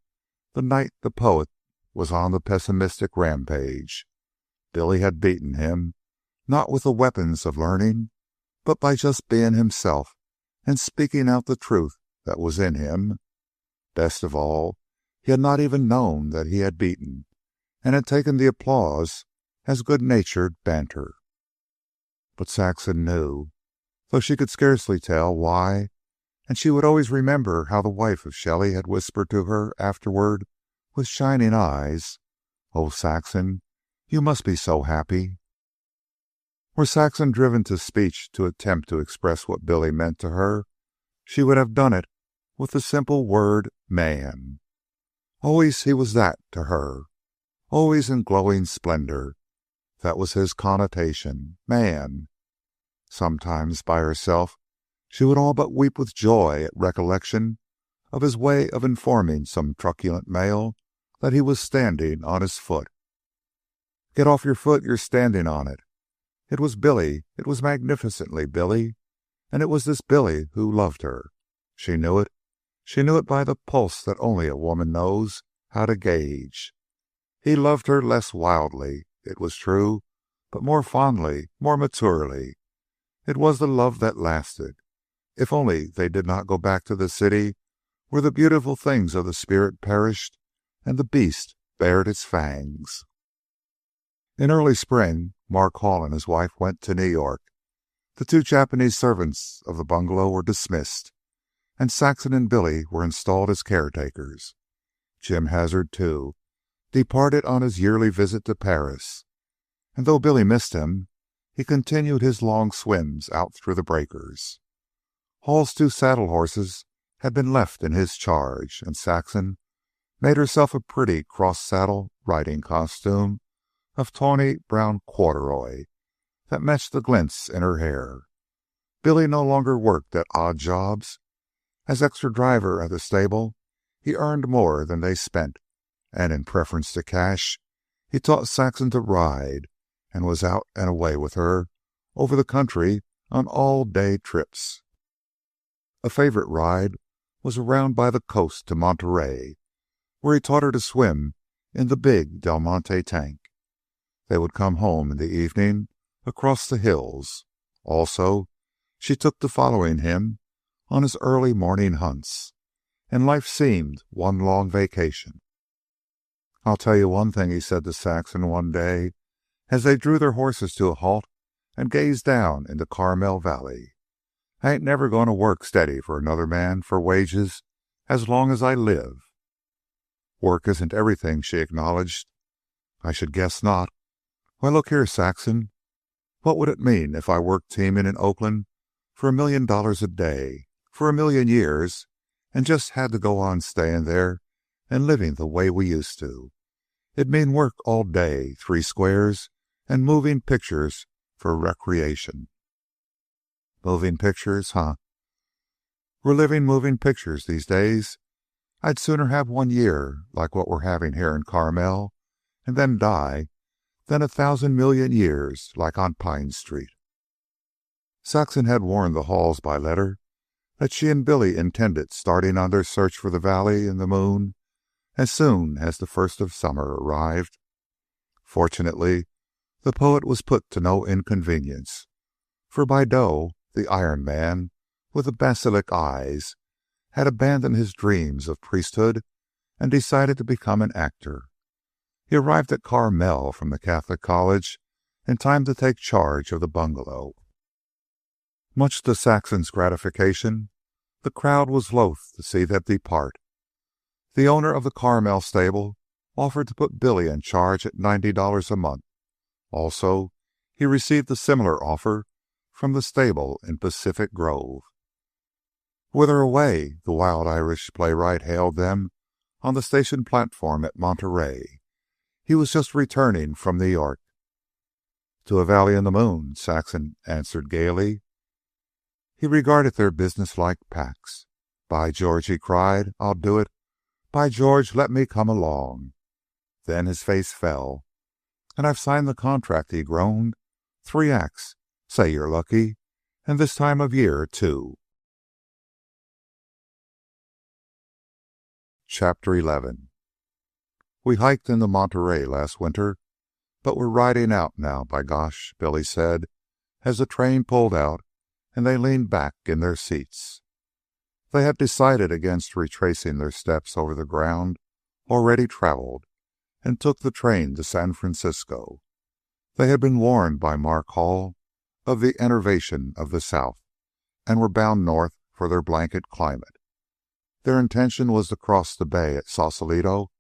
the night the poet was on the pessimistic rampage. Billy had beaten him, not with the weapons of learning, but by just being himself and speaking out the truth that was in him. Best of all, he had not even known that he had beaten, and had taken the applause as good-natured banter. But Saxon knew, though she could scarcely tell why, and she would always remember how the wife of Shelley had whispered to her afterward with shining eyes, "Oh, Saxon, you must be so happy." Were Saxon driven to speech to attempt to express what Billy meant to her, she would have done it with the simple word man. Always he was that to her, always in glowing splendor. That was his connotation, man. Sometimes by herself she would all but weep with joy at recollection of his way of informing some truculent male that he was standing on his foot. "Get off your foot, you're standing on it." It was Billy, it was magnificently Billy, and it was this Billy who loved her. She knew it. She knew it by the pulse that only a woman knows how to gauge. He loved her less wildly, it was true, but more fondly, more maturely. It was the love that lasted. If only they did not go back to the city where the beautiful things of the spirit perished and the beast bared its fangs. In early spring, Mark Hall and his wife went to New York. The 2 Japanese servants of the bungalow were dismissed, and Saxon and Billy were installed as caretakers. Jim Hazard, too, departed on his yearly visit to Paris, and though Billy missed him, he continued his long swims out through the breakers. Hall's 2 saddle horses had been left in his charge, and Saxon made herself a pretty cross-saddle riding costume of tawny brown corduroy that matched the glints in her hair. Billy no longer worked at odd jobs. As extra driver at the stable, he earned more than they spent, and in preference to cash, he taught Saxon to ride, and was out and away with her over the country on all-day trips. A favorite ride was around by the coast to Monterey, where he taught her to swim in the big Del Monte tank. They would come home in the evening across the hills. Also, she took to following him on his early morning hunts, and life seemed one long vacation. "I'll tell you one thing," he said to Saxon one day, as they drew their horses to a halt and gazed down into Carmel Valley. "I ain't never going to work steady for another man for wages as long as I live." "Work isn't everything," she acknowledged. "I should guess not. Why, look here, Saxon. What would it mean if I worked teaming in Oakland for $1 million a day, for 1,000,000 years, and just had to go on staying there and living the way we used to? It'd mean work all day, 3 squares, and moving pictures for recreation." "Moving pictures, huh? We're living moving pictures these days. I'd sooner have 1 year like what we're having here in Carmel, and then die, than 1,000 million years like on Pine Street." Saxon had warned the Halls by letter that she and Billy intended starting on their search for the valley in the moon as soon as the first of summer arrived. Fortunately, the poet was put to no inconvenience, for Bideau, the Iron Man with the basilisk eyes, had abandoned his dreams of priesthood and decided to become an actor. He arrived at Carmel from the Catholic College in time to take charge of the bungalow. Much to Saxon's gratification, the crowd was loath to see them depart. The owner of the Carmel stable offered to put Billy in charge at $90 a month. Also, he received a similar offer from the stable in Pacific Grove. "Whither away?" the wild Irish playwright hailed them on the station platform at Monterey. He was just returning from New York. "To a valley in the moon," Saxon answered gaily. He regarded their businesslike packs. "By George," he cried, "I'll do it. By George, let me come along." Then his face fell. "And I've signed the contract," he groaned. "3 acts. Say you're lucky. And this time of year, too." Chapter 11. "We hiked into Monterey last winter, but we're riding out now, by gosh," Billy said, as the train pulled out and they leaned back in their seats. They had decided against retracing their steps over the ground already traveled and took the train to San Francisco. They had been warned by Mark Hall of the enervation of the South and were bound north for their blanket climate. Their intention was to cross the bay at Sausalito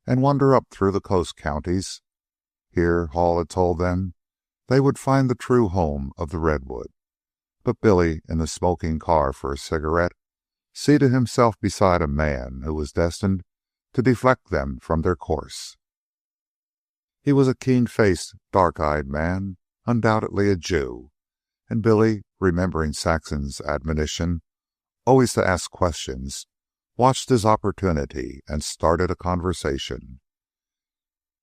and wander up through the coast counties. Here, Hall had told them, they would find the true home of the redwood. But Billy, in the smoking car for a cigarette, seated himself beside a man who was destined to deflect them from their course. He was a keen-faced, dark-eyed man, undoubtedly a Jew, and Billy, remembering Saxon's admonition always to ask questions, watched his opportunity and started a conversation.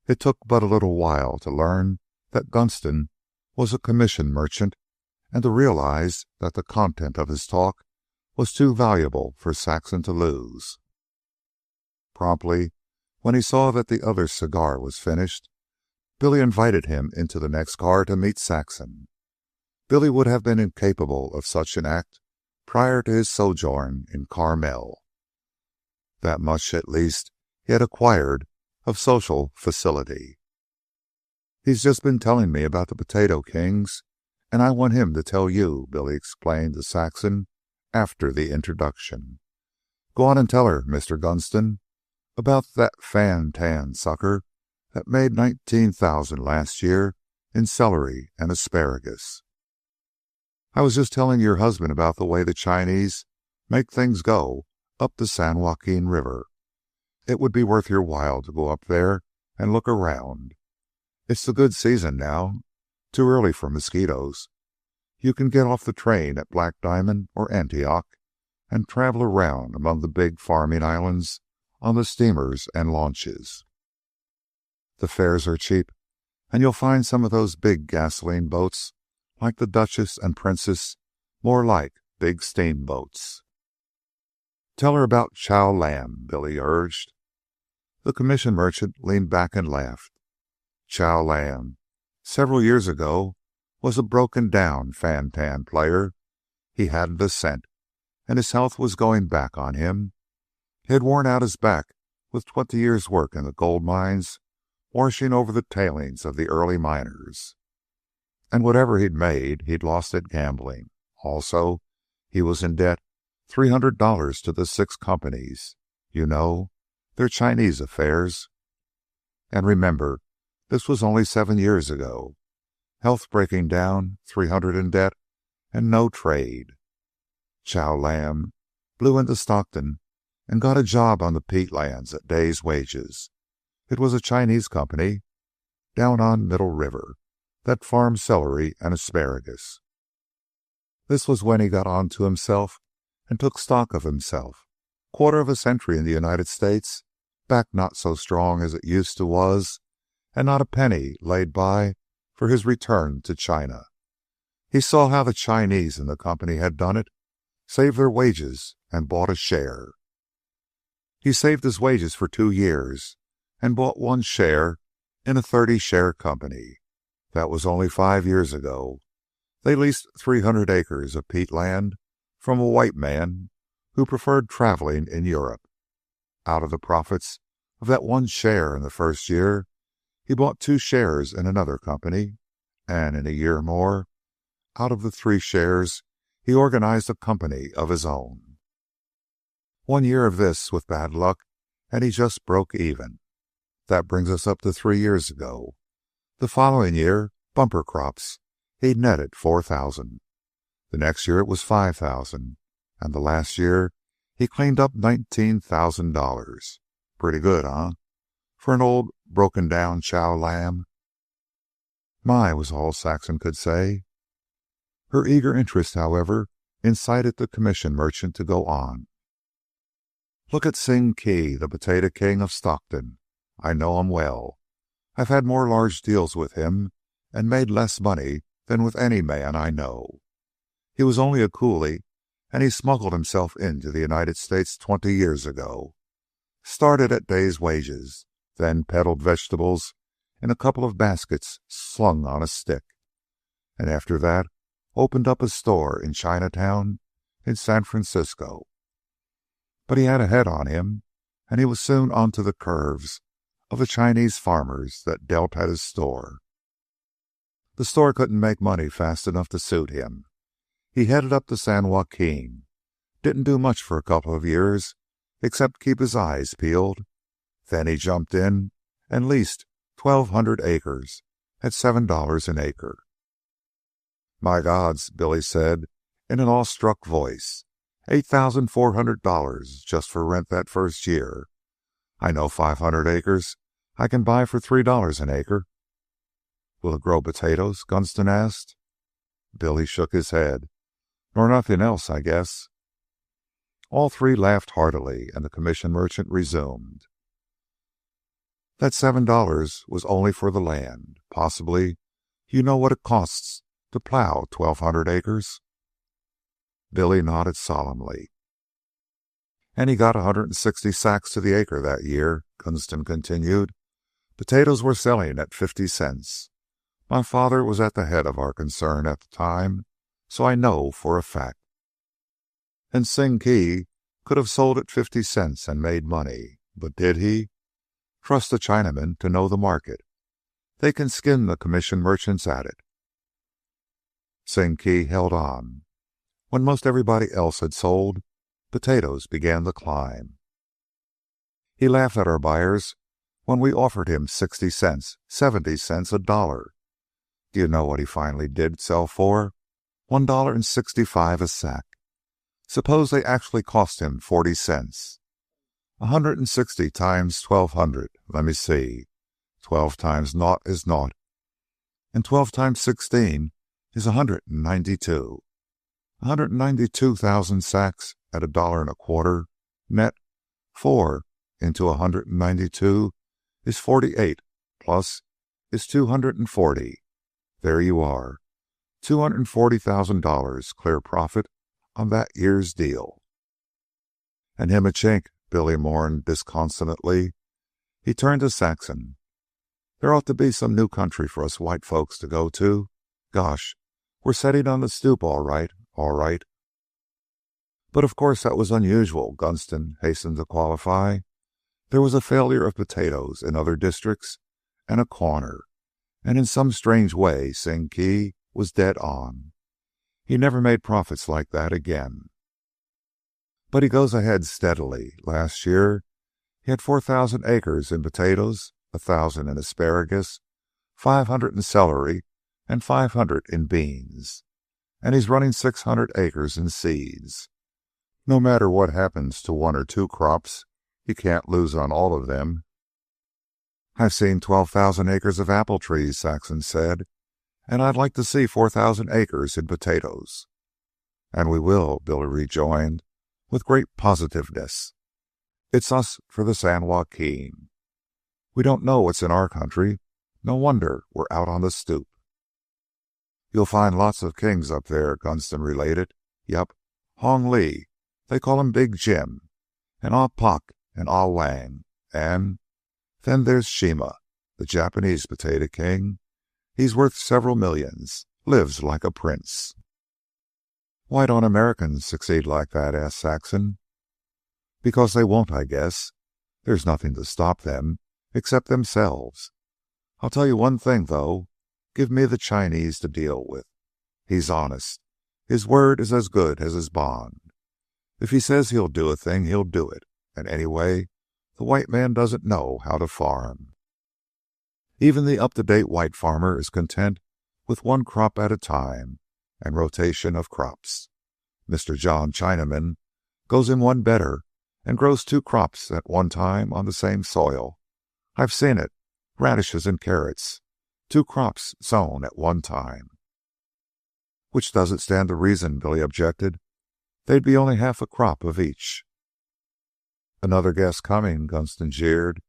It took but a little while to learn that Gunston was a commission merchant and to realize that the content of his talk was too valuable for Saxon to lose. Promptly, when he saw that the other's cigar was finished, Billy invited him into the next car to meet Saxon. Billy would have been incapable of such an act prior to his sojourn in Carmel. That much, at least, he had acquired of social facility. "He's just been telling me about the Potato Kings, and I want him to tell you," Billy explained to Saxon after the introduction. "Go on and tell her, Mr. Gunston, about that fan-tan sucker that made $19,000 last year in celery and asparagus." "I was just telling your husband about the way the Chinese make things go up the San Joaquin River. It would be worth your while to go up there and look around. It's the good season now. Too early for mosquitoes. You can get off the train at Black Diamond or Antioch and travel around among the big farming islands on the steamers and launches. The fares are cheap, and you'll find some of those big gasoline boats, like the Duchess and Princess, more like big steamboats." "Tell her about Chow Lam," Billy urged. The commission merchant leaned back and laughed. Chow Lam, several years ago, was a broken-down fan-tan player. He hadn't a cent, and his health was going back on him. He had worn out his back with 20 years' work in the gold mines, washing over the tailings of the early miners. And whatever he'd made, he'd lost at gambling. Also, he was in debt $300 to the 6 companies. You know, they're Chinese affairs. And remember, this was only 7 years ago. Health breaking down, 300 in debt, and no trade. Chow Lam blew into Stockton and got a job on the peat lands at day's wages. It was a Chinese company down on Middle River that farmed celery and asparagus. This was when he got on to himself and took stock of himself. Quarter of a century in the United States, back not so strong as it used to was, and not a penny laid by for his return to China. He saw how the Chinese in the company had done it, saved their wages and bought a share. He saved his wages for 2 years and bought 1 share in a 30-share company. That was only 5 years ago. They leased 300 acres of peat land from a white man who preferred traveling in Europe. Out of the profits of that 1 share in the first year, he bought 2 shares in another company, and in a year more, out of the 3 shares, he organized a company of his own. 1 year of this with bad luck, and he just broke even. That brings us up to 3 years ago. The following year, bumper crops, he netted $4,000. The next year it was $5,000, and the last year he cleaned up $19,000. Pretty good, huh? For an old broken-down Chow Lam. "My," was all Saxon could say. Her eager interest, however, incited the commission merchant to go on. Look at Sing Key, the potato king of Stockton. I know him well. I've had more large deals with him and made less money than with any man I know. He was only a coolie, and he smuggled himself into the United States 20 years ago. Started at day's wages, then peddled vegetables in a couple of baskets slung on a stick. And after that, opened up a store in Chinatown in San Francisco. But he had a head on him, and he was soon onto the curves of the Chinese farmers that dealt at his store. The store couldn't make money fast enough to suit him. He headed up to San Joaquin. Didn't do much for a couple of years, except keep his eyes peeled. Then he jumped in and leased 1,200 acres at $7 an acre. My gods, Billy said in an awestruck voice. $8,400 just for rent that first year. I know 500 acres I can buy for $3 an acre. Will it grow potatoes? Gunston asked. Billy shook his head. Nor nothing else, I guess. All three laughed heartily, and the commission merchant resumed. That $7 was only for the land. Possibly you know what it costs to plow 1,200 acres? Billy nodded solemnly. And he got 160 sacks to the acre that year, Gunston continued. Potatoes were selling at 50 cents. My father was at the head of our concern at the time, so I know for a fact. And Sing Key could have sold at 50 cents and made money. But did he? Trust the Chinamen to know the market. They can skin the commission merchants at it. Sing Key held on. When most everybody else had sold, potatoes began to climb. He laughed at our buyers when we offered him 60 cents, 70 cents, $1. Do you know what he finally did sell for? $1.65 a sack. Suppose they actually cost him 40 cents. 160 times 1,200. Let me see. 12 times naught is naught. And 12 times 16 is 192. 192,000 sacks at $1.25 net. 4 into 192 is 48, plus is 240. There you are. $240,000 clear profit on that year's deal. And him a chink, Billy mourned disconsolately. He turned to Saxon. There ought to be some new country for us white folks to go to. Gosh, we're setting on the stoop all right, all right. But of course that was unusual, Gunston hastened to qualify. There was a failure of potatoes in other districts and a corner, and in some strange way Sing Key was dead on. He never made profits like that again. But he goes ahead steadily. Last year, he had 4,000 acres in potatoes, 1,000 in asparagus, 500 in celery, and 500 in beans. And he's running 600 acres in seeds. No matter what happens to one or two crops, he can't lose on all of them. I've seen 12,000 acres of apple trees, Saxon said, and I'd like to see 4,000 acres in potatoes. And we will, Billy rejoined, with great positiveness. It's us for the San Joaquin. We don't know what's in our country. No wonder we're out on the stoop. You'll find lots of kings up there, Gunston related. Yup, Hong Lee, they call him Big Jim, and Ah Pak and Ah Wang, and then there's Shima, the Japanese potato king. He's worth several millions, lives like a prince. Why don't Americans succeed like that? Asked Saxon. Because they won't, I guess. There's nothing to stop them, except themselves. I'll tell you one thing, though. Give me the Chinese to deal with. He's honest. His word is as good as his bond. If he says he'll do a thing, he'll do it. And anyway, the white man doesn't know how to farm. Even the up-to-date white farmer is content with one crop at a time and rotation of crops. Mr. John Chinaman goes in one better and grows two crops at one time on the same soil. I've seen it. Radishes and carrots. Two crops sown at one time. Which doesn't stand to reason, Billy objected. they'd be only half a crop of each. Another guess coming, Gunston jeered.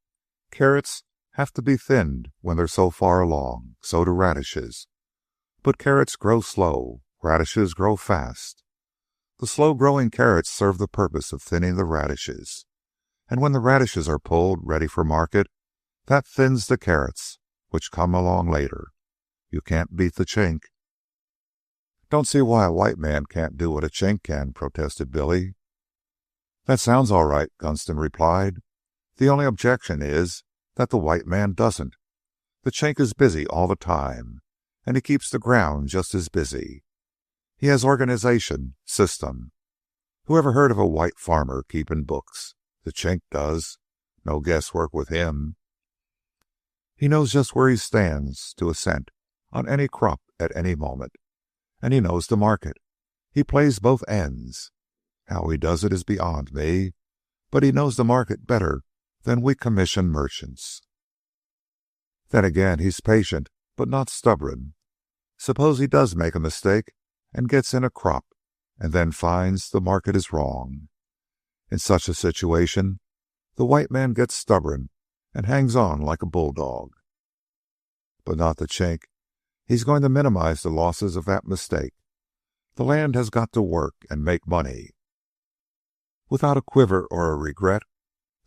Carrots have to be thinned when they're so far along. So do radishes. But carrots grow slow. Radishes grow fast. The slow-growing carrots serve the purpose of thinning the radishes. And when the radishes are pulled, ready for market, that thins the carrots, which come along later. You can't beat the Chink. Don't see why a white man can't do what a Chink can, protested Billy. That sounds all right, Gunston replied. The only objection is that the white man doesn't. The Chink is busy all the time, and he keeps the ground just as busy. He has organization, system. Who ever heard of a white farmer keeping books? The Chink does. No guesswork with him. He knows just where he stands to a cent on any crop at any moment. And he knows the market. He plays both ends. How he does it is beyond me, but he knows the market better than we commission merchants. Then again, he's patient, but not stubborn. Suppose he does make a mistake and gets in a crop, and then finds the market is wrong. In such a situation, the white man gets stubborn and hangs on like a bulldog. But not the Chink. He's going to minimize the losses of that mistake. The land has got to work and make money. Without a quiver or a regret,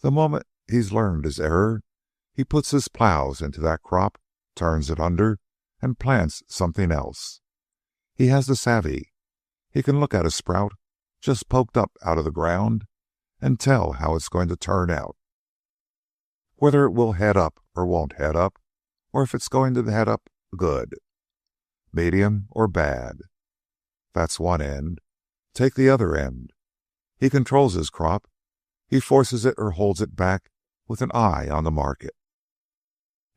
the moment he's learned his error, he puts his plows into that crop, turns it under, and plants something else. He has the savvy. He can look at a sprout just poked up out of the ground and tell how it's going to turn out. Whether it will head up or won't head up, or if it's going to head up good, medium, or bad. That's one end. Take the other end. He controls his crop. He forces it or holds it back with an eye on the market.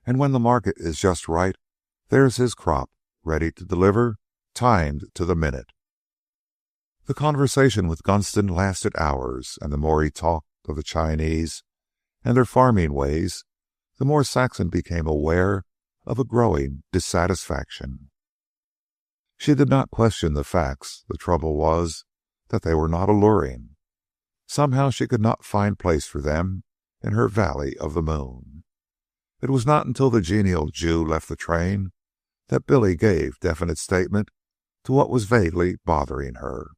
And when the market is just right, there's his crop, ready to deliver, timed to the minute. The conversation with Gunston lasted hours, and the more he talked of the Chinese and their farming ways, the more Saxon became aware of a growing dissatisfaction. She did not question the facts. The trouble was that they were not alluring. Somehow she could not find place for them in her Valley of the Moon. It was not until the genial Jew left the train that Billy gave definite statement to what was vaguely bothering her.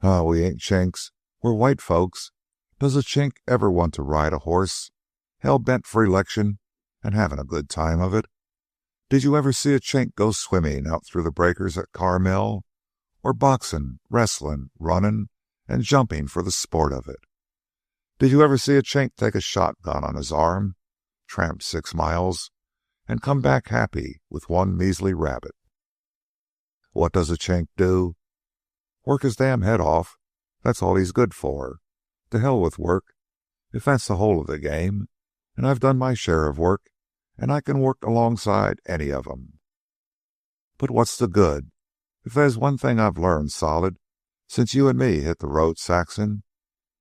"Oh, we ain't Chinks. We're white folks. Does a Chink ever want to ride a horse, hell-bent for election and having a good time of it? Did you ever see a Chink go swimming out through the breakers at Carmel, or boxing, wrestling, running, and jumping for the sport of it? Did you ever see a Chink take a shotgun on his arm, tramp 6 miles, and come back happy with one measly rabbit? What does a Chink do? Work his damn head off. That's all he's good for. To hell with work, if that's the whole of the game, and I've done my share of work, and I can work alongside any of 'em. But what's the good? If there's one thing I've learned solid since you and me hit the road, Saxon,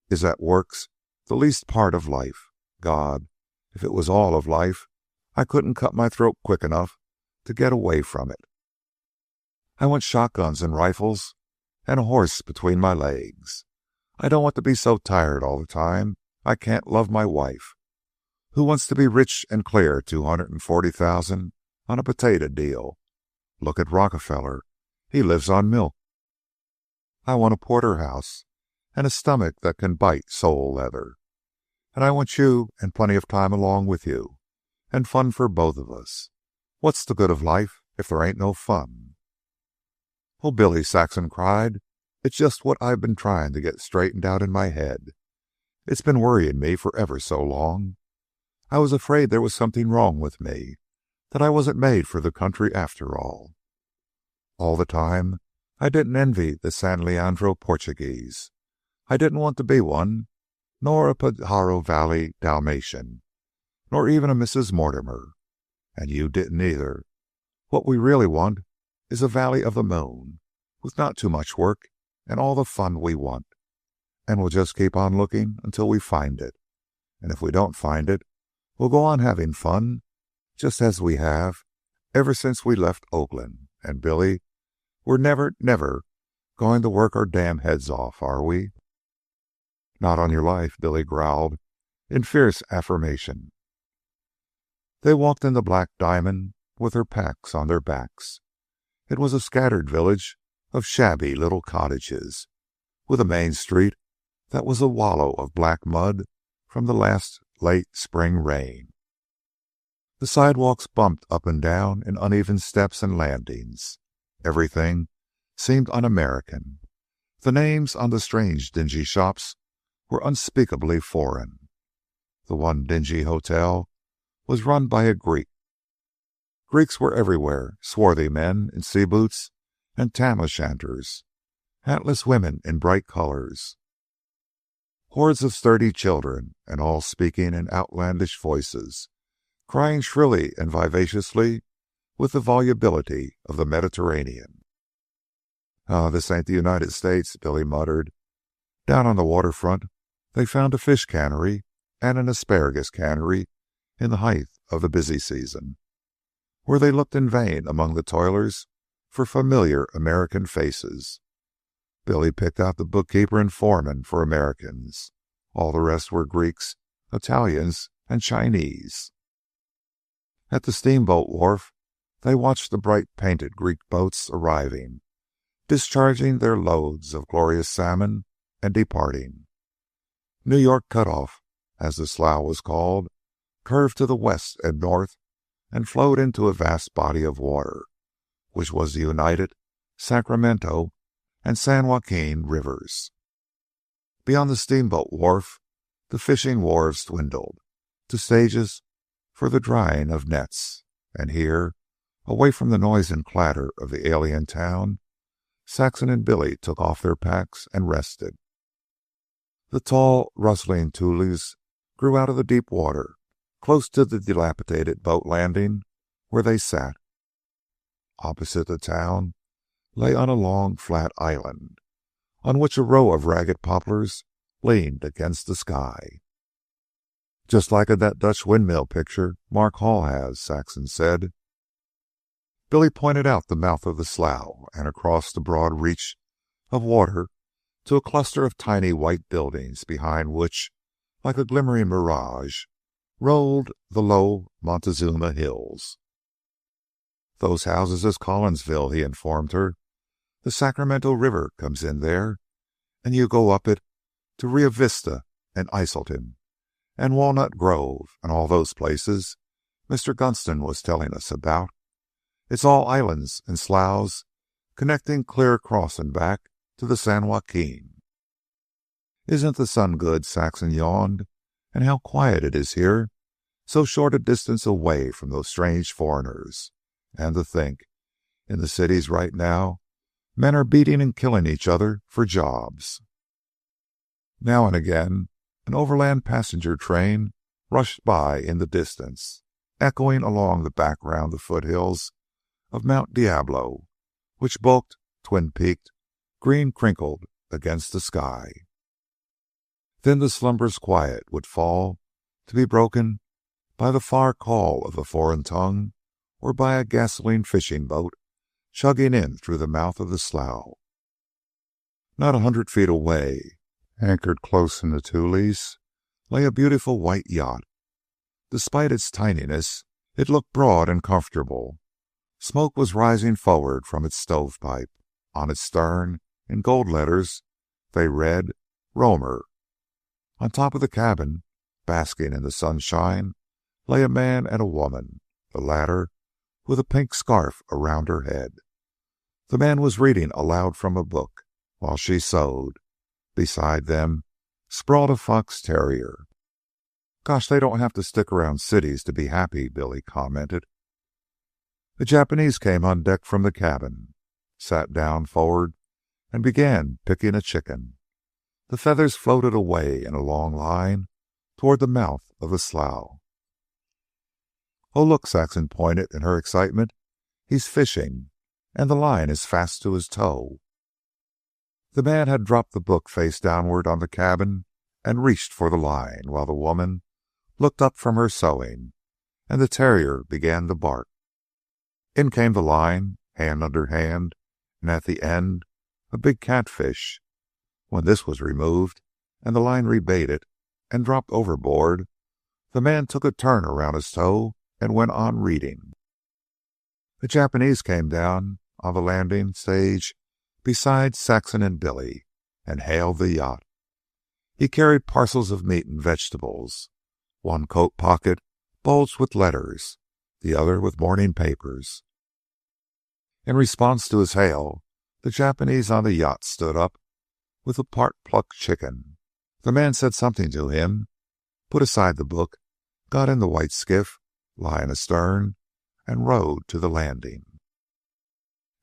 is that work's the least part of life. God, if it was all of life, I couldn't cut my throat quick enough to get away from it. I want shotguns and rifles and a horse between my legs. I don't want to be so tired all the time I can't love my wife. Who wants to be rich and clear $240,000 on a potato deal? Look at Rockefeller. He lives on milk. I want a porterhouse and a stomach that can bite sole leather. And I want you and plenty of time along with you, and fun for both of us. What's the good of life if there ain't no fun?" "Oh, Billy," Saxon cried, "it's just what I've been trying to get straightened out in my head. It's been worrying me for ever so long. I was afraid there was something wrong with me, that I wasn't made for the country after all. All the time, I didn't envy the San Leandro Portuguese. I didn't want to be one, nor a Pajaro Valley Dalmatian, nor even a Mrs. Mortimer. And you didn't either. What we really want is a Valley of the Moon, with not too much work and all the fun we want. And we'll just keep on looking until we find it. And if we don't find it, we'll go on having fun, just as we have ever since we left Oakland. And, Billy, we're never, never Going to work our damn heads off, are we? Not on your life, Billy growled in fierce affirmation. They walked into Black Diamond with their packs on their backs. It was a scattered village of shabby little cottages, with a main street that was a wallow of black mud from the last late spring rain. The sidewalks bumped up and down in uneven steps and landings. Everything seemed un-American. The names on the strange dingy shops were unspeakably foreign. The one dingy hotel was run by a Greek. Greeks were everywhere, swarthy men in sea boots and tam-o'-shanters, hatless women in bright colors, hordes of sturdy children, and all speaking in outlandish voices, crying shrilly and vivaciously with the volubility of the Mediterranean. "Ah, this ain't the United States," Billy muttered. Down on the waterfront, they found a fish cannery and an asparagus cannery in the height of the busy season, where they looked in vain among the toilers for familiar American faces. Billy picked out the bookkeeper and foreman for Americans. All the rest were Greeks, Italians, and Chinese. At the steamboat wharf, they watched the bright painted Greek boats arriving, discharging their loads of glorious salmon, and departing. New York cut off, as the slough was called, curved to the west and north, and flowed into a vast body of water, which was the united Sacramento and San Joaquin rivers. Beyond the steamboat wharf, the fishing wharves dwindled to stages for the drying of nets, and here, away from the noise and clatter of the alien town, Saxon and Billy took off their packs and rested. The tall, rustling tules grew out of the deep water, close to the dilapidated boat landing where they sat. Opposite the town lay on a long, flat island, on which a row of ragged poplars leaned against the sky. "Just like in that Dutch windmill picture Mark Hall has," Saxon said. Billy pointed out the mouth of the slough and across the broad reach of water to a cluster of tiny white buildings behind which, like a glimmering mirage, rolled the low Montezuma hills. "Those houses is Collinsville," he informed her. "The Sacramento River comes in there, and you go up it to Rio Vista and Isleton and Walnut Grove and all those places Mr. Gunston was telling us about. It's all islands and sloughs connecting clear across and back to the San Joaquin." "Isn't the sun good?" Saxon yawned. "And how quiet it is here, so short a distance away from those strange foreigners. And to think, in the cities right now, men are beating and killing each other for jobs." Now and again, an overland passenger train rushed by in the distance, echoing along the background the foothills of Mount Diablo, which bulked, twin-peaked, green-crinkled against the sky. Then the slumberous quiet would fall, to be broken by the far call of a foreign tongue or by a gasoline fishing boat chugging in through the mouth of the slough. Not 100 feet away, anchored close in the tules, lay a beautiful white yacht. Despite its tininess, it looked broad and comfortable. Smoke was rising forward from its stovepipe. On its stern, in gold letters, they read, "Romer." On top of the cabin, basking in the sunshine, lay a man and a woman, the latter with a pink scarf around her head. The man was reading aloud from a book, while she sewed. Beside them sprawled a fox terrier. "Gosh, they don't have to stick around cities to be happy," Billy commented. A Japanese came on deck from the cabin, sat down forward, and began picking a chicken. The feathers floated away in a long line toward the mouth of the slough. "Oh, look," Saxon pointed in her excitement. "He's fishing, and the line is fast to his toe." The man had dropped the book face downward on the cabin and reached for the line, while the woman looked up from her sewing, and the terrier began to bark. In came the line, hand under hand, and at the end, a big catfish. When this was removed and the line rebaited and dropped overboard, the man took a turn around his toe and went on reading. The Japanese came down on the landing stage beside Saxon and Billy and hailed the yacht. He carried parcels of meat and vegetables, one coat pocket bulged with letters, the other with morning papers. In response to his hail, the Japanese on the yacht stood up with a part-plucked chicken. The man said something to him, put aside the book, got in the white skiff lying astern, and rowed to the landing.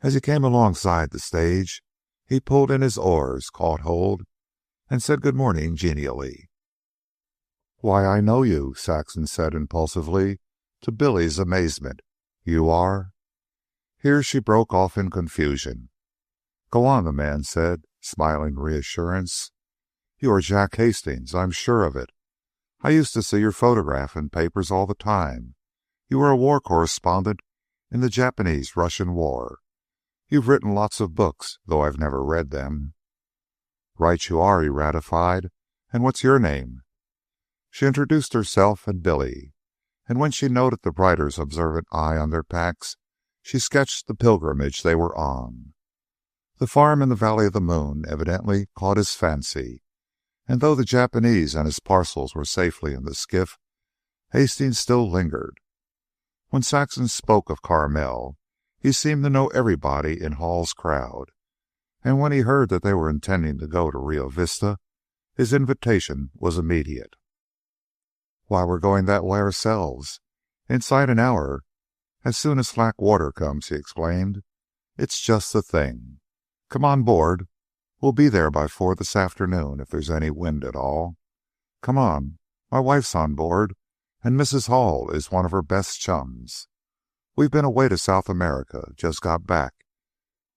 As he came alongside the stage, he pulled in his oars, caught hold, and said good morning genially. "Why, I know you," Saxon said impulsively, to Billy's amazement. "You are—" Here she broke off in confusion. "Go on," the man said, smiling reassurance. "You are Jack Hastings, I'm sure of it. I used to see your photograph in papers all the time. You were a war correspondent in the Japanese-Russian War. You've written lots of books, though I've never read them." "Right you are," he ratified. "And what's your name?" She introduced herself and Billy, and when she noted the writer's observant eye on their packs, she sketched the pilgrimage they were on. The farm in the Valley of the Moon evidently caught his fancy, and though the Japanese and his parcels were safely in the skiff, Hastings still lingered. When Saxon spoke of Carmel, he seemed to know everybody in Hall's crowd, and when he heard that they were intending to go to Rio Vista, his invitation was immediate. "Why, we're going that way ourselves. Inside an hour, as soon as slack water comes," he exclaimed. "It's just the thing. Come on board. We'll be there by 4 this afternoon if there's any wind at all. Come on. My wife's on board, and Mrs. Hall is one of her best chums. We've been away to South America, just got back,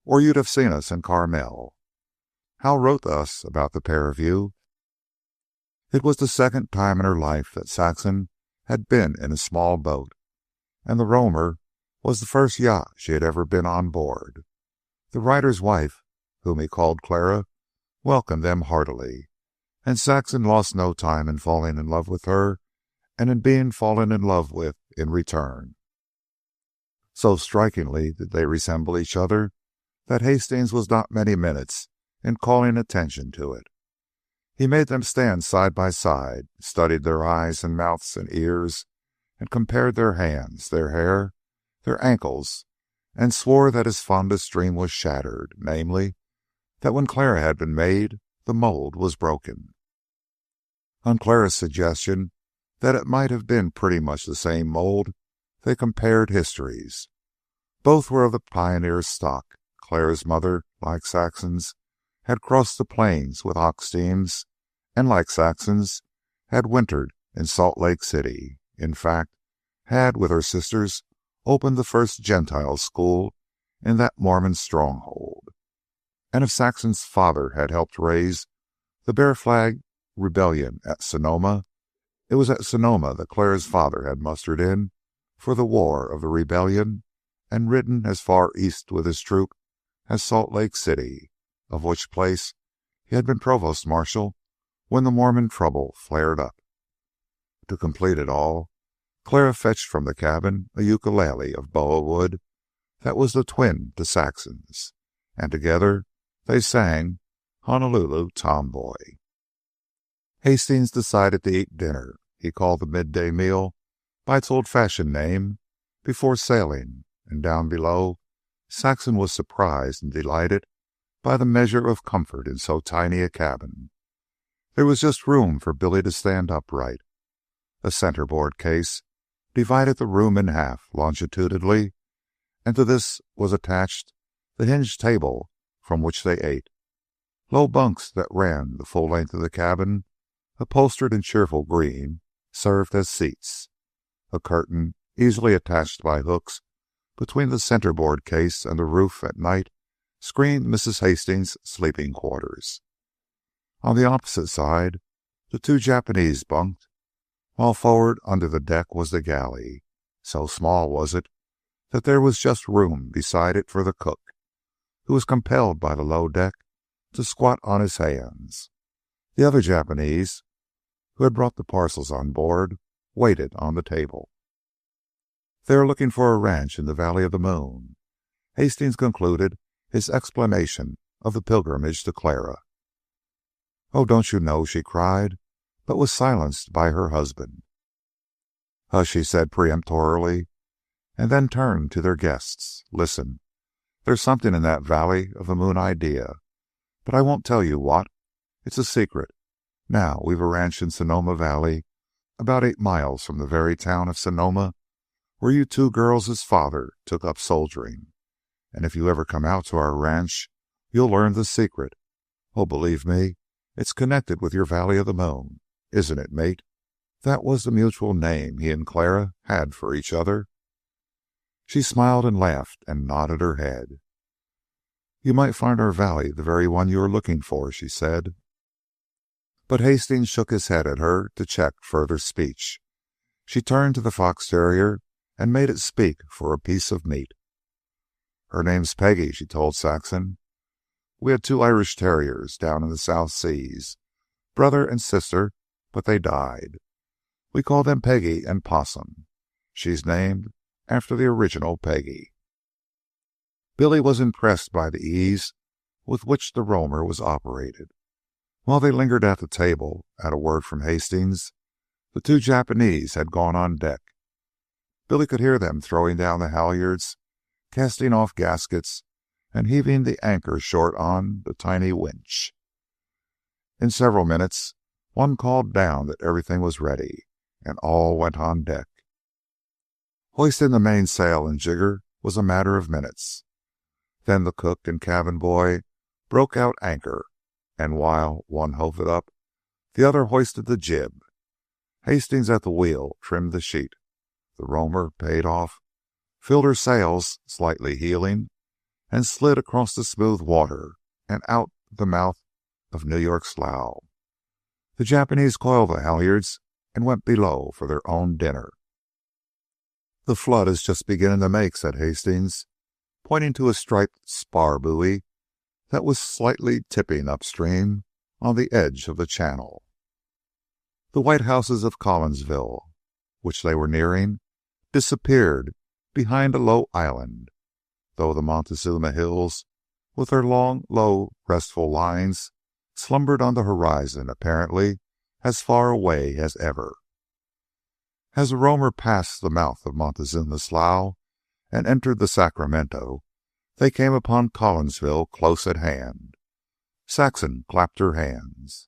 or you'd have seen us in Carmel. Hal wrote to us about the pair of you." It was the second time in her life that Saxon had been in a small boat, and the Roamer was the first yacht she had ever been on board. The writer's wife, whom he called Clara, welcomed them heartily, and Saxon lost no time in falling in love with her and in being fallen in love with in return. So strikingly did they resemble each other that Hastings was not many minutes in calling attention to it. He made them stand side by side, studied their eyes and mouths and ears, and compared their hands, their hair, their ankles, and swore that his fondest dream was shattered, namely, that when Clara had been made, the mold was broken. On Clara's suggestion that it might have been pretty much the same mold, they compared histories. Both were of the pioneer stock. Clara's mother, like Saxon's, had crossed the plains with ox teams, and like Saxon's, had wintered in Salt Lake City. In fact, had, with her sisters, opened the first Gentile school in that Mormon stronghold. And if Saxon's father had helped raise the Bear Flag Rebellion at Sonoma, it was at Sonoma that Clara's father had mustered in for the War of the Rebellion and ridden as far east with his troop as Salt Lake City, of which place he had been provost marshal when the Mormon trouble flared up. To complete it all, Clara fetched from the cabin a ukulele of boa wood that was the twin to Saxon's, and together they sang Honolulu Tomboy. Hastings decided to eat dinner. He called the midday meal by its old-fashioned name before sailing, and down below, Saxon was surprised and delighted by the measure of comfort in so tiny a cabin. There was just room for Billy to stand upright. A centerboard case divided the room in half longitudinally, and to this was attached the hinged table from which they ate. Low bunks that ran the full length of the cabin, upholstered in cheerful green, served as seats. A curtain, easily attached by hooks between the centerboard case and the roof at night, screened Mrs. Hastings' sleeping quarters. On the opposite side, the 2 Japanese bunked, while forward under the deck was the galley. So small was it that there was just room beside it for the cook, who was compelled by the low deck to squat on his hands. The other Japanese, who had brought the parcels on board, waited on the table. "They are looking for a ranch in the Valley of the Moon," Hastings concluded his explanation of the pilgrimage to Clara. "Oh, don't you know?" she cried, but was silenced by her husband. "Hush," he said peremptorily, and then turned to their guests. "Listen, there's something in that Valley of the Moon idea, but I won't tell you what. It's a secret. Now, we've a ranch in Sonoma Valley, about 8 miles from the very town of Sonoma where you two girls' father took up soldiering. And if you ever come out to our ranch, you'll learn the secret. Oh, believe me, it's connected with your Valley of the Moon. Isn't it, mate?" That was the mutual name he and Clara had for each other. She smiled and laughed and nodded her head. "You might find our valley the very one you are looking for," she said. But Hastings shook his head at her to check further speech. She turned to the fox terrier and made it speak for a piece of meat. "Her name's Peggy," she told Saxon. "We had 2 Irish terriers down in the South Seas, brother and sister, but they died. We call them Peggy and Possum. She's named after the original Peggy." Billy was impressed by the ease with which the roamer was operated. While they lingered at the table, at a word from Hastings, the 2 Japanese had gone on deck. Billy could hear them throwing down the halyards, casting off gaskets, and heaving the anchor short on the tiny winch. In several minutes, one called down that everything was ready, and all went on deck. Hoisting the mainsail and jigger was a matter of minutes. Then the cook and cabin boy broke out anchor, and while one hove it up, the other hoisted the jib. Hastings at the wheel trimmed the sheet. The roamer paid off, filled her sails, slightly heeling, and slid across the smooth water and out the mouth of New York Slough. The Japanese coiled the halyards and went below for their own dinner. "The flood is just beginning to make," said Hastings, pointing to a striped spar buoy that was slightly tipping upstream on the edge of the channel. The white houses of Collinsville, which they were nearing, disappeared behind a low island, though the Montezuma Hills, with their long, low, restful lines, slumbered on the horizon apparently as far away as ever. As the roamer passed the mouth of Montezuma Slough and entered the Sacramento, they came upon Collinsville close at hand. Saxon clapped her hands.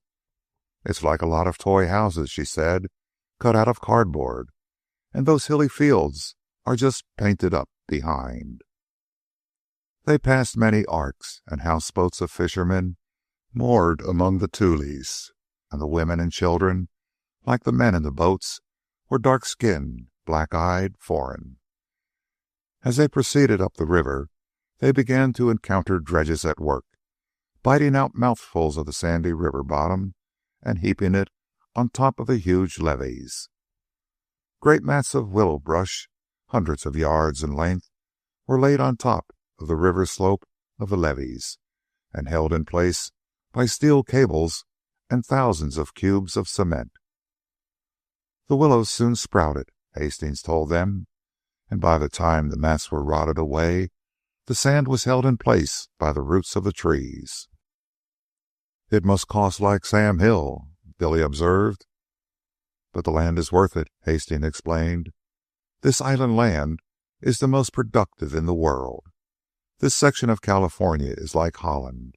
"It's like a lot of toy houses," she said, "cut out of cardboard, and those hilly fields are just painted up behind." They passed many arks and houseboats of fishermen moored among the tules, and the women and children, like the men in the boats, were dark-skinned, black-eyed, foreign. As they proceeded up the river, they began to encounter dredges at work, biting out mouthfuls of the sandy river bottom and heaping it on top of the huge levees. Great mats of willow brush, hundreds of yards in length, were laid on top of the river slope of the levees and held in place by steel cables and thousands of cubes of cement. The willows soon sprouted, Hastings told them, and by the time the mats were rotted away, the sand was held in place by the roots of the trees. "It must cost like Sam Hill," Billy observed. "But the land is worth it," Hastings explained. "This island land is the most productive in the world. This section of California is like Holland.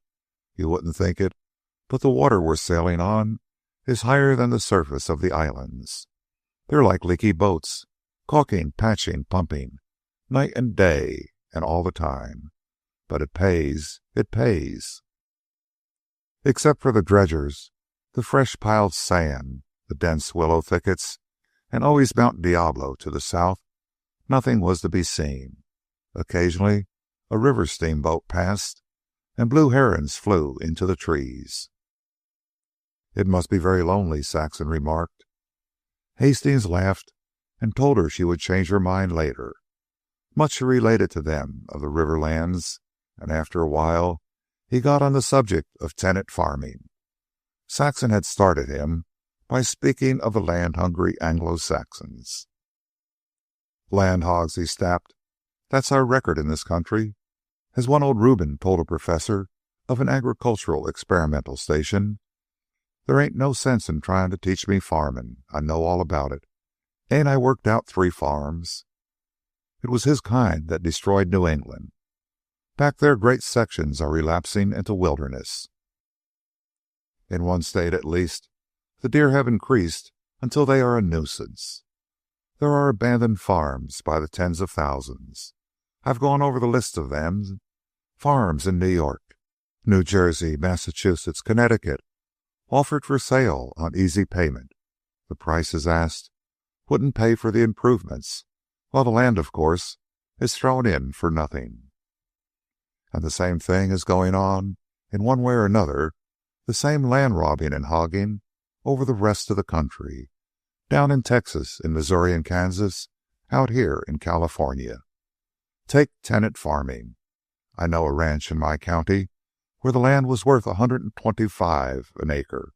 You wouldn't think it, but the water we're sailing on is higher than the surface of the islands. They're like leaky boats, caulking, patching, pumping, night and day, and all the time. But it pays. It pays." Except for the dredgers, the fresh-piled sand, the dense willow thickets, and always Mount Diablo to the south, nothing was to be seen. Occasionally, a river steamboat passed, and blue herons flew into the trees. "It must be very lonely," Saxon remarked. Hastings laughed and told her she would change her mind later. Much he related to them of the riverlands, and after a while he got on the subject of tenant farming. Saxon had started him by speaking of the land-hungry Anglo-Saxons. Land hogs, he snapped. That's our record in this country. As one old Reuben told a professor of an agricultural experimental station, there ain't no sense in trying to teach me farming. I know all about it. Ain't I worked out 3 farms? It was his kind that destroyed New England. Back there, great sections are relapsing into wilderness. In one state, at least, the deer have increased until they are a nuisance. There are abandoned farms by the tens of thousands. I've gone over the list of them. Farms in New York, New Jersey, Massachusetts, Connecticut, offered for sale on easy payment. The prices asked wouldn't pay for the improvements, while the land, of course, is thrown in for nothing. And the same thing is going on, in one way or another, the same land robbing and hogging over the rest of the country, down in Texas, in Missouri and Kansas, out here in California. Take tenant farming. I know a ranch in my county where the land was worth $125 an acre,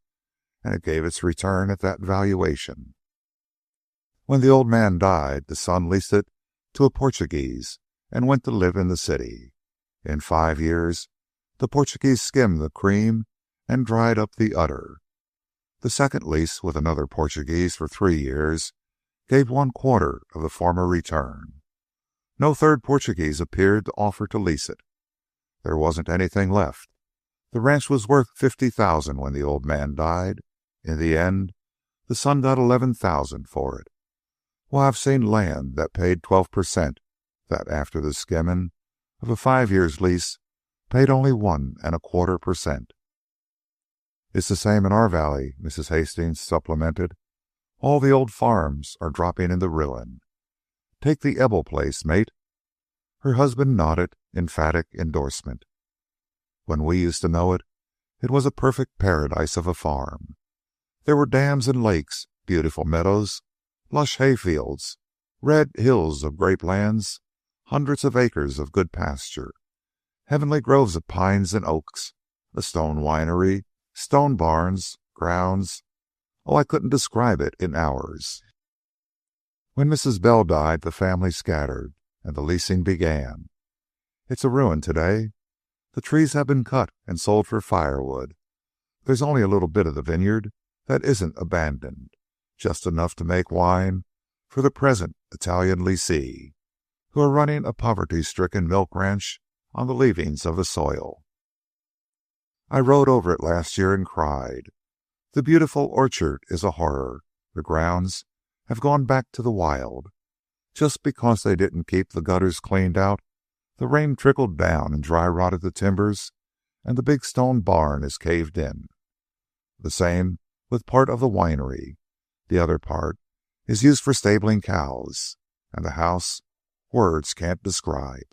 and it gave its return at that valuation. When the old man died, the son leased it to a Portuguese and went to live in the city. In 5 years, the Portuguese skimmed the cream and dried up the udder. The second lease with another Portuguese for 3 years gave 1/4 of the former return. No third Portuguese appeared to offer to lease it. There wasn't anything left. The ranch was worth $50,000 when the old man died. In the end, the son got $11,000 for it. Well, I've seen land that paid 12%, that after the skimming of a 5 years lease paid only 1.25%. It's the same in our valley, Mrs. Hastings supplemented. All the old farms are dropping into ruin. Take the Ebel place, mate. Her husband nodded emphatic endorsement. When we used to know it, it was a perfect paradise of a farm. There were dams and lakes, beautiful meadows, lush hayfields, red hills of grape lands, hundreds of acres of good pasture, heavenly groves of pines and oaks, a stone winery, stone barns, grounds. Oh, I couldn't describe it in hours. When Mrs. Bell died, the family scattered, and the leasing began. It's a ruin today. The trees have been cut and sold for firewood. There's only a little bit of the vineyard that isn't abandoned, just enough to make wine for the present Italian lessee, who are running a poverty-stricken milk ranch on the leavings of the soil. I rode over it last year and cried. The beautiful orchard is a horror. The grounds have gone back to the wild. Just because they didn't keep the gutters cleaned out, the rain trickled down and dry-rotted the timbers, and the big stone barn is caved in. The same with part of the winery. The other part is used for stabling cows, and the house, words can't describe.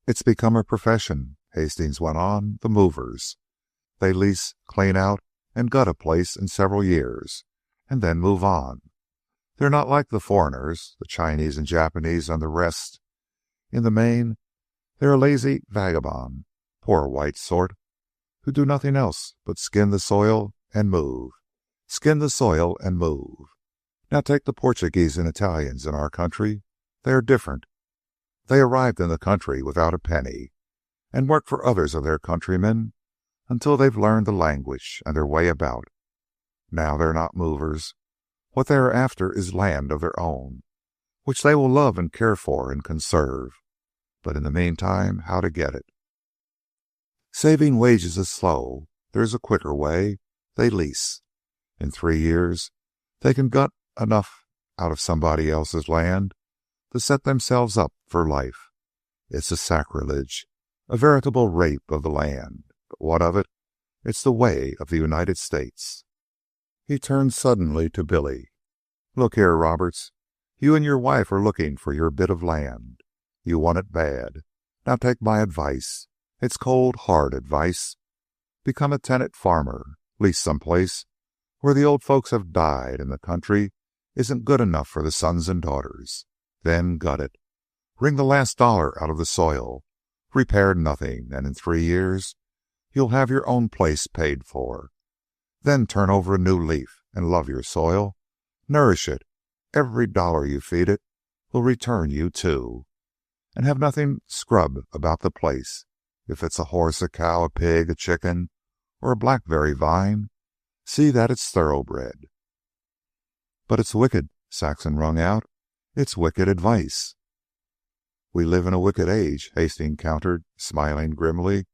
It's become a profession, Hastings went on, the movers. They lease, clean out, and gut a place in several years, and then move on. They're not like the foreigners, the Chinese and Japanese and the rest. In the main, they're a lazy vagabond, poor white sort, who do nothing else but skin the soil and move. Skin the soil and move. Now take the Portuguese and Italians in our country. They are different. They arrived in the country without a penny, and work for others of their countrymen until they've learned the language and their way about. Now they're not movers. What they are after is land of their own, which they will love and care for and conserve. But in the meantime, how to get it? Saving wages is slow. There's a quicker way. They lease. In 3 years, they can gut enough out of somebody else's land to set themselves up for life. It's a sacrilege, a veritable rape of the land. But what of it? It's the way of the United States. He turned suddenly to Billy. Look here, Roberts. You and your wife are looking for your bit of land. You want it bad. Now take my advice. It's cold, hard advice. Become a tenant farmer. Lease someplace where the old folks have died and the country isn't good enough for the sons and daughters. Then gut it. Wring the last dollar out of the soil Repair nothing, and in 3 years you'll have your own place paid for. Then turn over a new leaf and love your soil. Nourish it. Every dollar you feed it will return you too. And have nothing scrub about the place. If it's a horse, a cow, a pig, a chicken, or a blackberry vine, see that it's thoroughbred. But it's wicked, Saxon wrung out. It's wicked advice. We live in a wicked age, Hastings countered, smiling grimly.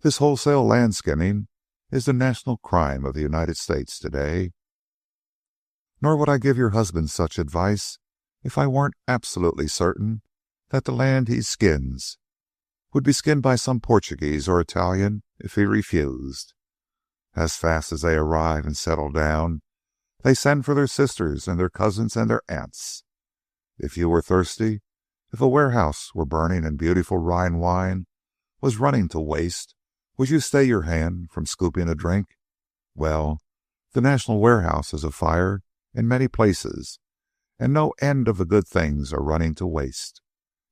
This wholesale land skimming is the national crime of the United States today. Nor would I give your husband such advice if I weren't absolutely certain that the land he skins would be skinned by some Portuguese or Italian if he refused. As fast as they arrive and settle down, they send for their sisters and their cousins and their aunts. If you were thirsty, if a warehouse were burning and beautiful Rhine wine was running to waste, would you stay your hand from scooping a drink? Well, the national warehouse is afire in many places, and no end of the good things are running to waste.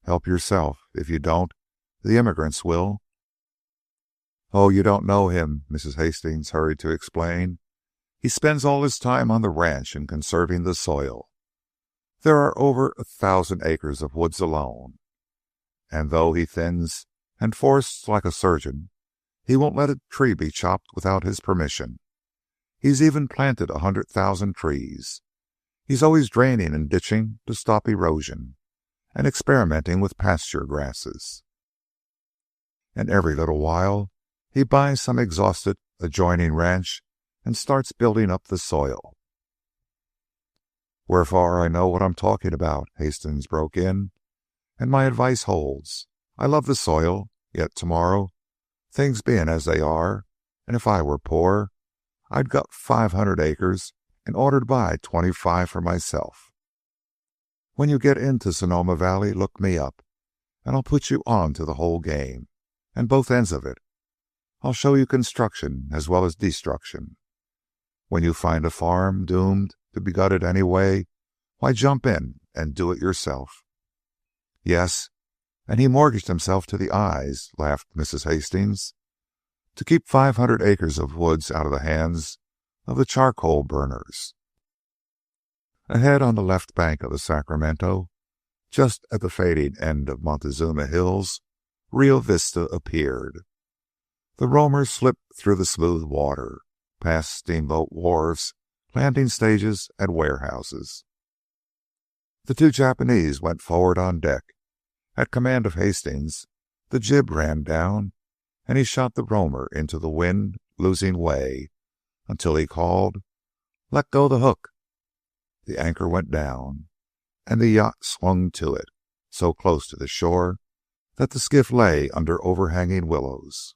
Help yourself. If you don't, the immigrants will. Oh, you don't know him, Mrs. Hastings hurried to explain. He spends all his time on the ranch in conserving the soil. There are over 1,000 acres of woods alone. And though he thins and forests like a surgeon, he won't let a tree be chopped without his permission. He's even planted 100,000 trees. He's always draining and ditching to stop erosion, and experimenting with pasture grasses. And every little while, he buys some exhausted adjoining ranch and starts building up the soil. Wherefore I know what I'm talking about, Hastings broke in, and my advice holds. I love the soil, yet tomorrow, things being as they are, and if I were poor, I'd gut 500 acres in order to buy 25 for myself. When you get into Sonoma Valley, look me up, and I'll put you on to the whole game, and both ends of it. I'll show you construction as well as destruction. When you find a farm doomed to be gutted anyway, why jump in and do it yourself. Yes, and he mortgaged himself to the eyes, laughed Mrs. Hastings, to keep 500 acres of woods out of the hands of the charcoal burners. Ahead on the left bank of the Sacramento, just at the fading end of Montezuma Hills, Rio Vista appeared. The roamers slipped through the smooth water, past steamboat wharves, landing stages, and warehouses. The two Japanese went forward on deck. At command of Hastings, the jib ran down, and he shot the roamer into the wind, losing way, until he called, "Let go the hook." The anchor went down, and the yacht swung to it, so close to the shore that the skiff lay under overhanging willows.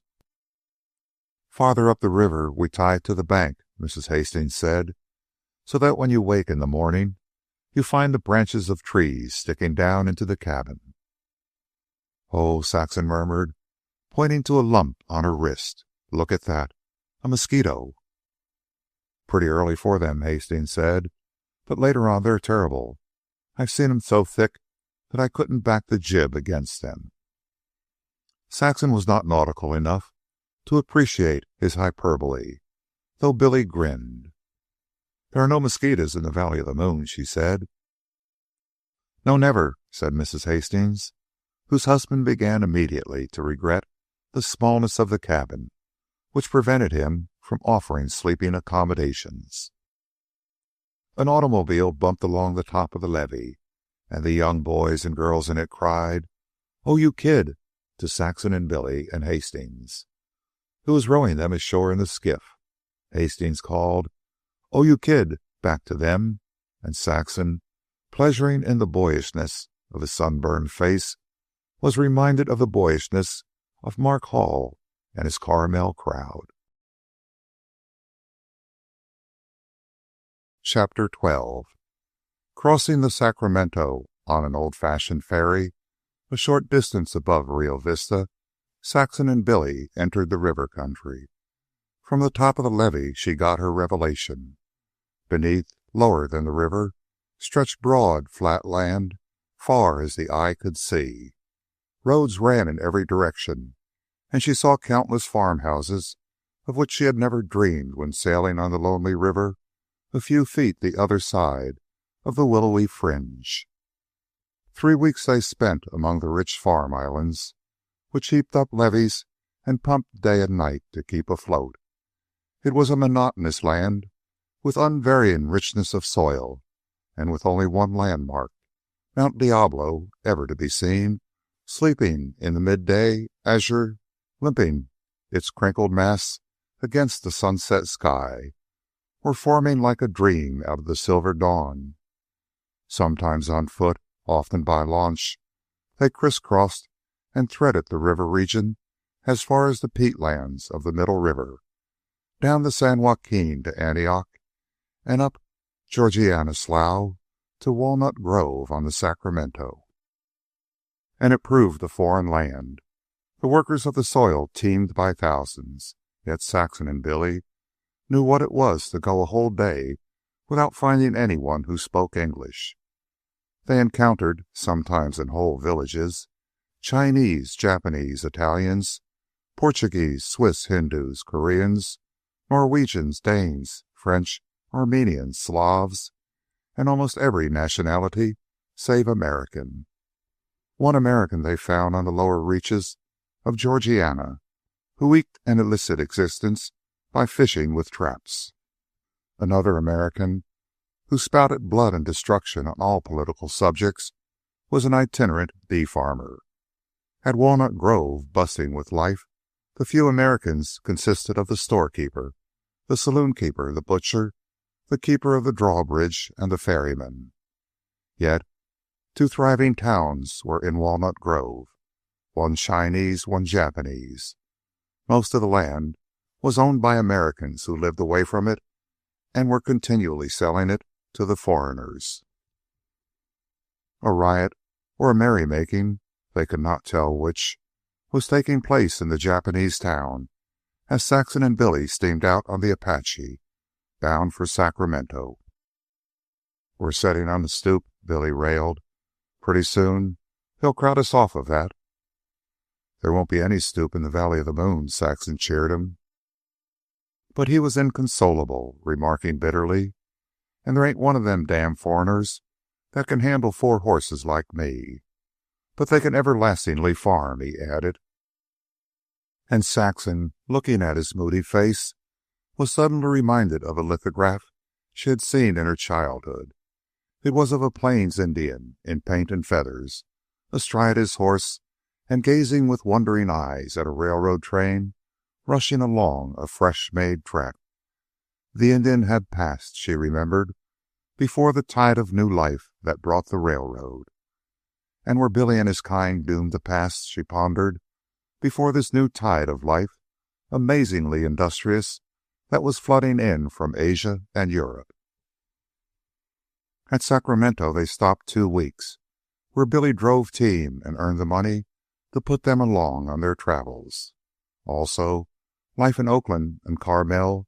"Farther up the river we tie to the bank," Mrs. Hastings said, "so that when you wake in the morning, you find the branches of trees sticking down into the cabin." "Oh," Saxon murmured, pointing to a lump on her wrist. "Look at that. A mosquito." "Pretty early for them," Hastings said, "but later on they're terrible. I've seen 'em so thick that I couldn't back the jib against them." Saxon was not nautical enough to appreciate his hyperbole, though Billy grinned. "There are no mosquitoes in the Valley of the Moon," she said. "No, never," said Mrs. Hastings, whose husband began immediately to regret the smallness of the cabin, which prevented him from offering sleeping accommodations. An automobile bumped along the top of the levee, and the young boys and girls in it cried, "Oh, you kid," to Saxon and Billy and Hastings, who was rowing them ashore in the skiff. Hastings called, "Oh, you kid," back to them, and Saxon, pleasuring in the boyishness of his sunburned face, was reminded of the boyishness of Mark Hall and his Carmel crowd. Chapter 12. Crossing the Sacramento on an old-fashioned ferry, a short distance above Rio Vista, Saxon and Billy entered the river country. From the top of the levee she got her revelation. Beneath, lower than the river, stretched broad, flat land, far as the eye could see. Roads ran in every direction, and she saw countless farmhouses of which she had never dreamed when sailing on the lonely river a few feet the other side of the willowy fringe. 3 weeks they spent among the rich farm islands, which heaped up levees and pumped day and night to keep afloat. It was a monotonous land, with unvarying richness of soil, and with only one landmark, Mount Diablo, ever to be seen, sleeping in the midday azure, limping its crinkled mass against the sunset sky, or forming like a dream out of the silver dawn. Sometimes on foot, often by launch, they crisscrossed and threaded the river region as far as the peatlands of the Middle River, down the San Joaquin to Antioch, and up Georgiana Slough to Walnut Grove on the Sacramento. And it proved a foreign land. The workers of the soil teemed by thousands, yet Saxon and Billy knew what it was to go a whole day without finding anyone who spoke English. They encountered, sometimes in whole villages, Chinese, Japanese, Italians, Portuguese, Swiss, Hindus, Koreans, Norwegians, Danes, French, Armenians, Slavs, and almost every nationality save American. One American they found on the lower reaches of Georgiana, who eked an illicit existence by fishing with traps. Another American, who spouted blood and destruction on all political subjects, was an itinerant bee farmer. At Walnut Grove, busting with life, the few Americans consisted of the storekeeper, the saloon-keeper, the butcher, the keeper of the drawbridge, and the ferryman. Yet 2 thriving towns were in Walnut Grove, one Chinese, one Japanese. Most of the land was owned by Americans who lived away from it and were continually selling it to the foreigners. A riot or a merrymaking, they could not tell which, was taking place in the Japanese town as Saxon and Billy steamed out on the Apache, bound for Sacramento. "We're setting on the stoop," Billy railed. "Pretty soon they'll crowd us off of that." "There won't be any stoop in the Valley of the Moon," Saxon cheered him. But he was inconsolable, remarking bitterly, "And there ain't one of them damn foreigners that can handle 4 horses like me. But they can everlastingly farm," he added. And Saxon, looking at his moody face, was suddenly reminded of a lithograph she had seen in her childhood. It was of a Plains Indian, in paint and feathers, astride his horse, and gazing with wondering eyes at a railroad train rushing along a fresh-made track. The Indian had passed, she remembered, before the tide of new life that brought the railroad. And were Billy and his kind doomed to pass, she pondered, before this new tide of life, amazingly industrious, that was flooding in from Asia and Europe? At Sacramento they stopped 2 weeks, where Billy drove team and earned the money to put them along on their travels. Also, life in Oakland and Carmel,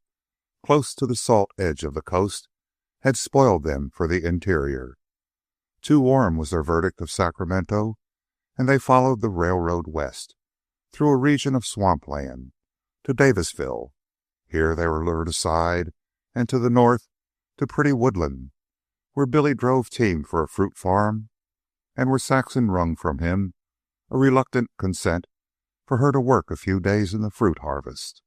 close to the salt edge of the coast, had spoiled them for the interior. Too warm was their verdict of Sacramento, and they followed the railroad west, through a region of swampland, to Davisville. Here they were lured aside, and to the north, to Pretty Woodland, where Billy drove team for a fruit farm, and where Saxon wrung from him a reluctant consent for her to work a few days in the fruit harvest.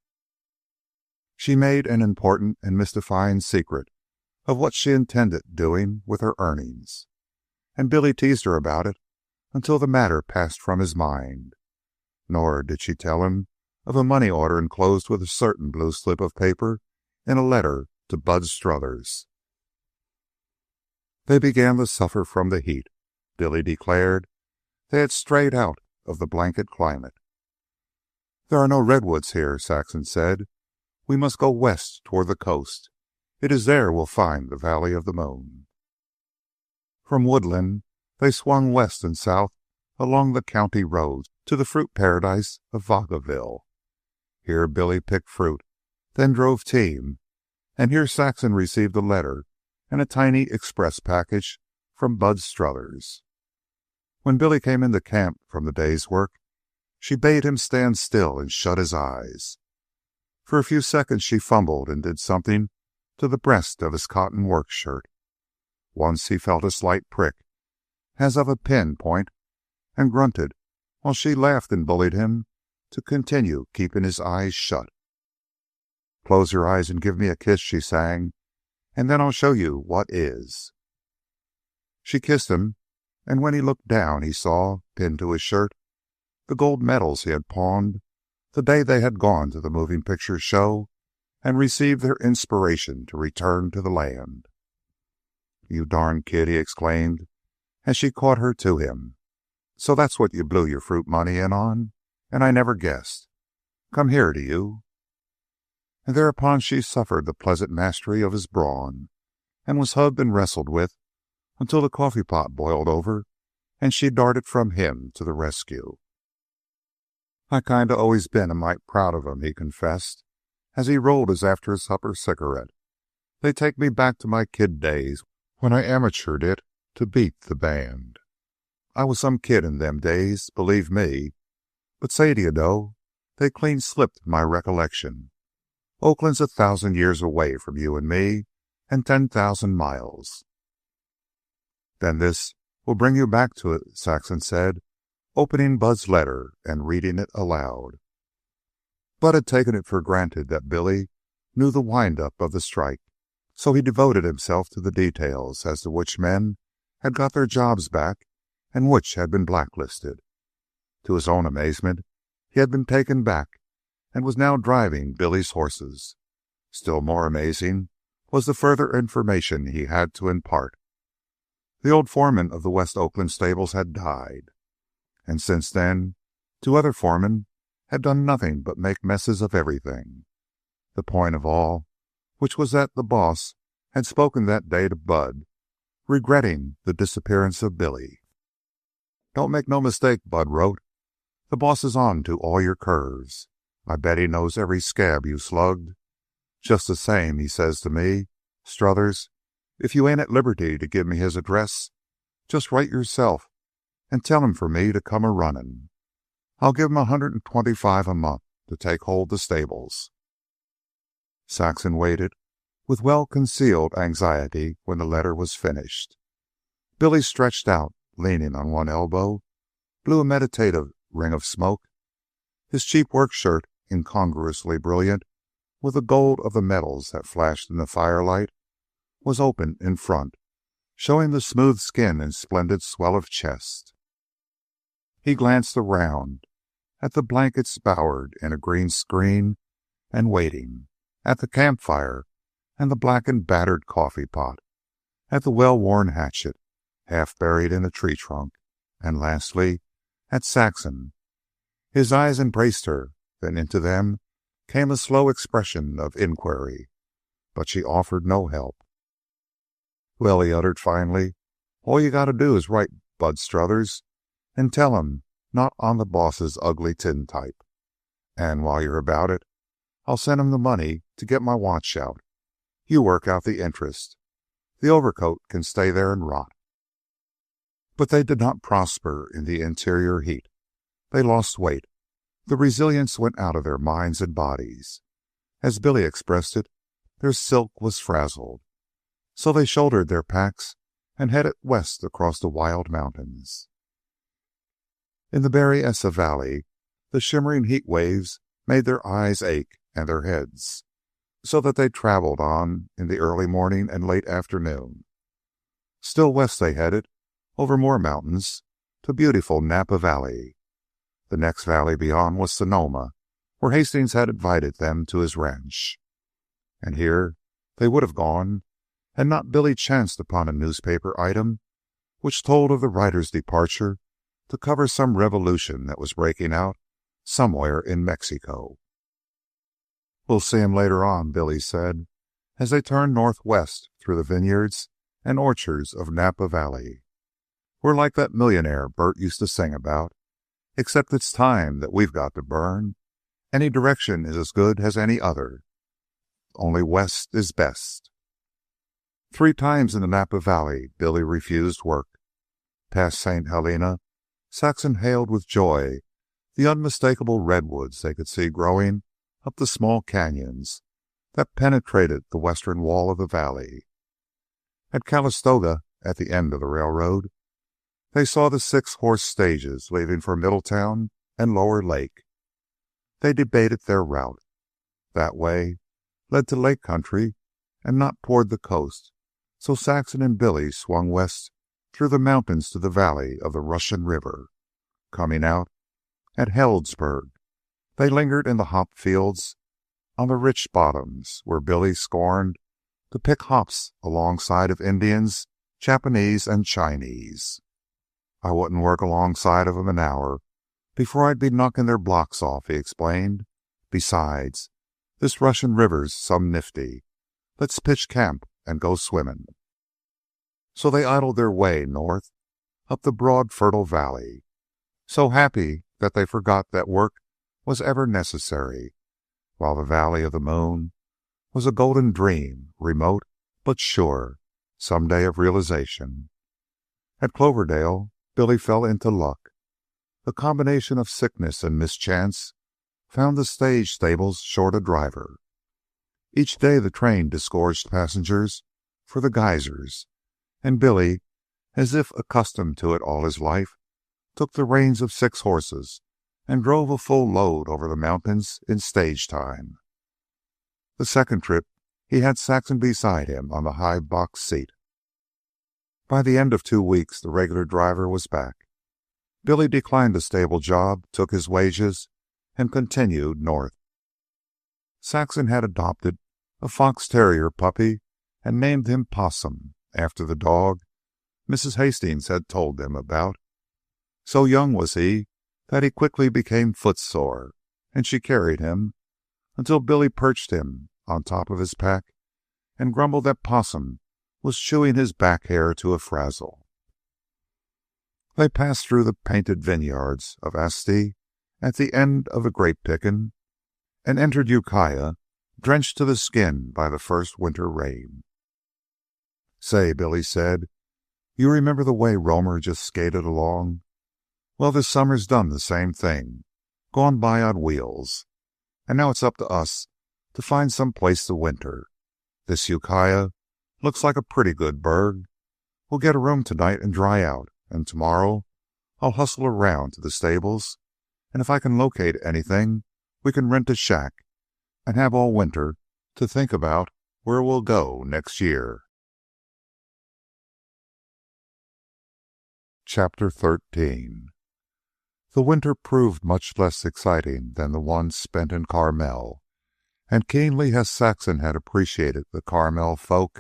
She made an important and mystifying secret of what she intended doing with her earnings, and Billy teased her about it until the matter passed from his mind. Nor did she tell him of a money order enclosed with a certain blue slip of paper in a letter to Bud Struthers. They began to suffer from the heat. Billy declared they had strayed out of the blanket climate. "There are no redwoods here," Saxon said. "We must go west toward the coast. It is there we'll find the Valley of the Moon." From Woodland they swung west and south along the county roads to the fruit paradise of Vaughaville. Here Billy picked fruit, then drove team, and here Saxon received a letter and a tiny express package from Bud Struthers. When Billy came into camp from the day's work, she bade him stand still and shut his eyes. For a few seconds she fumbled and did something to the breast of his cotton work shirt. Once he felt a slight prick, as of a pin point, and grunted, while she laughed and bullied him to continue keeping his eyes shut. "Close your eyes and give me a kiss," she sang, "and then I'll show you what is." She kissed him, and when he looked down he saw, pinned to his shirt, the gold medals he had pawned the day they had gone to the moving picture show and received their inspiration to return to the land. "You darn kid," he exclaimed, as she caught her to him. "So that's what you blew your fruit money in on, and I never guessed. Come here, do you?" And thereupon she suffered the pleasant mastery of his brawn, and was hugged and wrestled with until the coffee pot boiled over and she darted from him to the rescue. "I kinda always been a mite proud of 'em," he confessed, as he rolled his after-supper cigarette. "They take me back to my kid days when I amateured it to beat the band. I was some kid in them days, believe me. But say, d'ye know, they clean slipped my recollection. Oakland's 1,000 years away from you and me, and 10,000 miles. "Then this will bring you back to it," Saxon said, opening Bud's letter and reading it aloud. Bud had taken it for granted that Billy knew the wind-up of the strike, so he devoted himself to the details as to which men had got their jobs back and which had been blacklisted. To his own amazement, he had been taken back and was now driving Billy's horses. Still more amazing was the further information he had to impart. The old foreman of the West Oakland stables had died, and since then 2 other foremen had done nothing but make messes of everything. The point of all, which was that the boss had spoken that day to Bud, regretting the disappearance of Billy. "Don't make no mistake," Bud wrote. "The boss is on to all your curves. I bet he knows every scab you slugged. Just the same, he says to me, 'Struthers, if you ain't at liberty to give me his address, just write yourself and tell him for me to come a-running. I'll give him $125 a month to take hold the stables.'" Saxon waited with well-concealed anxiety when the letter was finished. Billy stretched out, leaning on one elbow, blew a meditative ring of smoke. His cheap work shirt, incongruously brilliant with the gold of the medals that flashed in the firelight, was open in front, showing the smooth skin and splendid swell of chest. He glanced around at the blankets bowered in a green screen and waiting, at the campfire and the black and battered coffee pot, at the well-worn hatchet, half buried in a tree trunk, and lastly, at Saxon. His eyes embraced her, then into them came a slow expression of inquiry, but she offered no help. "Well," he uttered finally, "all you got to do is write Bud Struthers and tell him not on the boss's ugly tintype. And while you're about it, I'll send him the money to get my watch out. You work out the interest. The overcoat can stay there and rot." But they did not prosper in the interior heat. They lost weight. The resilience went out of their minds and bodies. As Billy expressed it, their silk was frazzled. So they shouldered their packs and headed west across the wild mountains. In the Berryessa Valley, the shimmering heat waves made their eyes ache and their heads, so that they traveled on in the early morning and late afternoon. Still west they headed, over more mountains, to beautiful Napa Valley. The next valley beyond was Sonoma, where Hastings had invited them to his ranch. And here they would have gone, had not Billy chanced upon a newspaper item which told of the writer's departure to cover some revolution that was breaking out somewhere in Mexico. "We'll see him later on," Billy said, as they turned northwest through the vineyards and orchards of Napa Valley. "We're like that millionaire Bert used to sing about, except it's time that we've got to burn. Any direction is as good as any other. Only west is best." 3 times in the Napa Valley, Billy refused work. Past St. Helena, Saxon hailed with joy the unmistakable redwoods they could see growing up the small canyons that penetrated the western wall of the valley. At Calistoga, at the end of the railroad, they saw the 6-horse stages leaving for Middletown and Lower Lake. They debated their route. That way led to lake country and not toward the coast, so Saxon and Billy swung west through the mountains to the valley of the Russian River. Coming out at Heldsburg, they lingered in the hop fields on the rich bottoms where Billy scorned to pick hops alongside of Indians, Japanese, and Chinese. I wouldn't work alongside of 'em an hour before I'd be knocking their blocks off, he explained. Besides, this Russian River's some nifty. Let's pitch camp and go swimming. So they idled their way north up the broad, fertile valley, so happy that they forgot that work was ever necessary, while the Valley of the Moon was a golden dream, remote but sure, some day of realization. At Cloverdale, Billy fell into luck. The combination of sickness and mischance found the stage stables short a driver. Each day the train disgorged passengers for the geysers, and Billy, as if accustomed to it all his life, took the reins of 6 horses and drove a full load over the mountains in stage time. The second trip, he had Saxon beside him on the high box seat. By the end of 2 weeks, the regular driver was back. Billy declined the stable job, took his wages, and continued north. Saxon had adopted a fox terrier puppy and named him Possum, after the dog Mrs. Hastings had told them about. So young was he that he quickly became footsore, and she carried him until Billy perched him on top of his pack and grumbled that Possum was chewing his back hair to a frazzle. They passed through the painted vineyards of Asti at the end of the grape picking and entered Ukiah, drenched to the skin by the first winter rain. "Say," Billy said, "you remember the way Romer just skated along? Well, this summer's done the same thing, gone by on wheels. And now it's up to us to find some place to winter. This Ukiah looks like a pretty good burg. We'll get a room tonight and dry out, and tomorrow I'll hustle around to the stables, and if I can locate anything, we can rent a shack and have all winter to think about where we'll go next year." Chapter 13. The winter proved much less exciting than the one spent in Carmel, and keenly as Saxon had appreciated the Carmel folk,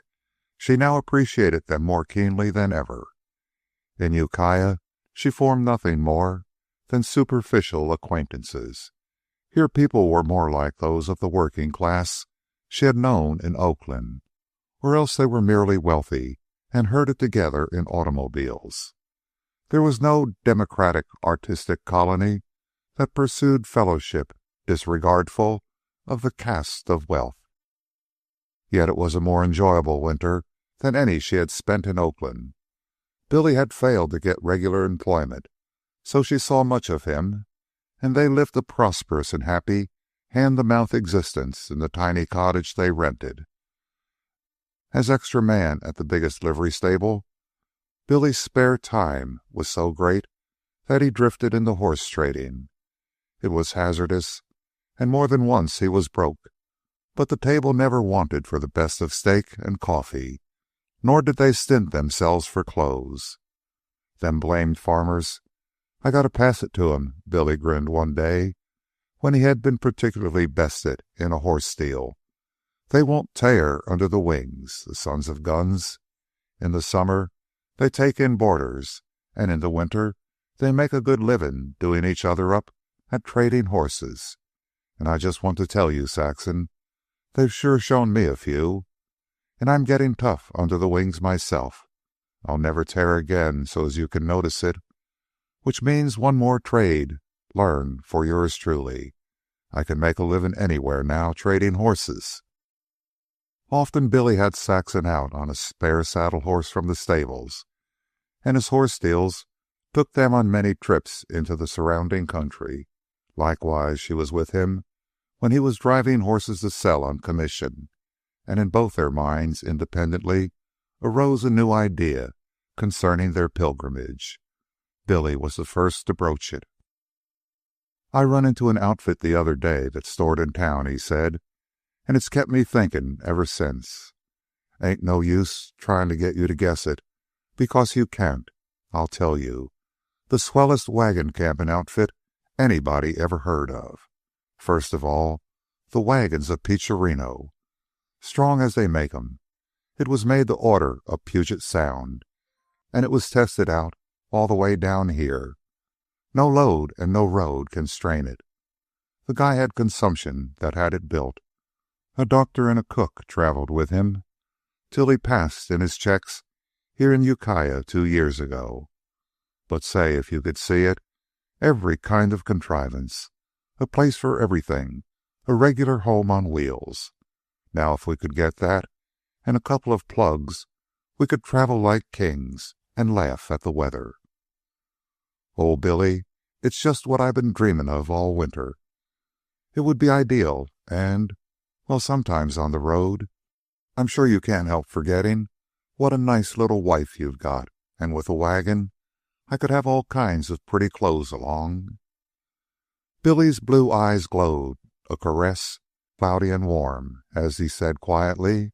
she now appreciated them more keenly than ever. In Ukiah, she formed nothing more than superficial acquaintances. Here people were more like those of the working class she had known in Oakland, or else they were merely wealthy and herded together in automobiles. There was no democratic artistic colony that pursued fellowship disregardful of the caste of wealth. Yet it was a more enjoyable winter than any she had spent in Oakland. Billy had failed to get regular employment, so she saw much of him, and they lived a prosperous and happy hand-to-mouth existence in the tiny cottage they rented. As extra man at the biggest livery stable, Billy's spare time was so great that he drifted into horse trading. It was hazardous, and more than once he was broke, but the table never wanted for the best of steak and coffee, nor did they stint themselves for clothes. "Them blamed farmers, I gotta pass it to 'em," Billy grinned one day when he had been particularly bested in a horse deal. "They won't tear under the wings, the sons of guns. In the summer they take in boarders, and in the winter they make a good living doing each other up at trading horses. And I just want to tell you, Saxon, they've sure shown me a few, and I'm getting tough under the wings myself. I'll never tear again so as you can notice it, which means one more trade learned for yours truly. I can make a living anywhere now trading horses." Often Billy had Saxon out on a spare saddle horse from the stables, and his horse deals took them on many trips into the surrounding country. Likewise, she was with him when he was driving horses to sell on commission, and in both their minds independently arose a new idea concerning their pilgrimage. Billy was the first to broach it. "I run into an outfit the other day that's stored in town," he said, "and it's kept me thinking ever since. Ain't no use trying to get you to guess it, because you can't. I'll tell you. The swellest wagon camping outfit anybody ever heard of. First of all, the wagon's a peacherino, strong as they make 'em. It was made to order up Puget Sound, and it was tested out all the way down here. No load and no road can strain it. The guy had consumption that had it built. A doctor and a cook traveled with him till he passed in his checks here in Ukiah 2 years ago. But say, if you could see it, every kind of contrivance, a place for everything, a regular home on wheels. Now, if we could get that and a couple of plugs, we could travel like kings and laugh at the weather. Oh, Billy, it's just what I've been dreaming of all winter. It would be ideal, and, well, sometimes on the road, I'm sure you can't help forgetting what a nice little wife you've got, and with a wagon, I could have all kinds of pretty clothes along." Billy's blue eyes glowed, a caress, cloudy and warm, as he said quietly,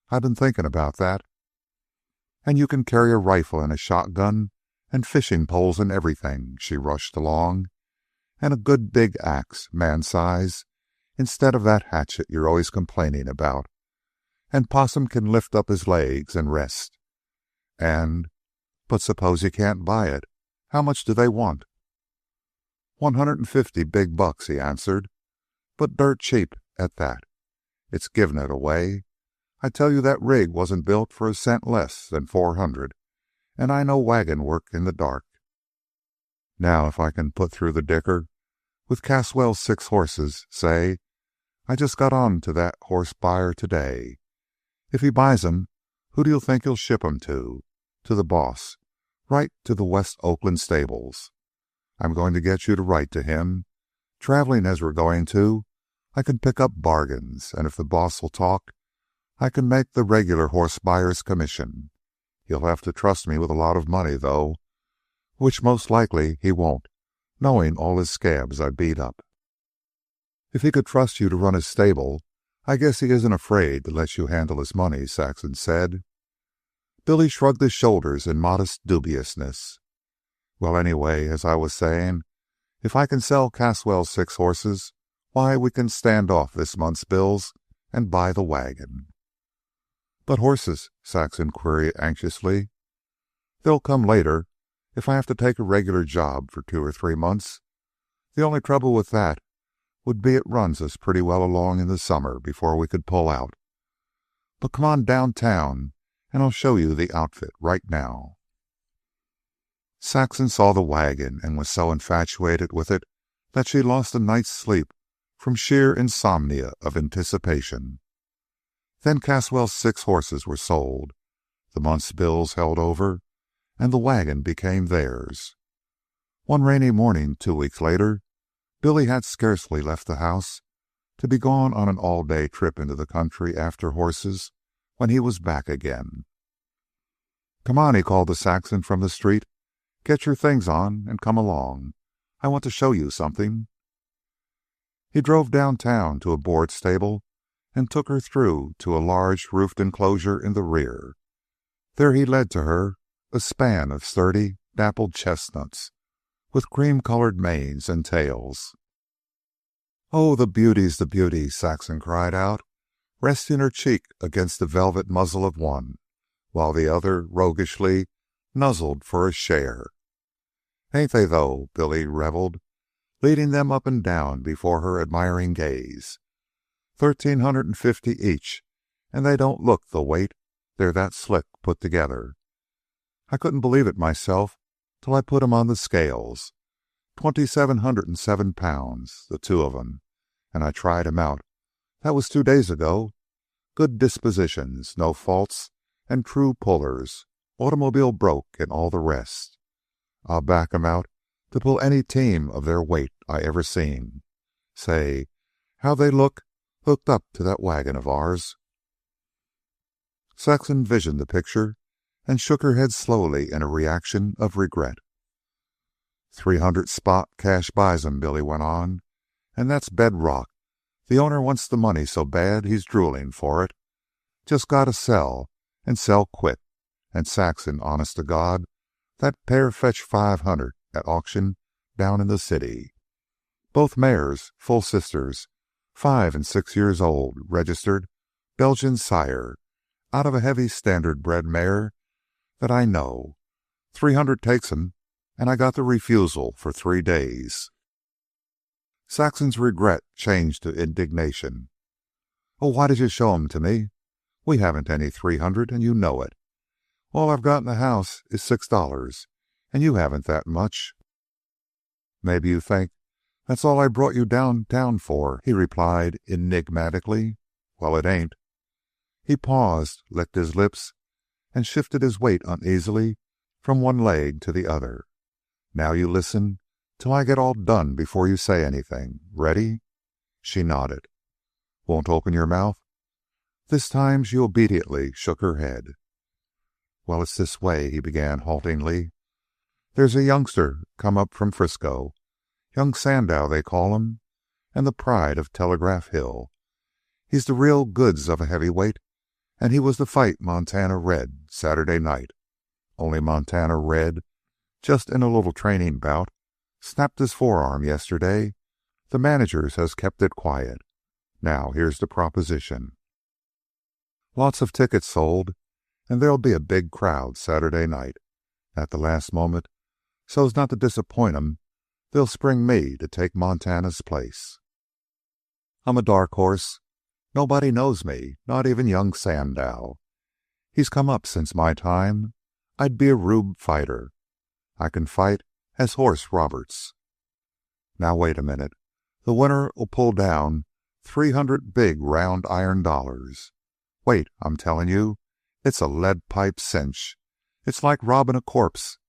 "I've been thinking about that." "And you can carry a rifle and a shotgun and fishing poles and everything," she rushed along, "and a good big axe, man-size, instead of that hatchet you're always complaining about. And Possum can lift up his legs and rest. And, but suppose you can't buy it. How much do they want?" $150 big bucks, he answered, "but dirt cheap at that. It's giving it away. I tell you that rig wasn't built for a cent less than $400, and I know wagon work in the dark. Now, if I can put through the dicker with Caswell's 6 horses, say, I just got on to that horse buyer today. If he buys 'em, who do you think he'll ship 'em to? To the boss, right to the West Oakland stables. I'm going to get you to write to him. Traveling as we're going to, I can pick up bargains, and if the boss will talk, I can make the regular horse buyer's commission. He'll have to trust me with a lot of money, though, which most likely he won't, knowing all his scabs I beat up." "If he could trust you to run his stable, I guess he isn't afraid to let you handle his money," Saxon said. Billy shrugged his shoulders in modest dubiousness. "Well, anyway, as I was saying, if I can sell Caswell's 6 horses, why, we can stand off this month's bills and buy the wagon." "But horses?" Saxon queried anxiously. "They'll come later, if I have to take a regular job for 2 or 3 months. The only trouble with that would be it runs us pretty well along in the summer before we could pull out. But come on downtown, and I'll show you the outfit right now." Saxon saw the wagon and was so infatuated with it that she lost a night's sleep from sheer insomnia of anticipation. Then Caswell's 6 horses were sold, the month's bills held over, and the wagon became theirs. One rainy morning 2 weeks later, Billy had scarcely left the house to be gone on an all-day trip into the country after horses when he was back again. "Come on," he called to Saxon from the street. "Get your things on and come along. I want to show you something." He drove downtown to a board stable and took her through to a large roofed enclosure in the rear. There he led to her a span of sturdy, dappled chestnuts with cream-colored manes and tails. "Oh, the beauties, the beauties!" Saxon cried out, resting her cheek against the velvet muzzle of one, while the other roguishly nuzzled for a share. "Ain't they, though?" Billy reveled, leading them up and down before her admiring gaze. $1,350 each, and they don't look the weight. They're that slick put together. I couldn't believe it myself till I put 'em on the scales. 2,707 pounds, the 2 of 'em, and I tried 'em out. That was 2 days ago. Good dispositions, no faults, and true pullers, automobile broke, and all the rest. I'll back 'em out to pull any team of their weight I ever seen. Say, how they look hooked up to that wagon of ours." Saxon visioned the picture and shook her head slowly in a reaction of regret. 300 spot cash buys 'em, Billy went on. And that's bedrock. The owner wants the money so bad he's drooling for it. Just gotta sell, and sell quick. And Saxon, honest to God, that pair fetched 500 at auction down in the city. Both mares, full sisters, 5 and 6 years old, registered, Belgian sire, out of a heavy standard bred mare that I know. 300 takes 'em, and I got the refusal for 3 days. Saxon's regret changed to indignation. "Oh, why did you show 'em to me? We haven't any 300, and you know it. All I've got in the house is $6, and you haven't that much." "Maybe you think that's all I brought you downtown for," he replied enigmatically. "Well, it ain't." He paused, licked his lips, and shifted his weight uneasily from one leg to the other. "Now you listen till I get all done before you say anything. Ready?" She nodded. "Won't open your mouth?" This time she obediently shook her head. "Well, it's this way," he began haltingly. "There's a youngster come up from Frisco. Young Sandow, they call him, and the pride of Telegraph Hill. He's the real goods of a heavyweight, and he was to fight Montana Red Saturday night. Only Montana Red, just in a little training bout, snapped his forearm yesterday. The managers has kept it quiet. Now, here's the proposition. Lots of tickets sold, and there'll be a big crowd Saturday night. At the last moment, so's not to disappoint 'em, they'll spring me to take Montana's place. I'm a dark horse. Nobody knows me, not even young Sandow. He's come up since my time. I'd be a rube fighter. I can fight as Horse Roberts. Now, wait a minute. The winner'll pull down 300 big round iron dollars. Wait, I'm telling you, it's a lead pipe cinch. It's like robbing a corpse.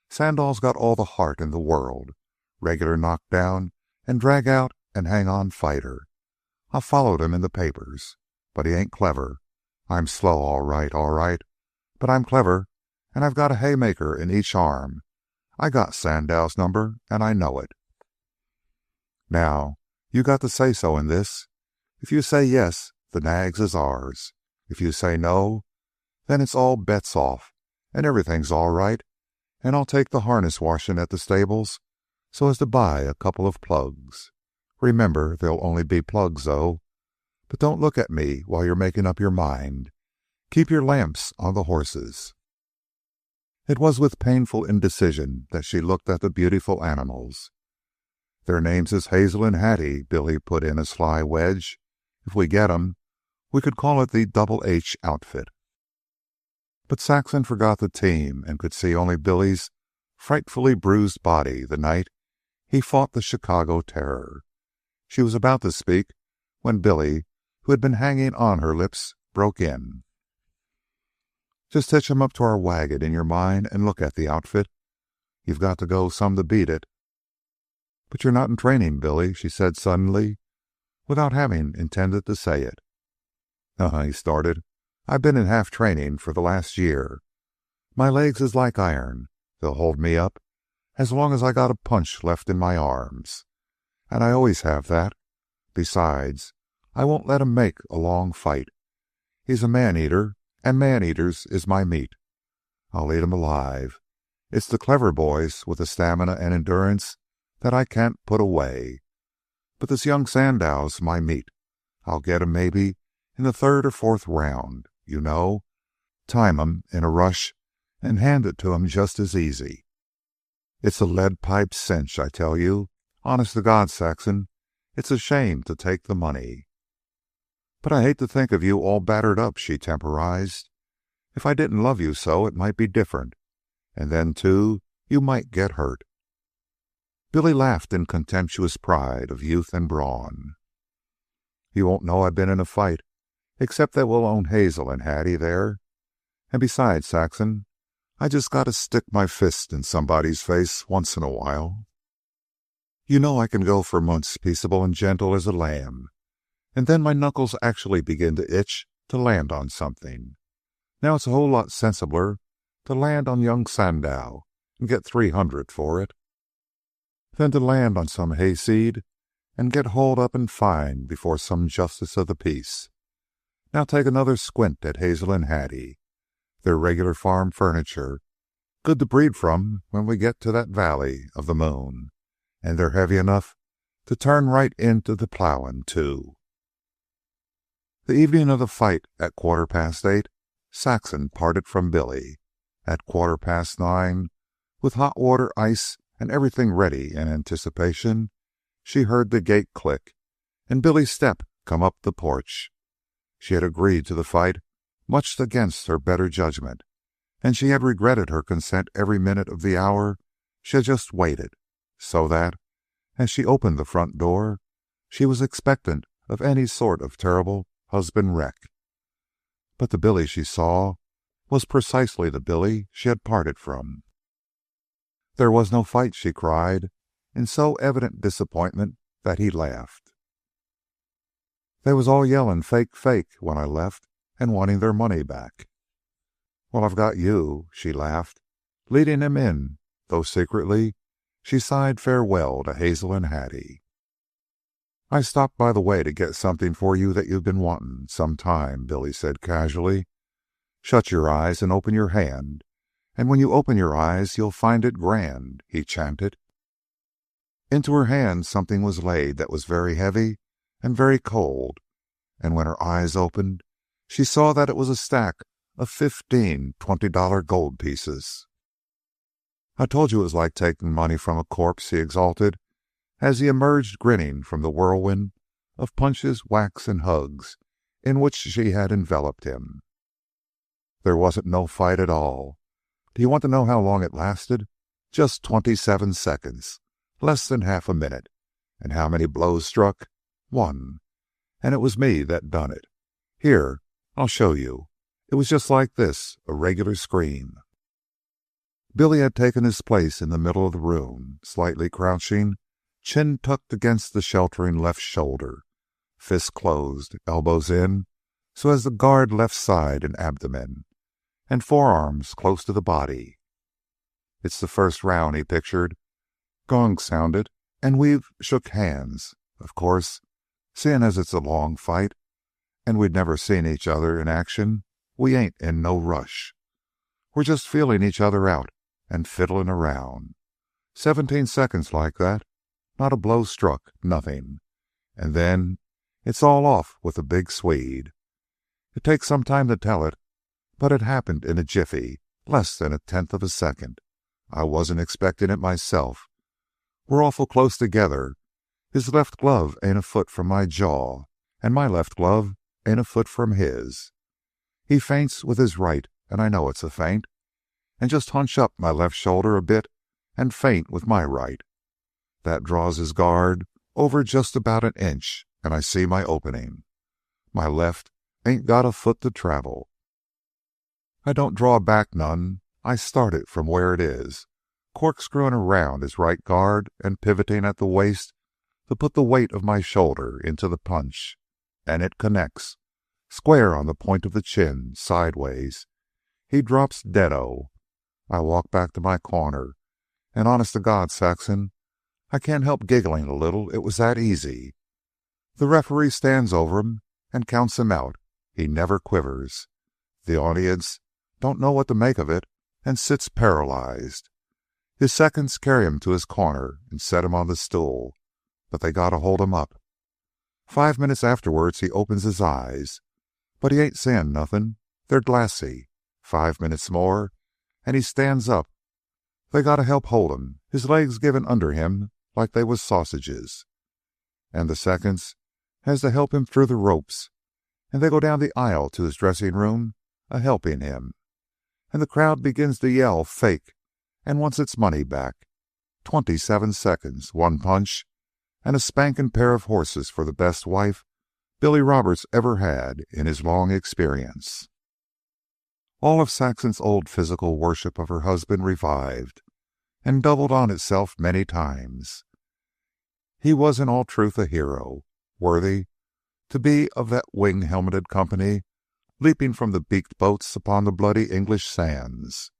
Sandow's got all the heart in the world. Regular knockdown and drag out and hang on fighter. I followed him in the papers. But he ain't clever. I'm slow, all right, but I'm clever, and I've got a haymaker in each arm. I got Sandow's number, and I know it. Now, you got the say-so in this. If you say yes, the nags is ours. If you say no, then it's all bets off, and everything's all right, and I'll take the harness washing at the stables so as to buy a couple of plugs. Remember, there'll only be plugs, though. But don't look at me while you're making up your mind. Keep your lamps on the horses." It was with painful indecision that she looked at the beautiful animals. "Their names is Hazel and Hattie," Billy put in a sly wedge. "If we get 'em, we could call it the Double H outfit." But Saxon forgot the team and could see only Billy's frightfully bruised body the night he fought the Chicago Terror. She was about to speak when Billy, who had been hanging on her lips, broke in. "Just hitch 'em up to our wagon in your mind and look at the outfit. You've got to go some to beat it." "But you're not in training, Billy," she said suddenly, without having intended to say it. He started. "I've been in half training for the last year. My legs is like iron. They'll hold me up as long as I got a punch left in my arms. And I always have that. Besides, I won't let him make a long fight. He's a man-eater, and man-eaters is my meat. I'll eat 'em alive. It's the clever boys with the stamina and endurance that I can't put away. But this young Sandow's my meat. I'll get him maybe in the 3rd or 4th round, you know. Time 'em in a rush and hand it to 'em just as easy. It's a lead pipe cinch, I tell you. Honest to God, Saxon, it's a shame to take the money." "But I hate to think of you all battered up," she temporized. "If I didn't love you so, it might be different. And then, too, you might get hurt." Billy laughed in contemptuous pride of youth and brawn. "You won't know I've been in a fight, except that we'll own Hazel and Hattie there. And besides, Saxon, I just gotta stick my fist in somebody's face once in a while. You know I can go for months peaceable and gentle as a lamb, and then my knuckles actually begin to itch to land on something. Now it's a whole lot sensibler to land on young Sandow and get 300 for it, than to land on some hayseed and get hauled up and fined before some justice of the peace. Now take another squint at Hazel and Hattie. They're regular farm furniture, good to breed from when we get to that valley of the moon, and they're heavy enough to turn right into the plowing, too. The evening of the fight at 8:15, Saxon parted from Billy. At 9:15, with hot water, ice, and everything ready in anticipation, she heard the gate click and Billy's step come up the porch. She had agreed to the fight much against her better judgment, and she had regretted her consent every minute of the hour she had just waited, so that, as she opened the front door, she was expectant of any sort of terrible husband wreck. But the Billy she saw was precisely the Billy she had parted from. There was no fight, she cried, in so evident disappointment that he laughed. They was all yelling fake, fake when I left and wanting their money back. Well, I've got you, she laughed, leading him in, though secretly she sighed farewell to Hazel and Hattie. I stopped by the way to get something for you that you've been wanting some time, Billy said casually. Shut your eyes and open your hand, and when you open your eyes you'll find it grand, he chanted. Into her hand something was laid that was very heavy and very cold, and when her eyes opened, she saw that it was a stack of 15 $20 gold pieces. I told you it was like taking money from a corpse, he exulted, as he emerged grinning from the whirlwind of punches, whacks, and hugs in which she had enveloped him. There wasn't no fight at all. Do you want to know how long it lasted? Just 27 seconds, less than half a minute. And how many blows struck? 1. And it was me that done it. Here, I'll show you. It was just like this, a regular scream. Billy had taken his place in the middle of the room, slightly crouching, chin tucked against the sheltering left shoulder, fists closed, elbows in, so as to guard left side and abdomen, and forearms close to the body. It's the first round, he pictured. Gong sounded, and we've shook hands. Of course, seeing as it's a long fight, and we'd never seen each other in action, we ain't in no rush. We're just feeling each other out and fiddling around. 17 seconds like that. Not a blow struck, nothing. And then it's all off with the big Swede. It takes some time to tell it, but it happened in a jiffy, less than 1/10 of a second. I wasn't expecting it myself. We're awful close together. His left glove ain't a foot from my jaw, and my left glove ain't a foot from his. He feints with his right, and I know it's a feint, and just hunch up my left shoulder a bit and feint with my right. That draws his guard over just about 1 inch, and I see my opening. My left ain't got a foot to travel. I don't draw back none. I start it from where it is, corkscrewing around his right guard and pivoting at the waist to put the weight of my shoulder into the punch. And it connects, square on the point of the chin, sideways. He drops dead-o. I walk back to my corner, and honest to God, Saxon, I can't help giggling a little. It was that easy. The referee stands over him and counts him out. He never quivers. The audience don't know what to make of it and sits paralyzed. His seconds carry him to his corner and set him on the stool, but they gotta hold him up. 5 minutes afterwards he opens his eyes, but he ain't seeing nothing. They're glassy. 5 minutes more, and he stands up. They gotta help hold him, his legs giving under him like they was sausages. And the seconds has to help him through the ropes, and they go down the aisle to his dressing room, a-helping him. And the crowd begins to yell fake and wants its money back. 27 seconds, 1 punch, and a spanking pair of horses for the best wife Billy Roberts ever had in his long experience. All of Saxon's old physical worship of her husband revived and doubled on itself many times. He was in all truth a hero, worthy to be of that wing-helmeted company leaping from the beaked boats upon the bloody English sands.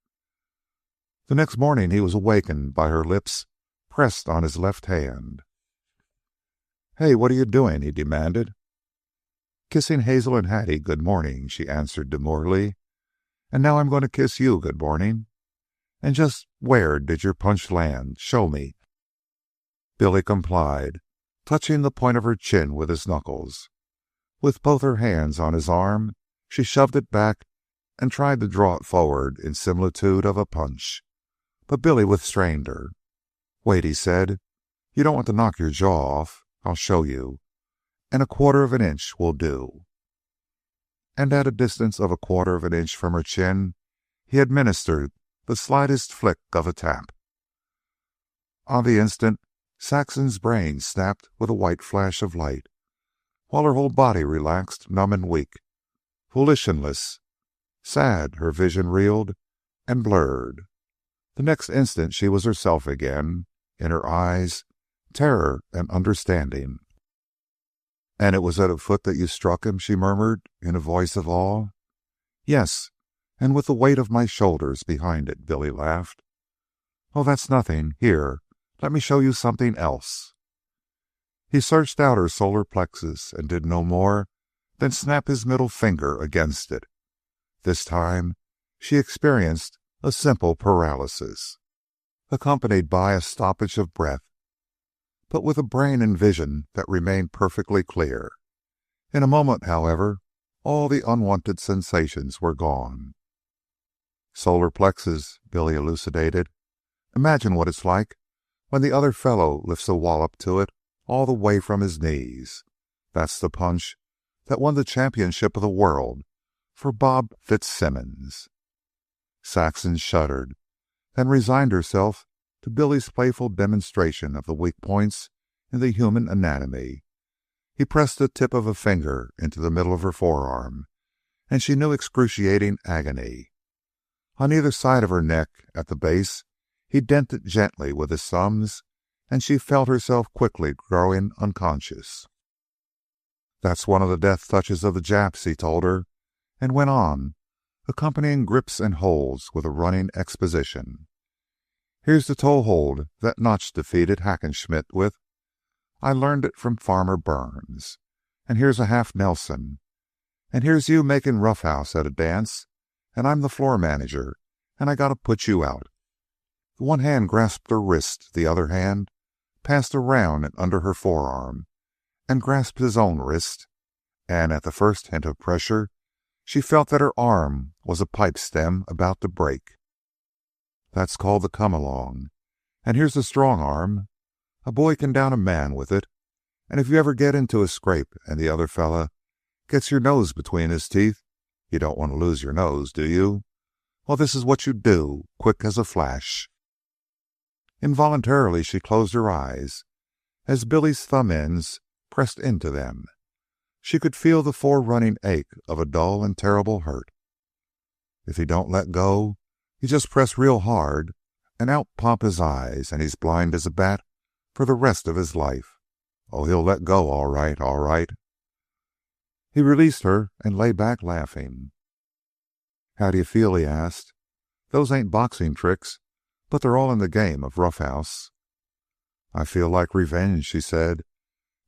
The next morning he was awakened by her lips pressed on his left hand. "Hey, what are you doing?" he demanded. "Kissing Hazel and Hattie good morning," she answered demurely. "And now I'm going to kiss you good morning. And just where did your punch land? Show me." Billy complied, touching the point of her chin with his knuckles. With both her hands on his arm, she shoved it back and tried to draw it forward in similitude of a punch. But Billy withstrained her. "Wait," he said. "You don't want to knock your jaw off. I'll show you. And 1/4 of an inch will do." And at a distance of 1/4 of an inch from her chin, he administered the slightest flick of a tap. On the instant, Saxon's brain snapped with a white flash of light, while her whole body relaxed, numb and weak, volitionless. Sad, her vision reeled and blurred. The next instant she was herself again, in her eyes terror and understanding. "And it was at a foot that you struck him?" she murmured in a voice of awe. "Yes, and with the weight of my shoulders behind it," Billy laughed. "Oh, that's nothing. Here, let me show you something else." He searched out her solar plexus and did no more than snap his middle finger against it. This time she experienced a simple paralysis, accompanied by a stoppage of breath, but with a brain and vision that remained perfectly clear. In a moment, however, all the unwanted sensations were gone. "Solar plexus," Billy elucidated. "Imagine what it's like when the other fellow lifts a wallop to it all the way from his knees. That's the punch that won the championship of the world for Bob Fitzsimmons." Saxon shuddered, then resigned herself to Billy's playful demonstration of the weak points in the human anatomy. He pressed the tip of a finger into the middle of her forearm, and she knew excruciating agony. On either side of her neck, at the base, he dented gently with his thumbs, and she felt herself quickly growing unconscious. "That's one of the death touches of the Japs," he told her, and went on, accompanying grips and holds with a running exposition. "Here's the toe hold that Notch defeated Hackenschmidt with. I learned it from Farmer Burns. And here's a half Nelson. And here's you making roughhouse at a dance, and I'm the floor manager, and I gotta put you out." The one hand grasped her wrist, the other hand passed around and under her forearm and grasped his own wrist, and at the first hint of pressure she felt that her arm was a pipe stem about to break. "That's called the come along. And here's the strong arm. A boy can down a man with it. And if you ever get into a scrape and the other fella gets your nose between his teeth, you don't want to lose your nose, do you? Well, this is what you do, quick as a flash." Involuntarily she closed her eyes as Billy's thumb ends pressed into them. She could feel the forerunning ache of a dull and terrible hurt. If he don't let go, you just press real hard, and out pop his eyes, and he's blind as a bat for the rest of his life. Oh, he'll let go, all right, all right. He released her and lay back laughing. "How do you feel?" he asked. "Those ain't boxing tricks, but they're all in the game of roughhouse." "I feel like revenge," she said,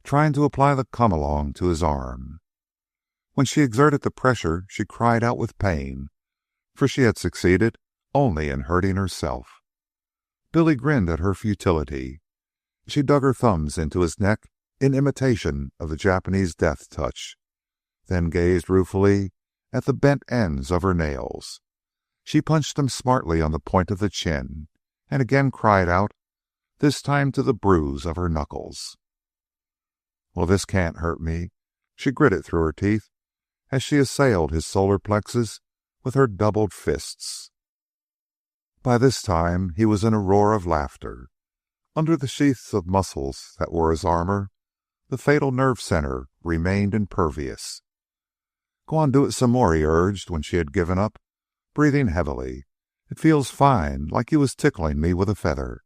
trying to apply the come-along to his arm. When she exerted the pressure, she cried out with pain, for she had succeeded only in hurting herself. Billy grinned at her futility. She dug her thumbs into his neck in imitation of the Japanese death touch, then gazed ruefully at the bent ends of her nails. She punched him smartly on the point of the chin, and again cried out, this time to the bruise of her knuckles. "Well, this can't hurt me," she gritted through her teeth as she assailed his solar plexus with her doubled fists. By this time he was in a roar of laughter. Under the sheaths of muscles that were his armor, the fatal nerve center remained impervious. "Go on, do it some more," he urged when she had given up. breathing heavily. "It feels fine, like you was tickling me with a feather."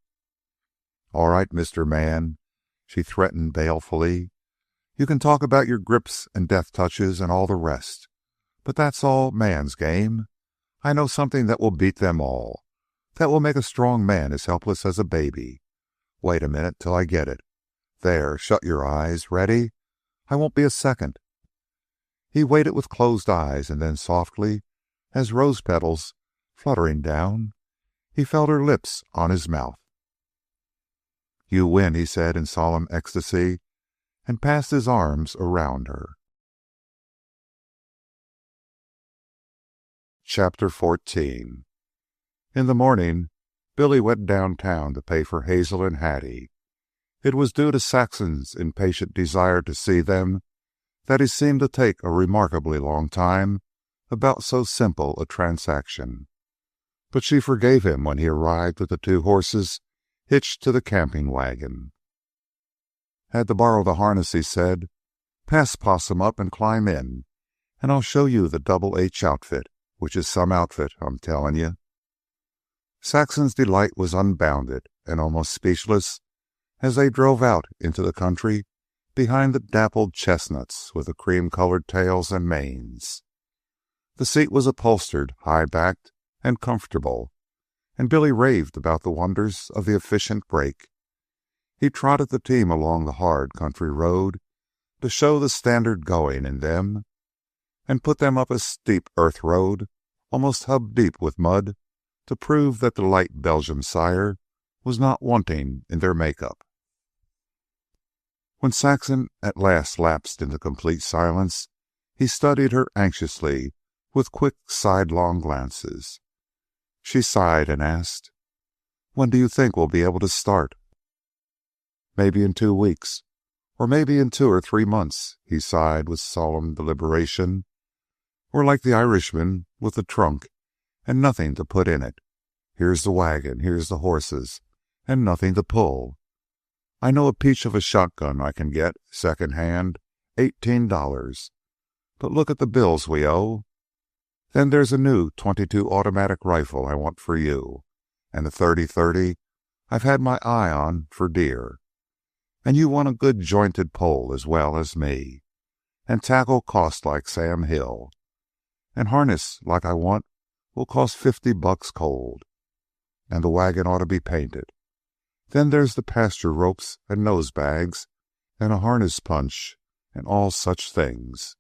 "All right, Mr. Man," she threatened balefully. "You can talk about your grips and death touches and all the rest. But that's all man's game. I know something that will beat them all, that will make a strong man as helpless as a baby. Wait a minute till I get it. There, shut your eyes. Ready? I won't be a second." He waited with closed eyes, and then softly, as rose petals fluttering down, he felt her lips on his mouth. "You win," he said in solemn ecstasy, and passed his arms around her. Chapter 14. In the morning, Billy went downtown to pay for Hazel and Hattie. It was due to Saxon's impatient desire to see them that he seemed to take a remarkably long time about so simple a transaction. But she forgave him when he arrived with the 2 horses hitched to the camping wagon. "Had to borrow the harness," he said. "Pass Possum up and climb in, and I'll show you the Double H outfit, which is some outfit, I'm telling you." Saxon's delight was unbounded and almost speechless as they drove out into the country behind the dappled chestnuts with the cream-colored tails and manes. The seat was upholstered, high-backed, and comfortable, and Billy raved about the wonders of the efficient brake. He trotted the team along the hard country road to show the standard going in them, and put them up a steep earth road, almost hub-deep with mud, to prove that the light Belgium sire was not wanting in their make-up. When Saxon at last lapsed into complete silence, he studied her anxiously with quick sidelong glances. She sighed and asked, "When do you think we'll be able to start?" "Maybe in 2 weeks, or maybe in 2 or 3 months," he sighed with solemn deliberation. "We're like the Irishman with the trunk and nothing to put in it. Here's the wagon, here's the horses, and nothing to pull. I know a peach of a shotgun I can get, second hand, $18. But look at the bills we owe. Then there's a new .22 automatic rifle I want for you, and the .30-30 I've had my eye on for deer. And you want a good jointed pole as well as me, and tackle cost like Sam Hill, and harness like I want will cost $50 cold, and the wagon ought to be painted. Then there's the pasture ropes and nose bags and a harness punch and all such things.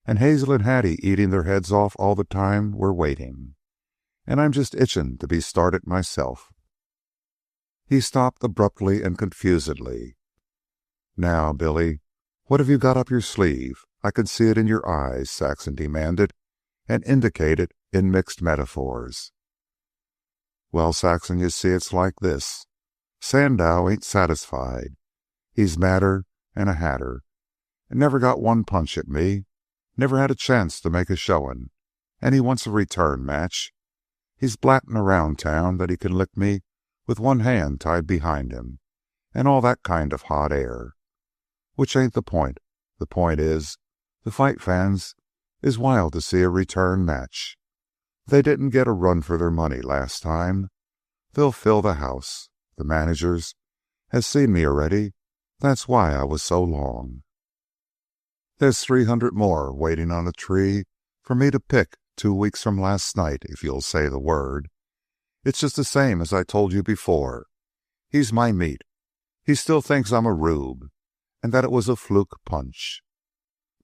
And Hazel and Hattie eating their heads off all the time we're waiting. And I'm just itching to be started myself." He stopped abruptly and confusedly. "Now, Billy, what have you got up your sleeve? I can see it in your eyes," Saxon demanded, and indicated in mixed metaphors. "Well, Saxon, you see, it's like this. Sandow ain't satisfied. He's madder and a hatter, and never got one punch at me, never had a chance to make a showin', and he wants a return match. He's blattin' around town that he can lick me with one hand tied behind him, and all that kind of hot air. Which ain't the point. The point is, the fight fans is wild to see a return match. They didn't get a run for their money last time. They'll fill the house. The managers has seen me already. That's why I was so long. There's 300 more waiting on the tree for me to pick 2 weeks from last night, if you'll say the word. It's just the same as I told you before. He's my meat. He still thinks I'm a rube, and that it was a fluke punch.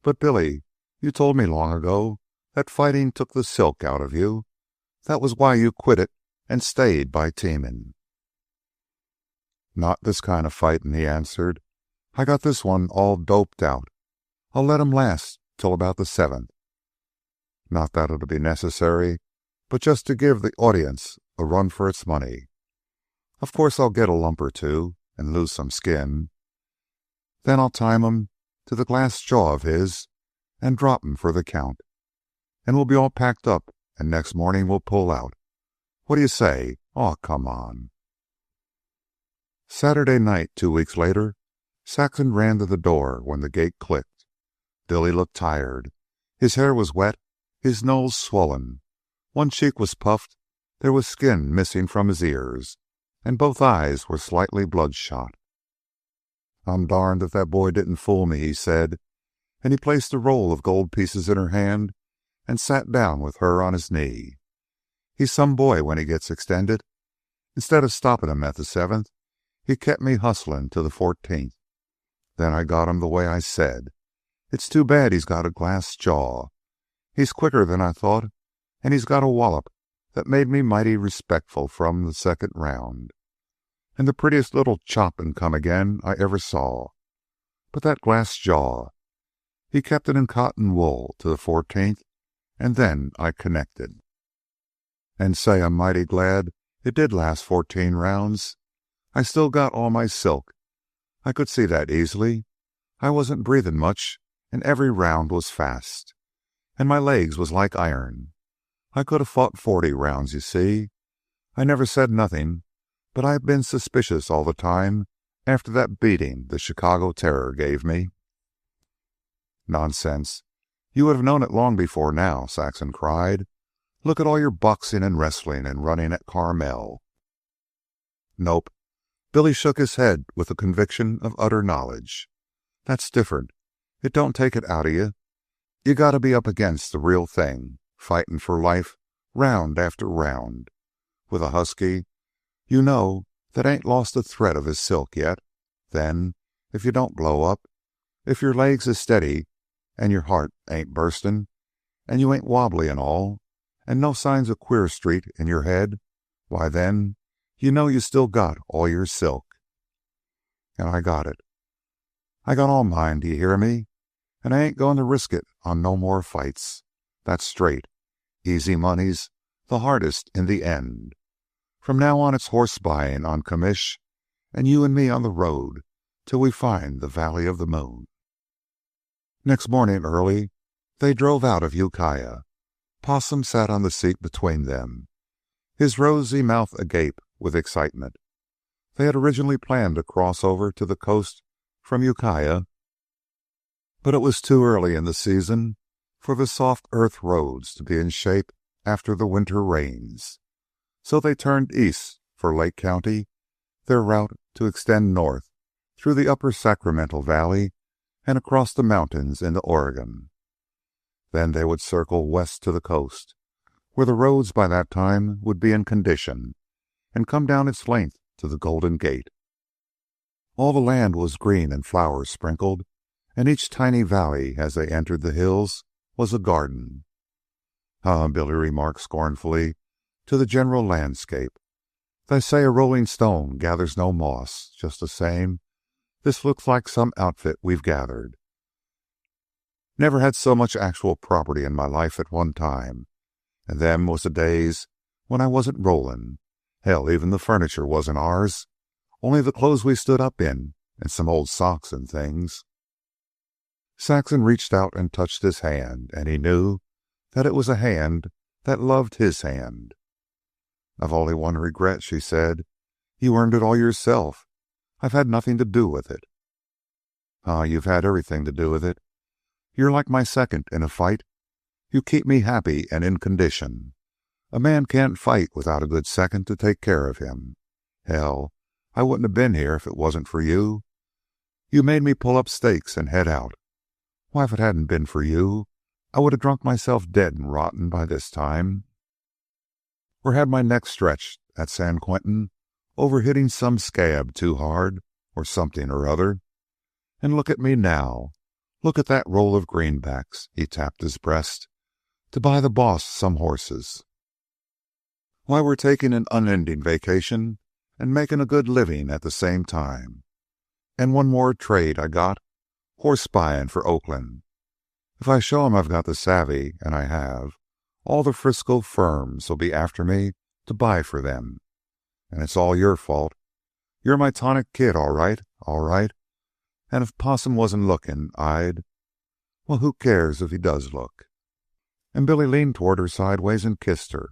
But, Billy, you told me long ago that fighting took the silk out of you. That was why you quit it and stayed by teaming." "Not this kind of fighting," he answered. "I got this one all doped out. I'll let him last till about the 7th. Not that it'll be necessary, but just to give the audience a run for its money. Of course I'll get a lump or two and lose some skin. Then I'll time 'em to the glass jaw of his and drop 'em for the count. And we'll be all packed up, and next morning we'll pull out. What do you say? Aw, come on." Saturday night, 2 weeks later, Saxon ran to the door when the gate clicked. Billy looked tired. His hair was wet, his nose swollen, One cheek was puffed, there was skin missing from his ears, and both eyes were slightly bloodshot. "I'm darned if that boy didn't fool me," he said, and he placed a roll of gold pieces in her hand and sat down with her on his knee. "He's some boy when he gets extended. Instead of stopping him at the 7th, he kept me hustling to the 14th. Then I got him the way I said. It's too bad he's got a glass jaw. He's quicker than I thought, and he's got a wallop that made me mighty respectful from the 2nd round. And the prettiest little chop and come again I ever saw. But that glass jaw, he kept it in cotton wool to the 14th, and then I connected. And say, I'm mighty glad it did last 14 rounds. I still got all my silk. I could see that easily. I wasn't breathing much, and every round was fast. And my legs was like iron. I could have fought 40 rounds, you see. I never said nothing, but I've been suspicious all the time after that beating the Chicago Terror gave me." "Nonsense. You would have known it long before now," Saxon cried. "Look at all your boxing and wrestling and running at Carmel." "Nope." Billy shook his head with the conviction of utter knowledge. "That's different. It don't take it out of you. You gotta be up against the real thing, fighting for life, round after round. With a husky, you know, that ain't lost a thread of his silk yet. Then, if you don't blow up, if your legs is steady, and your heart ain't burstin', and you ain't wobbly and all, and no signs of queer street in your head, why then, you know you still got all your silk." "And I got it. I got all mine, do you hear me? And I ain't going to risk it on no more fights. That's straight. Easy money's the hardest in the end. From now on it's horse buying on commish, and you and me on the road till we find the Valley of the Moon." Next morning early, they drove out of Ukiah. Possum sat on the seat between them, his rosy mouth agape with excitement. They had originally planned to cross over to the coast from Ukiah, but it was too early in the season for the soft earth roads to be in shape after the winter rains. So they turned east for Lake County, their route to extend north through the upper Sacramento Valley and across the mountains into Oregon. Then they would circle west to the coast, where the roads by that time would be in condition, and come down its length to the Golden Gate. All the land was green and flower sprinkled, and each tiny valley as they entered the hills was a garden. Billy remarked scornfully to the general landscape. "They say a rolling stone gathers no moss. Just the same, this looks like some outfit we've gathered. Never had so much actual property in my life at one time. And them was the days when I wasn't rolling. Hell, even the furniture wasn't ours. Only the clothes we stood up in, and some old socks and things." Saxon reached out and touched his hand, and he knew that it was a hand that loved his hand. "I've only one regret," she said. "You earned it all yourself. I've had nothing to do with it." You've had everything to do with it. You're like my second in a fight. You keep me happy and in condition. A man can't fight without a good second to take care of him. Hell, I wouldn't have been here if it wasn't for you. You made me pull up stakes and head out. Why, if it hadn't been for you, I would have drunk myself dead and rotten by this time, or had my neck stretched at San Quentin over hitting some scab too hard, or something or other. And look at me now. Look at that roll of greenbacks," he tapped his breast, "to buy the boss some horses. Why, we're taking an unending vacation and making a good living at the same time. And one more trade I got, horse buying for Oakland. If I show 'em I've got the savvy, and I have, all the Frisco firms will be after me to buy for them. And it's all your fault. You're my tonic kid, all right, all right. And if Possum wasn't looking, well, who cares if he does look?" And Billy leaned toward her sideways and kissed her.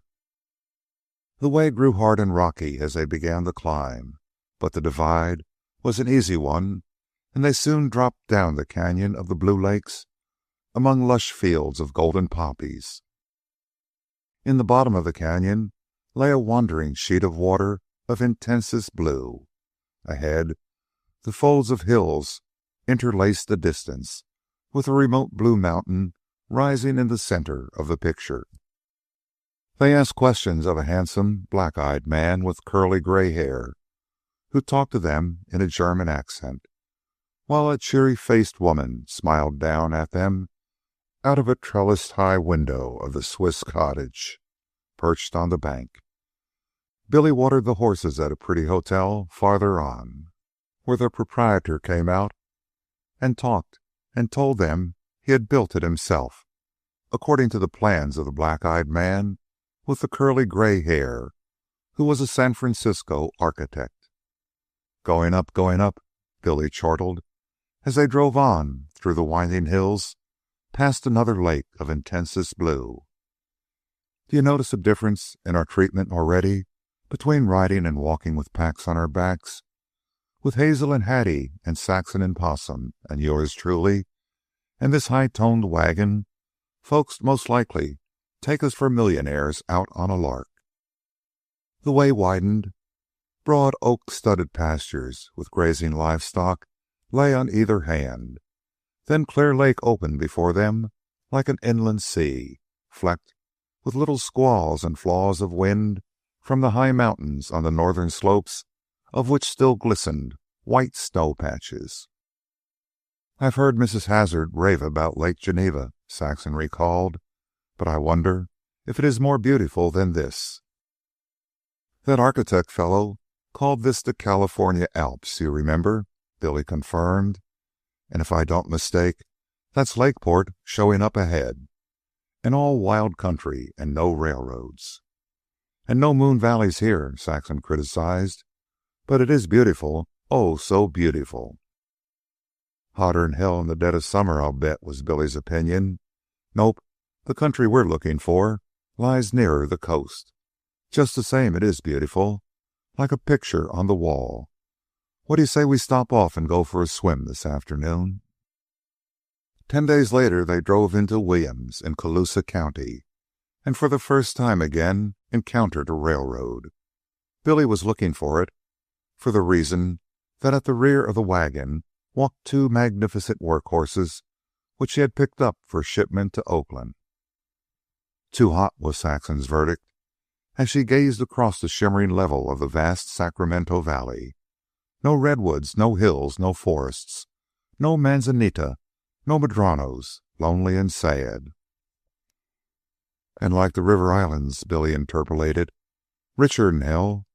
The way grew hard and rocky as they began to climb, but the divide was an easy one, and they soon dropped down the canyon of the Blue Lakes among lush fields of golden poppies. In the bottom of the canyon lay a wandering sheet of water of intensest blue. Ahead, the folds of hills interlaced the distance, with a remote blue mountain rising in the center of the picture. They asked questions of a handsome, black-eyed man with curly gray hair, who talked to them in a German accent, while a cheery-faced woman smiled down at them out of a trellised-high window of the Swiss cottage, perched on the bank. Billy watered the horses at a pretty hotel farther on, where the proprietor came out and talked and told them he had built it himself, according to the plans of the black-eyed man with the curly gray hair, who was a San Francisco architect. Going up, Billy chortled, as they drove on through the winding hills past another lake of intensest blue. Do you notice a difference in our treatment already between riding and walking with packs on our backs? With Hazel and Hattie and Saxon and Possum and yours truly, and this high-toned wagon, folks most likely take us for millionaires out on a lark. The way widened. Broad oak-studded pastures with grazing livestock lay on either hand. Then Clear Lake opened before them like an inland sea, flecked with little squalls and flaws of wind from the high mountains on the northern slopes, of which still glistened white snow patches. "I've heard Mrs. Hazard rave about Lake Geneva," Saxon recalled, "but I wonder if it is more beautiful than this." "That architect fellow called this the California Alps, you remember?" Billy confirmed. "And if I don't mistake, that's Lakeport showing up ahead. And all wild country and no railroads." "And no moon valleys here," Saxon criticized. "But it is beautiful, oh, so beautiful." "Hotter 'n hell in the dead of summer, I'll bet," was Billy's opinion. "Nope, the country we're looking for lies nearer the coast. Just the same, it is beautiful, like a picture on the wall. What do you say we stop off and go for a swim this afternoon?" 10 days later they drove into Williams in Colusa County, and for the first time again encountered a railroad. Billy was looking for it, for the reason that at the rear of the wagon walked 2 magnificent work horses which he had picked up for shipment to Oakland. "Too hot," was Saxon's verdict, as she gazed across the shimmering level of the vast Sacramento Valley. No redwoods, no hills, no forests, no manzanita, no madronos, lonely and sad. "And like the river islands," Billy interpolated, "richer'n hell,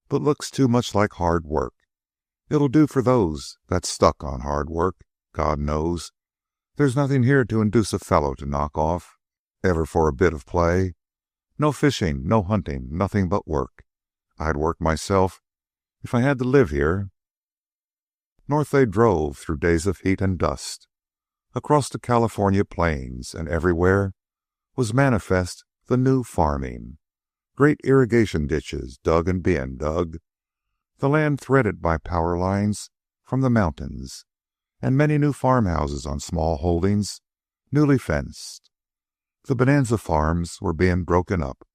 but looks too much like hard work. It'll do for those that's stuck on hard work. God knows, there's nothing here to induce a fellow to knock off, ever for a bit of play. No fishing, no hunting, nothing but work. I'd work myself if I had to live here." North they drove through days of heat and dust, across the California plains, and everywhere was manifest the new farming. Great irrigation ditches dug and being dug, the land threaded by power lines from the mountains, and many new farmhouses on small holdings, newly fenced. The bonanza farms were being broken up.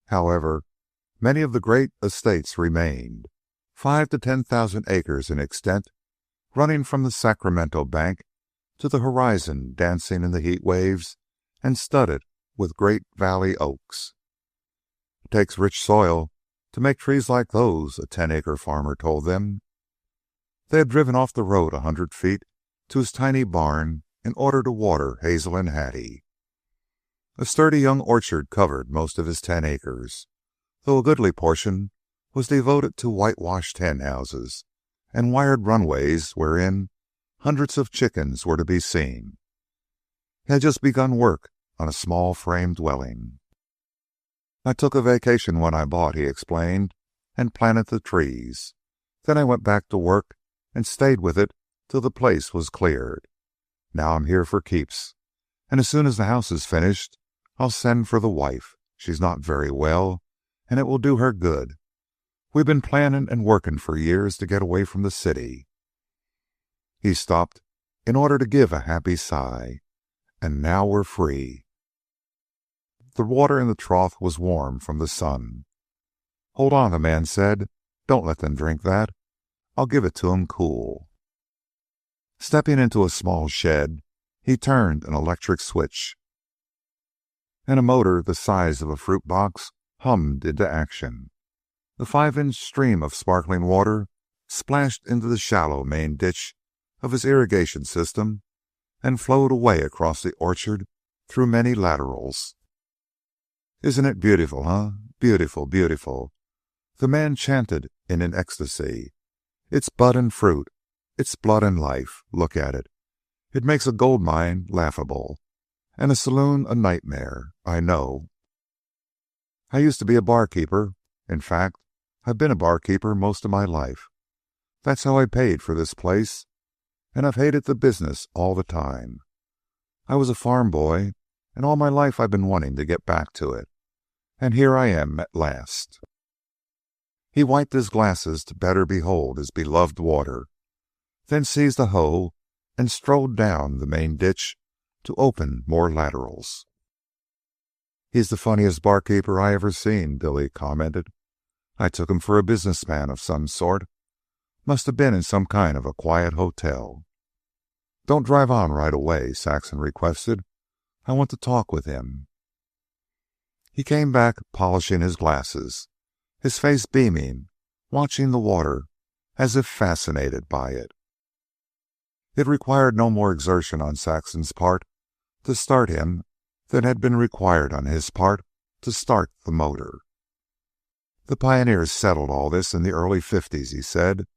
However, many of the great estates remained, 5,000 to 10,000 acres in extent, running from the Sacramento bank to the horizon, dancing in the heat waves and studded with great valley oaks. "It takes rich soil to make trees like those," a 10-acre farmer told them. They had driven off the road 100 feet to his tiny barn in order to water Hazel and Hattie. A sturdy young orchard covered most of his 10 acres, though a goodly portion was devoted to whitewashed hen houses and wired runways wherein hundreds of chickens were to be seen. He had just begun work on a small frame dwelling. "I took a vacation when I bought," he explained, "and planted the trees. Then I went back to work and stayed with it till the place was cleared. Now I'm here for keeps, and as soon as the house is finished, I'll send for the wife. She's not very well, and it will do her good. We've been planning and working for years to get away from the city." He stopped in order to give a happy sigh. "And now we're free." The water in the trough was warm from the sun. "Hold on," the man said. "Don't let them drink that. I'll give it to 'em cool." Stepping into a small shed, he turned an electric switch, and a motor the size of a fruit box hummed into action. The 5-inch stream of sparkling water splashed into the shallow main ditch of his irrigation system and flowed away across the orchard through many laterals. "Isn't it beautiful, huh? Beautiful, beautiful," the man chanted in an ecstasy. "It's bud and fruit. It's blood and life. Look at it. It makes a gold mine laughable and a saloon a nightmare. I know. I used to be a barkeeper. In fact, I've been a barkeeper most of my life. That's how I paid for this place, and I've hated the business all the time. I was a farm boy, and all my life I've been wanting to get back to it. And here I am at last." He wiped his glasses to better behold his beloved water, then seized a hoe and strode down the main ditch to open more laterals. "He's the funniest barkeeper I ever seen," Billy commented. "I took him for a businessman of some sort. Must have been in some kind of a quiet hotel." "Don't drive on right away," Saxon requested. "I want to talk with him." He came back, polishing his glasses, his face beaming, watching the water as if fascinated by it. It required no more exertion on Saxon's part to start him than had been required on his part to start the motor. "The pioneers settled all this in the early '50s, he said.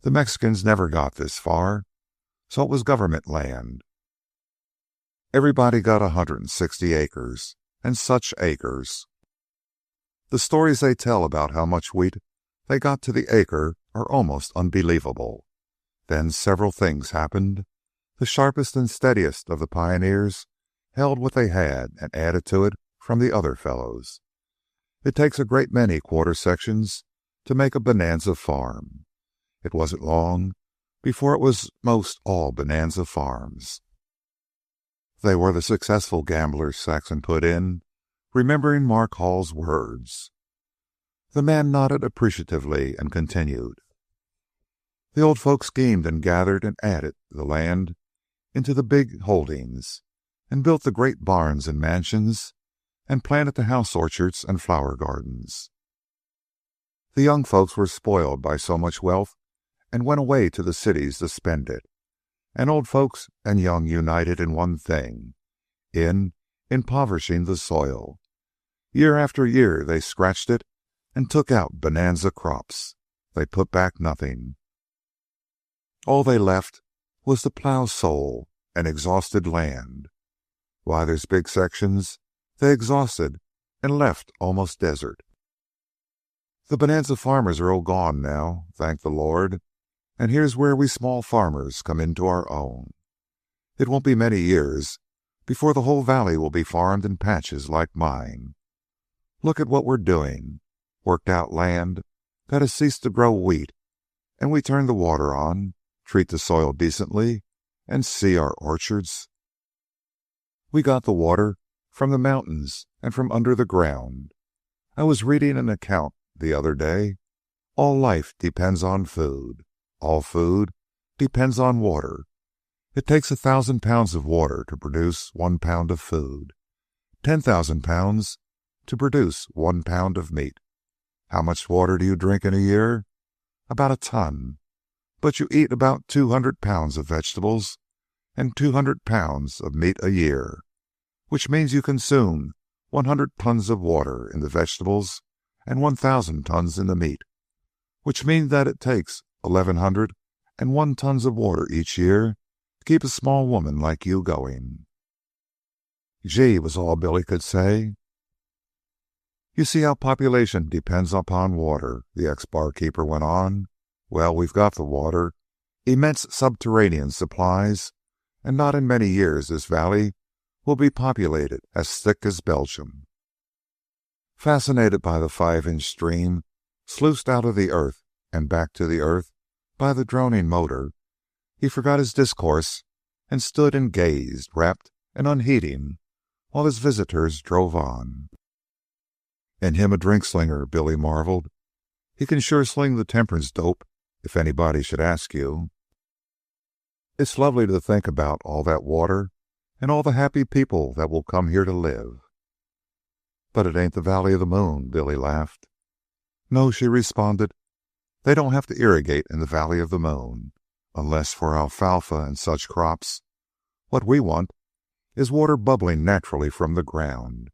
"The Mexicans never got this far, so it was government land. Everybody got 160 acres, and such acres. The stories they tell about how much wheat they got to the acre are almost unbelievable. Then several things happened. The sharpest and steadiest of the pioneers held what they had and added to it from the other fellows. It takes a great many quarter sections to make a bonanza farm. It wasn't long before it was most all bonanza farms." "They were the successful gamblers," Saxon put in, remembering Mark Hall's words. The man nodded appreciatively and continued. "The old folks schemed and gathered and added the land into the big holdings, and built the great barns and mansions, and planted the house orchards and flower gardens. The young folks were spoiled by so much wealth and went away to the cities to spend it, and old folks and young united in one thing, in impoverishing the soil. Year after year they scratched it and took out bonanza crops. They put back nothing. All they left was the plow soul and exhausted land. Why, there's big sections they exhausted and left almost desert. The bonanza farmers are all gone now, thank the Lord, and here's where we small farmers come into our own. It won't be many years before the whole valley will be farmed in patches like mine. Look at what we're doing. Worked out land that has ceased to grow wheat, and we turn the water on, treat the soil decently, and see our orchards. We got the water from the mountains and from under the ground. I was reading an account the other day. All life depends on food. All food depends on water. It takes 1,000 pounds of water to produce 1 pound of food, 10,000 pounds to produce 1 pound of meat. How much water do you drink in a year? About a ton. But you eat about 200 pounds of vegetables and 200 pounds of meat a year, which means you consume 100 tons of water in the vegetables and 1,000 tons in the meat, which means that it takes 1,101 tons of water each year to keep a small woman like you going. Gee, was all Billy could say. You see how population depends upon water, the ex-barkeeper went on. Well, we've got the water, immense subterranean supplies, and not in many years this valley will be populated as thick as Belgium. Fascinated by the 5-inch stream sluiced out of the earth and back to the earth by the droning motor, he forgot his discourse and stood and gazed, rapt and unheeding, while his visitors drove on. "And him a drink slinger," Billy marveled. "He can sure sling the temperance dope, if anybody should ask you." "It's lovely to think about all that water and all the happy people that will come here to live." "But it ain't the Valley of the Moon," Billy laughed. "No," she responded. "They don't have to irrigate in the Valley of the Moon, unless for alfalfa and such crops. What we want is water bubbling naturally from the ground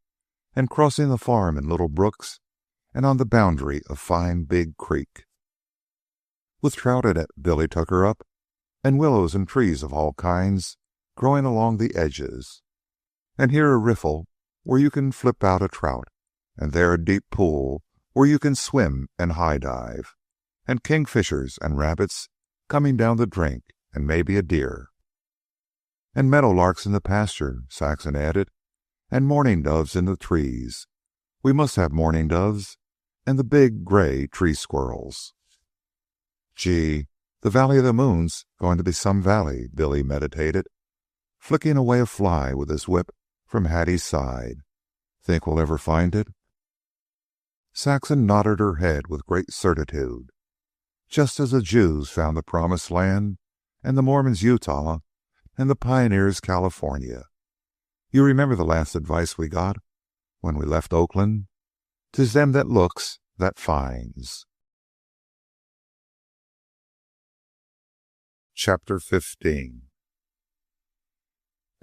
and crossing the farm in little brooks and on the boundary of fine big creek." "With trout in it," Billy took her up, "and willows and trees of all kinds growing along the edges. And here a riffle where you can flip out a trout, and there a deep pool where you can swim and high dive, and kingfishers and rabbits coming down to drink, and maybe a deer." "And meadowlarks in the pasture," Saxon added, "and mourning doves in the trees. We must have mourning doves, and the big gray tree squirrels." "Gee, the Valley of the Moon's going to be some valley," Billy meditated, flicking away a fly with his whip from Hattie's side. "Think we'll ever find it?" Saxon nodded her head with great certitude. "Just as the Jews found the Promised Land, and the Mormons Utah, and the pioneers California. You remember the last advice we got when we left Oakland? 'Tis them that looks that finds." Chapter 15.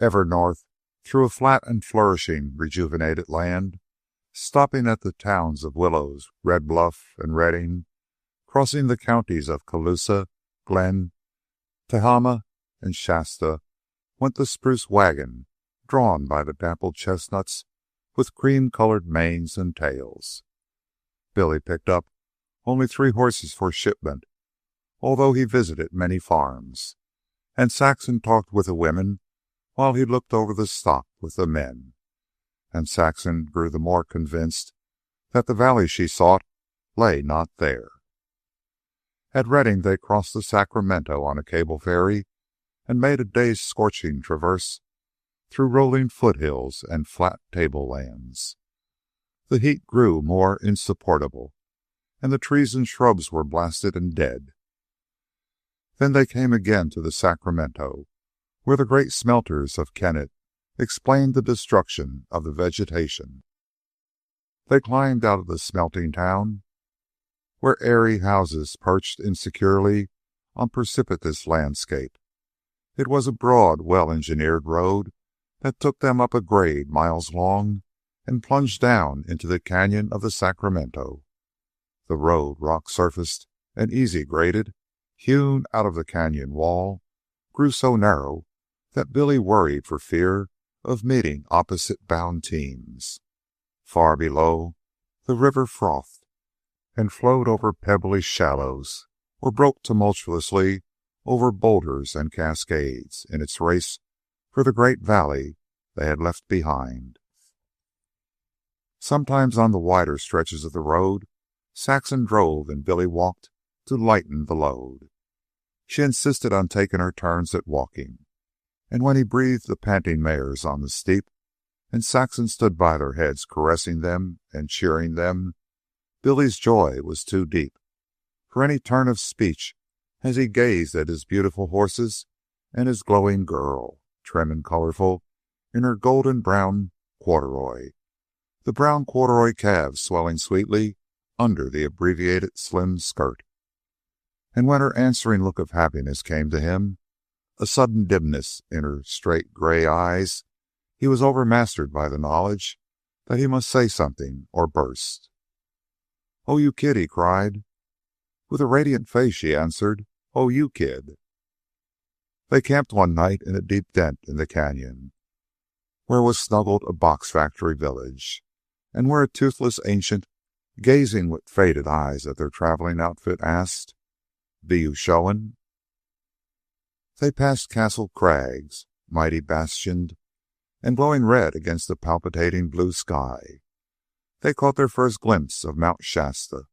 Ever north, through a flat and flourishing, rejuvenated land, stopping at the towns of Willows, Red Bluff, and Redding, crossing the counties of Colusa, Glen, Tehama, and Shasta, went the spruce wagon drawn by the dappled chestnuts with cream-colored manes and tails. Billy picked up only 3 horses for shipment, although he visited many farms, and Saxon talked with the women while he looked over the stock with the men. And Saxon grew the more convinced that the valley she sought lay not there. At Redding they crossed the Sacramento on a cable ferry and made a day's scorching traverse through rolling foothills and flat tablelands. The heat grew more insupportable, and the trees and shrubs were blasted and dead. Then they came again to the Sacramento, where the great smelters of Kennett explained the destruction of the vegetation. They climbed out of the smelting town, where airy houses perched insecurely on precipitous landscape. It was a broad, well-engineered road that took them up a grade miles long and plunged down into the canyon of the Sacramento. The road, rock-surfaced and easy-graded, hewn out of the canyon wall, grew so narrow that Billy worried for fear of meeting opposite-bound teams. Far below, the river frothed and flowed over pebbly shallows or broke tumultuously over boulders and cascades in its race for the great valley they had left behind. Sometimes on the wider stretches of the road, Saxon drove and Billy walked to lighten the load. She insisted on taking her turns at walking, and when he breathed the panting mares on the steep, and Saxon stood by their heads caressing them and cheering them, Billy's joy was too deep for any turn of speech as he gazed at his beautiful horses and his glowing girl, trim and colorful in her golden brown corduroy, the brown corduroy calves swelling sweetly under the abbreviated slim skirt. And when her answering look of happiness came to him, a sudden dimness in her straight gray eyes, he was overmastered by the knowledge that he must say something or burst. "Oh, you kid," he cried. With a radiant face she answered, "Oh, you kid." They camped one night in a deep dent in the canyon, where was snuggled a box factory village, and where a toothless ancient, gazing with faded eyes at their traveling outfit, asked, "Be you showin'?" They passed Castle Crags, mighty bastioned and glowing red against the palpitating blue sky. They caught their first glimpse of Mount Shasta,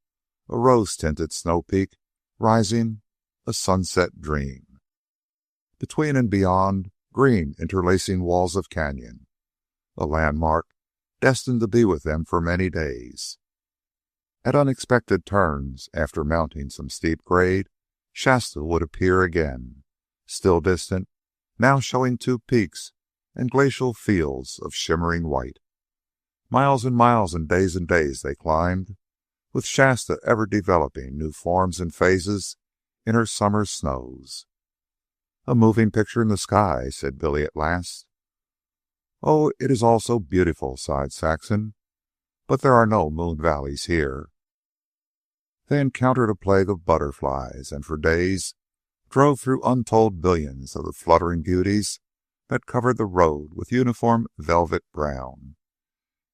a rose-tinted snow peak rising, a sunset dream. Between and beyond, green interlacing walls of canyon, a landmark destined to be with them for many days. At unexpected turns, after mounting some steep grade, Shasta would appear again, still distant, now showing two peaks and glacial fields of shimmering white. Miles and miles and days they climbed, with Shasta ever developing new forms and phases in her summer snows. "A moving picture in the sky," said Billy at last. "Oh, it is all so beautiful," sighed Saxon. "But there are no moon valleys here." They encountered a plague of butterflies, and for days drove through untold billions of the fluttering beauties that covered the road with uniform velvet brown.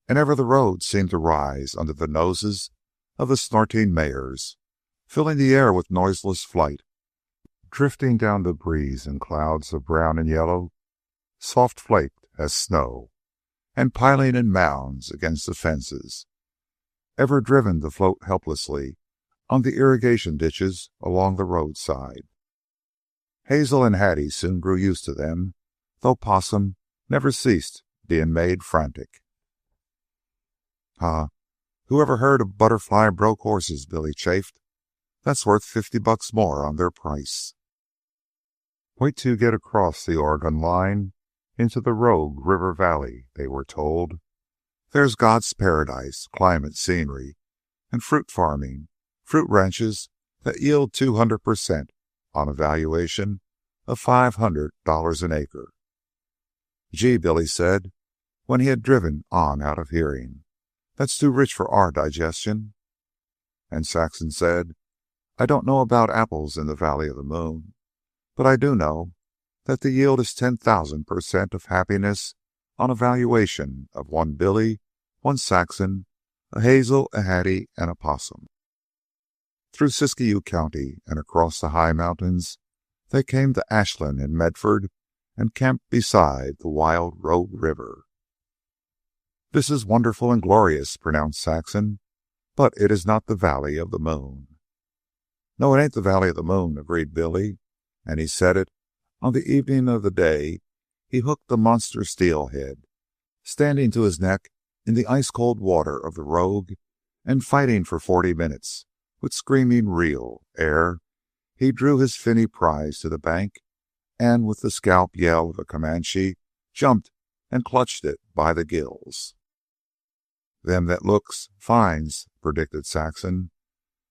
And ever the road seemed to rise under the noses of the snorting mares, filling the air with noiseless flight, drifting down the breeze in clouds of brown and yellow, soft flaked as snow, and piling in mounds against the fences, ever driven to float helplessly on the irrigation ditches along the roadside. Hazel and Hattie soon grew used to them, though Possum never ceased being made frantic. Who ever heard of butterfly broke horses?" Billy chafed. "That's worth $50 more on their price." "Wait till you get across the Oregon line into the Rogue River Valley," they were told. "There's God's paradise, climate, scenery, and fruit farming, fruit ranches that yield 200% on a valuation of $500 an acre." "Gee," Billy said, when he had driven on out of hearing, "that's too rich for our digestion." And Saxon said, "I don't know about apples in the Valley of the Moon, but I do know that the yield is 10,000% of happiness on a valuation of one Billy, one Saxon, a Hazel, a Hattie, and a Possum." Through Siskiyou County and across the high mountains, they came to Ashland and Medford and camped beside the wild Rogue River. "This is wonderful and glorious," pronounced Saxon, "but it is not the Valley of the Moon." "No, it ain't the Valley of the Moon," agreed Billy, and he said it on the evening of the day he hooked the monster steelhead, standing to his neck in the ice-cold water of the Rogue and fighting for 40 minutes with screaming reel ere he drew his finny prize to the bank and, with the scalp yell of a Comanche, jumped and clutched it by the gills. "Them that looks finds," predicted Saxon,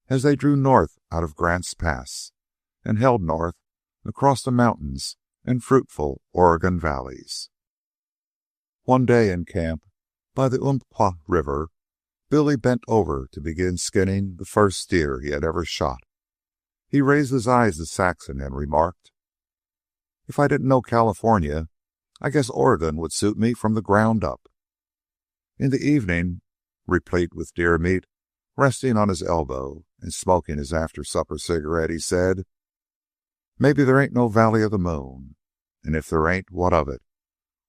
as they drew north out of Grant's Pass and held north across the mountains and fruitful Oregon valleys. One day in camp by the Umpqua River, Billy bent over to begin skinning the first deer he had ever shot. He raised his eyes to Saxon and remarked, "If I didn't know California, I guess Oregon would suit me from the ground up." In the evening, replete with deer meat, resting on his elbow and smoking his after-supper cigarette, he said, "Maybe there ain't no Valley of the Moon. And if there ain't, what of it?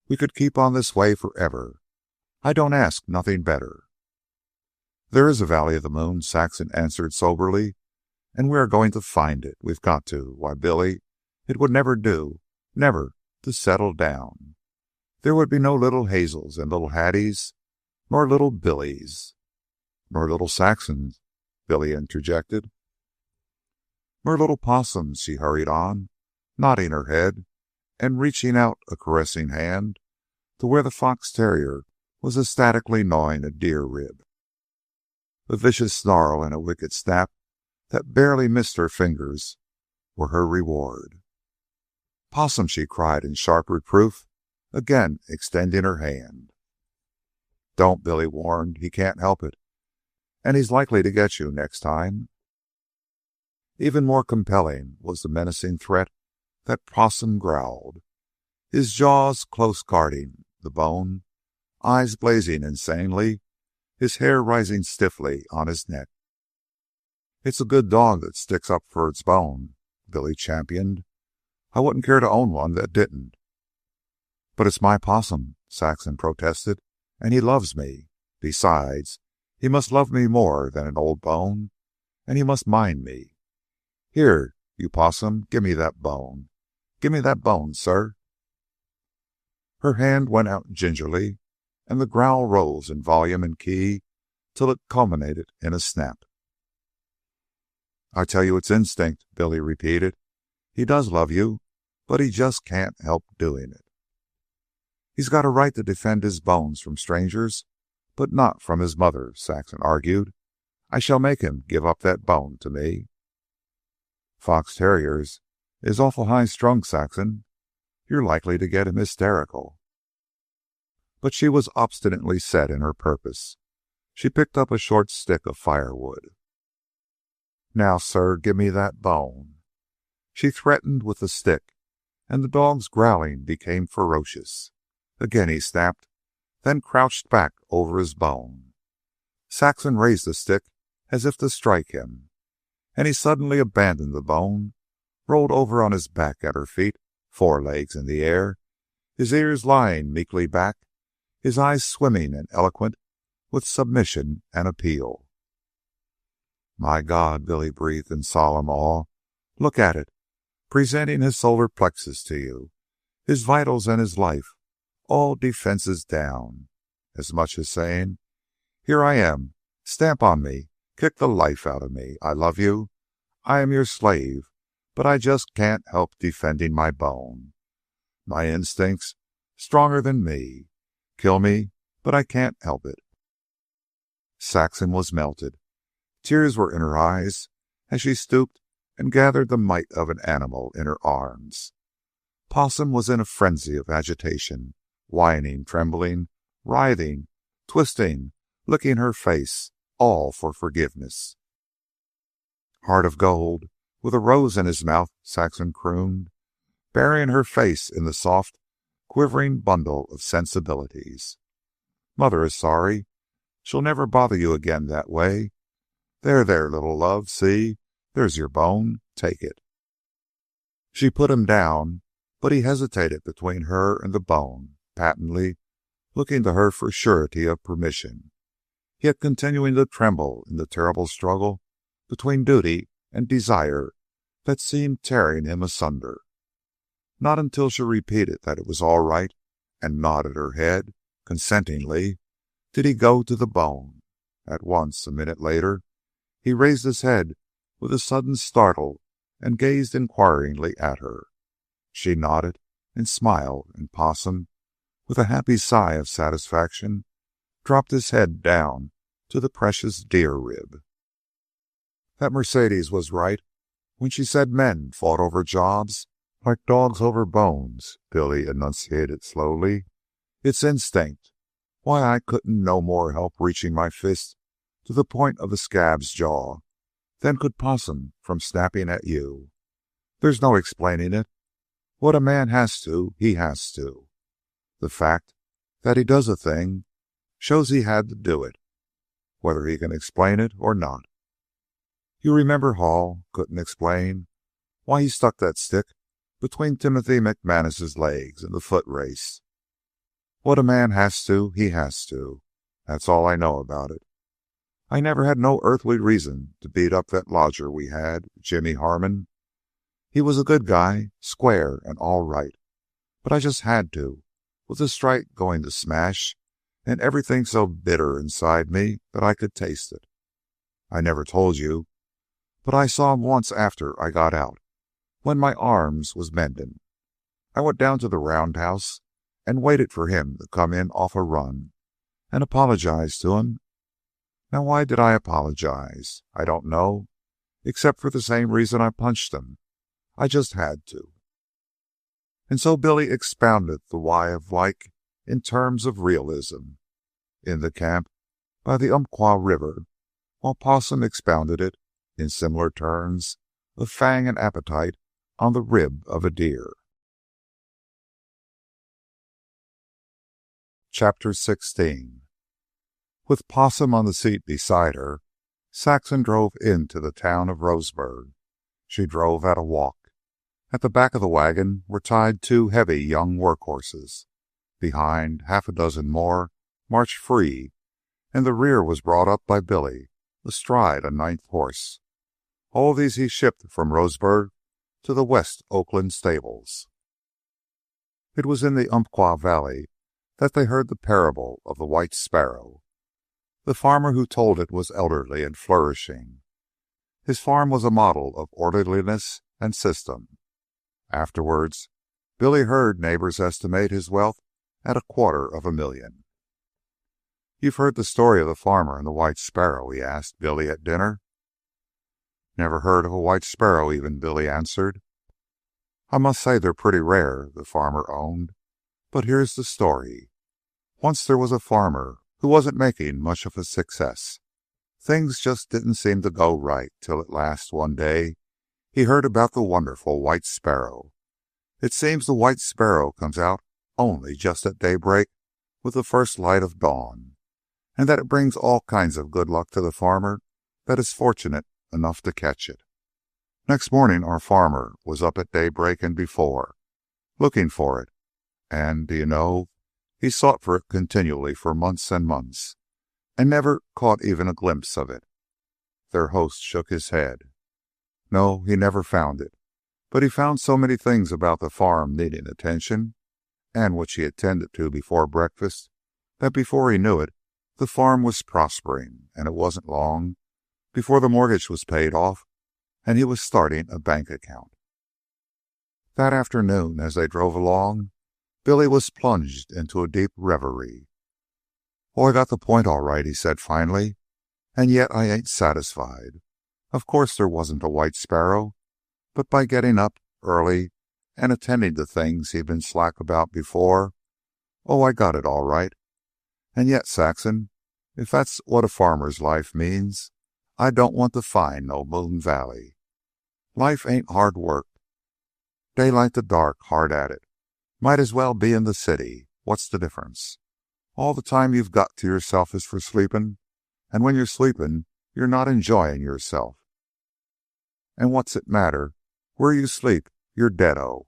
We could keep on this way forever. I don't ask nothing better." "There is a Valley of the Moon," Saxon answered soberly, "and we are going to find it. We've got to. Why, Billy, it would never do, never, to settle down. There would be no little Hazels and little Hatties, nor little Billies." "Nor little Saxons," Billy interjected. "Nor little Possums," she hurried on, nodding her head and reaching out a caressing hand to where the fox terrier was ecstatically gnawing a deer rib. A vicious snarl and a wicked snap that barely missed her fingers were her reward. "Possum!" she cried in sharp reproof, again extending her hand. "Don't," Billy warned. "He can't help it. And he's likely to get you next time." Even more compelling was the menacing threat that Possum growled, his jaws close guarding the bone, eyes blazing insanely, his hair rising stiffly on his neck. "It's a good dog that sticks up for its bone," Billy championed. "I wouldn't care to own one that didn't." "But it's my Possum," Saxon protested, "and he loves me. Besides, he must love me more than an old bone, and he must mind me. Here, you Possum, give me that bone. Give me that bone, sir." Her hand went out gingerly and the growl rose in volume and key till it culminated in a snap. "I tell you it's instinct," Billy repeated. "He does love you, but he just can't help doing it." "He's got a right to defend his bones from strangers, but not from his mother," Saxon argued. "I shall make him give up that bone to me." "Fox terriers is awful high-strung, Saxon. You're likely to get him hysterical." But she was obstinately set in her purpose. She picked up a short stick of firewood. "Now, sir, give me that bone." She threatened with the stick, and the dog's growling became ferocious. Again he snapped, then crouched back over his bone. Saxon raised the stick as if to strike him, and he suddenly abandoned the bone, rolled over on his back at her feet, forelegs in the air, his ears lying meekly back, his eyes swimming and eloquent with submission and appeal. "My God," Billy breathed in solemn awe. "Look at it, presenting his solar plexus to you, his vitals and his life, all defenses down, as much as saying, 'Here I am, stamp on me, kick the life out of me. I love you. I am your slave, but I just can't help defending my bone. My instincts stronger than me. Kill me, but I can't help it.'" Saxon was melted. Tears were in her eyes as she stooped and gathered the might of an animal in her arms. Possum was in a frenzy of agitation, whining, trembling, writhing, twisting, licking her face, all for forgiveness. "Heart of gold, with a rose in his mouth," Saxon crooned, burying her face in the soft, quivering bundle of sensibilities. "Mother is sorry. She'll never bother you again that way. There, there, little love, see? There's your bone. Take it." She put him down, but he hesitated between her and the bone, patently looking to her for surety of permission, yet continuing to tremble in the terrible struggle between duty and desire that seemed tearing him asunder. Not until she repeated that it was all right and nodded her head consentingly did he go to the bone. At once, a minute later, he raised his head with a sudden startle and gazed inquiringly at her. She nodded and smiled, and Possum, with a happy sigh of satisfaction, dropped his head down to the precious deer rib. "That Mercedes was right when she said men fought over jobs like dogs over bones," Billy enunciated slowly. "It's instinct. Why, I couldn't no more help reaching my fist to the point of the scab's jaw than could Possum from snapping at you. There's no explaining it. What a man has to, he has to. The fact that he does a thing shows he had to do it, whether he can explain it or not. You remember Hall couldn't explain why he stuck that stick between Timothy McManus's legs in the foot race. What a man has to, he has to. That's all I know about it. I never had no earthly reason to beat up that lodger we had, Jimmy Harmon. He was a good guy, square and all right. But I just had to, with the strike going to smash and everything so bitter inside me that I could taste it. I never told you, but I saw him once after I got out, when my arms was mending. I went down to the roundhouse and waited for him to come in off a run, and apologized to him. Now, why did I apologize? I don't know, except for the same reason I punched him. I just had to. And so Billy expounded the why of like in terms of realism. In the camp by the Umpqua River, while Possum expounded it in similar terms of fang and appetite on the rib of a deer. Chapter 16. With Possum on the seat beside her, Saxon drove into the town of Roseburg. She drove at a walk. At the back of the wagon were tied two heavy young work horses. Behind, half a dozen more marched free, and the rear was brought up by Billy, astride a ninth horse. All these he shipped from Roseburg to the West Oakland stables. It was in the Umpqua Valley that they heard the parable of the white sparrow. The farmer who told it was elderly and flourishing. His farm was a model of orderliness and system. Afterwards, Billy heard neighbors estimate his wealth at $250,000. "You've heard the story of the farmer and the white sparrow?" he asked Billy at dinner. "Never heard of a white sparrow even," Billy answered. "I must say they're pretty rare," the farmer owned. "But here's the story. Once there was a farmer who wasn't making much of a success. Things just didn't seem to go right till at last one day he heard about the wonderful white sparrow. It seems the white sparrow comes out only just at daybreak with the first light of dawn, and that it brings all kinds of good luck to the farmer that is fortunate enough to catch it. Next morning our farmer was up at daybreak and before, looking for it, and, do you know, he sought for it continually for months and months, and never caught even a glimpse of it." Their host shook his head. "No, he never found it. But he found so many things about the farm needing attention, and which he attended to before breakfast, that before he knew it, the farm was prospering, and it wasn't long before the mortgage was paid off and he was starting a bank account." That afternoon, as they drove along, Billy was plunged into a deep reverie. "Oh, I got the point all right," he said finally, "and yet I ain't satisfied. Of course there wasn't a white sparrow, but by getting up early and attending to things he'd been slack about before, oh, I got it all right. And yet, Saxon, if that's what a farmer's life means, I don't want to find no Moon Valley. Life ain't hard work. Daylight to dark, hard at it. Might as well be in the city. What's the difference? All the time you've got to yourself is for sleeping, and when you're sleeping, you're not enjoying yourself. And what's it matter where you sleep? You're dead-o.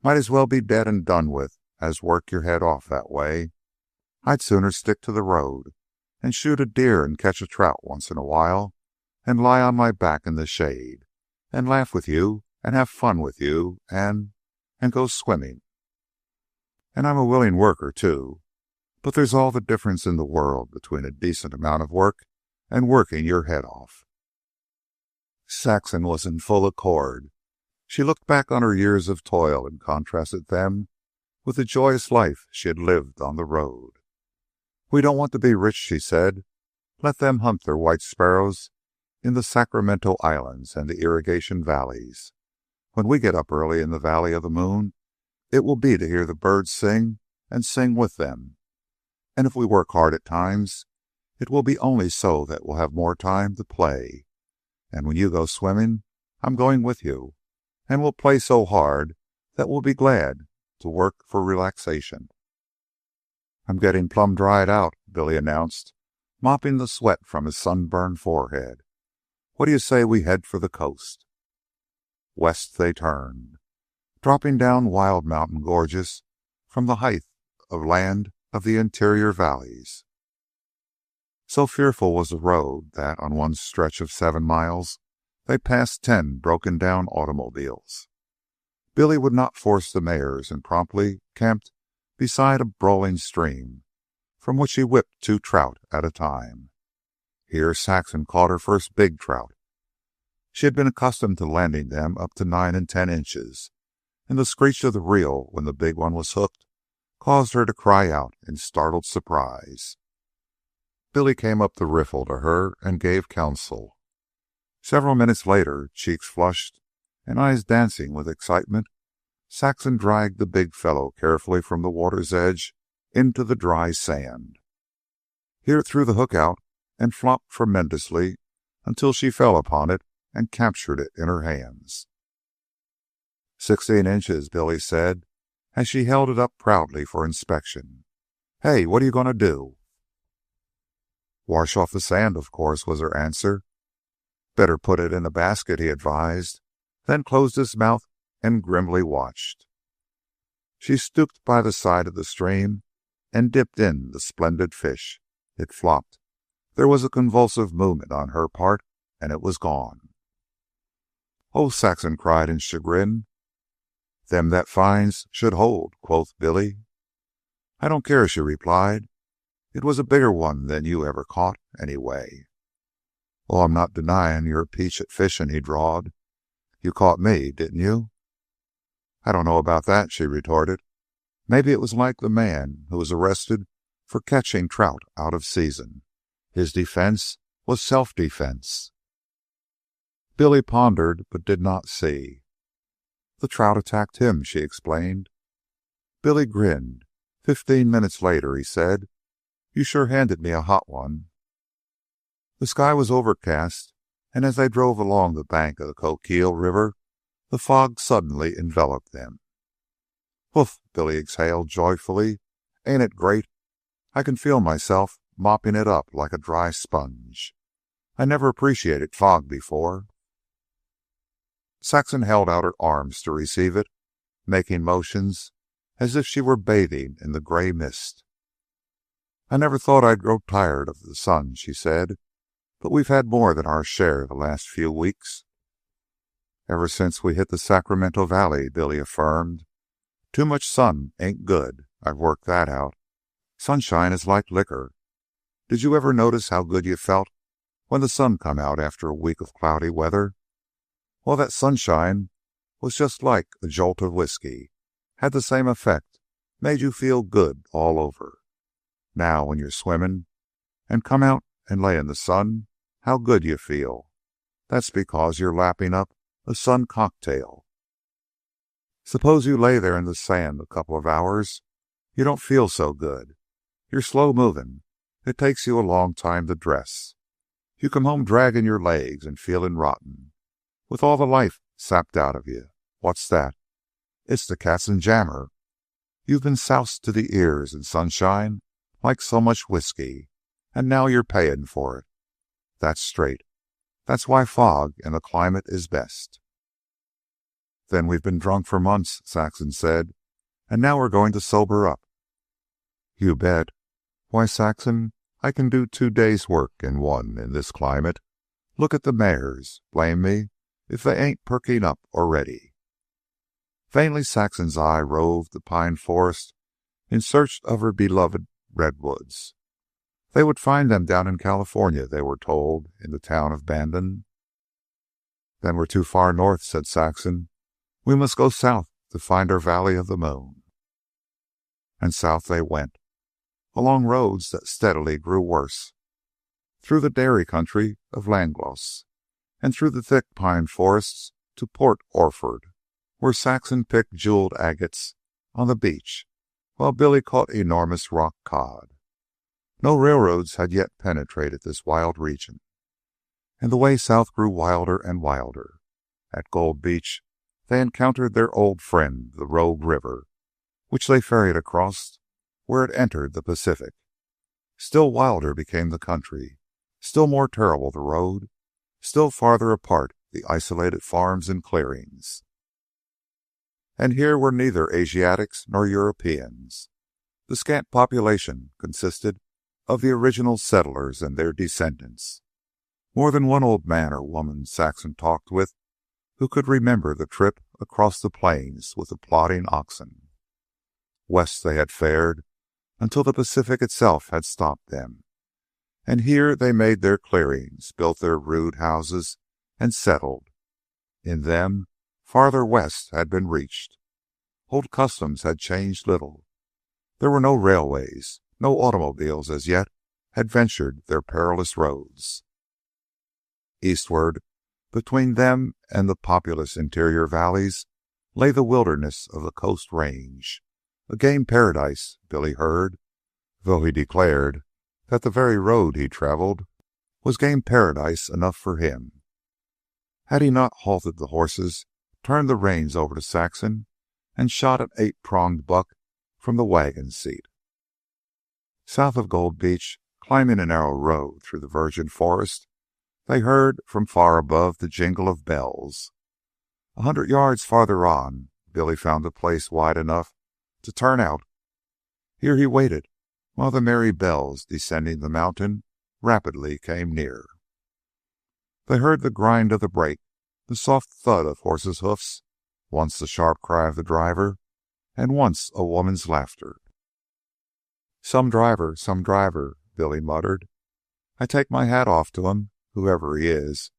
Might as well be dead and done with as work your head off that way. I'd sooner stick to the road and shoot a deer and catch a trout once in a while and lie on my back in the shade and laugh with you and have fun with you and go swimming. And I'm a willing worker, too. But there's all the difference in the world between a decent amount of work and working your head off." Saxon was in full accord. She looked back on her years of toil and contrasted them with the joyous life she had lived on the road. "We don't want to be rich," she said. "Let them hunt their white sparrows in the Sacramento Islands and the irrigation valleys. When we get up early in the Valley of the Moon, it will be to hear the birds sing and sing with them. And if we work hard at times, it will be only so that we'll have more time to play. And when you go swimming, I'm going with you, and we'll play so hard that we'll be glad to work for relaxation." "I'm getting plumb dried out," Billy announced, mopping the sweat from his sunburned forehead. "What do you say we head for the coast?" West they turned, dropping down wild mountain gorges from the height of land of the interior valleys. So fearful was the road that, on one stretch of 7 miles, they passed 10 broken-down automobiles. Billy would not force the mares and promptly camped beside a brawling stream from which he whipped 2 trout at a time. Here Saxon caught her first big trout. She had been accustomed to landing them up to 9 and 10 inches, and the screech of the reel when the big one was hooked caused her to cry out in startled surprise. Billy came up the riffle to her and gave counsel. Several minutes later, cheeks flushed and eyes dancing with excitement, Saxon dragged the big fellow carefully from the water's edge into the dry sand. Here it threw the hook out and flopped tremendously until she fell upon it and captured it in her hands. 16 inches, Billy said, as she held it up proudly for inspection. "Hey, what are you going to do?" "Wash off the sand, of course," was her answer. "Better put it in a basket," he advised, then closed his mouth and grimly watched. She stooped by the side of the stream and dipped in the splendid fish. It flopped. There was a convulsive movement on her part, and it was gone. "Oh!" Saxon cried in chagrin. "Them that finds should hold," quoth Billy. I don't care, she replied. It was a bigger one than you ever caught, anyway. Oh, I'm not denying you're a peach at fishing, he drawled. You caught me, didn't you? I don't know about that, she retorted. Maybe it was like the man who was arrested for catching trout out of season. His defense was self-defense. Billy pondered, but did not see. The trout attacked him, she explained. Billy grinned. 15 minutes later, he said, You sure handed me a hot one. The sky was overcast, and as they drove along the bank of the Coquille River, the fog suddenly enveloped them. Woof, Billy exhaled joyfully. Ain't it great? I can feel myself mopping it up like a dry sponge. I never appreciated fog before. Saxon held out her arms to receive it, making motions as if she were bathing in the gray mist. I never thought I'd grow tired of the sun, she said, but we've had more than our share the last few weeks. Ever since we hit the Sacramento Valley, Billy affirmed. Too much sun ain't good. I've worked that out. Sunshine is like liquor. Did you ever notice how good you felt when the sun come out after a week of cloudy weather? Well, that sunshine was just like a jolt of whiskey. Had the same effect. Made you feel good all over. Now, when you're swimming and come out and lay in the sun, how good you feel. That's because you're lapping up a sun cocktail. Suppose you lay there in the sand a couple of hours. You don't feel so good. You're slow moving. It takes you a long time to dress. You come home dragging your legs and feeling rotten, with all the life sapped out of you. What's that? It's the katzenjammer. You've been soused to the ears in sunshine like so much whiskey, and now you're paying for it. That's straight. That's why fog in the climate is best. Then we've been drunk for months, Saxon said, and now we're going to sober up. You bet. Why, Saxon, I can do 2 days' work in one in this climate. Look at the mares. Blame me if they ain't perking up already. Vainly Saxon's eye roved the pine forest in search of her beloved redwoods. They would find them down in California, they were told, in the town of Bandon. Then we're too far north, said Saxon. We must go south to find our Valley of the Moon. And south they went, along roads that steadily grew worse, through the dairy country of Langlois, and through the thick pine forests to Port Orford, where Saxon picked jeweled agates on the beach, while Billy caught enormous rock cod. No railroads had yet penetrated this wild region, and the way south grew wilder and wilder. At Gold Beach, they encountered their old friend, the Rogue River, which they ferried across where it entered the Pacific. Still wilder became the country, still more terrible the road, still farther apart the isolated farms and clearings. And here were neither Asiatics nor Europeans. The scant population consisted of the original settlers and their descendants. More than one old man or woman Saxon talked with who could remember the trip across the plains with the plodding oxen. West they had fared until the Pacific itself had stopped them, and here they made their clearings, built their rude houses, and settled. In them, farther west had been reached. Old customs had changed little. There were no railways, no automobiles as yet had ventured their perilous roads. Eastward, between them and the populous interior valleys, lay the wilderness of the Coast Range, a game paradise, Billy heard, though he declared that the very road he traveled was game paradise enough for him. Had he not halted the horses, turned the reins over to Saxon, and shot an 8-pronged buck from the wagon seat. South of Gold Beach, climbing a narrow road through the virgin forest, they heard from far above the jingle of bells. 100 yards farther on, Billy found a place wide enough to turn out. Here he waited while the merry bells descending the mountain rapidly came near. They heard the grind of the brake, the soft thud of horses' hoofs, once the sharp cry of the driver, and once a woman's laughter. Some driver," Billy muttered. "I take my hat off to him, whoever he is,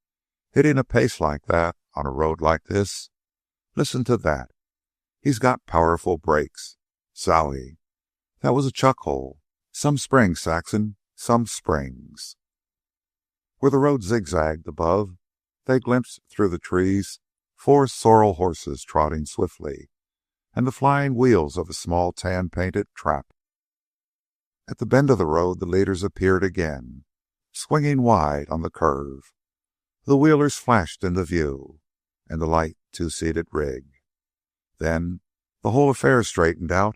hitting a pace like that on a road like this. Listen to that. He's got powerful brakes. Zowie, that was a chuck hole. Some springs, Saxon, some springs." Where the road zigzagged above, they glimpsed through the trees 4 sorrel horses trotting swiftly, and the flying wheels of a small tan-painted trap. At the bend of the road, the leaders appeared again, swinging wide on the curve. The wheelers flashed into view, and the light 2-seated rig. Then the whole affair straightened out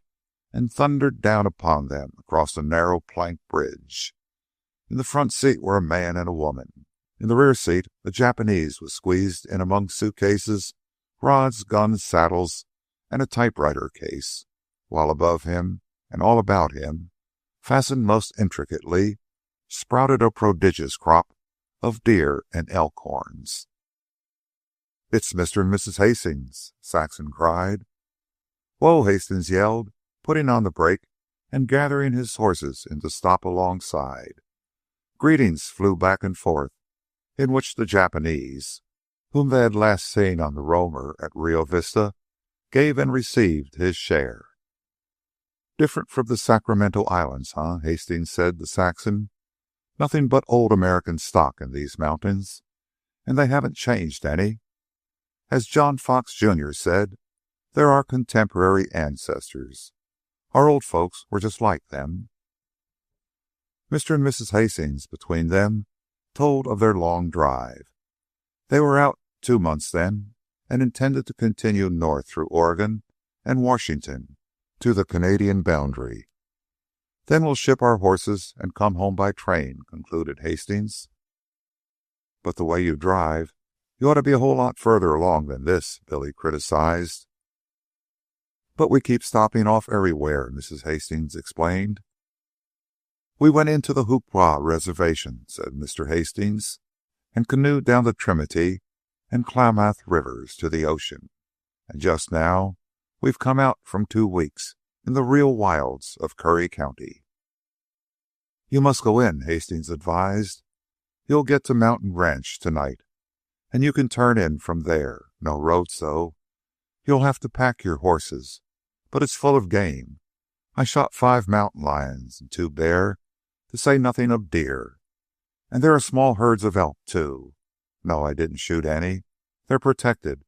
and thundered down upon them across a narrow plank bridge. In the front seat were a man and a woman. In the rear seat, a Japanese was squeezed in among suitcases, rods, guns, saddles, and a typewriter case, while above him and all about him, fastened most intricately, sprouted a prodigious crop of deer and elk horns. "It's Mr. and Mrs. Hastings," Saxon cried. "Whoa," Hastings yelled, putting on the brake and gathering his horses into stop alongside. Greetings flew back and forth, in which the Japanese, whom they had last seen on the Roamer at Rio Vista, gave and received his share. "Different from the Sacramento Islands, huh?" Hastings said to Saxon. "Nothing but old American stock in these mountains, and they haven't changed any. As John Fox, Jr. said, they're our contemporary ancestors. Our old folks were just like them." Mr. and Mrs. Hastings, between them, told of their long drive. They were out 2 months then, and intended to continue north through Oregon and Washington to the Canadian boundary. "Then we'll ship our horses and come home by train," concluded Hastings. "But the way you drive, you ought to be a whole lot further along than this," Billy criticized. "But we keep stopping off everywhere," Mrs. Hastings explained. "We went into the Hoopwa Reservation," said Mr. Hastings, "and canoed down the Trinity and Klamath rivers to the ocean. And just now we've come out from 2 weeks in the real wilds of Curry County." "You must go in," Hastings advised. "You'll get to Mountain Ranch tonight, and you can turn in from there. No roads, though. You'll have to pack your horses, but it's full of game. I shot 5 mountain lions and 2 bear, to say nothing of deer. And there are small herds of elk, too. No, I didn't shoot any. They're protected.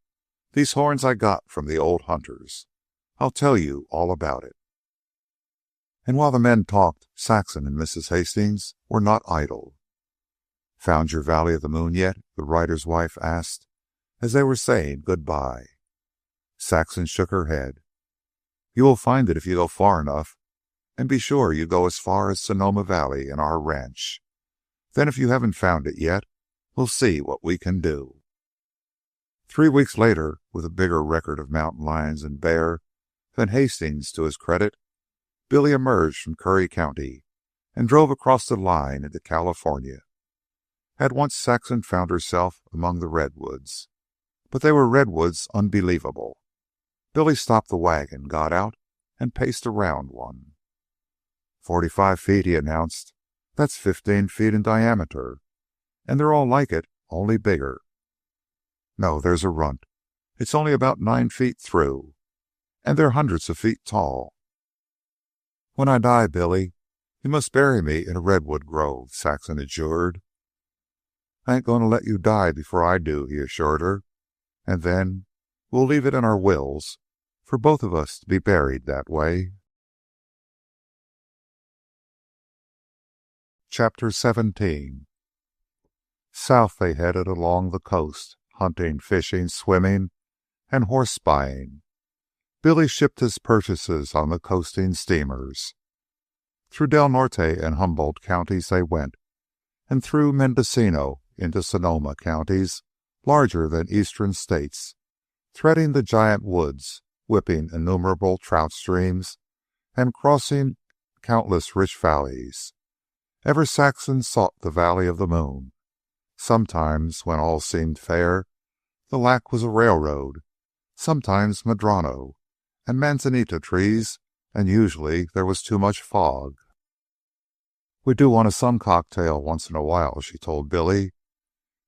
These horns I got from the old hunters. I'll tell you all about it." And while the men talked, Saxon and Mrs. Hastings were not idle. "Found your Valley of the Moon yet?" the writer's wife asked, as they were saying goodbye. Saxon shook her head. "You will find it if you go far enough. And be sure you go as far as Sonoma Valley and our ranch. Then if you haven't found it yet, we'll see what we can do." 3 weeks later, with a bigger record of mountain lions and bear than Hastings to his credit, Billy emerged from Curry County and drove across the line into California. At once Saxon found herself among the redwoods, but they were redwoods unbelievable. Billy stopped the wagon, got out, and paced around one. 45 feet, he announced. "That's 15 feet in diameter. And they're all like it, only bigger. No, there's a runt. It's only about 9 feet through. And they're hundreds of feet tall." "When I die, Billy, you must bury me in a redwood grove," Saxon adjured. "I ain't going to let you die before I do," he assured her. "And then we'll leave it in our wills for both of us to be buried that way." Chapter 17. South they headed along the coast, hunting, fishing, swimming, and horse buying. Billy shipped his purchases on the coasting steamers. Through Del Norte and Humboldt counties they went, and through Mendocino into Sonoma counties, larger than eastern states, threading the giant woods, whipping innumerable trout streams, and crossing countless rich valleys. Ever Saxon sought the Valley of the Moon. Sometimes, when all seemed fair, the lack was a railroad, sometimes madrono and manzanita trees, and usually there was too much fog. We do want a sun cocktail once in a while, she told Billy.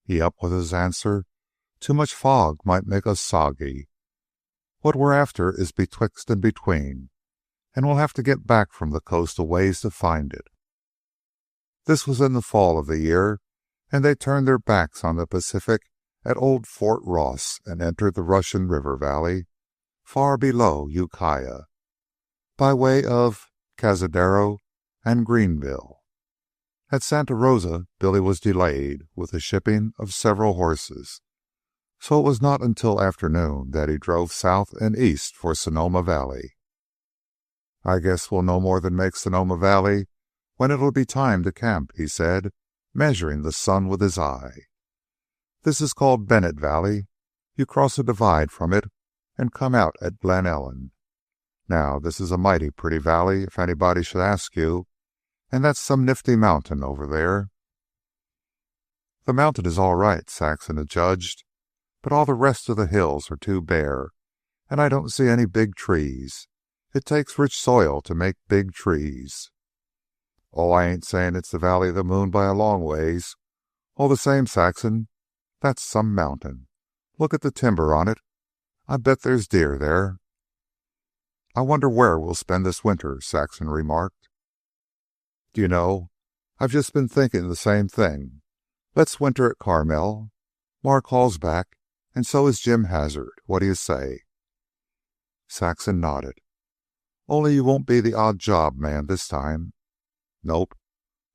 Yep, was his answer. Too much fog might make us soggy. What we're after is betwixt and between, and we'll have to get back from the coast a ways to find it. This was in the fall of the year, and they turned their backs on the Pacific at old Fort Ross and entered the Russian River Valley, far below Ukiah, by way of Cazadero and Greenville. At Santa Rosa, Billy was delayed with the shipping of several horses, so it was not until afternoon that he drove south and east for Sonoma Valley. I guess we'll no more than make Sonoma Valley when it'll be time to camp, he said, measuring the sun with his eye. This is called Bennett Valley. You cross a divide from it and come out at Glen Ellen. Now, this is a mighty pretty valley, if anybody should ask you, and that's some nifty mountain over there. The mountain is all right, Saxon adjudged, but all the rest of the hills are too bare, and I don't see any big trees. It takes rich soil to make big trees. Oh, I ain't saying it's the Valley of the Moon by a long ways. All the same, Saxon, that's some mountain. Look at the timber on it. I bet there's deer there. I wonder where we'll spend this winter, Saxon remarked. Do you know, I've just been thinking the same thing. Let's winter at Carmel. Mark Hall's back, and so is Jim Hazard. What do you say? Saxon nodded. Only you won't be the odd job man this time. Nope.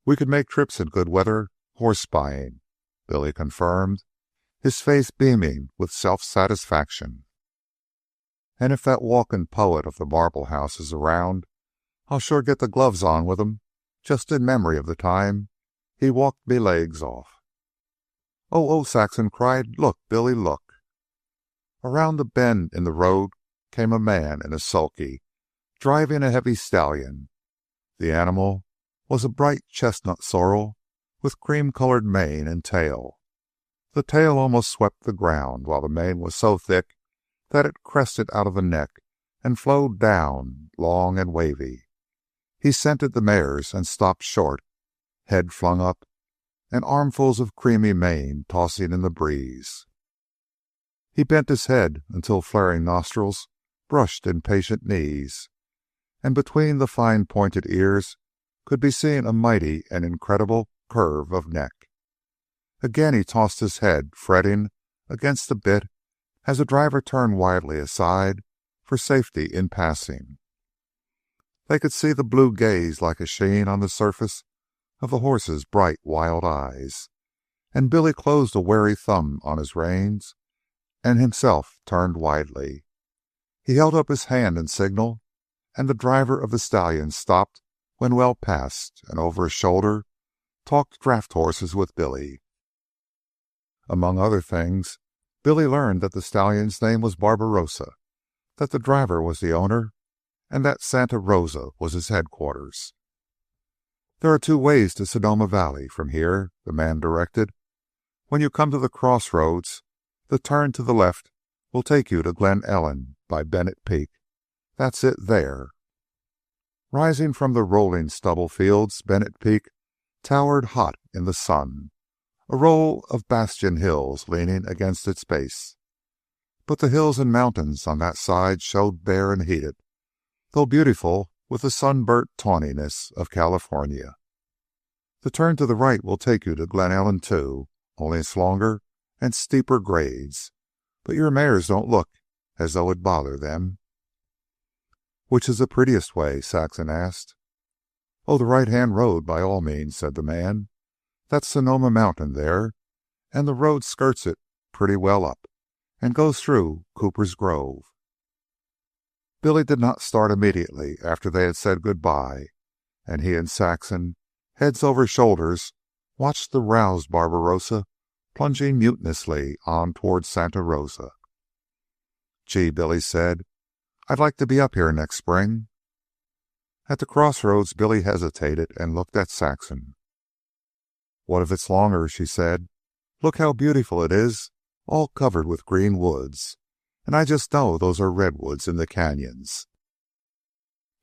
We could make trips in good weather, horse buying, Billy confirmed, his face beaming with self-satisfaction. And if that walking poet of the Marble House is around, I'll sure get the gloves on with him, just in memory of the time he walked me legs off. Oh, Saxon cried. Look, Billy, look. Around the bend in the road came a man in a sulky, driving a heavy stallion. The animal was a bright chestnut sorrel with cream-colored mane and tail. The tail almost swept the ground, while the mane was so thick that it crested out of the neck and flowed down, long and wavy. He scented the mares and stopped short, head flung up, and armfuls of creamy mane tossing in the breeze. He bent his head until flaring nostrils brushed impatient knees, and between the fine-pointed ears could be seen a mighty and incredible curve of neck. Again he tossed his head, fretting against the bit as the driver turned widely aside for safety in passing. They could see the blue gaze like a sheen on the surface of the horse's bright, wild eyes, and Billy closed a wary thumb on his reins and himself turned widely. He held up his hand in signal, and the driver of the stallion stopped when well past, and over his shoulder talked draft horses with Billy. Among other things, Billy learned that the stallion's name was Barbarossa, that the driver was the owner, and that Santa Rosa was his headquarters. There are two ways to Sonoma Valley from here, the man directed. When you come to the crossroads, the turn to the left will take you to Glen Ellen by Bennett Peak. That's it there. Rising from the rolling stubble fields, Bennett Peak towered hot in the sun, a row of bastion hills leaning against its base. But the hills and mountains on that side showed bare and heated, though beautiful with the sunburnt tawniness of California. The turn to the right will take you to Glen Ellen, too, only it's longer and steeper grades, but your mares don't look as though it bothered them. Which is the prettiest way? Saxon asked. Oh, the right-hand road, by all means, said the man. That's Sonoma Mountain there, and the road skirts it pretty well up, and goes through Cooper's Grove. Billy did not start immediately after they had said good-bye, and he and Saxon, heads over shoulders, watched the roused Barbarossa plunging mutinously on toward Santa Rosa. Gee, Billy said, I'd like to be up here next spring. At the crossroads, Billy hesitated and looked at Saxon. What if it's longer, she said. Look how beautiful it is, all covered with green woods, and I just know those are redwoods in the canyons.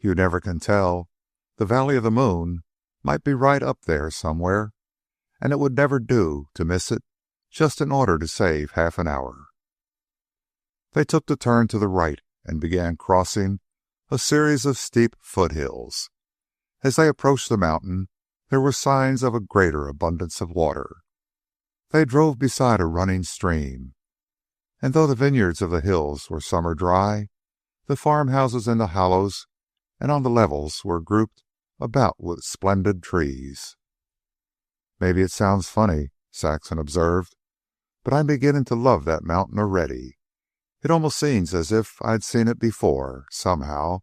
You never can tell. The Valley of the Moon might be right up there somewhere, and it would never do to miss it just in order to save half an hour. They took the turn to the right and began crossing a series of steep foothills. As they approached the mountain, there were signs of a greater abundance of water. They drove beside a running stream, and though the vineyards of the hills were summer dry, the farmhouses in the hollows and on the levels were grouped about with splendid trees. "Maybe it sounds funny," Saxon observed, "but I'm beginning to love that mountain already. It almost seems as if I'd seen it before, somehow.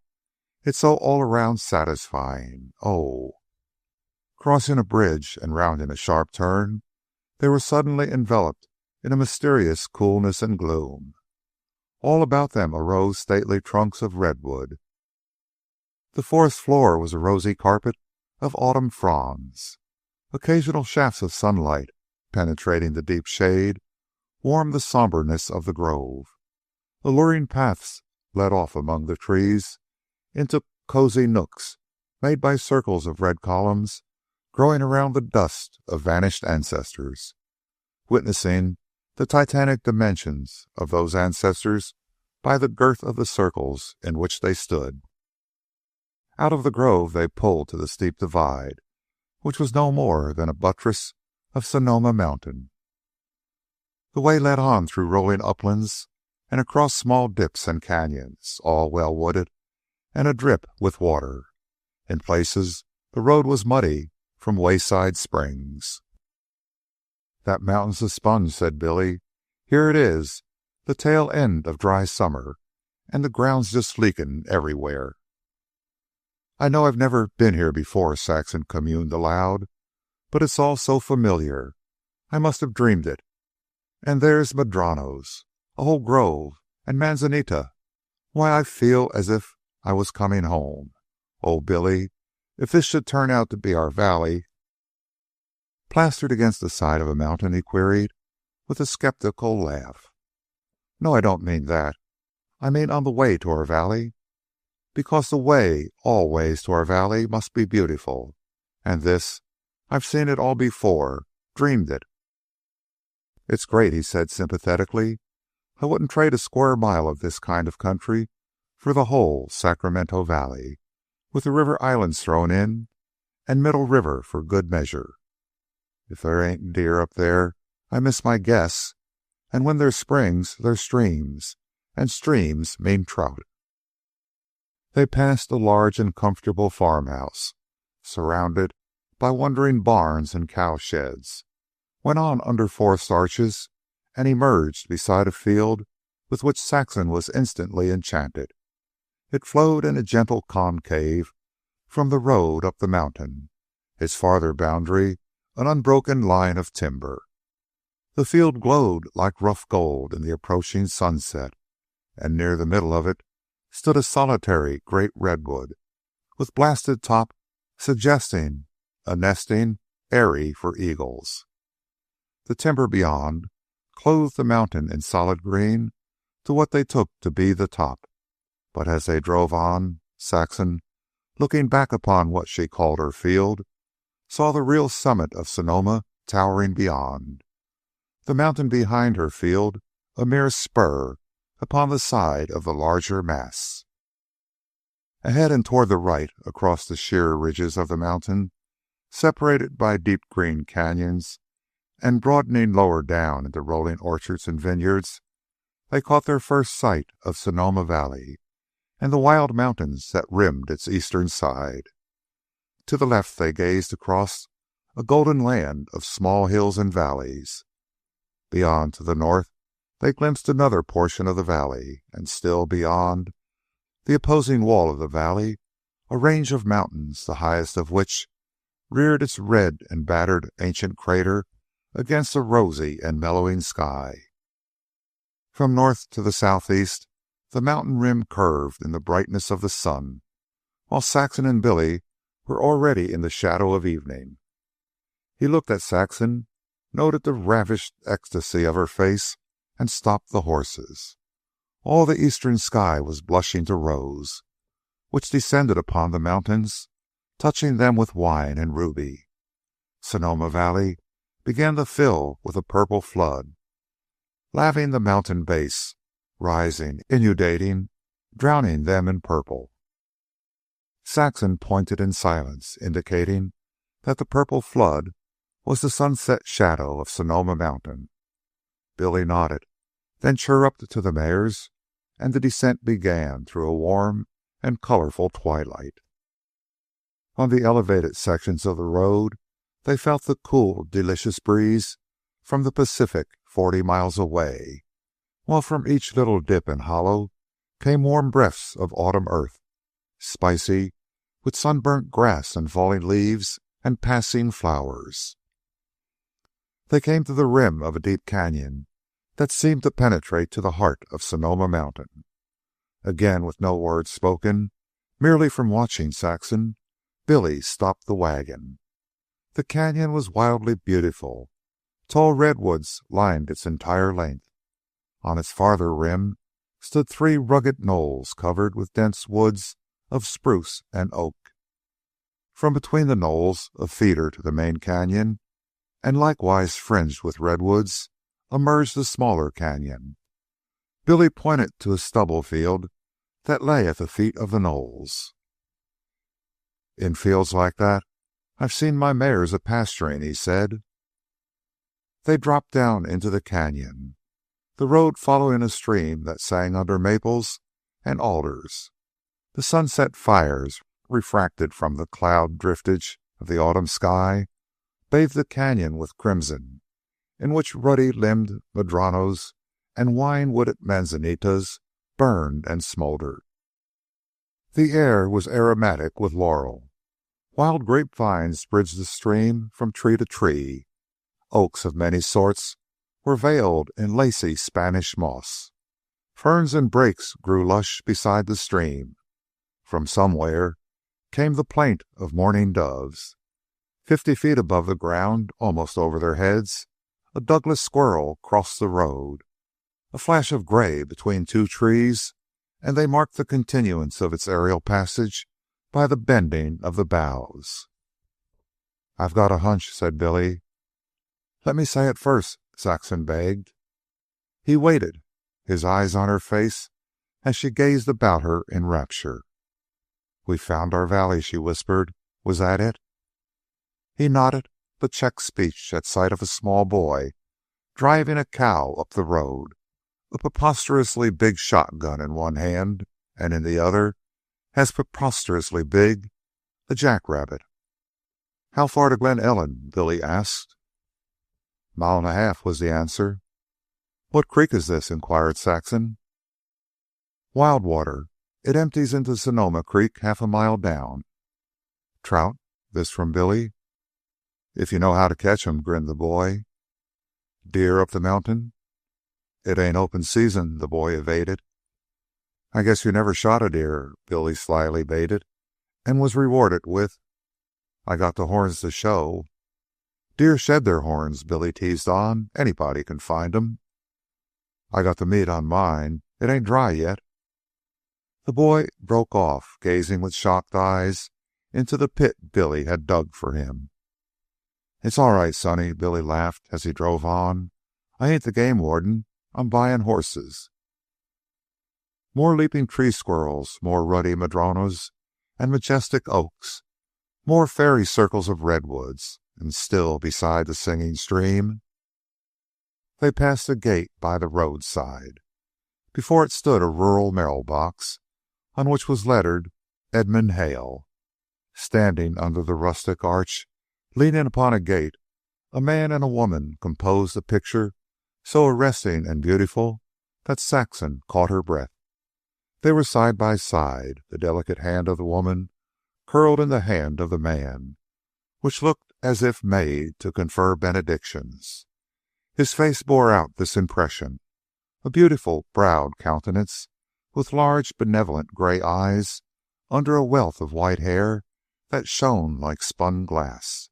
It's so all-around satisfying. Oh." Crossing a bridge and rounding a sharp turn, they were suddenly enveloped in a mysterious coolness and gloom. All about them arose stately trunks of redwood. The forest floor was a rosy carpet of autumn fronds. Occasional shafts of sunlight, penetrating the deep shade, warmed the somberness of the grove. Alluring paths led off among the trees into cozy nooks made by circles of red columns growing around the dust of vanished ancestors, witnessing the titanic dimensions of those ancestors by the girth of the circles in which they stood. Out of the grove they pulled to the steep divide, which was no more than a buttress of Sonoma Mountain. The way led on through rolling uplands and across small dips and canyons, all well wooded and adrip with water. In places, the road was muddy from wayside springs. "That mountain's a sponge," said Billy. "Here it is, the tail end of dry summer, and the ground's just leaking everywhere." "I know I've never been here before," Saxon communed aloud, "but it's all so familiar. I must have dreamed it. And there's madronos, a whole grove, and manzanita. Why, I feel as if I was coming home. Oh, Billy, if this should turn out to be our valley." "Plastered against the side of a mountain?" he queried, with a skeptical laugh. "No, I don't mean that. I mean on the way to our valley. Because the way, all ways to our valley, must be beautiful. And this, I've seen it all before, dreamed it." "It's great," he said sympathetically. "I wouldn't trade a square mile of this kind of country for the whole Sacramento Valley, with the river islands thrown in, and Middle River for good measure. If there ain't deer up there, I miss my guess. And when there's springs, there's streams, and streams mean trout." They passed a large and comfortable farmhouse, surrounded by wondering barns and cowsheds, went on under forest arches, and emerged beside a field with which Saxon was instantly enchanted. It flowed in a gentle concave from the road up the mountain, its farther boundary an unbroken line of timber. The field glowed like rough gold in the approaching sunset, and near the middle of it stood a solitary great redwood, with blasted top suggesting a nesting eyrie for eagles. The timber beyond clothed the mountain in solid green to what they took to be the top. But as they drove on, Saxon, looking back upon what she called her field, saw the real summit of Sonoma towering beyond. The mountain behind her field a mere spur upon the side of the larger mass. Ahead and toward the right, across the sheer ridges of the mountain, separated by deep green canyons and broadening lower down into rolling orchards and vineyards, they caught their first sight of Sonoma Valley and the wild mountains that rimmed its eastern side. To the left they gazed across a golden land of small hills and valleys. Beyond, to the north, they glimpsed another portion of the valley, and still beyond, the opposing wall of the valley, a range of mountains, the highest of which reared its red and battered ancient crater against a rosy and mellowing sky. From north to the southeast, the mountain rim curved in the brightness of the sun, while Saxon and Billy were already in the shadow of evening. He looked at Saxon, noted the ravished ecstasy of her face, and stopped the horses. All the eastern sky was blushing to rose, which descended upon the mountains, touching them with wine and ruby. Sonoma Valley began to fill with a purple flood, laving the mountain base, rising, inundating, drowning them in purple. Saxon pointed in silence, indicating that the purple flood was the sunset shadow of Sonoma Mountain. Billy nodded, then chirruped to the mares, and the descent began through a warm and colorful twilight. On the elevated sections of the road, they felt the cool, delicious breeze from the Pacific 40 miles away, while from each little dip and hollow came warm breaths of autumn earth, spicy with sunburnt grass and falling leaves and passing flowers. They came to the rim of a deep canyon that seemed to penetrate to the heart of Sonoma Mountain. Again, with no word spoken, merely from watching Saxon, Billy stopped the wagon. The canyon was wildly beautiful. Tall redwoods lined its entire length. On its farther rim stood 3 rugged knolls covered with dense woods of spruce and oak. From between the knolls, a feeder to the main canyon, and likewise fringed with redwoods, emerged a smaller canyon. Billy pointed to a stubble field that lay at the feet of the knolls. In fields like that, I've seen my mares a-pasturing, he said. They dropped down into the canyon, the road following a stream that sang under maples and alders. The sunset fires, refracted from the cloud driftage of the autumn sky, bathed the canyon with crimson, in which ruddy-limbed madronos and wine-wooded manzanitas burned and smoldered. The air was aromatic with laurel. Wild grapevines bridged the stream from tree to tree. Oaks of many sorts were veiled in lacy Spanish moss. Ferns and brakes grew lush beside the stream. From somewhere came the plaint of mourning doves. 50 feet above the ground, almost over their heads, a Douglas squirrel crossed the road. A flash of gray between 2 trees, and they marked the continuance of its aerial passage by the bending of the boughs. "I've got a hunch," said Billy. "Let me say it first," Saxon begged. He waited, his eyes on her face as she gazed about her in rapture. "We found our valley," she whispered. "Was that it?" He nodded, but checked speech at sight of a small boy driving a cow up the road, a preposterously big shotgun in one hand, and in the other, as preposterously big, a jackrabbit. "How far to Glen Ellen?" Billy asked. "Mile and a half," was the answer. "What creek is this?" inquired Saxon. "Wildwater. It empties into Sonoma Creek 1/2 mile down." "Trout?" This from Billy. "If you know how to catch 'em," grinned the boy. "Deer up the mountain?" "It ain't open season," the boy evaded. "I guess you never shot a deer," Billy slyly baited, and was rewarded with, "I got the horns to show." "Deer shed their horns," Billy teased on. "Anybody can find 'em." "I got the meat on mine. It ain't dry yet." The boy broke off, gazing with shocked eyes into the pit Billy had dug for him. "It's all right, sonny," Billy laughed as he drove on. "I ain't the game warden. I'm buying horses." More leaping tree squirrels, more ruddy madronos and majestic oaks, more fairy circles of redwoods, and still beside the singing stream, they passed a gate by the roadside. Before it stood a rural mailbox, on which was lettered Edmund Hale. Standing under the rustic arch, leaning upon a gate, a man and a woman composed a picture so arresting and beautiful that Saxon caught her breath. They were side by side, the delicate hand of the woman curled in the hand of the man, which looked as if made to confer benedictions. His face bore out this impression, a beautiful browed countenance with large benevolent gray eyes under a wealth of white hair that shone like spun glass.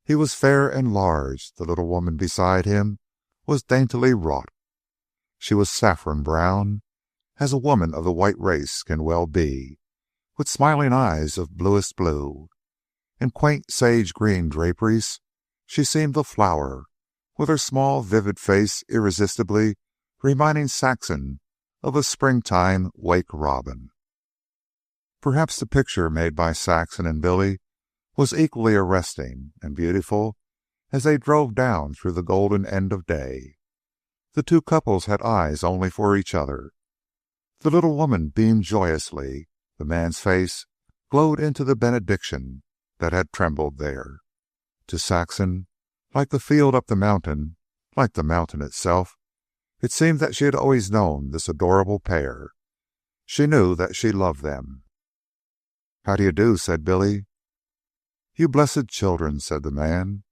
He was fair and large. The little woman beside him was daintily wrought. She was saffron brown, as a woman of the white race can well be, with smiling eyes of bluest blue, In quaint sage-green draperies, she seemed a flower, with her small, vivid face irresistibly reminding Saxon of a springtime wake robin. Perhaps the picture made by Saxon and Billy was equally arresting and beautiful as they drove down through the golden end of day. The two couples had eyes only for each other. The little woman beamed joyously. The man's face glowed into the benediction that had trembled there. To Saxon, like the field up the mountain, like the mountain itself, it seemed that she had always known this adorable pair. She knew that she loved them. "How do you do?" said Billy. "You blessed children," said the man.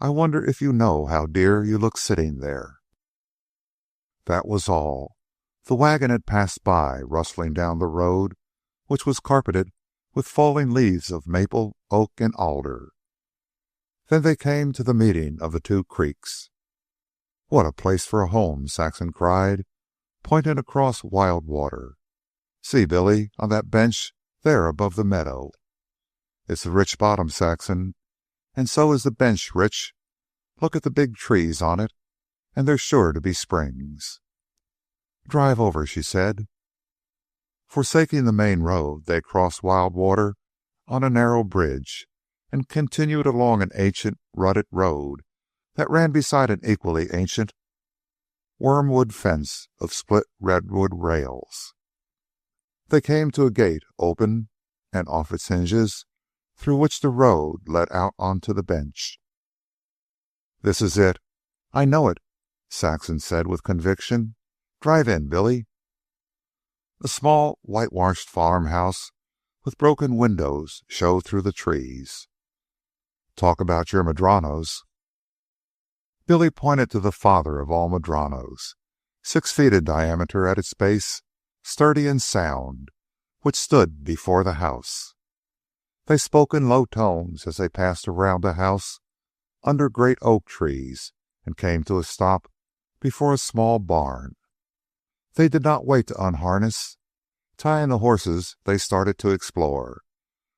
"I wonder if you know how dear you look sitting there." That was all. The wagon had passed by, rustling down the road, which was carpeted with falling leaves of maple, oak, and alder. Then they came to the meeting of the two creeks. "What a place for a home!" Saxon cried, pointing across Wild Water. "See, Billy, on that bench there above the meadow. It's a rich bottom, Saxon, and so is the bench rich. Look at the big trees on it, and there's sure to be springs." "Drive over," she said. Forsaking the main road, they crossed Wild Water on a narrow bridge and continued along an ancient, rutted road that ran beside an equally ancient wormwood fence of split redwood rails. They came to a gate, open and off its hinges, through which the road led out onto the bench. "This is it. I know it," Saxon said with conviction. "Drive in, Billy." A small, whitewashed farmhouse with broken windows showed through the trees. "Talk about your madronos." Billy pointed to the father of all madronos, 6 feet in diameter at its base, sturdy and sound, which stood before the house. They spoke in low tones as they passed around the house under great oak trees and came to a stop before a small barn. They did not wait to unharness. Tying the horses, they started to explore.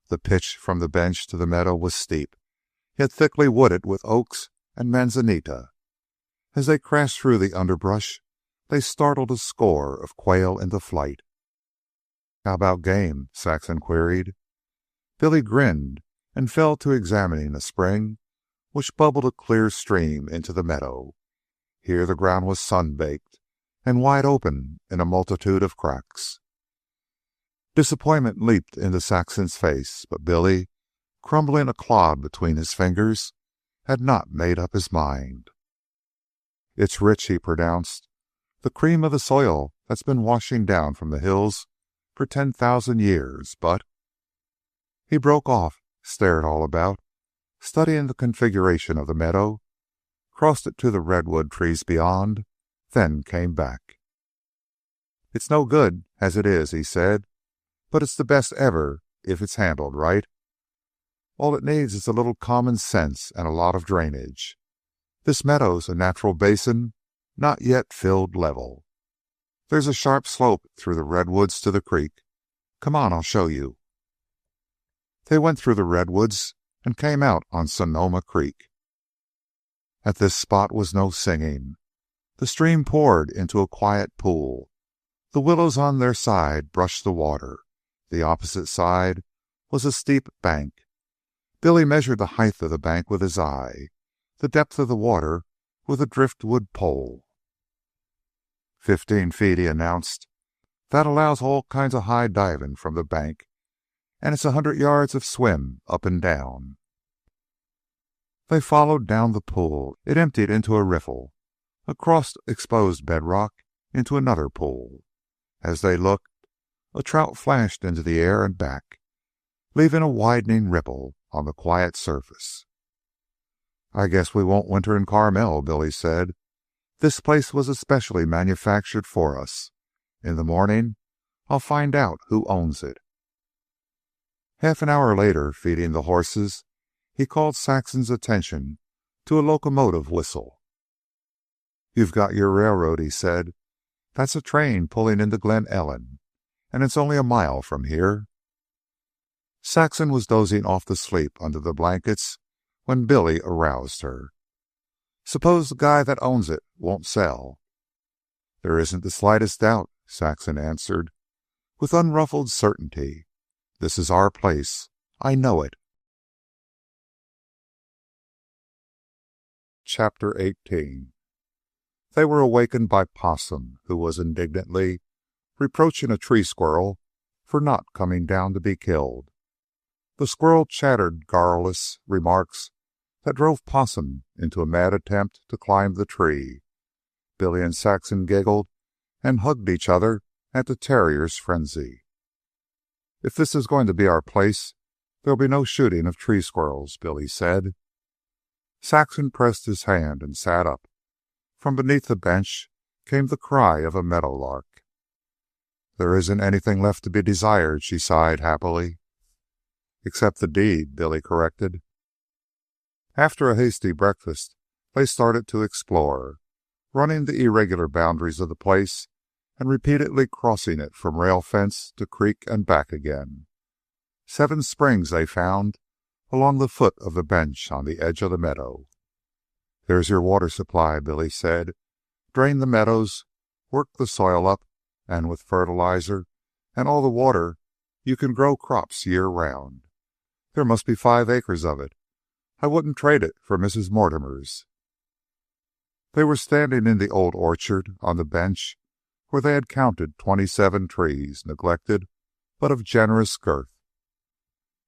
The pitch from the bench to the meadow was steep, yet thickly wooded with oaks and manzanita. As they crashed through the underbrush, they startled a score of quail into flight. "How about game?" Saxon queried. Billy grinned and fell to examining a spring which bubbled a clear stream into the meadow. Here the ground was sun-baked and wide open in a multitude of cracks. Disappointment leaped into Saxon's face, but Billy, crumbling a clod between his fingers, had not made up his mind. "It's rich," he pronounced. "The cream of the soil that's been washing down from the hills for 10,000 years, but—" He broke off, stared all about, studying the configuration of the meadow, crossed it to the redwood trees beyond, then came back. "It's no good as it is," he said, "but it's the best ever if it's handled right. All it needs is a little common sense and a lot of drainage. This meadow's a natural basin, not yet filled level. There's a sharp slope through the redwoods to the creek. Come on, I'll show you." They went through the redwoods and came out on Sonoma Creek. At this spot was no singing. The stream poured into a quiet pool. The willows on their side brushed the water. The opposite side was a steep bank. Billy measured the height of the bank with his eye, the depth of the water with a driftwood pole. 15 feet, he announced. "That allows all kinds of high diving from the bank, and it's 100 yards of swim up and down." They followed down the pool. It emptied into a riffle, across exposed bedrock into another pool. As they looked, a trout flashed into the air and back, leaving a widening ripple on the quiet surface. "I guess we won't winter in Carmel," Billy said. "This place was especially manufactured for us. In the morning, I'll find out who owns it." Half an hour later, feeding the horses, he called Saxon's attention to a locomotive whistle. "You've got your railroad," he said. "That's a train pulling into Glen Ellen, and it's only a mile from here." Saxon was dozing off to sleep under the blankets when Billy aroused her. "Suppose the guy that owns it won't sell?" "There isn't the slightest doubt," Saxon answered, with unruffled certainty. "This is our place. I know it." Chapter 18. They were awakened by Possum, who was indignantly reproaching a tree squirrel for not coming down to be killed. The squirrel chattered garrulous remarks that drove Possum into a mad attempt to climb the tree. Billy and Saxon giggled and hugged each other at the terrier's frenzy. "If this is going to be our place, there'll be no shooting of tree squirrels," Billy said. Saxon pressed his hand and sat up. From beneath the bench came the cry of a meadowlark. "There isn't anything left to be desired," she sighed happily. "Except the deed," Billy corrected. After a hasty breakfast, they started to explore, running the irregular boundaries of the place and repeatedly crossing it from rail fence to creek and back again. 7 springs they found along the foot of the bench on the edge of the meadow. "There's your water supply," Billy said. "Drain the meadows, work the soil up, and with fertilizer and all the water you can grow crops year-round. There must be 5 acres of it. I wouldn't trade it for Mrs. Mortimer's." They were standing in the old orchard on the bench where they had counted 27 trees, neglected but of generous girth.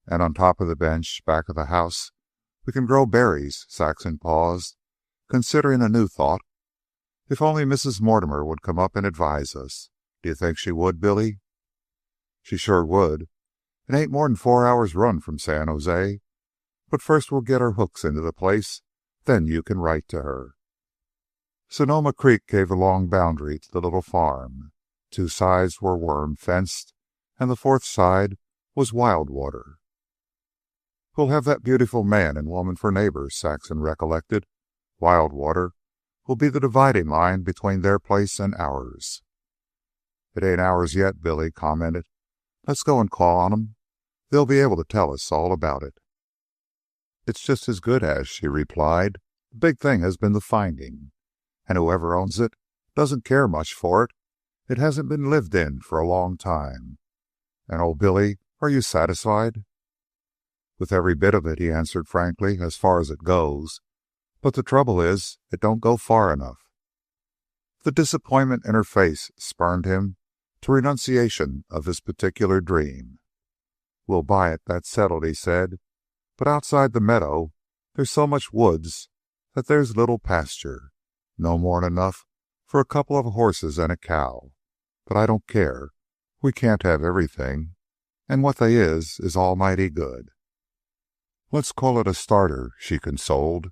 "And on top of the bench, back of the house, we can grow berries." Saxon paused, considering a new thought. "If only Mrs. Mortimer would come up and advise us. Do you think she would, Billy?" "She sure would. It ain't more'n 4 hours' run from San Jose. But first we'll get our hooks into the place, then you can write to her." Sonoma Creek gave the long boundary to the little farm. 2 sides were worm fenced, and the 4th side was wild water. "We'll have that beautiful man and woman for neighbors," Saxon recollected. "Wild water will be the dividing line between their place and ours." "It ain't ours yet," Billy commented. "Let's go and call on 'em. They'll be able to tell us all about it." "It's just as good as," she replied. "The big thing has been the finding. And whoever owns it doesn't care much for it. It hasn't been lived in for a long time. And, oh, Billy, are you satisfied?" "With every bit of it," he answered frankly, "as far as it goes. But the trouble is, it don't go far enough." The disappointment in her face spurred him to renunciation of his particular dream. "We'll buy it, that's settled," he said. "But outside the meadow, there's so much woods that there's little pasture. No more'n enough for a couple of horses and a cow. But I don't care. We can't have everything. And what they is almighty good." "Let's call it a starter," she consoled.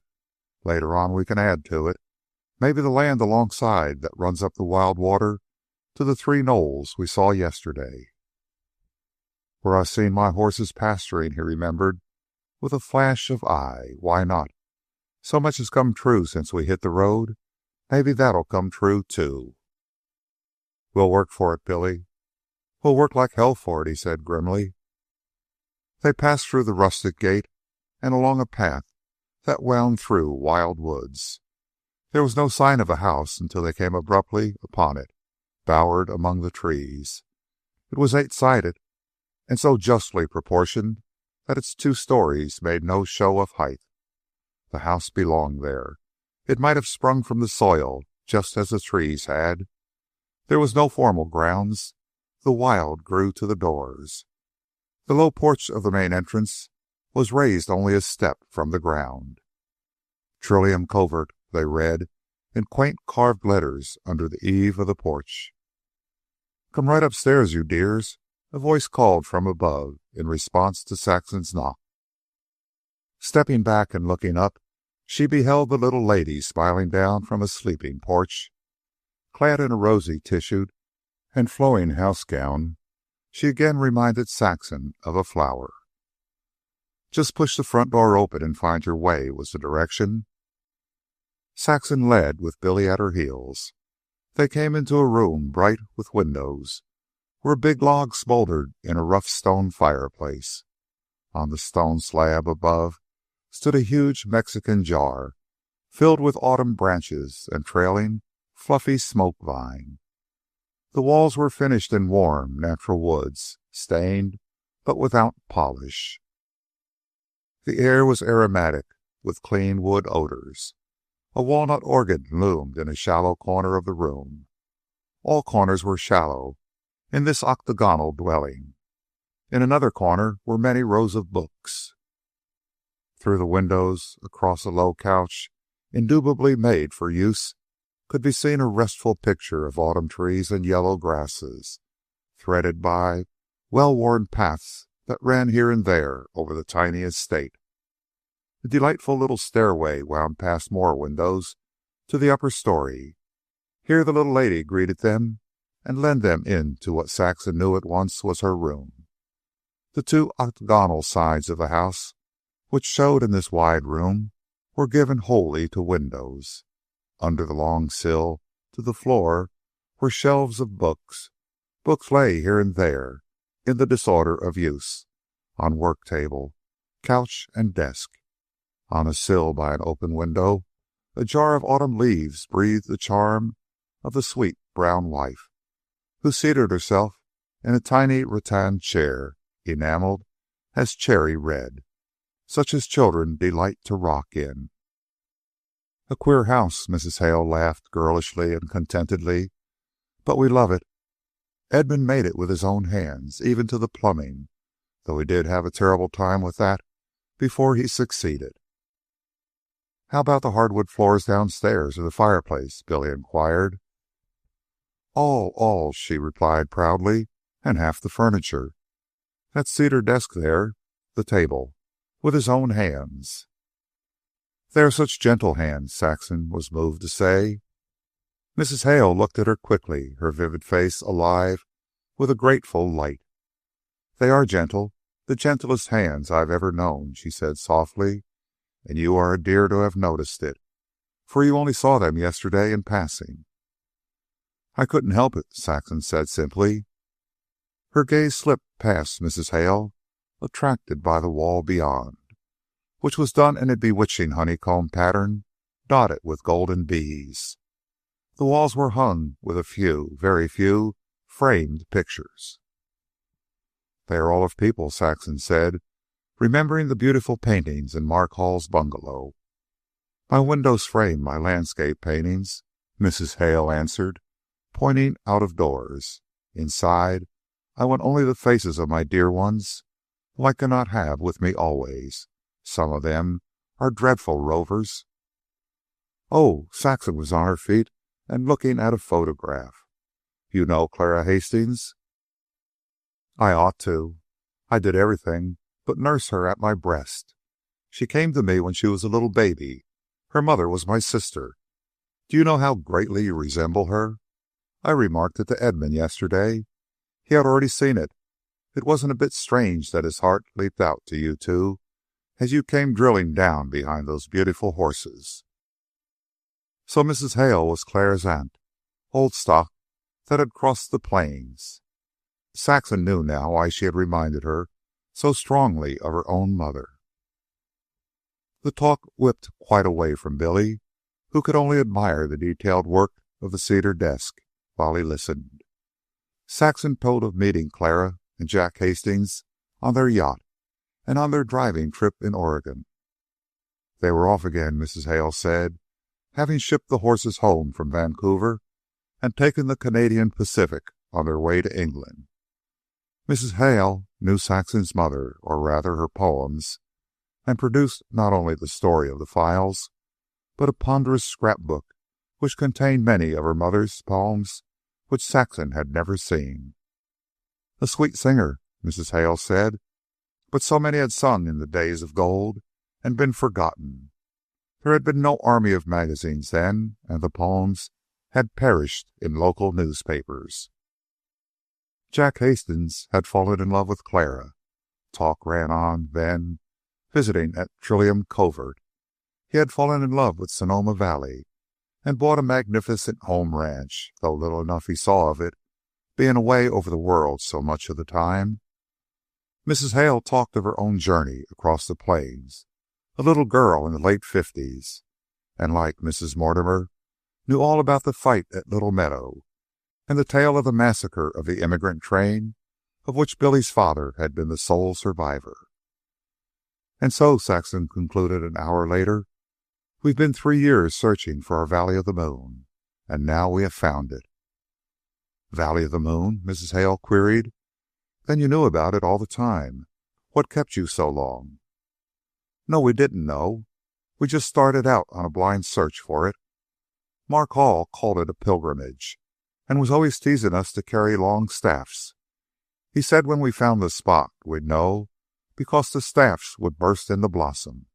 "Later on we can add to it. Maybe the land alongside that runs up the wild water to the 3 knolls we saw yesterday." "Where I seen my horses pasturing," he remembered with a flash of eye. "Why not? So much has come true since we hit the road. Maybe that'll come true, too." "We'll work for it, Billy." "We'll work like hell for it," he said grimly. They passed through the rustic gate and along a path that wound through wild woods. There was no sign of a house until they came abruptly upon it, bowered among the trees. It was 8-sided, and so justly proportioned that its 2 stories made no show of height. The house belonged there. It might have sprung from the soil, just as the trees had. There was no formal grounds. The wild grew to the doors. The low porch of the main entrance was raised only a step from the ground. "Trillium Covert," they read in quaint carved letters under the eave of the porch. "Come right upstairs, you dears," a voice called from above in response to Saxon's knock. Stepping back and looking up, she beheld the little lady smiling down from a sleeping porch. Clad in a rosy tissued and flowing house gown, she again reminded Saxon of a flower. "Just push the front door open and find your way," was the direction. Saxon led, with Billy at her heels. They came into a room bright with windows, where a big log smoldered in a rough stone fireplace. On the stone slab above stood a huge Mexican jar filled with autumn branches and trailing, fluffy smoke vine. The walls were finished in warm, natural woods, stained, but without polish. The air was aromatic with clean wood odors. A walnut organ loomed in a shallow corner of the room. All corners were shallow in this octagonal dwelling. In another corner were many rows of books. Through the windows, across a low couch, indubitably made for use, could be seen a restful picture of autumn trees and yellow grasses, threaded by well-worn paths that ran here and there over the tiny estate. A delightful little stairway wound past more windows to the upper story. Here the little lady greeted them and led them into what Saxon knew at once was her room. The two octagonal sides of the house, which showed in this wide room, were given wholly to windows. Under the long sill, to the floor, were shelves of books. Books lay here and there, in the disorder of use, on work table, couch, and desk. On a sill by an open window, a jar of autumn leaves breathed the charm of the sweet brown wife, who seated herself in a tiny rattan chair, enameled as cherry red, such as children delight to rock in. A queer house, Mrs. Hale laughed girlishly and contentedly, but we love it. Edmund made it with his own hands, even to the plumbing, though he did have a terrible time with that before he succeeded. How about the hardwood floors downstairs or the fireplace? Billy inquired. All, she replied proudly, and half the furniture. That cedar desk there, the table, with his own hands. They are such gentle hands, Saxon was moved to say. Mrs. Hale looked at her quickly, her vivid face alive with a grateful light. They are gentle, the gentlest hands I've ever known, she said softly, and you are a dear to have noticed it, for you only saw them yesterday in passing. I couldn't help it, Saxon said simply. Her gaze slipped past Mrs. Hale, attracted by the wall beyond, which was done in a bewitching honeycomb pattern dotted with golden bees. The walls were hung with a few, very few, framed pictures. They are all of people, Saxon said, remembering the beautiful paintings in Mark Hall's bungalow. My windows frame my landscape paintings, Mrs. Hale answered, pointing out of doors. Inside, I want only the faces of my dear ones, who I cannot have with me always. Some of them are dreadful rovers. Oh, Saxon was on her feet and looking at a photograph. You know Clara Hastings? I ought to. I did everything but nurse her at my breast. She came to me when she was a little baby. Her mother was my sister. Do you know how greatly you resemble her? I remarked it to Edmund yesterday. He had already seen it. It wasn't a bit strange that his heart leaped out to you two as you came drilling down behind those beautiful horses. So Mrs. Hale was Clara's aunt, old stock that had crossed the plains. Saxon knew now why she had reminded her so strongly of her own mother. The talk whipped quite away from Billy, who could only admire the detailed work of the cedar desk while he listened. Saxon told of meeting Clara and Jack Hastings on their yacht and on their driving trip in Oregon. They were off again, Mrs. Hale said, having shipped the horses home from Vancouver and taken the Canadian Pacific on their way to England. Mrs. Hale knew Saxon's mother, or rather her poems, and produced not only the story of the files, but a ponderous scrapbook which contained many of her mother's poems which Saxon had never seen. A sweet singer, Mrs. Hale said, but so many had sung in the days of gold and been forgotten. There had been no army of magazines then, and the poems had perished in local newspapers. Jack Hastings had fallen in love with Clara. Talk ran on, then, visiting at Trillium Covert. He had fallen in love with Sonoma Valley and bought a magnificent home ranch, though little enough he saw of it, being away over the world so much of the time. Mrs. Hale talked of her own journey across the plains, a little girl in the late 50s, and like Mrs. Mortimer, knew all about the fight at Little Meadow and the tale of the massacre of the immigrant train of which Billy's father had been the sole survivor. And so, Saxon concluded an hour later, we've been 3 years searching for our Valley of the Moon, and now we have found it. Valley of the Moon? Mrs. Hale queried. Then you knew about it all the time. What kept you so long? No, we didn't know. We just started out on a blind search for it. Mark Hall called it a pilgrimage, and was always teasing us to carry long staffs. He said when we found the spot, we'd know, because the staffs would burst into blossom.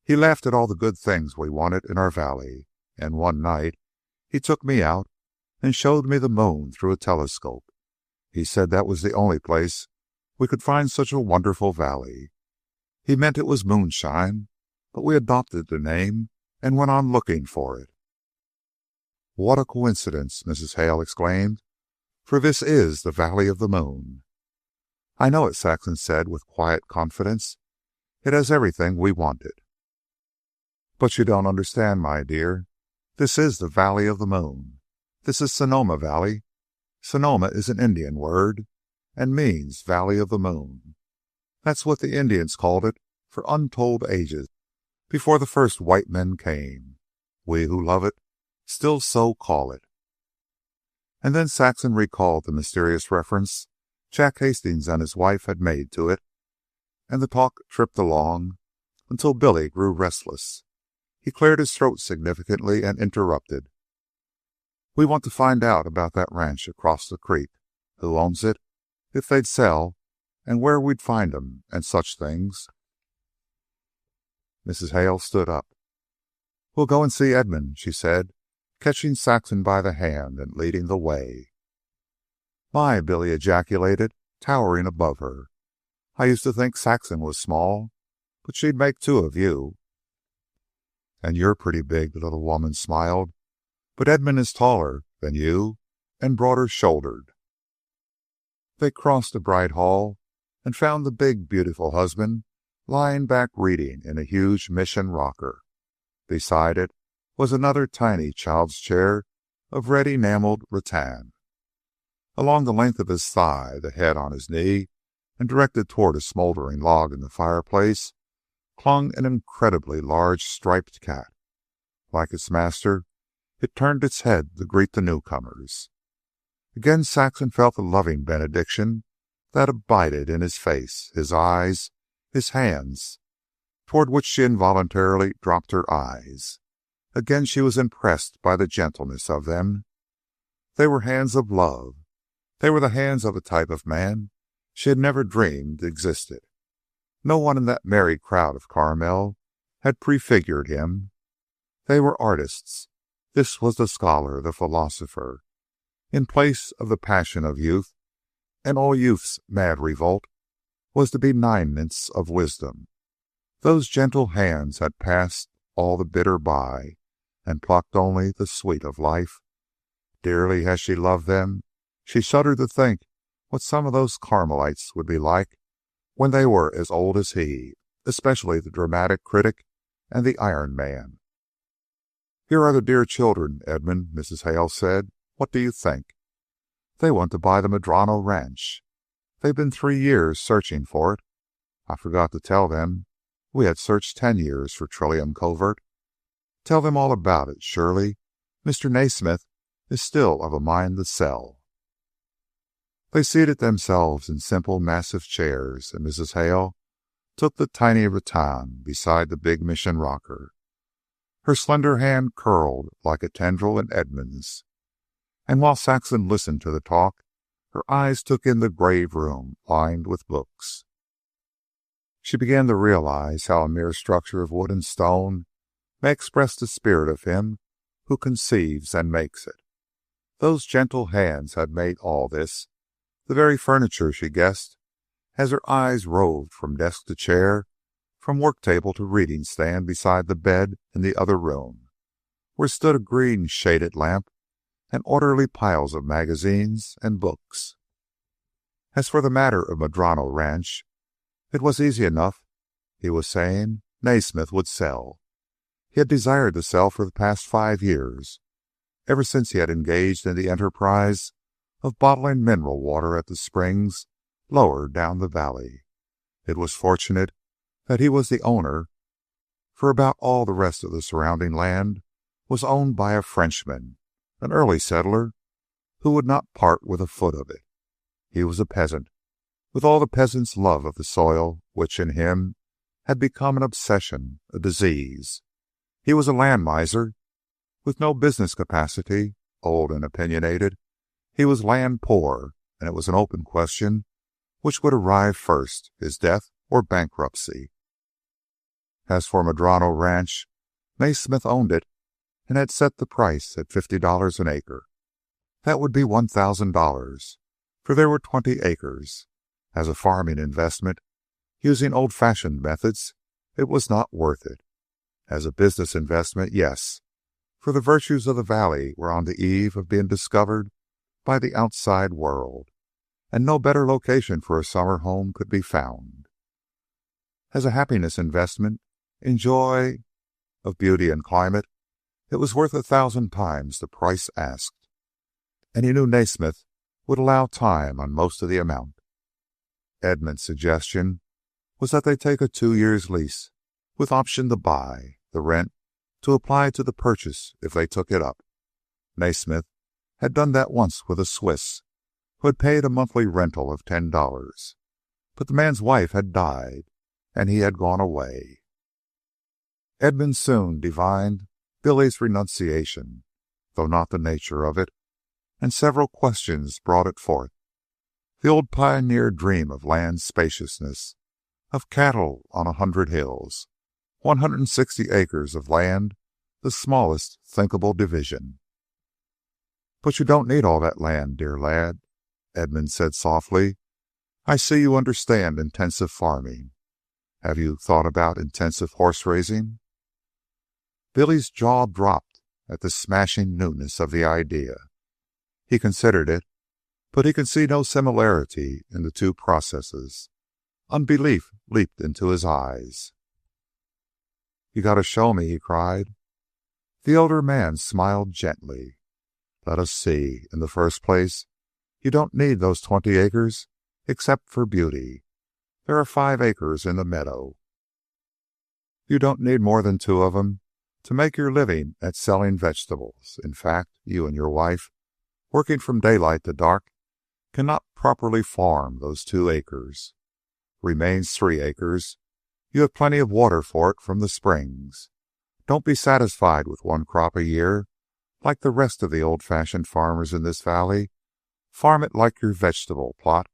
He laughed at all the good things we wanted in our valley, and one night he took me out and showed me the moon through a telescope. He said that was the only place we could find such a wonderful valley. He meant it was moonshine, but we adopted the name and went on looking for it. What a coincidence, Mrs. Hale exclaimed, for this is the Valley of the Moon. I know it, Saxon said with quiet confidence. It has everything we wanted. But you don't understand, my dear. This is the Valley of the Moon. This is Sonoma Valley. Sonoma is an Indian word and means Valley of the Moon. That's what the Indians called it for untold ages before the first white men came. We who love it still so call it. And then Saxon recalled the mysterious reference Jack Hastings and his wife had made to it, and the talk tripped along until Billy grew restless. He cleared his throat significantly and interrupted. We want to find out about that ranch across the creek, who owns it, if they'd sell, and where we'd find 'em, and such things. Mrs. Hale stood up. We'll go and see Edmund, she said, catching Saxon by the hand and leading the way. My, Billy ejaculated, towering above her. I used to think Saxon was small, but she'd make two of you. And you're pretty big, the little woman smiled. But Edmund is taller than you and broader-shouldered. They crossed the bright hall and found the big, beautiful husband lying back reading in a huge mission rocker. Beside it was another tiny child's chair of red enameled rattan. Along the length of his thigh, the head on his knee, and directed toward a smoldering log in the fireplace, clung an incredibly large striped cat. Like its master, it turned its head to greet the newcomers. Again Saxon felt the loving benediction that abided in his face, his eyes, his hands, toward which she involuntarily dropped her eyes. Again she was impressed by the gentleness of them. They were hands of love. They were the hands of a type of man she had never dreamed existed. No one in that merry crowd of Carmel had prefigured him. They were artists. This was the scholar, the philosopher. In place of the passion of youth, and all youth's mad revolt, was the benignance of wisdom. Those gentle hands had passed all the bitter by, and plucked only the sweet of life. Dearly as she loved them, she shuddered to think what some of those Carmelites would be like when they were as old as he, especially the dramatic critic and the Iron Man. Here are the dear children, Edmund, Mrs. Hale said. What do you think? They want to buy the Medrano Ranch. They've been 3 years searching for it. I forgot to tell them we had searched 10 years for Trillium Covert. Tell them all about it, Shirley. Mr. Naismith is still of a mind to sell. They seated themselves in simple, massive chairs, and Mrs. Hale took the tiny rattan beside the big mission rocker. Her slender hand curled like a tendril in Edmund's. And while Saxon listened to the talk, her eyes took in the grave room lined with books. She began to realize how a mere structure of wood and stone may express the spirit of him who conceives and makes it. Those gentle hands had made all this, the very furniture, she guessed, as her eyes roved from desk to chair, from work table to reading stand beside the bed in the other room, where stood a green shaded lamp and orderly piles of magazines and books. As for the matter of Medrano Ranch, it was easy enough. He was saying Naismith would sell. He had desired to sell for the past 5 years, ever since he had engaged in the enterprise of bottling mineral water at the springs lower down the valley. It was fortunate that he was the owner, for about all the rest of the surrounding land was owned by a Frenchman, an early settler, who would not part with a foot of it. He was a peasant, with all the peasant's love of the soil, which in him had become an obsession, a disease. He was a land miser, with no business capacity, old and opinionated. He was land poor, and it was an open question which would arrive first, his death or bankruptcy. As for Medrano Ranch, Naismith owned it and had set the price at $50 an acre. That would be $1,000, for there were 20 acres. As a farming investment, using old-fashioned methods, it was not worth it. As a business investment, yes, for the virtues of the valley were on the eve of being discovered by the outside world, and no better location for a summer home could be found. As a happiness investment, in joy of beauty and climate, it was worth 1,000 times the price asked, and he knew Naismith would allow time on most of the amount. Edmund's suggestion was that they take a 2 years lease, with option to buy, the rent to apply to the purchase if they took it up. Naismith had done that once with a Swiss, who had paid a monthly rental of $10. But the man's wife had died, and he had gone away. Edmund soon divined Billy's renunciation, though not the nature of it, and several questions brought it forth. The old pioneer dream of land spaciousness, of cattle on 100 hills, 160 acres of land, the smallest thinkable division. "But you don't need all that land, dear lad," Edmund said softly. "I see you understand intensive farming. Have you thought about intensive horse raising?" Billy's jaw dropped at the smashing newness of the idea. He considered it, but he could see no similarity in the two processes. Unbelief leaped into his eyes. "You got to show me," he cried. The elder man smiled gently. "Let us see. In the first place, you don't need those 20 acres except for beauty. There are 5 acres in the meadow. You don't need more than 2 of them to make your living at selling vegetables. In fact, you and your wife, working from daylight to dark, cannot properly farm those 2 acres. Remains 3 acres. You have plenty of water for it from the springs. Don't be satisfied with 1 crop a year, like the rest of the old-fashioned farmers in this valley. Farm it like your vegetable plot,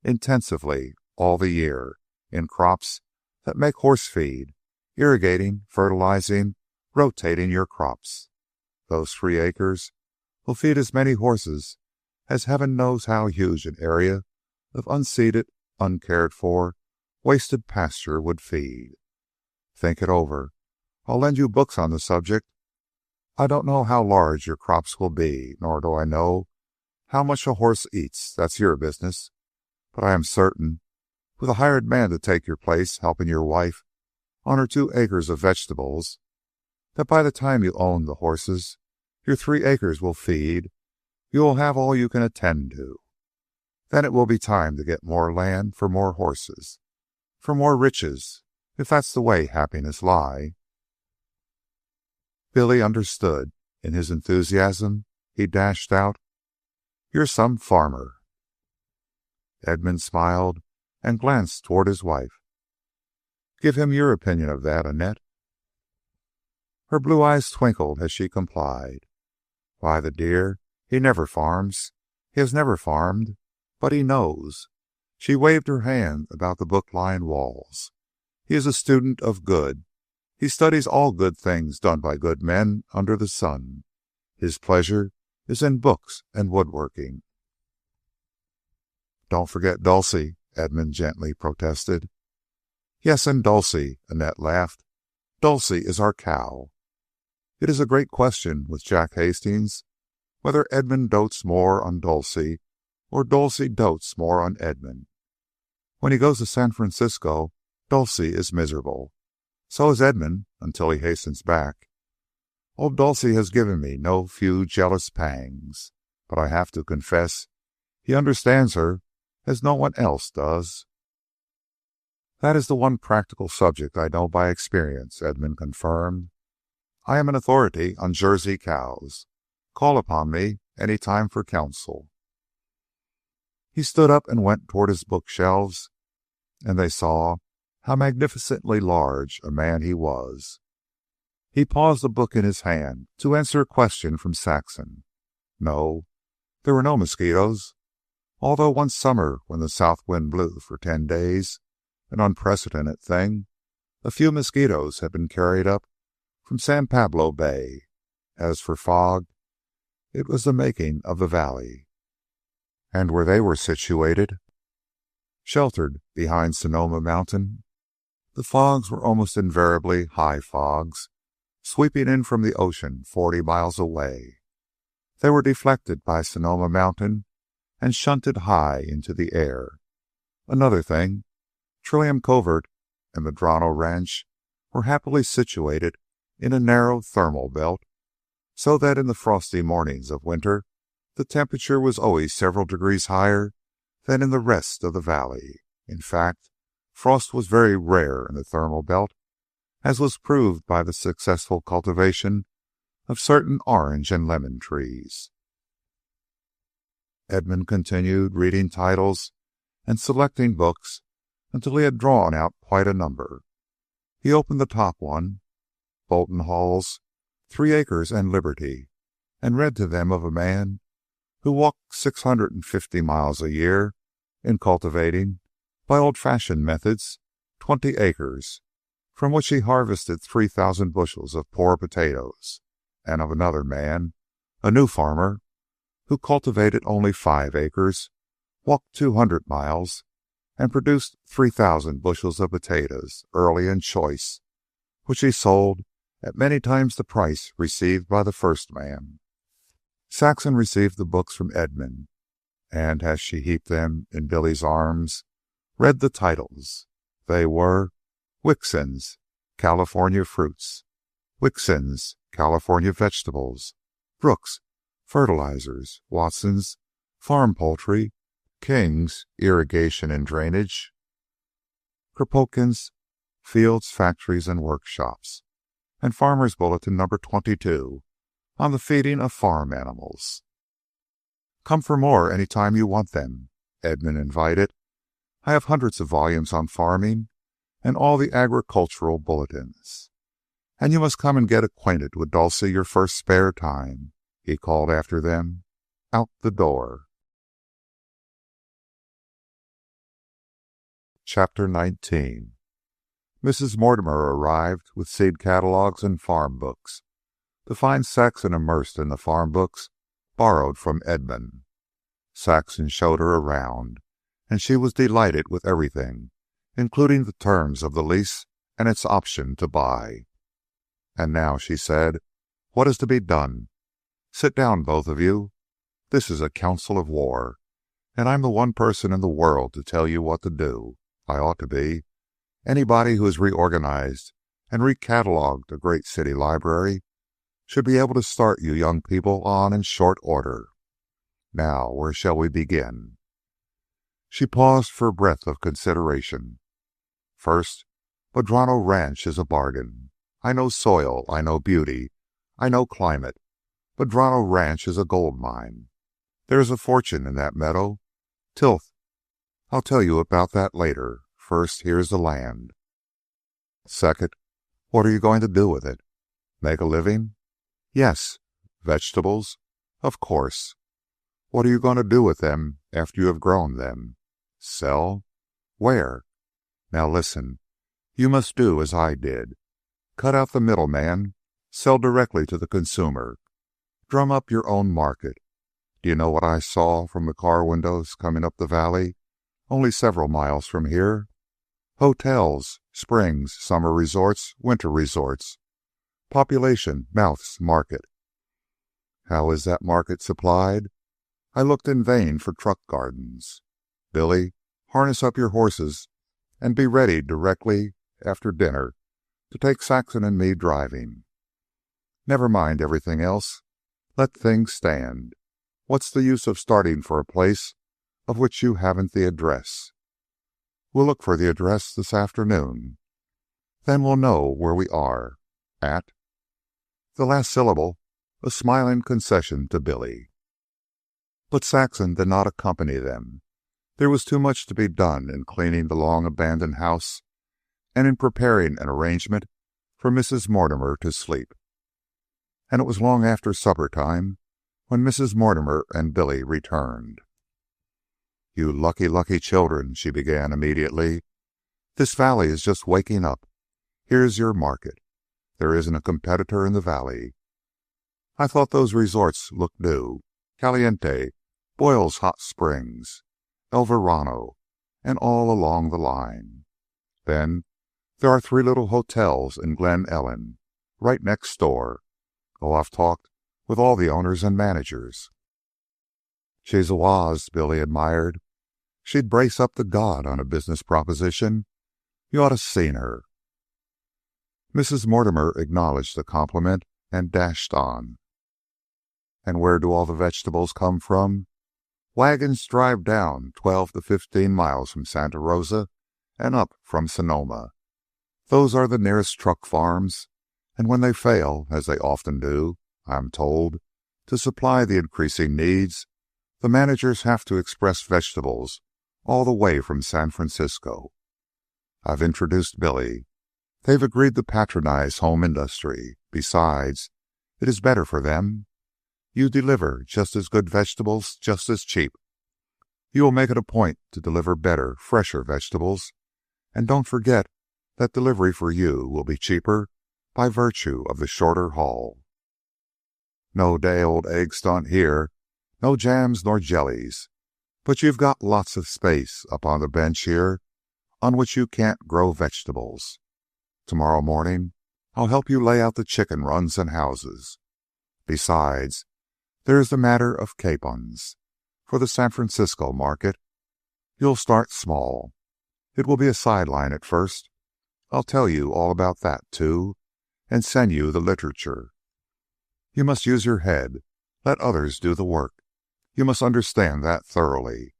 intensively all the year, in crops that make horse feed, irrigating, fertilizing, rotating your crops. Those 3 acres will feed as many horses as heaven knows how huge an area of unseeded, uncared for, wasted pasture would feed. Think it over. I'll lend you books on the subject. I don't know how large your crops will be, nor do I know how much a horse eats. That's your business. But I am certain, with a hired man to take your place helping your wife on her 2 acres of vegetables, that by the time you own the horses your 3 acres will feed, you will have all you can attend to. Then it will be time to get more land for more horses, for more riches, if that's the way happiness lie." Billy understood. In his enthusiasm, he dashed out, "You're some farmer." Edmund smiled and glanced toward his wife. "Give him your opinion of that, Annette." Her blue eyes twinkled as she complied. "Why, the dear, he never farms. He has never farmed, but he knows." She waved her hand about the book-lined walls. "He is a student of good. He studies all good things done by good men under the sun. His pleasure is in books and woodworking." "Don't forget Dulcie," Edmund gently protested. "Yes, and Dulcie," Annette laughed. "Dulcie is our cow." It is a great question with Jack Hastings whether Edmund dotes more on Dulcie or Dulcie dotes more on Edmund. When he goes to San Francisco, Dulcie is miserable. So is Edmund until he hastens back. Old Dulcie has given me no few jealous pangs, but I have to confess he understands her as no one else does. That is the one practical subject I know by experience, Edmund confirmed. I am an authority on Jersey cows. Call upon me any time for counsel. He stood up and went toward his bookshelves, and they saw how magnificently large a man he was. He paused, a book in his hand, to answer a question from Saxon. No, there were no mosquitoes, although one summer when the south wind blew for 10 days, an unprecedented thing, a few mosquitoes had been carried up from San Pablo Bay. As for fog, it was the making of the valley. And where they were situated, sheltered behind Sonoma Mountain, the fogs were almost invariably high fogs, sweeping in from the ocean 40 miles away. They were deflected by Sonoma Mountain and shunted high into the air. Another thing, Trillium Covert and Medrano Ranch were happily situated in a narrow thermal belt, so that in the frosty mornings of winter the temperature was always several degrees higher than in the rest of the valley. In fact, frost was very rare in the thermal belt, as was proved by the successful cultivation of certain orange and lemon trees. Edmund continued reading titles and selecting books until he had drawn out quite a number. He opened the top one, Bolton Hall's 3 Acres and Liberty, and read to them of a man who walked 650 miles a year in cultivating, by old-fashioned methods, 20 acres, from which he harvested 3,000 bushels of poor potatoes, and of another man, a new farmer, who cultivated only 5 acres, walked 200 miles, and produced 3,000 bushels of potatoes, early and choice, which he sold at many times the price received by the first man. Saxon received the books from Edmund, and as she heaped them in Billy's arms, read the titles. They were Wixon's California Fruits, Wixon's California Vegetables, Brooks Fertilizers, Watson's Farm Poultry, King's Irrigation and Drainage, Kropotkin's Fields, Factories, and Workshops, and Farmer's Bulletin number 22 on the feeding of farm animals. Come for more any time you want them, Edmund invited. I have hundreds of volumes on farming and all the agricultural bulletins. And you must come and get acquainted with Dulcie your first spare time, he called after them, out the door. Chapter 19. Mrs. Mortimer arrived with seed catalogs and farm books, to find Saxon immersed in the farm books borrowed from Edmund. Saxon showed her around, and she was delighted with everything, including the terms of the lease and its option to buy. And now, she said, what is to be done? Sit down, both of you. This is a council of war, and I'm the one person in the world to tell you what to do. I ought to be. Anybody who has reorganized and recatalogued a great city library should be able to start you young people on in short order. Now, where shall we begin? She paused for a breath of consideration. First, Medrano Ranch is a bargain. I know soil, I know beauty, I know climate. Medrano Ranch is a gold mine. There is a fortune in that meadow. Tilth. I'll tell you about that later. First, here's the land. Second, what are you going to do with it? Make a living? Yes. Vegetables? Of course. What are you going to do with them after you have grown them? Sell? Where? Now listen. You must do as I did. Cut out the middleman. Sell directly to the consumer. Drum up your own market. Do you know what I saw from the car windows coming up the valley, only several miles from here? Hotels, springs, summer resorts, winter resorts. Population, mouths, market. How is that market supplied? I looked in vain for truck gardens. Billy, harness up your horses and be ready directly after dinner to take Saxon and me driving. Never mind everything else. Let things stand. What's the use of starting for a place of which you haven't the address? We'll look for the address this afternoon. Then we'll know where we are. At the last syllable, a smiling concession to Billy. But Saxon did not accompany them. There was too much to be done in cleaning the long-abandoned house and in preparing an arrangement for Mrs. Mortimer to sleep. And it was long after supper time when Mrs. Mortimer and Billy returned. "You lucky, lucky children," she began immediately. "This valley is just waking up. Here's your market. There isn't a competitor in the valley. I thought those resorts looked new. Caliente, Boyle's Hot Springs, El Verano, and all along the line. Then there are 3 little hotels in Glen Ellen, right next door. Oh, I've talked with all the owners and managers." "She's a waz," Billy admired. "She'd brace up to God on a business proposition. You ought to seen her." Mrs. Mortimer acknowledged the compliment and dashed on. "And where do all the vegetables come from? Wagons drive down 12 to 15 miles from Santa Rosa and up from Sonoma. Those are the nearest truck farms, and when they fail, as they often do, I am told, to supply the increasing needs, the managers have to express vegetables all the way from San Francisco. I've introduced Billy. They've agreed to patronize home industry. Besides, it is better for them. You deliver just as good vegetables, just as cheap. You will make it a point to deliver better, fresher vegetables, and don't forget that delivery for you will be cheaper by virtue of the shorter haul. No day-old egg stunt here, no jams nor jellies, but you've got lots of space up on the bench here on which you can't grow vegetables. Tomorrow morning I'll help you lay out the chicken runs and houses. Besides, there is the matter of capons for the San Francisco market. You'll start small. It will be a sideline at first. I'll tell you all about that, too, and send you the literature. You must use your head. Let others do the work. You must understand that thoroughly.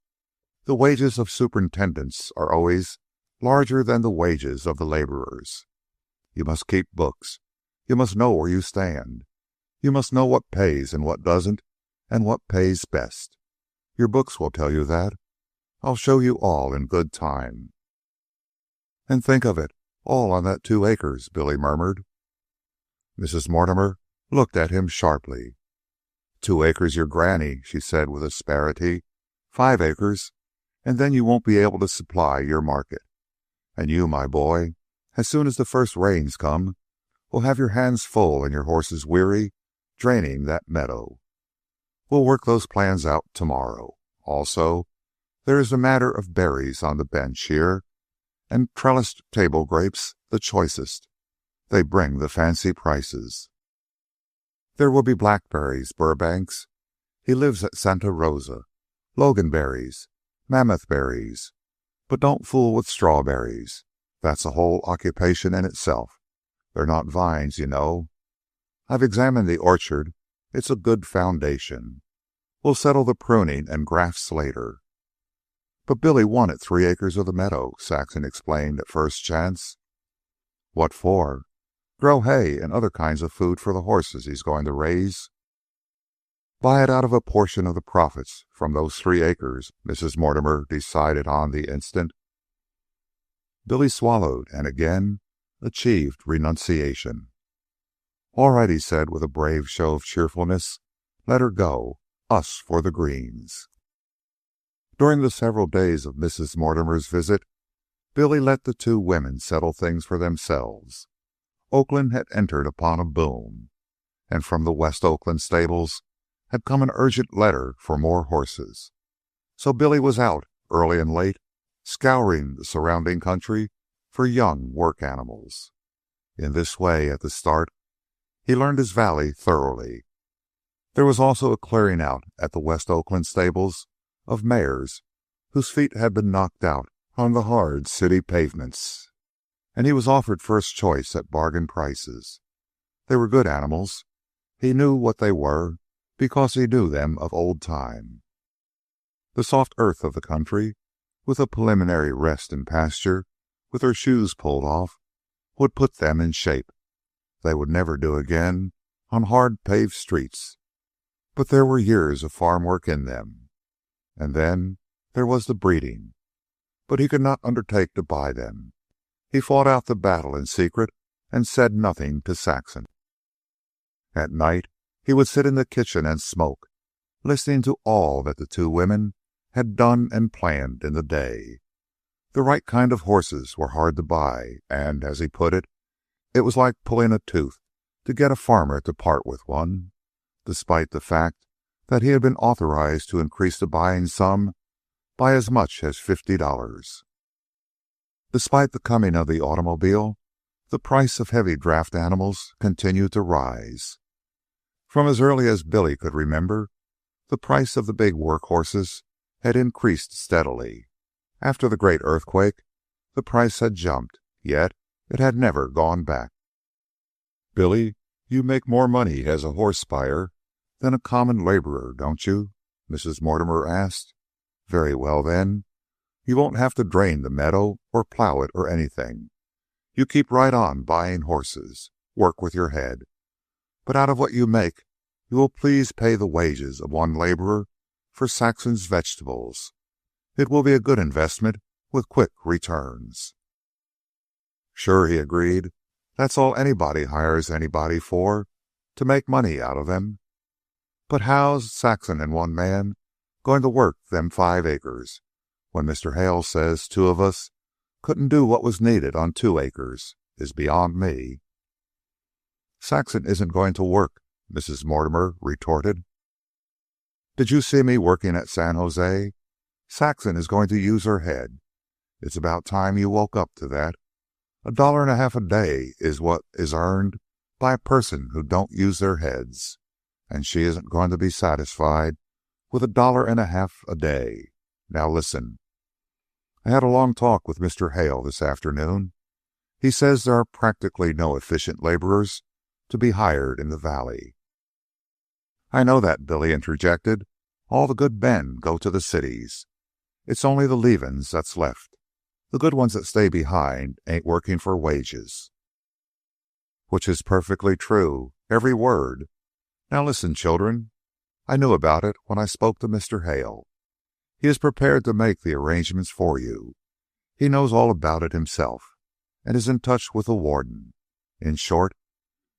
The wages of superintendents are always larger than the wages of the laborers. You must keep books. You must know where you stand. You must know what pays and what doesn't, and what pays best. Your books will tell you that. I'll show you all in good time." "And think of it, all on that 2 acres," Billy murmured. Mrs. Mortimer looked at him sharply. "2 acres, your granny," she said with asperity. 5 acres, and then you won't be able to supply your market. And you, my boy, as soon as the first rains come, will have your hands full and your horses weary draining that meadow. We'll work those plans out tomorrow. Also, there is the matter of berries on the bench here, and trellised table grapes, the choicest. They bring the fancy prices. There will be blackberries, Burbanks. He lives at Santa Rosa. Loganberries, mammoth berries. But don't fool with strawberries. That's a whole occupation in itself. They're not vines, you know. I've examined the orchard. It's a good foundation. We'll settle the pruning and grafts later." "But Billy wanted 3 acres of the meadow," Saxon explained at first chance. "What for?" "Grow hay and other kinds of food for the horses he's going to raise." "Buy it out of a portion of the profits from those 3 acres," Mrs. Mortimer decided on the instant. Billy swallowed and again achieved renunciation. "All right," he said with a brave show of cheerfulness. "Let her go. Us for the greens." During the several days of Mrs. Mortimer's visit, Billy let the 2 women settle things for themselves. Oakland had entered upon a boom, and from the West Oakland stables had come an urgent letter for more horses. So Billy was out early and late, scouring the surrounding country for young work animals. In this way, at the start, he learned his valley thoroughly. There was also a clearing out at the West Oakland stables of mares whose feet had been knocked out on the hard city pavements, and he was offered first choice at bargain prices. They were good animals. He knew what they were because he knew them of old time. The soft earth of the country, with a preliminary rest in pasture, with their shoes pulled off, would put them in shape. They would never do again on hard paved streets, but there were years of farm work in them. And then there was the breeding. But he could not undertake to buy them. He fought out the battle in secret and said nothing to Saxon. At night he would sit in the kitchen and smoke, listening to all that the two women had done and planned in the day. The right kind of horses were hard to buy, and, as he put it, it was like pulling a tooth to get a farmer to part with one, despite the fact that he had been authorized to increase the buying sum by as much as $50. Despite the coming of the automobile, the price of heavy draft animals continued to rise. From as early as Billy could remember, the price of the big work horses had increased steadily. After the great earthquake, the price had jumped, yet it had never gone back. "Billy, you make more money as a horse buyer than a common laborer, don't you?" Mrs. Mortimer asked. "Very well, then. You won't have to drain the meadow or plow it or anything. You keep right on buying horses. Work with your head. But out of what you make, you will please pay the wages of one laborer for Saxon's vegetables. It will be a good investment with quick returns." "Sure," he agreed. "That's all anybody hires anybody for, to make money out of them. But how's Saxon and one man going to work them 5 acres when Mr. Hale says 2 of us couldn't do what was needed on 2 acres is beyond me." "Saxon isn't going to work," Mrs. Mortimer retorted. "Did you see me working at San Jose? Saxon is going to use her head. It's about time you woke up to that. $1.50 a day is what is earned by a person who don't use their heads, and she isn't going to be satisfied with $1.50 a day. Now listen. I had a long talk with Mr. Hale this afternoon. He says there are practically no efficient laborers to be hired in the valley." "I know that," Billy interjected. "All the good men go to the cities. It's only the leavings that's left. The good ones that stay behind ain't working for wages." "Which is perfectly true, every word. Now listen, children. I knew about it when I spoke to Mr. Hale. He is prepared to make the arrangements for you. He knows all about it himself, and is in touch with the warden. In short,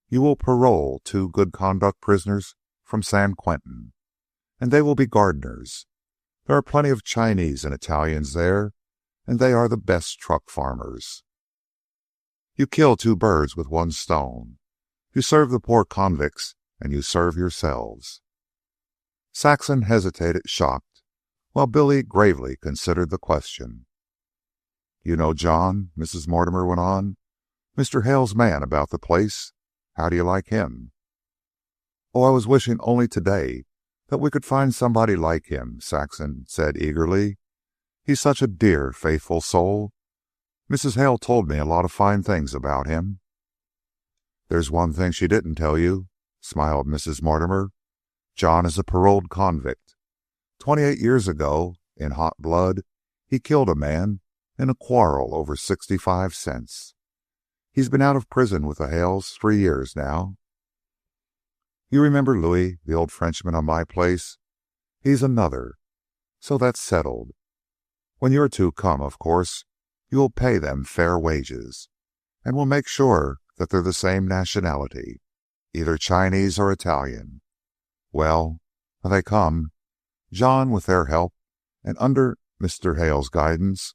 you will parole 2 good conduct prisoners from San Quentin, and they will be gardeners. There are plenty of Chinese and Italians there, and they are the best truck farmers. You kill 2 birds with 1 stone. You serve the poor convicts, and you serve yourselves." Saxon hesitated, shocked, while Billy gravely considered the question. "You know John," Mrs. Mortimer went on, "Mr. Hale's man about the place. How do you like him?" "Oh, I was wishing only today that we could find somebody like him," Saxon said eagerly. "He's such a dear, faithful soul. Mrs. Hale told me a lot of fine things about him." "There's one thing she didn't tell you," smiled Mrs. Mortimer. "John is a paroled convict. 28 years ago, in hot blood, he killed a man in a quarrel over 65 cents. He's been out of prison with the Hales 3 years now. You remember Louis, the old Frenchman on my place? He's another. So that's settled. When your 2 come, of course, you will pay them fair wages, and we'll make sure that they're the same nationality, either Chinese or Italian. Well, when they come, John, with their help, and under Mr. Hale's guidance,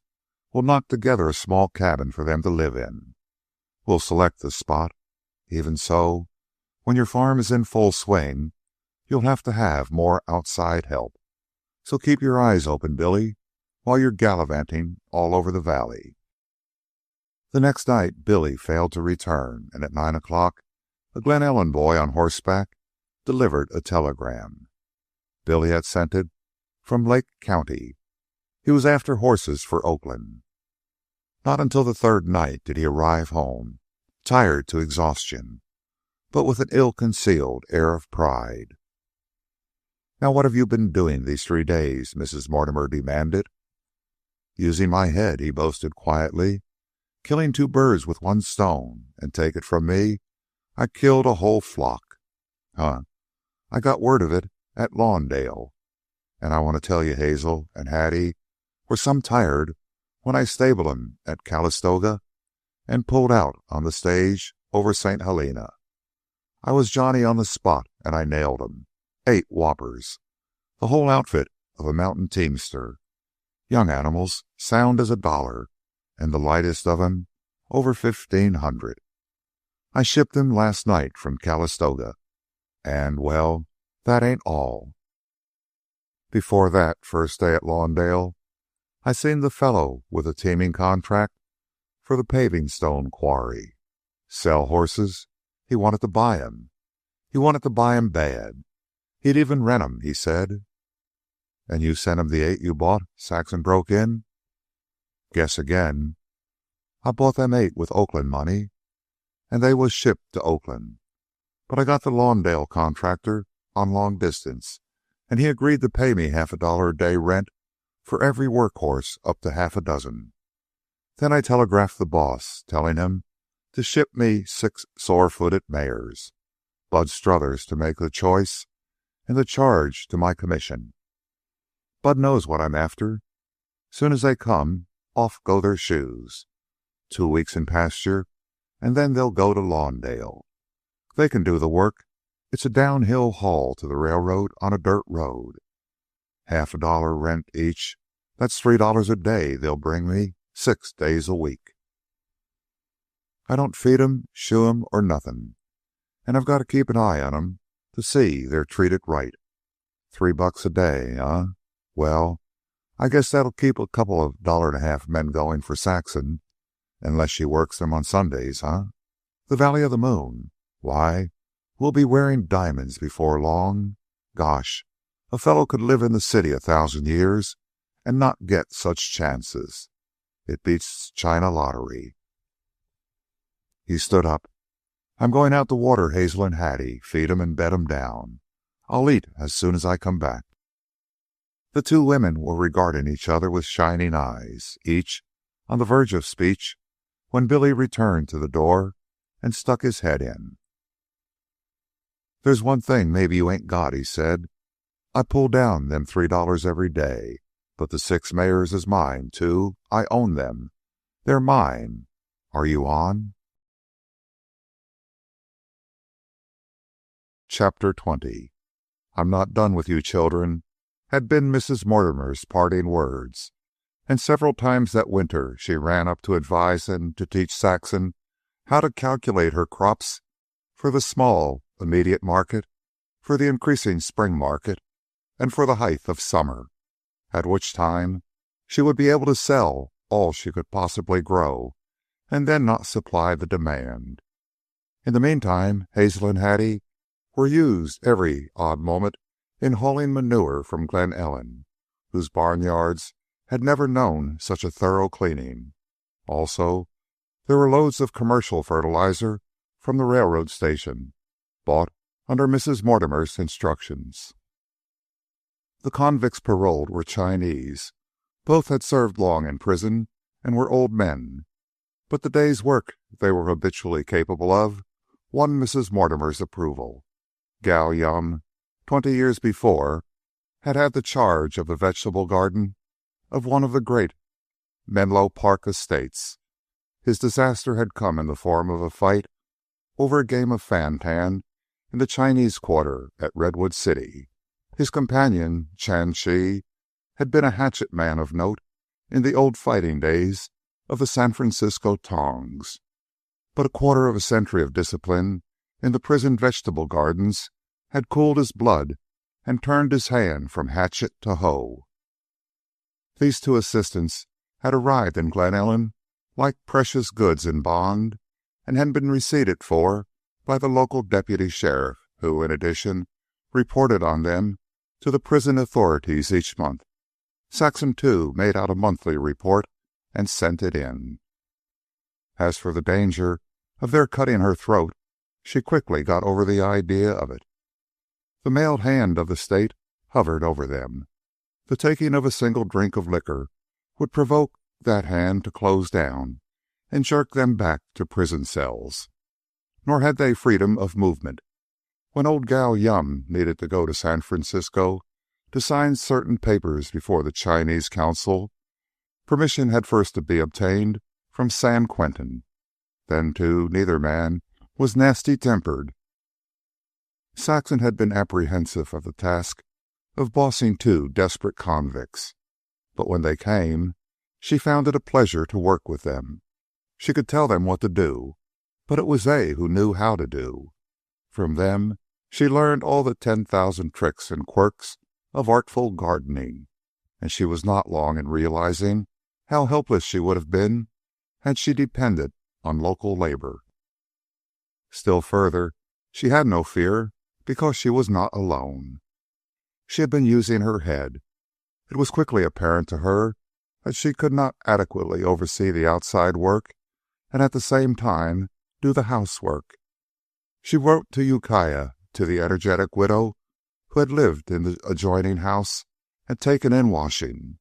will knock together a small cabin for them to live in. We'll select the spot. Even so, when your farm is in full swing, you'll have to have more outside help. So keep your eyes open, Billy, while you're gallivanting all over the valley." The next night Billy failed to return, and at 9 o'clock a Glen Ellen boy on horseback delivered a telegram. Billy had sent it from Lake County. He was after horses for Oakland. Not until the third night did he arrive home, tired to exhaustion, but with an ill-concealed air of pride. "Now what have you been doing these 3 days?" Mrs. Mortimer demanded. "Using my head," he boasted quietly. "Killing 2 birds with 1 stone, and take it from me, I killed a whole flock. Huh. I got word of it at Lawndale. And I want to tell you, Hazel and Hattie were some tired when I stabled 'em at Calistoga and pulled out on the stage over St. Helena. I was Johnny on the spot, and I nailed 'em. 8 whoppers. The whole outfit of a mountain teamster. Young animals, sound as $1, and the lightest of 'em over 1,500. I shipped 'em last night from Calistoga. And, well, that ain't all. Before that first day at Lawndale, I seen the fellow with the teaming contract for the paving stone quarry. Sell horses? He wanted to buy 'em. He wanted to buy 'em bad. He'd even rent 'em, he said." "And you sent him the 8 you bought?" Saxon broke in. "Guess again. I bought them 8 with Oakland money, and they was shipped to Oakland. But I got the Lawndale contractor on long distance, and he agreed to pay me $50 a day rent for every workhorse up to 6 Then I telegraphed the boss, telling him to ship me 6 sore-footed mares, Bud Struthers to make the choice, and the charge to my commission. Bud knows what I'm after. Soon as they come, off go their shoes. 2 weeks in pasture, and then they'll go to Lawndale. They can do the work. It's a downhill haul to the railroad on a dirt road. $50 rent each. That's $3 a day they'll bring me 6 days a week. I don't feed 'em, shoe 'em, or nothing. And I've got to keep an eye on 'em to see they're treated right. $3 a day, huh? Well, I guess that'll keep a couple of $1.50 men going for Saxon, unless she works them on Sundays, huh? The Valley of the Moon. Why, we'll be wearing diamonds before long. Gosh, a fellow could live in the city 1,000 years and not get such chances. It beats China lottery." He stood up. "I'm going out to water Hazel and Hattie, feed 'em and bed 'em down. I'll eat as soon as I come back." The 2 women were regarding each other with shining eyes, each on the verge of speech, when Billy returned to the door and stuck his head in. "There's one thing maybe you ain't got," he said. "I pull down them $3 every day, but the 6 mares is mine, too. I own them. They're mine. Are you on?" Chapter 20. "I'm not done with you children," had been Mrs. Mortimer's parting words, and several times that winter she ran up to advise and to teach Saxon how to calculate her crops for the small immediate market, for the increasing spring market, and for the height of summer, at which time she would be able to sell all she could possibly grow and then not supply the demand. In the meantime, Hazel and Hattie were used every odd moment in hauling manure from Glen Ellen, whose barnyards had never known such a thorough cleaning. Also, there were loads of commercial fertilizer from the railroad station, bought under Mrs. Mortimer's instructions. The convicts paroled were Chinese. Both had served long in prison and were old men, but the day's work they were habitually capable of won Mrs. Mortimer's approval. Gal Yum, 20 years before, had had the charge of the vegetable garden of one of the great Menlo Park estates. His disaster had come in the form of a fight over a game of fan-tan in the Chinese quarter at Redwood City. His companion, Chan Chi, had been a hatchet man of note in the old fighting days of the San Francisco Tongs. But a quarter of a century of discipline in the prison vegetable gardens had cooled his blood and turned his hand from hatchet to hoe. These 2 assistants had arrived in Glen Ellen like precious goods in bond, and had been receipted for by the local deputy sheriff, who, in addition reported on them to the prison authorities each month. Saxon, too, made out a monthly report and sent it in. As for the danger of their cutting her throat, she quickly got over the idea of it. The mailed hand of the state hovered over them. The taking of a single drink of liquor would provoke that hand to close down and jerk them back to prison cells. Nor had they freedom of movement. When old gal Yum needed to go to San Francisco to sign certain papers before the Chinese consul, permission had first to be obtained from San Quentin. Then, too, neither man was nasty-tempered. Saxon had been apprehensive of the task of bossing two desperate convicts, but when they came, she found it a pleasure to work with them. She could tell them what to do, but it was they who knew how to do. From them, she learned all the 10,000 tricks and quirks of artful gardening, and she was not long in realizing how helpless she would have been had she depended on local labor. Still further, she had no fear because she was not alone. She had been using her head. It was quickly apparent to her that she could not adequately oversee the outside work and at the same time do the housework. She wrote to Ukiah, to the energetic widow who had lived in the adjoining house and taken in washing.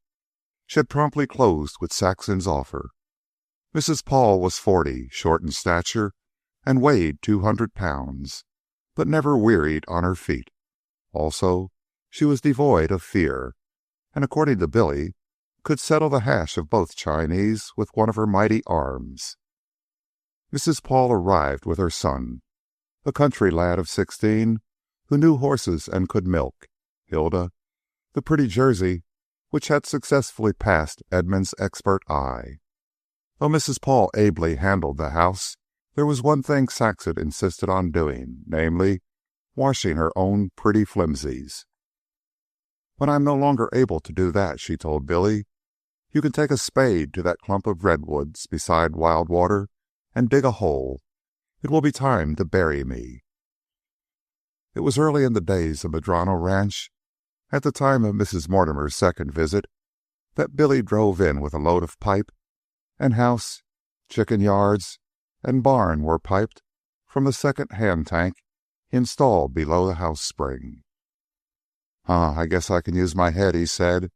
She had promptly closed with Saxon's offer. Mrs. Paul was 40, short in stature, and weighed 200 pounds, but never wearied on her feet. Also, she was devoid of fear, and according to Billy, could settle the hash of both Chinese with one of her mighty arms. Mrs. Paul arrived with her son, a country lad of 16 who knew horses and could milk, Hilda, the pretty Jersey which had successfully passed Edmund's expert eye. Though Mrs. Paul ably handled the house, there was one thing Saxon insisted on doing, namely, washing her own pretty flimsies. "When I'm no longer able to do that," she told Billy, "you can take a spade to that clump of redwoods beside Wild Water and dig a hole. It will be time to bury me." It was early in the days of Madrono Ranch, at the time of Mrs. Mortimer's second visit, that Billy drove in with a load of pipe, and house, chicken yards, and barn were piped from the second-hand tank he installed below the house spring. I guess I can use my head," he said.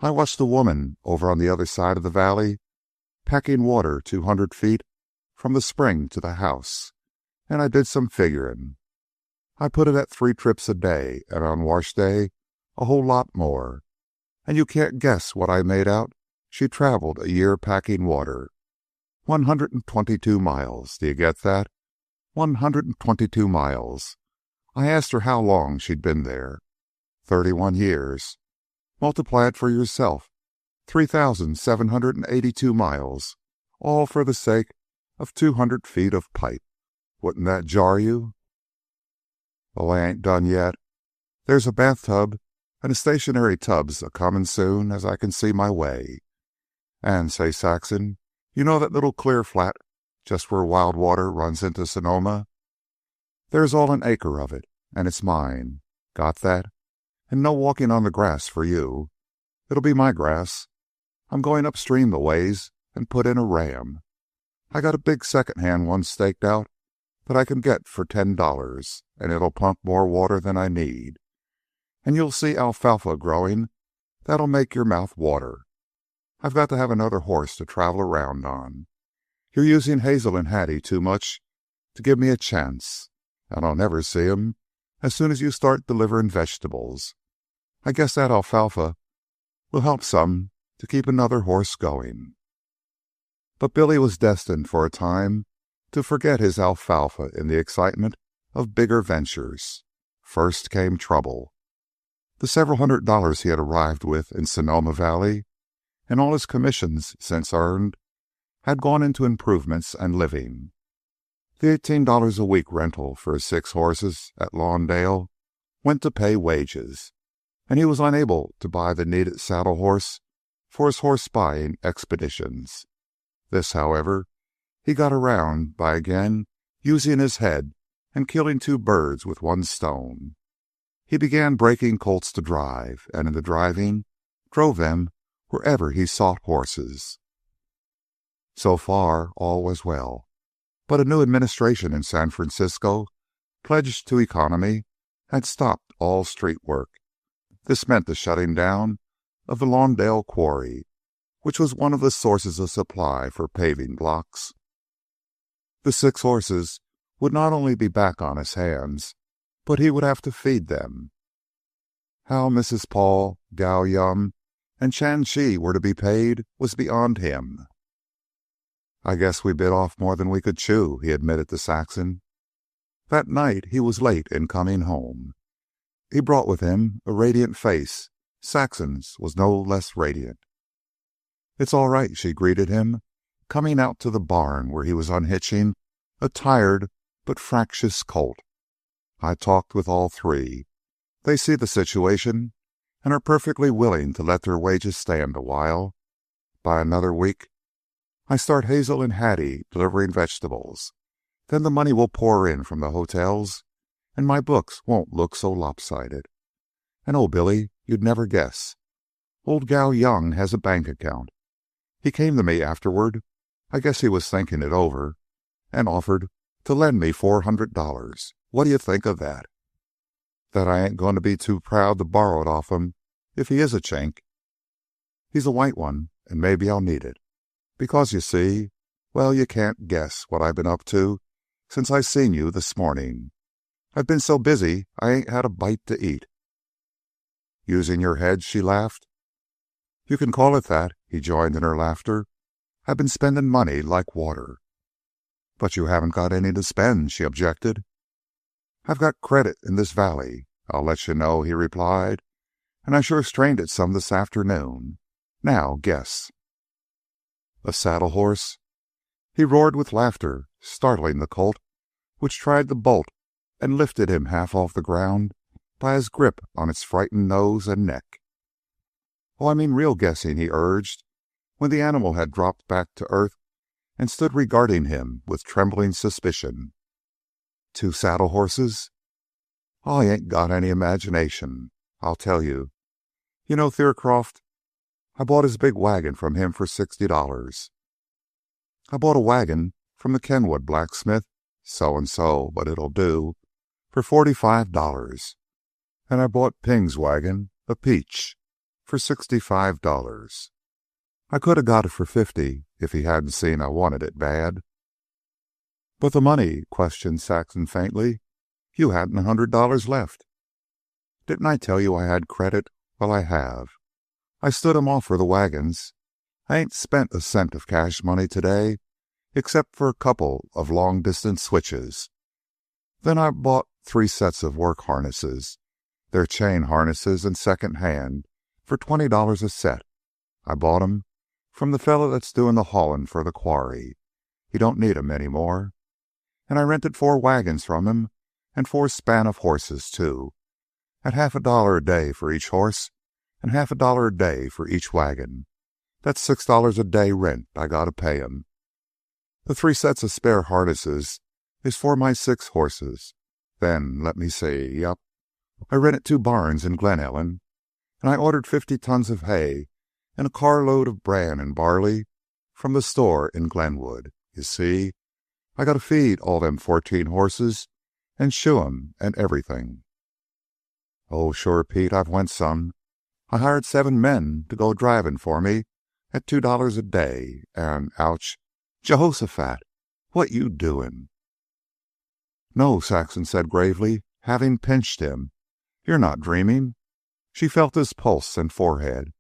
"I watched a woman over on the other side of the valley packing water 200 feet from the spring to the house, and I did some figuring. I put it at 3 trips a day, and on wash day a whole lot more. And you can't guess what I made out she traveled a year packing water. 122 miles. Do you get that? 122 miles. I asked her how long she'd been there. 31 years. Multiply it for yourself. 3,782 miles, all for the sake of 200 feet of pipe. Wouldn't that jar you?" "Oh, I ain't done yet. There's a bathtub and a stationary tub's a-comin' soon as I can see my way. And, say, Saxon, you know that little clear flat just where Wild Water runs into Sonoma? There's all an acre of it, and it's mine. Got that? And no walking on the grass for you. It'll be my grass. I'm going upstream the ways and put in a ram. I got a big second-hand one staked out that I can get for $10, and it'll pump more water than I need. And you'll see alfalfa growing that'll make your mouth water. I've got to have another horse to travel around on. You're using Hazel and Hattie too much to give me a chance, and I'll never see 'em as soon as you start delivering vegetables. I guess that alfalfa will help some to keep another horse going." But Billy was destined for a time to forget his alfalfa in the excitement of bigger ventures. First came trouble. The several $100s he had arrived with in Sonoma Valley, and all his commissions since earned, had gone into improvements and living. The $18 a week rental for his 6 horses at Lawndale went to pay wages, and he was unable to buy the needed saddle horse for his horse-buying expeditions. This, however, he got around by again using his head and killing 2 birds with 1 stone. He began breaking colts to drive, and in the driving drove them wherever he sought horses. So far, all was well. But a new administration in San Francisco, pledged to economy, had stopped all street work. This meant the shutting down of the Lawndale Quarry, which was one of the sources of supply for paving blocks. The 6 horses would not only be back on his hands, but he would have to feed them. How Mrs. Paul, Gao Yum, and Chan Chi were to be paid was beyond him. "I guess we bit off more than we could chew," he admitted to Saxon. That night he was late in coming home. He brought with him a radiant face. Saxon's was no less radiant. "It's all right," she greeted him, coming out to the barn where he was unhitching a tired but fractious colt. "I talked with all 3. They see the situation and are perfectly willing to let their wages stand a while. By another week, I start Hazel and Hattie delivering vegetables. Then the money will pour in from the hotels, and my books won't look so lopsided. And oh, Billy, you'd never guess. Old Gao Young has a bank account. He came to me afterward, I guess he was thinking it over, and offered to lend me $400. What do you think of that? That I ain't going to be too proud to borrow it off him if he is a chink. He's a white one, and maybe I'll need it. Because, you see, well, you can't guess what I've been up to since I seen you this morning. I've been so busy I ain't had a bite to eat." "Using your head?" she laughed. "You can call it that," he joined in her laughter. "I've been spending money like water." "But you haven't got any to spend," she objected. "I've got credit in this valley, I'll let you know," he replied. "And I sure strained it some this afternoon. Now, guess." "A saddle horse?" He roared with laughter, startling the colt, which tried to bolt and lifted him half off the ground by his grip on its frightened nose and neck. "Oh, I mean real guessing," he urged, when the animal had dropped back to earth and stood regarding him with trembling suspicion. "2 saddle horses? Oh, he ain't got any imagination. I'll tell you. You know Thiercroft? I bought his big wagon from him for $60. I bought a wagon from the Kenwood blacksmith, so-and-so, but it'll do, for $45. And I bought Ping's wagon, a peach, for $65. I could have got it for $50 if he hadn't seen I wanted it bad." "But the money?" questioned Saxon faintly. "You hadn't $100 left." "Didn't I tell you I had credit? Well, I have. I stood 'em off for the wagons. I ain't spent a cent of cash money today, except for a couple of long-distance switches. Then I bought 3 sets of work harnesses. They're chain harnesses and second-hand for $20 a set. I bought 'em from the fellow that's doing the haulin' for the quarry. He don't need 'em any more. And I rented 4 wagons from him, and 4 span of horses, too, at half $1 a day for each horse, and half $1 a day for each wagon. That's $6 a day rent I gotta pay him. The 3 sets of spare harnesses is for my 6 horses. Then, let me see, yep, I rented 2 barns in Glen Ellen, and I ordered 50 tons of hay and a carload of bran and barley from the store in Glenwood. You see, I gotta feed all them 14 horses and shoe 'em and everything." "Oh, sure, Pete, I've went some. I hired 7 men to go driving for me at $2 a day, and, ouch, Jehoshaphat, what you doing?" "No," Saxon said gravely, having pinched him. "You're not dreaming." She felt his pulse and forehead.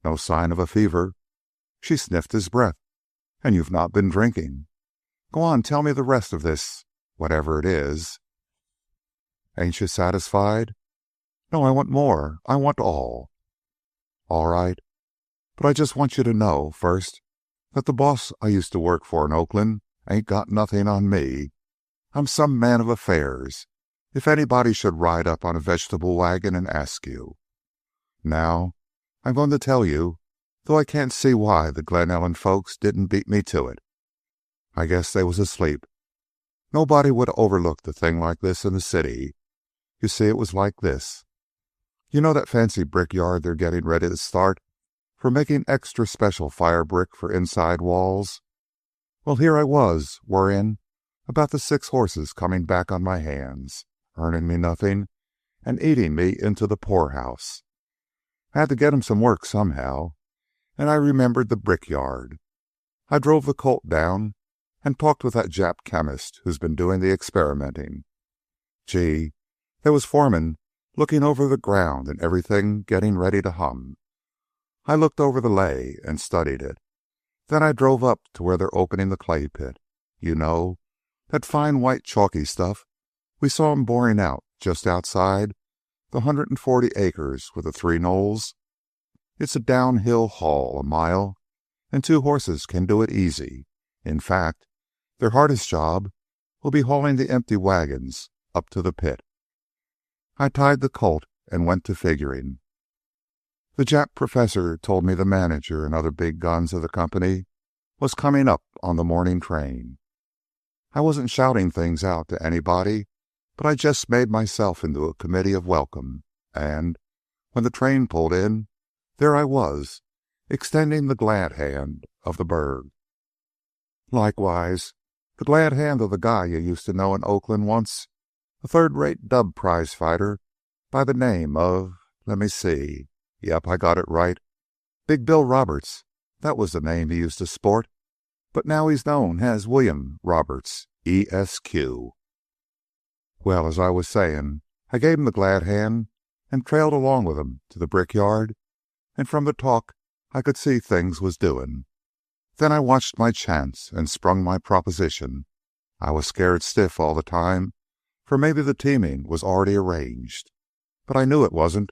"No sign of a fever." She sniffed his breath. "And you've not been drinking. Go on, tell me the rest of this, whatever it is." "Ain't you satisfied?" "No, I want more. I want all." "All right. But I just want you to know, first, that the boss I used to work for in Oakland ain't got nothing on me. I'm some man of affairs, if anybody should ride up on a vegetable wagon and ask you. Now, I'm going to tell you, though I can't see why the Glen Ellen folks didn't beat me to it. I guess they was asleep. Nobody would have overlooked a thing like this in the city. You see, it was like this. You know that fancy brickyard they're getting ready to start for making extra special fire brick for inside walls? Well, here I was, worrying about the 6 horses coming back on my hands, earning me nothing and eating me into the poorhouse. I had to get 'em some work somehow, and I remembered the brickyard. I drove the colt down and talked with that Jap chemist who's been doing the experimenting. Gee, there was Foreman looking over the ground and everything getting ready to hum. I looked over the lay and studied it. Then I drove up to where they're opening the clay pit. You know, that fine white chalky stuff we saw 'em boring out just outside the 140 acres with the 3 knolls. It's a downhill haul a mile, and 2 horses can do it easy. In fact, their hardest job will be hauling the empty wagons up to the pit. I tied the colt and went to figuring. The Jap professor told me the manager and other big guns of the company was coming up on the morning train. I wasn't shouting things out to anybody, but I just made myself into a committee of welcome, and when the train pulled in, there I was, extending the glad hand of the burg. Likewise, the glad hand of the guy you used to know in Oakland once, a third-rate dub prize fighter by the name of, let me see, yep, I got it right, Big Bill Roberts. That was the name he used to sport, but now he's known as William Roberts, ESQ. Well, as I was saying, I gave him the glad hand and trailed along with him to the brickyard, and from the talk I could see things was doing. Then I watched my chance and sprung my proposition. I was scared stiff all the time, for maybe the teaming was already arranged. But I knew it wasn't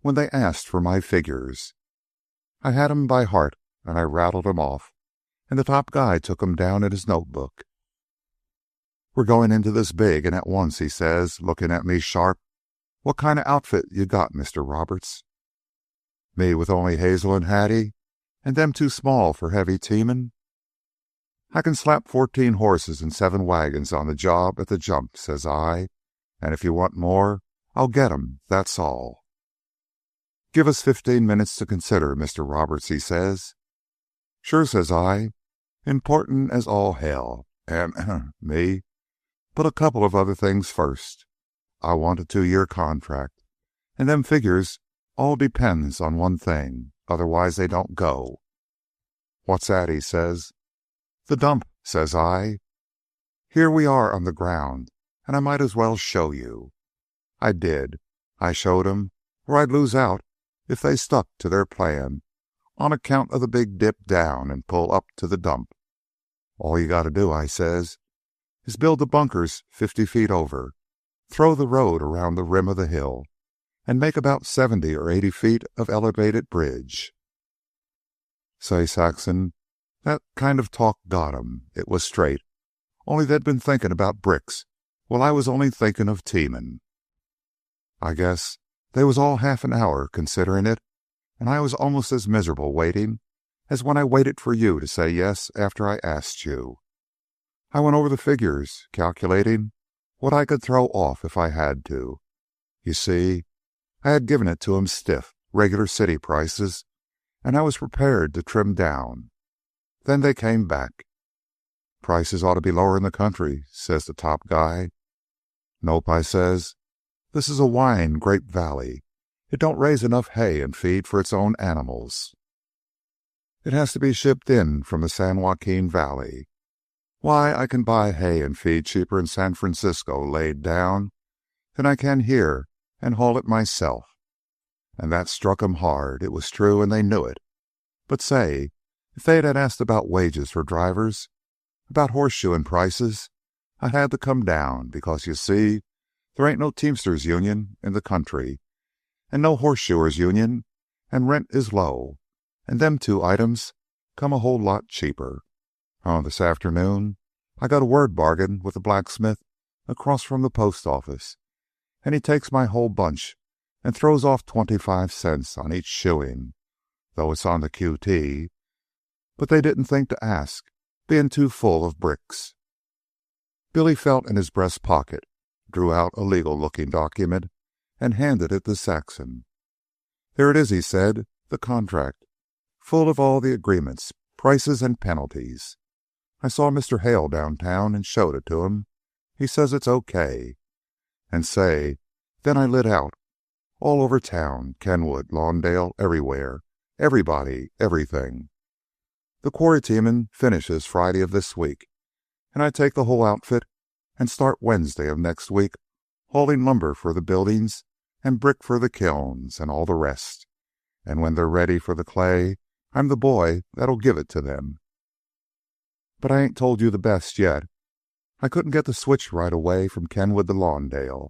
when they asked for my figures. I had 'em by heart, and I rattled 'em off, and the top guy took 'em down in his notebook. "We're going into this big and at once," he says, looking at me sharp. "What kind of outfit you got, Mr. Roberts?" "Me with only Hazel and Hattie, and them too small for heavy teamin'?" "I can slap 14 horses and 7 wagons on the job at the jump," says I. "And if you want more, I'll get 'em, that's all." "Give us 15 minutes to consider, Mr. Roberts," he says. "Sure," says I. "Important as all hell, and me. But a couple of other things first. I want a 2-year contract, and them figures all depends on one thing, otherwise they don't go." "What's that?" he says. "The dump," says I. "Here we are on the ground, and I might as well show you." I did. I showed 'em where I'd lose out if they stuck to their plan on account of the big dip down and pull up to the dump. "All you got to do," I says, "is build the bunkers 50 feet over, throw the road around the rim of the hill, and make about 70 or 80 feet of elevated bridge." Say, Saxon, that kind of talk got 'em. It was straight. Only they'd been thinking about bricks, while I was only thinking of teamin'. I guess they was all half an hour considering it, and I was almost as miserable waiting as when I waited for you to say yes after I asked you. I went over the figures, calculating what I could throw off if I had to. You see, I had given it to 'em stiff, regular city prices, and I was prepared to trim down. Then they came back. "Prices ought to be lower in the country," says the top guy. "Nope," I says. "This is a wine grape valley. It don't raise enough hay and feed for its own animals. It has to be shipped in from the San Joaquin Valley. Why, I can buy hay and feed cheaper in San Francisco laid down than I can here and haul it myself." And that struck 'em hard. It was true, and they knew it. But say, if they'd had asked about wages for drivers, about horseshoeing prices, I'd had to come down because, you see, there ain't no Teamsters Union in the country, and no horseshoers union, and rent is low, and them 2 items come a whole lot cheaper. Oh, this afternoon I got a word bargain with the blacksmith across from the post office, and he takes my whole bunch and throws off 25 cents on each shoeing, though it's on the QT. But they didn't think to ask, being too full of bricks. Billy felt in his breast pocket, drew out a legal-looking document, and handed it to Saxon. There it is, he said, the contract, full of all the agreements, prices, and penalties. I saw Mr. Hale downtown and showed it to him. He says it's okay. And say, then I lit out. All over town, Kenwood, Lawndale, everywhere. Everybody, everything. The quarry teamin' finishes Friday of this week, and I take the whole outfit and start Wednesday of next week, hauling lumber for the buildings and brick for the kilns and all the rest. And when they're ready for the clay, I'm the boy that'll give it to them. But I ain't told you the best yet. I couldn't get the switch right away from Kenwood to Lawndale,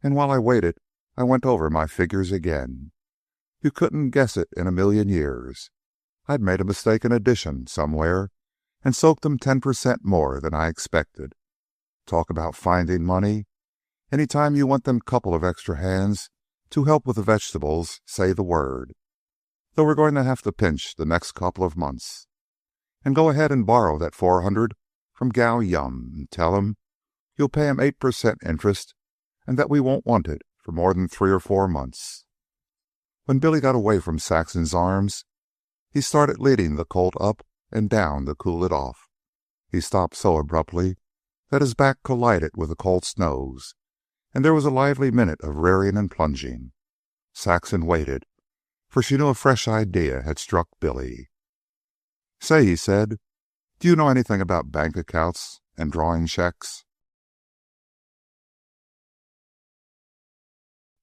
and while I waited, I went over my figures again. You couldn't guess it in a million years. I'd made a mistaken addition somewhere and soaked them 10% more than I expected. Talk about finding money. Any time you want them couple of extra hands to help with the vegetables, say the word. Though we're going to have to pinch the next couple of months. And go ahead and borrow that $400 from Gow Yum and tell him you'll pay him 8% interest and that we won't want it for more than 3 or 4 months. When Billy got away from Saxon's arms, he started leading the colt up and down to cool it off. He stopped so abruptly that his back collided with the colt's nose, and there was a lively minute of rearing and plunging. Saxon waited, for she knew a fresh idea had struck Billy. Say, he said, do you know anything about bank accounts and drawing checks?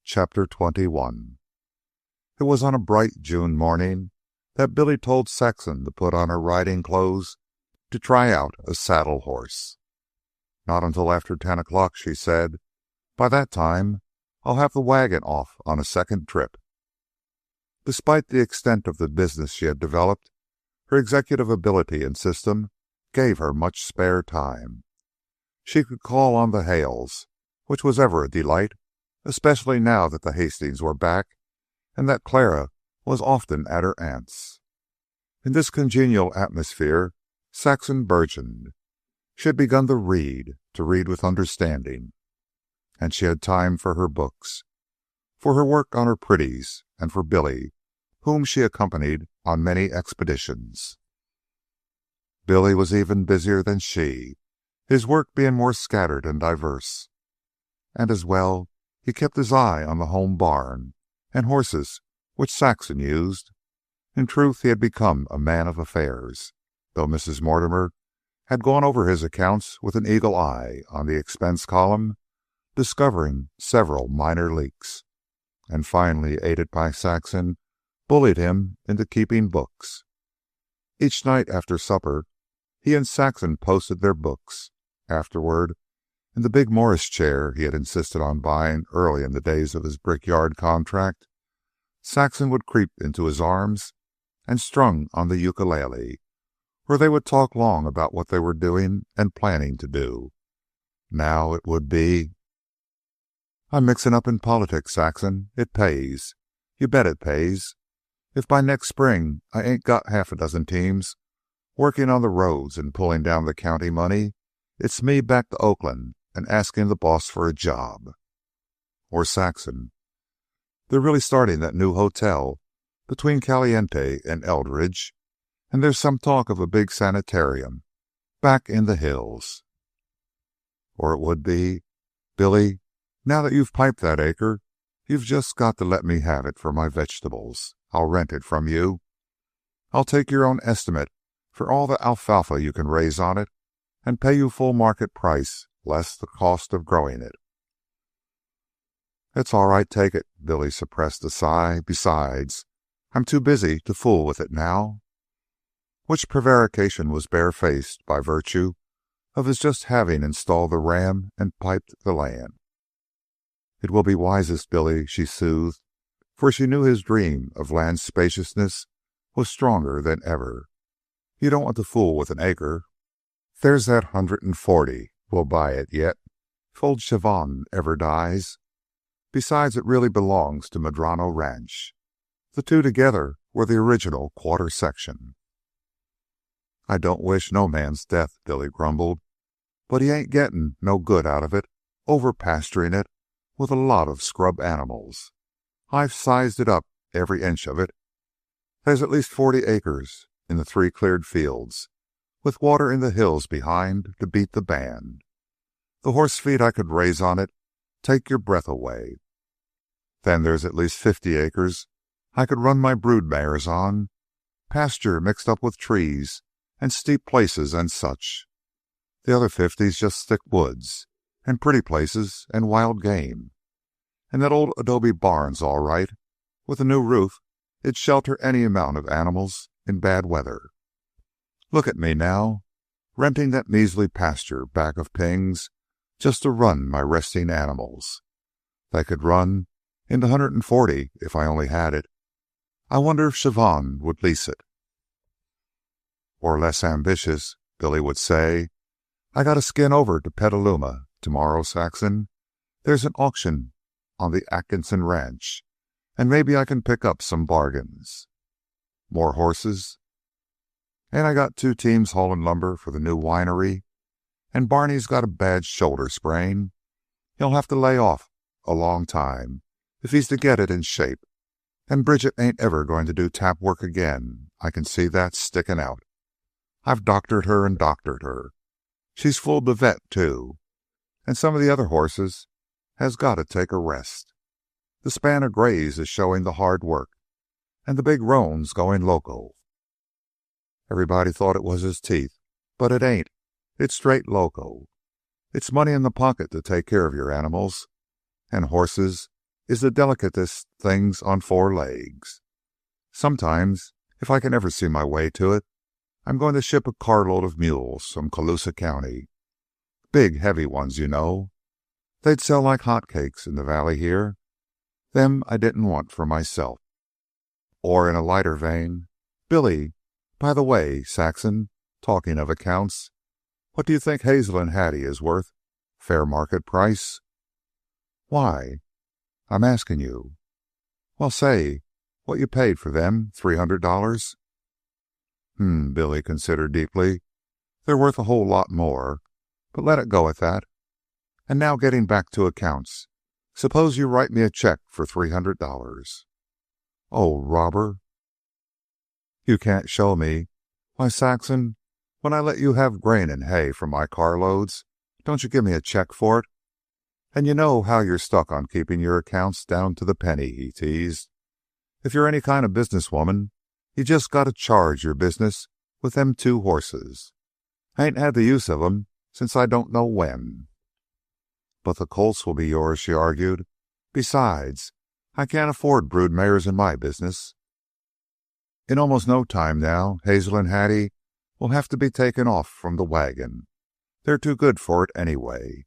Chapter 21. It was on a bright June morning that Billy told Saxon to put on her riding clothes to try out a saddle horse. Not until after 10 o'clock, she said. By that time, I'll have the wagon off on a second trip. Despite the extent of the business she had developed, her executive ability and system gave her much spare time. She could call on the Hales, which was ever a delight, especially now that the Hastings were back and that Clara was often at her aunt's. In this congenial atmosphere, Saxon burgeoned. She had begun to read with understanding, and she had time for her books, for her work on her pretties, and for Billy, whom she accompanied on many expeditions. Billy was even busier than she, his work being more scattered and diverse. And as well, he kept his eye on the home barn and horses which Saxon used. In truth, he had become a man of affairs, though Mrs. Mortimer had gone over his accounts with an eagle eye on the expense column, discovering several minor leaks, and finally, aided by Saxon, bullied him into keeping books. Each night after supper, he and Saxon posted their books. Afterward, in the big Morris chair he had insisted on buying early in the days of his brickyard contract, Saxon would creep into his arms and strung on the ukulele, where they would talk long about what they were doing and planning to do. Now it would be, I'm mixing up in politics, Saxon. It pays. You bet it pays. If by next spring I ain't got half a dozen teams working on the roads and pulling down the county money, it's me back to Oakland and asking the boss for a job. Or Saxon, they're really starting that new hotel between Caliente and Eldridge, and there's some talk of a big sanitarium back in the hills. Or it would be, Billy, now that you've piped that acre, you've just got to let me have it for my vegetables. I'll rent it from you. I'll take your own estimate for all the alfalfa you can raise on it and pay you full market price less the cost of growing it. It's all right, take it. Billy suppressed a sigh. Besides, I'm too busy to fool with it now. Which prevarication was barefaced by virtue of his just having installed the ram and piped the land. It will be wisest, Billy, she soothed, for she knew his dream of land spaciousness was stronger than ever. You don't want to fool with an acre. There's that 140. We'll buy it yet, if old Chavon ever dies. Besides, it really belongs to Medrano Ranch. The two together were the original quarter section. I don't wish no man's death, Billy grumbled, but he ain't getting no good out of it, overpasturing it with a lot of scrub animals. I've sized it up every inch of it. There's at least 40 acres in the 3 cleared fields, with water in the hills behind to beat the band. The horse feed I could raise on it take your breath away. Then there's at least 50 acres I could run my brood mares on, pasture mixed up with trees and steep places and such. The other 50's just thick woods and pretty places and wild game. And that old adobe barn's all right. With a new roof, it'd shelter any amount of animals in bad weather. Look at me now, renting that measly pasture back of Ping's just to run my resting animals. They could run into 140 if I only had it. I wonder if Siobhan would lease it. Or less ambitious, Billy would say, I got to skin over to Petaluma tomorrow, Saxon. There's an auction on the Atkinson Ranch, and maybe I can pick up some bargains. More horses? And I got 2 teams hauling lumber for the new winery, and Barney's got a bad shoulder sprain. He'll have to lay off a long time if he's to get it in shape. And Bridget ain't ever going to do tap work again. I can see that sticking out. I've doctored her and doctored her. She's fooled the vet, too. And some of the other horses has got to take a rest. The span of grays is showing the hard work, and the big roan's going loco. Everybody thought it was his teeth, but it ain't. It's straight loco. It's money in the pocket to take care of your animals, and horses is the delicatest things on 4 legs. Sometimes, if I can ever see my way to it, I'm going to ship a carload of mules from Colusa County. Big, heavy ones, you know. They'd sell like hotcakes in the valley here. Them I didn't want for myself. Or in a lighter vein, Billy, by the way, Saxon, talking of accounts, what do you think Hazel and Hattie is worth? Fair market price? Why? I'm asking you. Well, say, what you paid for them, $300? Billy considered deeply. They're worth a whole lot more, but let it go at that. And now getting back to accounts, suppose you write me a check for $300. Oh, robber. You can't show me. Why, Saxon, when I let you have grain and hay from my carloads, don't you give me a check for it? And you know how you're stuck on keeping your accounts down to the penny, he teased. If you're any kind of businesswoman, you just got to charge your business with them 2 horses. I ain't had the use of 'em since I don't know when. But the colts will be yours, she argued. Besides, I can't afford brood mares in my business. In almost no time now, Hazel and Hattie will have to be taken off from the wagon. They're too good for it anyway.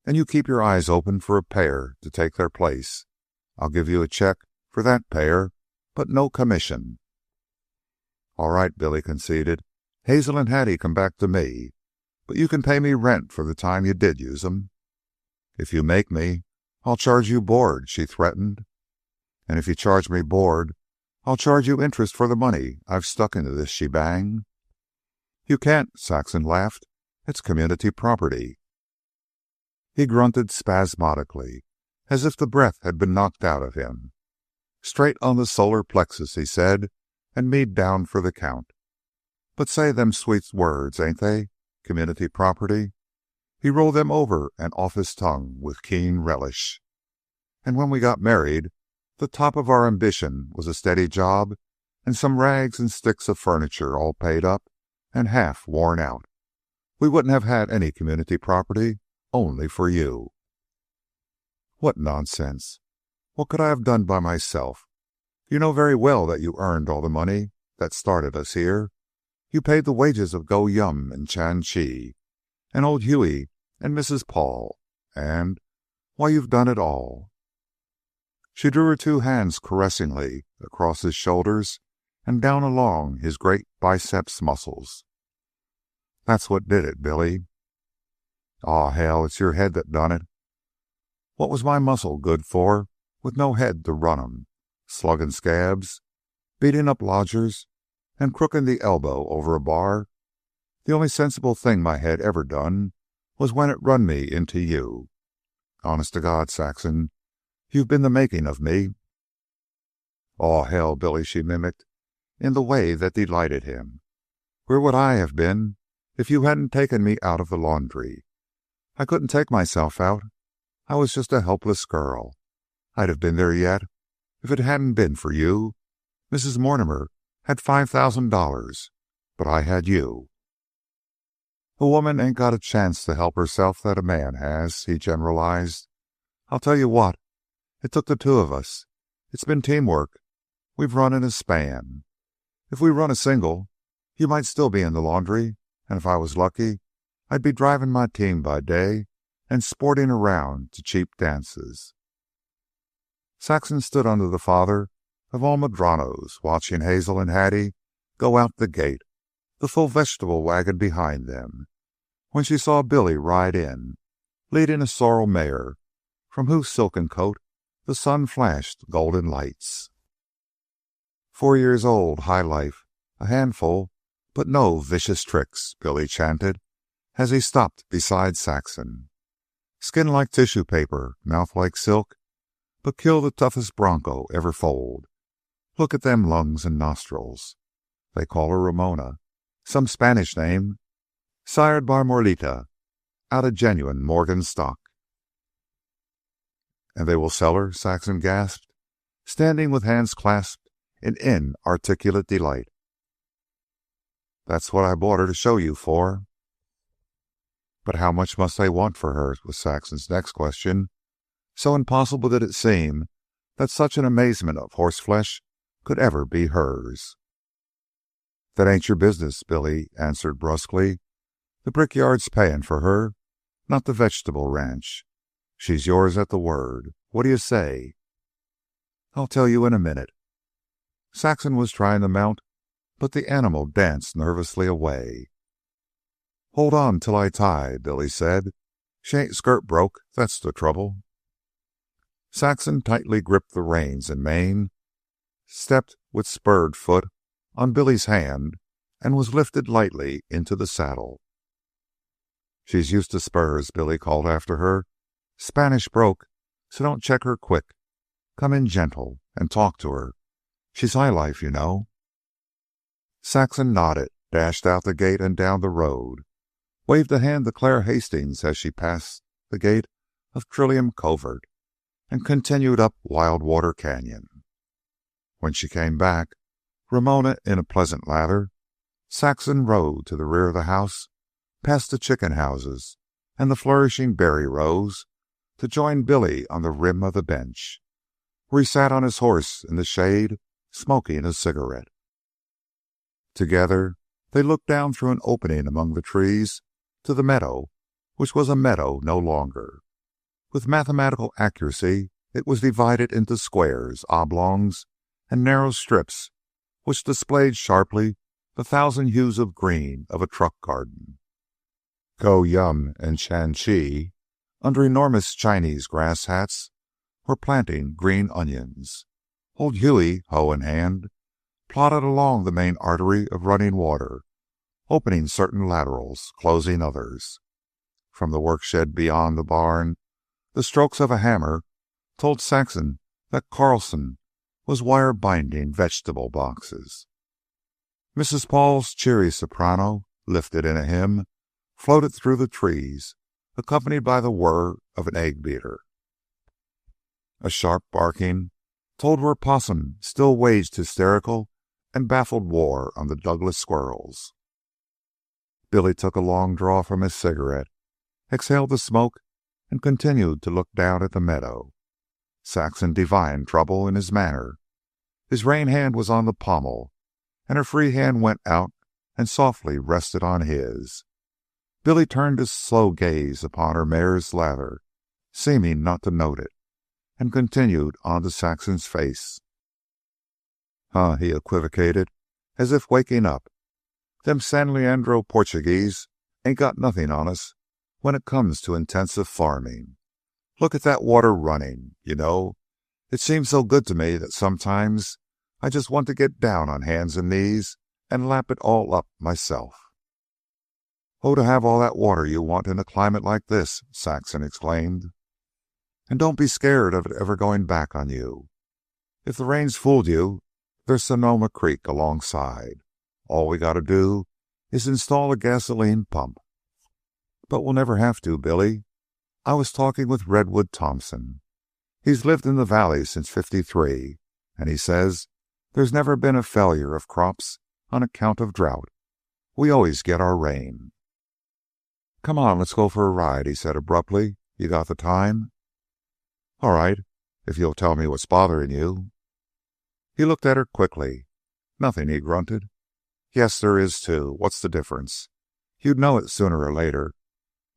And you keep your eyes open for a pair to take their place. I'll give you a check for that pair, but no commission. All right, Billy conceded. Hazel and Hattie come back to me, but you can pay me rent for the time you did use 'em. If you make me, I'll charge you board, she threatened. And if you charge me board, I'll charge you interest for the money I've stuck into this shebang. You can't, Saxon laughed. It's community property. He grunted spasmodically, as if the breath had been knocked out of him. Straight on the solar plexus, he said, and me down for the count. But say them sweet words, ain't they? Community property. He rolled them over and off his tongue with keen relish. And when we got married, the top of our ambition was a steady job and some rags and sticks of furniture all paid up and half worn out. We wouldn't have had any community property, only for you. What nonsense. What could I have done by myself? You know very well that you earned all the money that started us here. You paid the wages of Go Yum and Chan Chi, and old Huey and Mrs. Paul, and, why, you've done it all. She drew her 2 hands caressingly across his shoulders and down along his great biceps muscles. That's what did it, Billy. Aw, hell, it's your head that done it. What was my muscle good for, with no head to run 'em? Slugging scabs, beating up lodgers, and crooking the elbow over a bar? The only sensible thing my head ever done was when it run me into you. Honest to God, Saxon, you've been the making of me. "Aw, hell, Billy," she mimicked, in the way that delighted him. "Where would I have been if you hadn't taken me out of the laundry? I couldn't take myself out. I was just a helpless girl. I'd have been there yet if it hadn't been for you. Mrs. Mortimer had $5,000, but I had you." "A woman ain't got a chance to help herself that a man has," he generalized. "I'll tell you what. It took the two of us. It's been teamwork. We've run in a span. If we run a single, you might still be in the laundry, and if I was lucky, I'd be driving my team by day and sporting around to cheap dances." Saxon stood under the father of all Madranos, watching Hazel and Hattie go out the gate, the full vegetable wagon behind them, when she saw Billy ride in, leading a sorrel mare from whose silken coat the sun flashed golden lights. 4 years old, high life, a handful, but no vicious tricks, Billy chanted as he stopped beside Saxon. Skin like tissue paper, mouth like silk, but kill the toughest bronco ever foaled. Look at them lungs and nostrils. They call her Ramona, some Spanish name, sired by Morlita, out of genuine Morgan stock. "And they will sell her?" Saxon gasped, standing with hands clasped in inarticulate delight. "That's what I bought her to show you for." "But how much must they want for her?" was Saxon's next question. So impossible did it seem that such an amazement of horseflesh could ever be hers. "That ain't your business," Billy answered brusquely. "The brickyard's paying for her, not the vegetable ranch. She's yours at the word. What do you say?" "I'll tell you in a minute." Saxon was trying to mount, but the animal danced nervously away. "Hold on till I tie," Billy said. "She ain't skirt broke, that's the trouble." Saxon tightly gripped the reins and mane, stepped with spurred foot on Billy's hand, and was lifted lightly into the saddle. "She's used to spurs," Billy called after her. "Spanish broke, so don't check her quick. Come in gentle and talk to her. She's high life, you know." Saxon nodded, dashed out the gate and down the road, waved a hand to Claire Hastings as she passed the gate of Trillium Covert, and continued up Wild Water Canyon. When she came back, Ramona in a pleasant lather, Saxon rode to the rear of the house, past the chicken houses and the flourishing berry rows, to join Billy on the rim of the bench, where he sat on his horse in the shade, smoking a cigarette. Together, they looked down through an opening among the trees to the meadow, which was a meadow no longer. With mathematical accuracy, it was divided into squares, oblongs, and narrow strips, which displayed sharply the thousand hues of green of a truck garden. Ko Yum and Chan Chi, under enormous Chinese grass hats, were planting green onions. Old Huey, hoe in hand, plodded along the main artery of running water, opening certain laterals, closing others. From the workshed beyond the barn, the strokes of a hammer told Saxon that Carlson was wire binding vegetable boxes. Mrs. Paul's cheery soprano, lifted in a hymn, floated through the trees, accompanied by the whir of an egg beater. A sharp barking told where Possum still waged hysterical and baffled war on the Douglas squirrels. Billy took a long draw from his cigarette, exhaled the smoke, and continued to look down at the meadow. Saxon divined trouble in his manner. His rein hand was on the pommel, and her free hand went out and softly rested on his. Billy turned his slow gaze upon her mare's lather, seeming not to note it, and continued on to Saxon's face. "Huh," he equivocated, as if waking up. "Them San Leandro Portuguese ain't got nothing on us when it comes to intensive farming. Look at that water running. You know, it seems so good to me that sometimes I just want to get down on hands and knees and lap it all up myself." "Oh, to have all that water you want in a climate like this," Saxon exclaimed. "And don't be scared of it ever going back on you. If the rain's fooled you, there's Sonoma Creek alongside. All we gotta do is install a gasoline pump. But we'll never have to, Billy. I was talking with Redwood Thompson. He's lived in the valley since '53, and he says there's never been a failure of crops on account of drought. We always get our rain. Come on, let's go for a ride, he said abruptly. You got the time? All right, if you'll tell me what's bothering you. He looked at her quickly. Nothing, he grunted. Yes, there is, too. What's the difference? You'd know it sooner or later.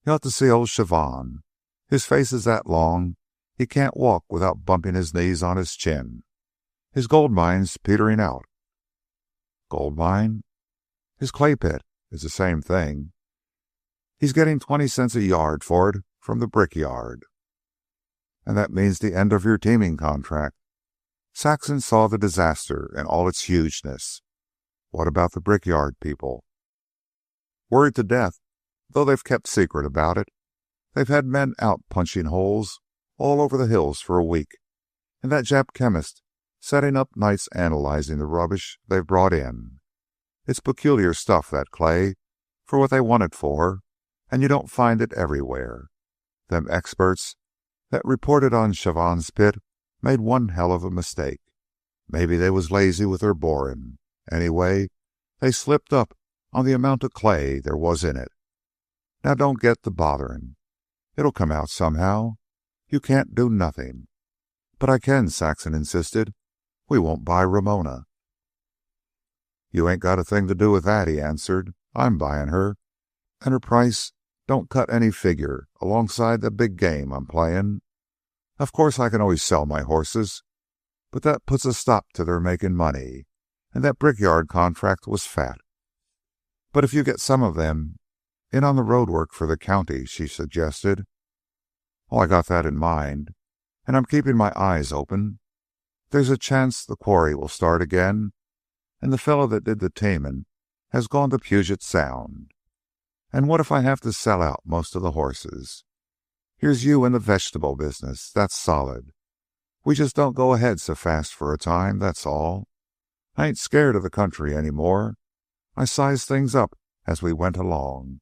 You ought to see old Siobhan. His face is that long, he can't walk without bumping his knees on his chin. His gold mine's petering out. Gold mine? His clay pit is the same thing. He's getting 20 cents a yard for it from the brickyard. And that means the end of your teaming contract. Saxon saw the disaster in all its hugeness. What about the brickyard people? Worried to death, though they've kept secret about it. They've had men out punching holes all over the hills for a week, and that Jap chemist setting up nights analyzing the rubbish they've brought in. It's peculiar stuff, that clay, for what they want it for, and you don't find it everywhere. Them experts that reported on Siobhan's pit made one hell of a mistake. Maybe they was lazy with their boring. Anyway, they slipped up on the amount of clay there was in it. Now don't get to bothering. It'll come out somehow. You can't do nothing. But I can, Saxon insisted. We won't buy Ramona. You ain't got a thing to do with that, he answered. I'm buying her. And her price don't cut any figure alongside the big game I'm playing. Of course I can always sell my horses, but that puts a stop to their making money, and that brickyard contract was fat. But if you get some of them in on the road work for the county, she suggested. Oh, I got that in mind, and I'm keeping my eyes open. There's a chance the quarry will start again, and the fellow that did the teaming has gone to Puget Sound. And what if I have to sell out most of the horses? Here's you in the vegetable business. That's solid. We just don't go ahead so fast for a time, that's all. I ain't scared of the country any more. I sized things up as we went along.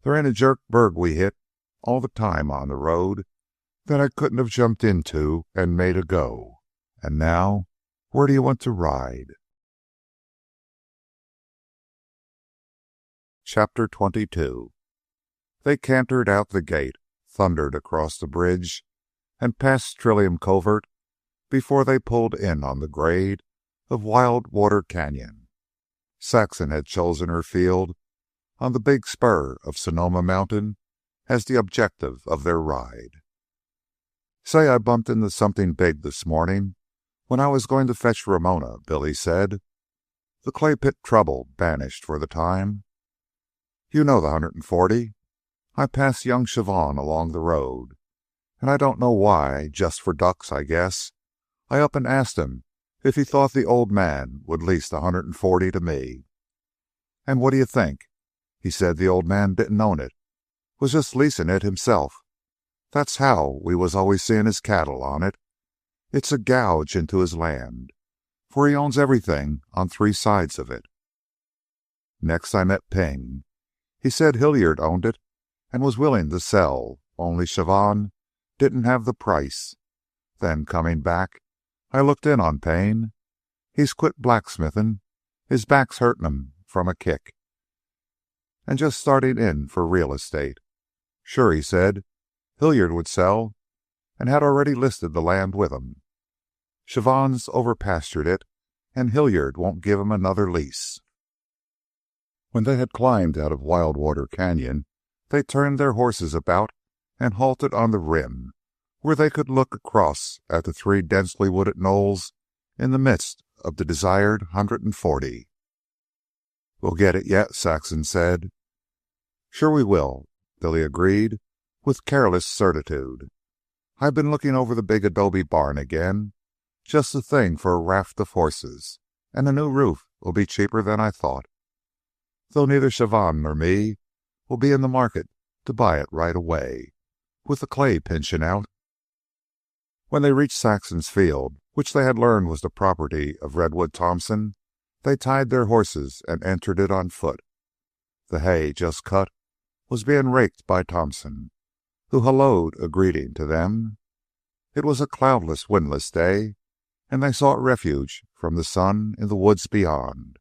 There ain't a jerk burg we hit all the time on the road that I couldn't have jumped into and made a go. And now, where do you want to ride? Chapter 22. They cantered out the gate, thundered across the bridge, and past Trillium Covert before they pulled in on the grade of Wild Water Canyon. Saxon had chosen her field on the big spur of Sonoma Mountain as the objective of their ride. Say I bumped into something big this morning when I was going to fetch Ramona, Billy said. The clay pit trouble banished for the time. You know the 140? I passed young Siobhan along the road, and I don't know why, just for ducks, I guess. I up and asked him if he thought the old man would lease the 140 to me. And what do you think? He said the old man didn't own it, was just leasing it himself. That's how we was always seeing his cattle on it. It's a gouge into his land, for he owns everything on 3 sides of it. Next I met Ping. He said Hilliard owned it and was willing to sell, only Siobhan didn't have the price. Then, coming back, I looked in on Payne. He's quit blacksmithing. His back's hurting him from a kick. And just starting in for real estate. Sure, he said, Hilliard would sell, and had already listed the land with him. Siobhan's overpastured it, and Hilliard won't give him another lease. When they had climbed out of Wild Water Canyon, they turned their horses about and halted on the rim, where they could look across at the 3 densely wooded knolls in the midst of the desired 140. We'll get it yet, Saxon said. Sure we will, Billy agreed, with careless certitude. I've been looking over the big adobe barn again. Just the thing for a raft of horses, and a new roof will be cheaper than I thought. Though neither Siobhan nor me will be in the market to buy it right away, with the clay pinching out. When they reached Saxon's field, which they had learned was the property of Redwood Thompson, they tied their horses and entered it on foot. The hay, just cut, was being raked by Thompson, who hallooed a greeting to them. It was a cloudless, windless day, and they sought refuge from the sun in the woods beyond.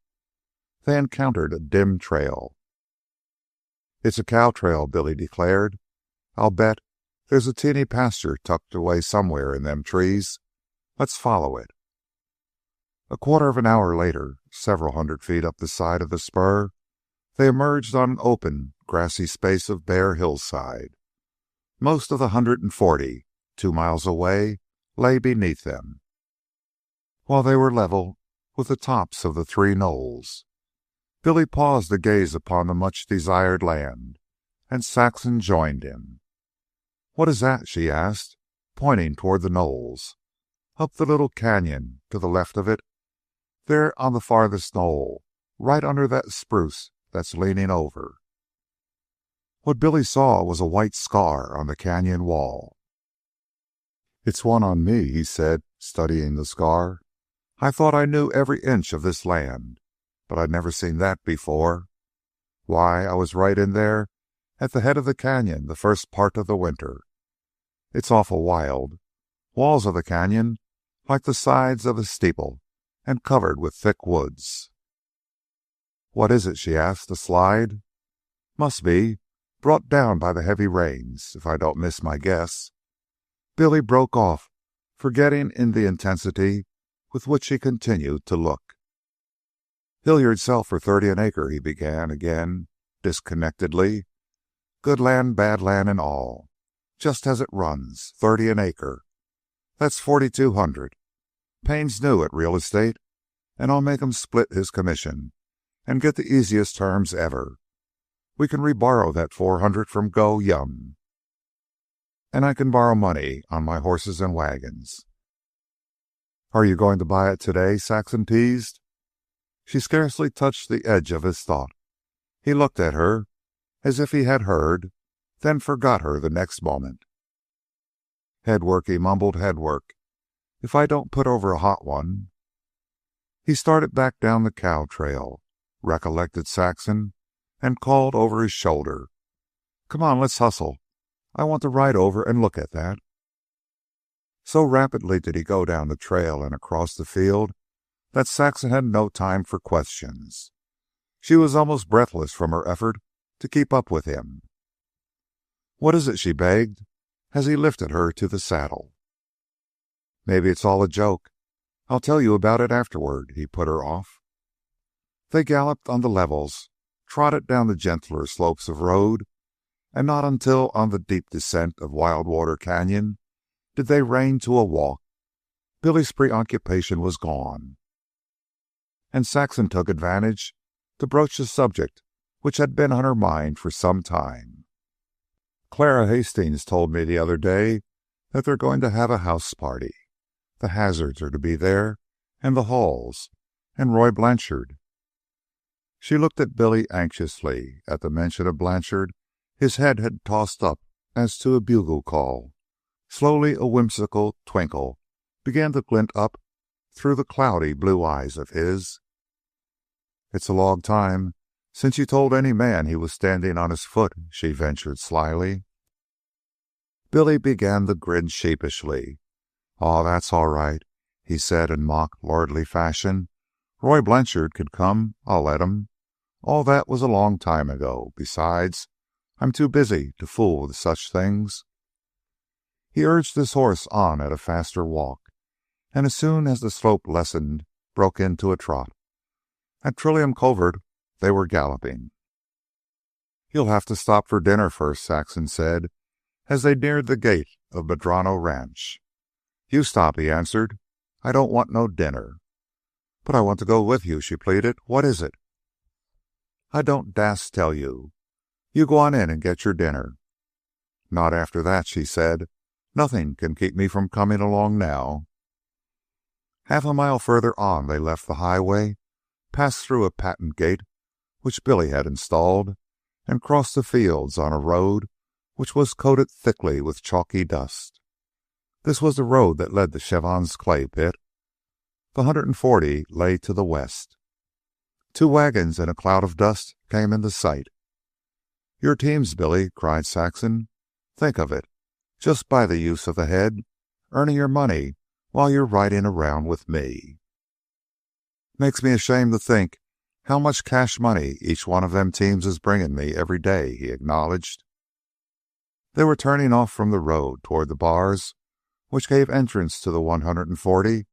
They encountered a dim trail. "It's a cow trail," Billy declared. "I'll bet there's a teeny pasture tucked away somewhere in them trees. Let's follow it." A quarter of an hour later, several hundred feet up the side of the spur, they emerged on an open, grassy space of bare hillside. Most of the 140, 2 miles away, lay beneath them, while they were level with the tops of the 3 knolls. Billy paused to gaze upon the much-desired land, and Saxon joined him. "What is that?" she asked, pointing toward the knolls. "Up the little canyon, to the left of it. There on the farthest knoll, right under that spruce that's leaning over." What Billy saw was a white scar on the canyon wall. "It's one on me," he said, studying the scar. "I thought I knew every inch of this land, but I'd never seen that before. Why, I was right in there at the head of the canyon the first part of the winter. It's awful wild. Walls of the canyon like the sides of a steeple and covered with thick woods." "What is it?" she asked. "A slide?" "Must be. Brought down by the heavy rains, if I don't miss my guess." Billy broke off, forgetting in the intensity with which he continued to look. "Hilliard sell for 30 an acre," he began again, disconnectedly. "Good land, bad land, and all. Just as it runs, 30 an acre. That's 4,200. Payne's new at real estate, and I'll make him split his commission and get the easiest terms ever. We can reborrow that 400 from Go Yum, and I can borrow money on my horses and wagons." "Are you going to buy it today?" Saxon teased. She scarcely touched the edge of his thought. He looked at her as if he had heard, then forgot her the next moment. "Head work," he mumbled, "head work. If I don't put over a hot one." He started back down the cow trail, recollected Saxon, and called over his shoulder, "Come on, let's hustle. I want to ride over and look at that." So rapidly did he go down the trail and across the field that Saxon had no time for questions. She was almost breathless from her effort to keep up with him. "What is it?" she begged, as he lifted her to the saddle. "Maybe it's all a joke. I'll tell you about it afterward," he put her off. They galloped on the levels, trotted down the gentler slopes of road, and not until on the deep descent of Wild Water Canyon did they rein to a walk. Billy's preoccupation was gone, and Saxon took advantage to broach a subject which had been on her mind for some time. "Clara Hastings told me the other day that they're going to have a house party. The Hazards are to be there, and the Halls, and Roy Blanchard." She looked at Billy anxiously. At the mention of Blanchard, his head had tossed up as to a bugle call. Slowly a whimsical twinkle began to glint up through the cloudy blue eyes of his. "It's a long time since you told any man he was standing on his foot," she ventured slyly. Billy began to grin sheepishly. "Oh, that's all right," he said in mock lordly fashion. "Roy Blanchard could come. I'll let him. All that was a long time ago. Besides, I'm too busy to fool with such things." He urged his horse on at a faster walk, and as soon as the slope lessened, broke into a trot. At Trillium Covert they were galloping. "You'll have to stop for dinner first," Saxon said, as they neared the gate of Medrano Ranch. "You stop," he answered. "I don't want no dinner." "But I want to go with you," she pleaded. "What is it?" "I don't dast tell you. You go on in and get your dinner." "Not after that," she said. "Nothing can keep me from coming along now." Half a mile further on they left the highway, passed through a patent gate which Billy had installed, and crossed the fields on a road which was coated thickly with chalky dust. This was the road that led to Chevon's clay pit. The 140 lay to the west. Two wagons and a cloud of dust came into sight. "Your teams, Billy," cried Saxon. "Think of it. Just by the use of the head, earning your money while you're riding around with me." "Makes me ashamed to think how much cash money each one of them teams is bringing me every day," he acknowledged. They were turning off from the road toward the bars which gave entrance to the 140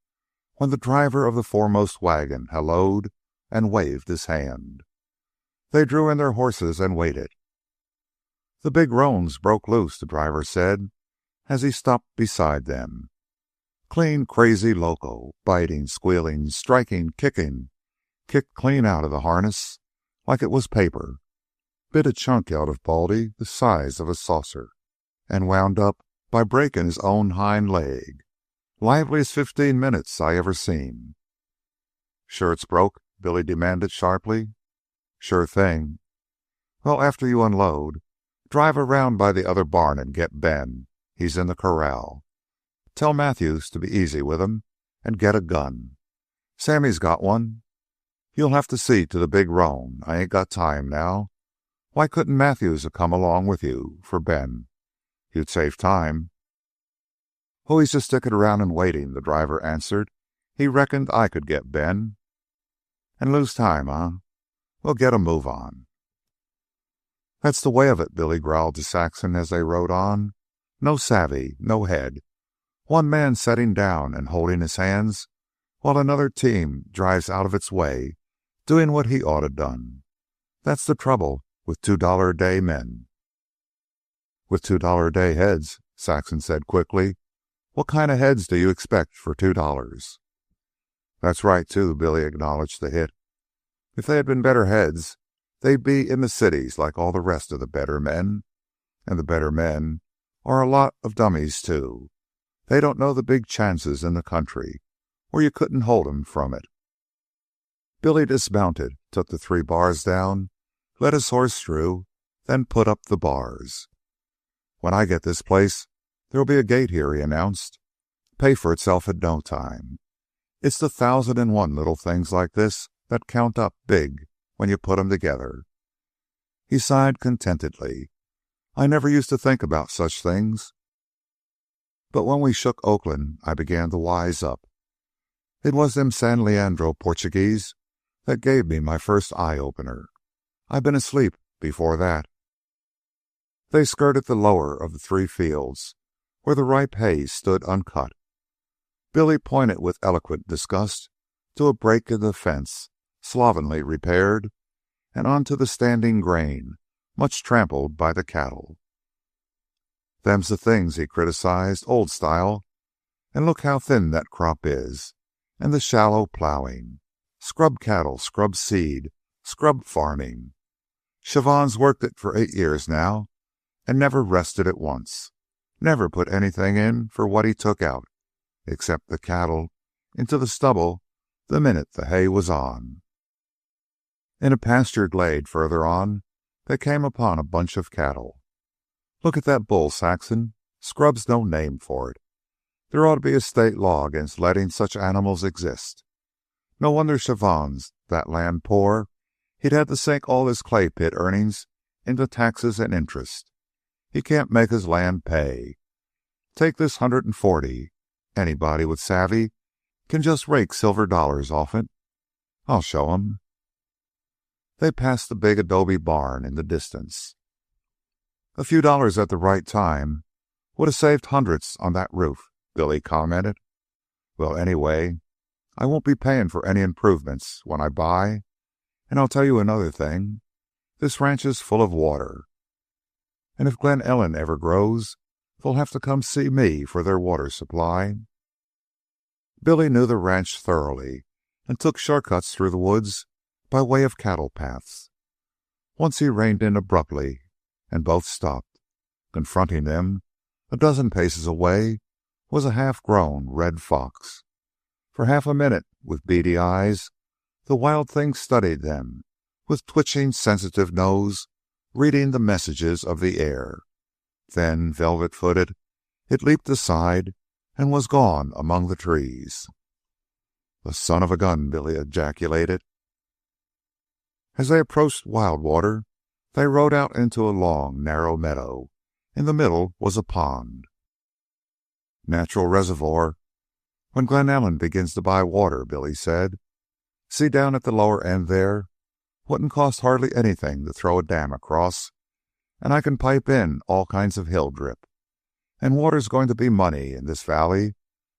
when the driver of the foremost wagon hallooed and waved his hand. They drew in their horses and waited. "The big roan's broke loose," the driver said as he stopped beside them. "Clean crazy loco, biting, squealing, striking, kicking. Kicked clean out of the harness like it was paper. Bit a chunk out of Baldy the size of a saucer, and wound up by breaking his own hind leg. Liveliest 15 minutes I ever seen." "Sure it's broke?" Billy demanded sharply. "Sure thing." "Well, after you unload, drive around by the other barn and get Ben. He's in the corral. Tell Matthews to be easy with him and get a gun. Sammy's got one. You'll have to see to the big roan. I ain't got time now. Why couldn't Matthews have come along with you for Ben? You'd save time." "Oh, he's just sticking around and waiting," the driver answered. "He reckoned I could get Ben." "And lose time, huh? Well, get a move on." "That's the way of it," Billy growled to Saxon as they rode on. "No savvy, no head. One man setting down and holding his hands while another team drives out of its way doing what he oughta done. That's the trouble with $2 a day men." "With $2 a day heads," Saxon said quickly. "What kind of heads do you expect for $2? "That's right, too," Billy acknowledged the hit. "If they had been better heads, they'd be in the cities like all the rest of the better men. And the better men are a lot of dummies, too. They don't know the big chances in the country, or you couldn't hold 'em from it." Billy dismounted, took the 3 bars down, let his horse through, then put up the bars. "When I get this place, there'll be a gate here," he announced. "Pay for itself in no time. It's the 1,001 little things like this that count up big when you put 'em together." He sighed contentedly. "I never used to think about such things. But when we shook Oakland, I began to wise up. It was them San Leandro Portuguese that gave me my first eye-opener. I've been asleep before that." They skirted the lower of the 3 fields, where the ripe hay stood uncut. Billy pointed with eloquent disgust to a break in the fence, slovenly repaired, and onto the standing grain, much trampled by the cattle. "Them's the things," he criticized, "old style. And look how thin that crop is, and the shallow plowing. Scrub cattle, scrub seed, scrub farming. Chavon's worked it for 8 years now, and never rested it once. Never put anything in for what he took out, except the cattle, into the stubble the minute the hay was on." In a pasture glade further on, they came upon a bunch of cattle. "Look at that bull, Saxon. Scrub's no name for it. There ought to be a state law against letting such animals exist. No wonder Chavon's that land poor. He'd had to sink all his clay pit earnings into taxes and interest. He can't make his land pay. Take this 140. Anybody with savvy can just rake silver dollars off it. I'll show 'em." They passed the big adobe barn in the distance. "A few dollars at the right time would have saved hundreds on that roof," Billy commented. "Well, anyway, I won't be paying for any improvements when I buy. And I'll tell you another thing. This ranch is full of water. And if Glen Ellen ever grows, they'll have to come see me for their water supply." Billy knew the ranch thoroughly and took shortcuts through the woods by way of cattle paths. Once he reined in abruptly, and both stopped. Confronting them, a dozen paces away, was a half-grown red fox. For half a minute, with beady eyes, the wild thing studied them, with twitching, sensitive nose, reading the messages of the air. Then, velvet-footed, it leaped aside and was gone among the trees. "The son of a gun!" Billy ejaculated. As they approached Wildwater, they rode out into a long, narrow meadow. In the middle was a pond. "Natural reservoir when Glen Ellen begins to buy water," Billy said. "See down at the lower end there? Wouldn't cost hardly anything to throw a dam across, and I can pipe in all kinds of hill drip. And water's going to be money in this valley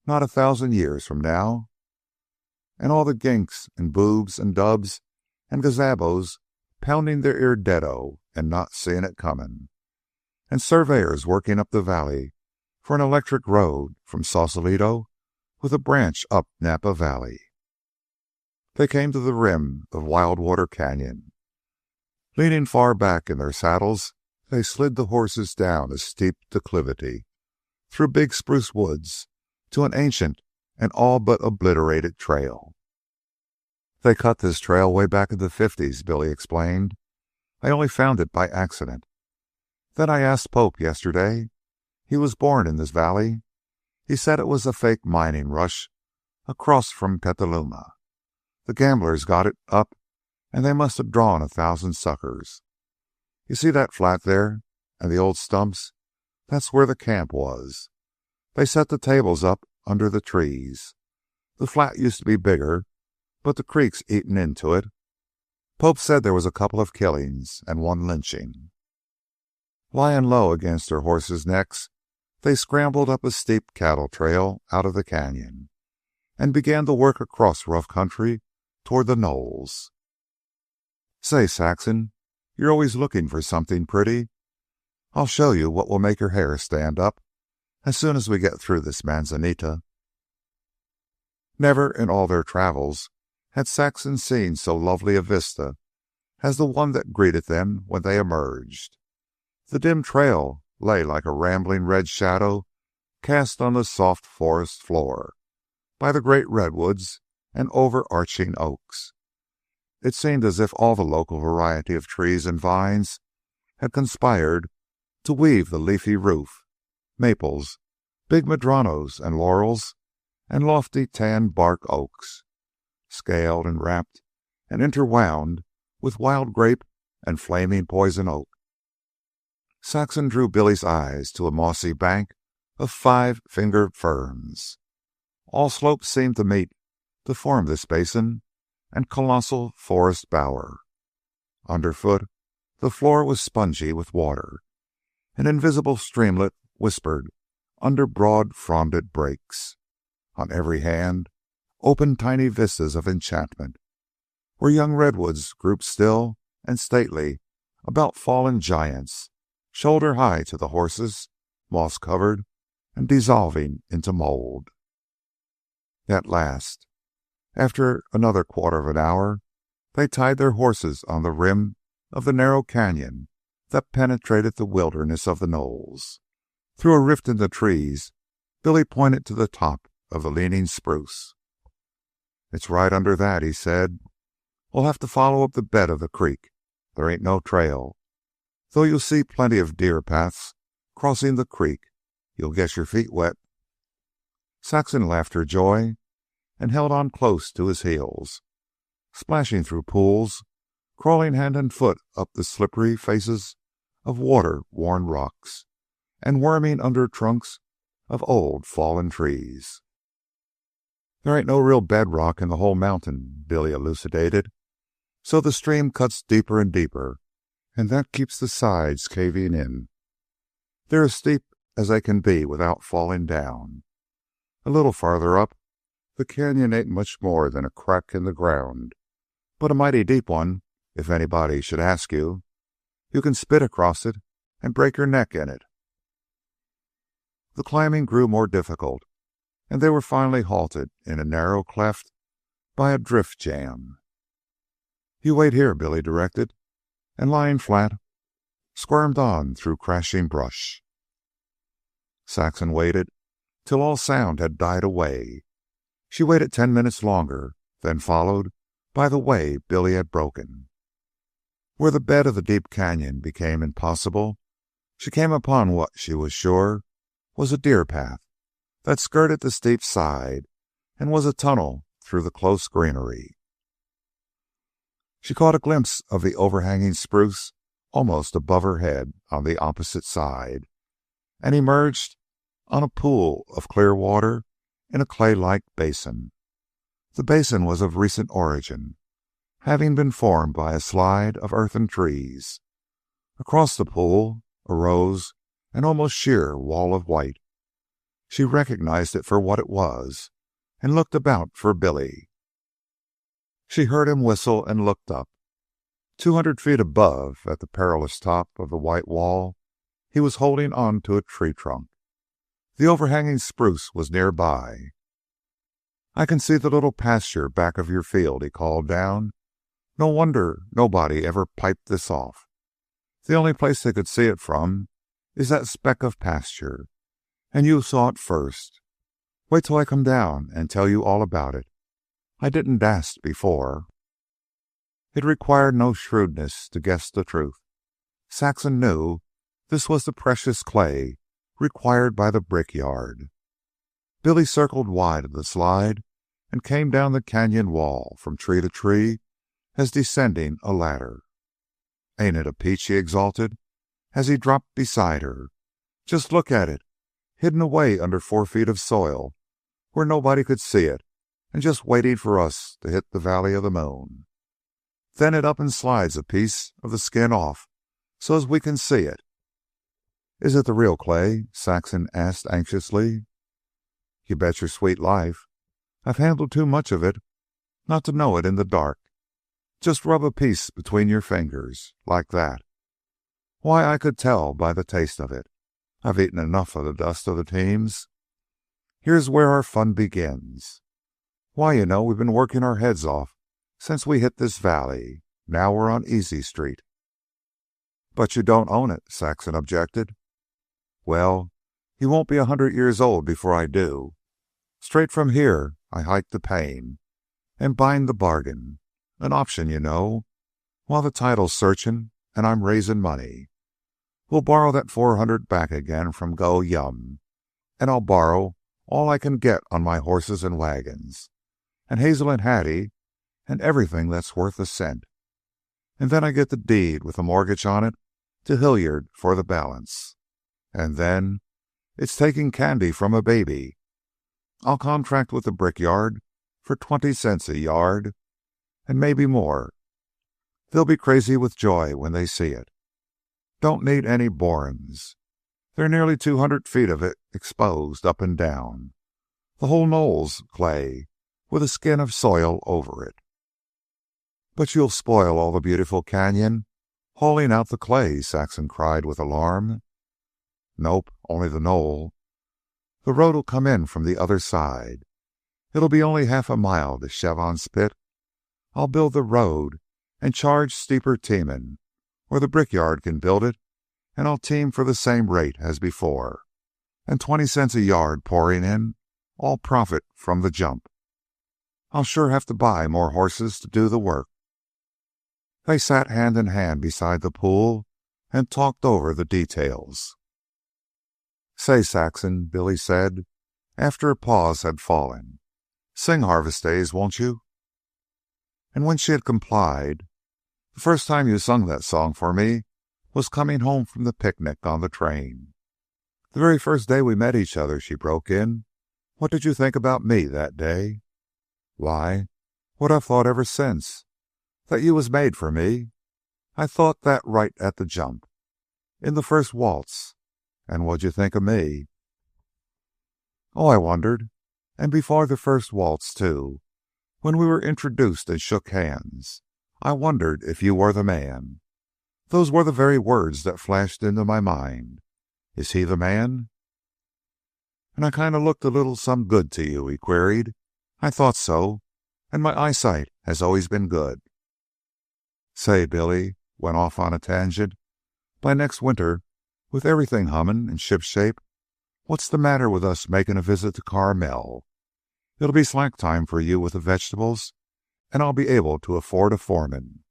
not 1,000 years from now. And all the ginks and boobs and dubs and gazabos pounding their ear deado and not seeing it coming. And surveyors working up the valley for an electric road from Sausalito with a branch up Napa Valley." They came to the rim of Wildwater Canyon. Leaning far back in their saddles, they slid the horses down a steep declivity, through big spruce woods, to an ancient and all but obliterated trail. "They cut this trail way back in the '50s, Billy explained. "I only found it by accident. Then I asked Pope yesterday. He was born in this valley. He said it was a fake mining rush across from Petaluma. The gamblers got it up, and they must have drawn 1,000 suckers. You see that flat there and the old stumps? That's where the camp was. They set the tables up under the trees. The flat used to be bigger, but the creek's eaten into it. Pope said there was a couple of killings and one lynching." Lying low against their horses' necks, they scrambled up a steep cattle trail out of the canyon and began to work across rough country toward the knolls. "Say, Saxon, you're always looking for something pretty. I'll show you what will make your hair stand up as soon as we get through this manzanita." Never in all their travels had Saxon seen so lovely a vista as the one that greeted them when they emerged. The dim trail lay like a rambling red shadow cast on the soft forest floor by the great redwoods and overarching oaks. It seemed as if all the local variety of trees and vines had conspired to weave the leafy roof, maples, big madronos and laurels, and lofty tan bark oaks, scaled and wrapped and interwound with wild grape and flaming poison oak. Saxon drew Billy's eyes to a mossy bank of 5-fingered ferns. All slopes seemed to meet to form this basin and colossal forest bower. Underfoot, the floor was spongy with water. An invisible streamlet whispered under broad fronded brakes. On every hand opened tiny vistas of enchantment, where young redwoods grouped still and stately about fallen giants, shoulder high to the horses, moss covered and dissolving into mold. At last, after another quarter of an hour, they tied their horses on the rim of the narrow canyon that penetrated the wilderness of the knolls. Through a rift in the trees, Billy pointed to the top of the leaning spruce. "It's right under that," he said. "We'll have to follow up the bed of the creek. There ain't no trail, though you'll see plenty of deer paths crossing the creek. You'll get your feet wet." Saxon laughed her joy and held on close to his heels, splashing through pools, crawling hand and foot up the slippery faces of water-worn rocks, and worming under trunks of old fallen trees. "There ain't no real bedrock in the whole mountain," Billy elucidated, "so the stream cuts deeper and deeper, and that keeps the sides caving in. They're as steep as they can be without falling down. A little farther up, the canyon ain't much more than a crack in the ground, but a mighty deep one, if anybody should ask you. You can spit across it and break your neck in it." The climbing grew more difficult, and they were finally halted in a narrow cleft by a drift jam. "You wait here," Billy directed, and lying flat, squirmed on through crashing brush. Saxon waited till all sound had died away. She waited 10 minutes longer, then followed by the way Billy had broken. Where the bed of the deep canyon became impossible, she came upon what she was sure was a deer path that skirted the steep side and was a tunnel through the close greenery. She caught a glimpse of the overhanging spruce almost above her head on the opposite side, and emerged on a pool of clear water in a clay-like basin. The basin was of recent origin, having been formed by a slide of earthen trees. Across the pool arose an almost sheer wall of white. She recognized it for what it was, and looked about for Billy. She heard him whistle and looked up. 200 feet above, at the perilous top of the white wall, he was holding on to a tree trunk. The overhanging spruce was nearby. "I can see the little pasture back of your field," he called down. "No wonder nobody ever piped this off. The only place they could see it from is that speck of pasture, and you saw it first. Wait till I come down and tell you all about it. I didn't dast before." It required no shrewdness to guess the truth. Saxon knew this was the precious clay required by the brickyard. Billy circled wide of the slide and came down the canyon wall from tree to tree as descending a ladder. "Ain't it a peach?" he exulted as he dropped beside her. "Just look at it, hidden away under 4 feet of soil where nobody could see it, and just waiting for us to hit the Valley of the Moon. Then it up and slides a piece of the skin off so as we can see it." "Is it the real clay?" Saxon asked anxiously. "You bet your sweet life. I've handled too much of it not to know it in the dark. Just rub a piece between your fingers, like that. Why, I could tell by the taste of it. I've eaten enough of the dust of the teams. Here's where our fun begins. Why, you know, we've been working our heads off since we hit this valley. Now we're on Easy Street." "But you don't own it," Saxon objected. "Well, you won't be 100 years old before I do. Straight from here, I hike to Payne and bind the bargain. An option, you know, while the title's searching and I'm raising money. We'll borrow that 400 back again from Go Yum, and I'll borrow all I can get on my horses and wagons, and Hazel and Hattie, and everything that's worth a cent. And then I get the deed with a mortgage on it to Hilliard for the balance. And then it's taking candy from a baby. I'll contract with the brickyard for 20 cents a yard, and maybe more. They'll be crazy with joy when they see it. Don't need any borings. They're nearly 200 feet of it exposed up and down. The whole knoll's clay, with a skin of soil over it." "But you'll spoil all the beautiful canyon, hauling out the clay," Saxon cried with alarm. "Nope, only the knoll. The road'll come in from the other side. It'll be only half a mile to Chevon's pit. I'll build the road and charge steeper teamin', or the brickyard can build it, and I'll team for the same rate as before. And 20 cents a yard pouring in, all profit from the jump. I'll sure have to buy more horses to do the work." They sat hand in hand beside the pool and talked over the details. "Say, Saxon," Billy said, after a pause had fallen, "sing Harvest Days, won't you?" And when she had complied, "The first time you sung that song for me was coming home from the picnic on the train." "The very first day we met each other," she broke in. "What did you think about me that day?" "Why, what I've thought ever since. That you was made for me. I thought that right at the jump. In the first waltz. And what'd you think of me?" "Oh, I wondered. And before the first waltz, too. When we were introduced and shook hands, I wondered if you were the man. Those were the very words that flashed into my mind. Is he the man?" "And I kind of looked a little some good to you?" he queried. "I thought so. And my eyesight has always been good." "Say," Billy went off on a tangent, "by next winter, with everything hummin' and shipshape, what's the matter with us making a visit to Carmel? It'll be slack time for you with the vegetables, and I'll be able to afford a foreman."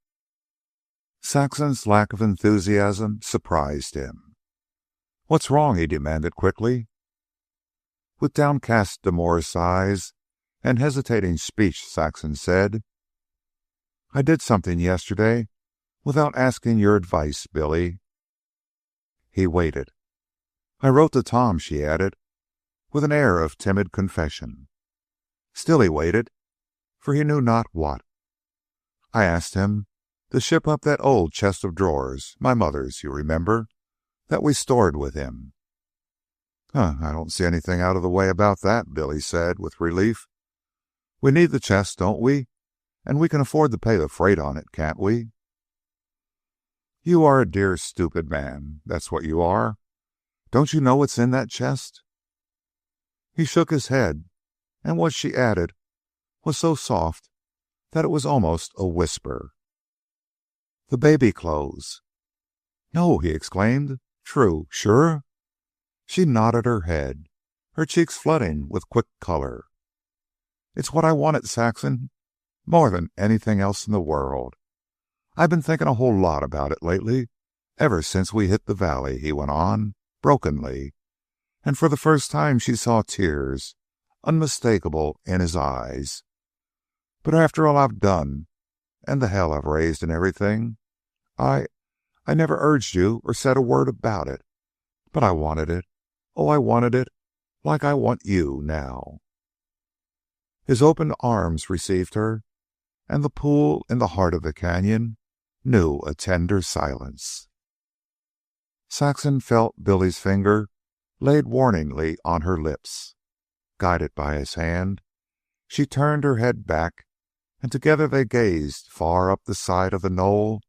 Saxon's lack of enthusiasm surprised him. "What's wrong?" he demanded quickly. With downcast demurest eyes and hesitating speech, Saxon said, I did something yesterday without asking your advice, Billy. He waited. I wrote to Tom, she added, with an air of timid confession. Still he waited, for he knew not what. I asked him to ship up that old chest of drawers, my mother's, you remember, that we stored with him. I don't see anything out of the way about that, Billy said with relief. We need the chest, don't we? And we can afford to pay the freight on it, can't we? You are a dear, stupid man. That's what you are. Don't you know what's in that chest? He shook his head, and what she added was so soft that it was almost a whisper. The baby clothes. No, he exclaimed. True, sure? She nodded her head, her cheeks flooding with quick color. It's what I wanted, Saxon, more than anything else in the world. I've been thinking a whole lot about it lately, ever since we hit the valley, he went on, brokenly, and for the first time she saw tears, unmistakable in his eyes. But after all I've done, and the hell I've raised and everything, I never urged you or said a word about it. But I wanted it. Oh, I wanted it like I want you now. His open arms received her, and the pool in the heart of the canyon knew a tender silence. Saxon felt Billy's finger laid warningly on her lips. Guided by his hand, she turned her head back, and together they gazed far up the side of the knoll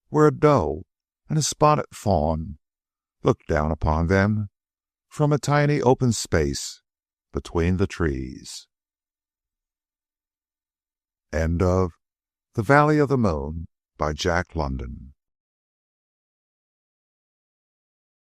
where a doe and a spotted fawn looked down upon them from a tiny open space between the trees. End of The Valley of the Moon by Jack London.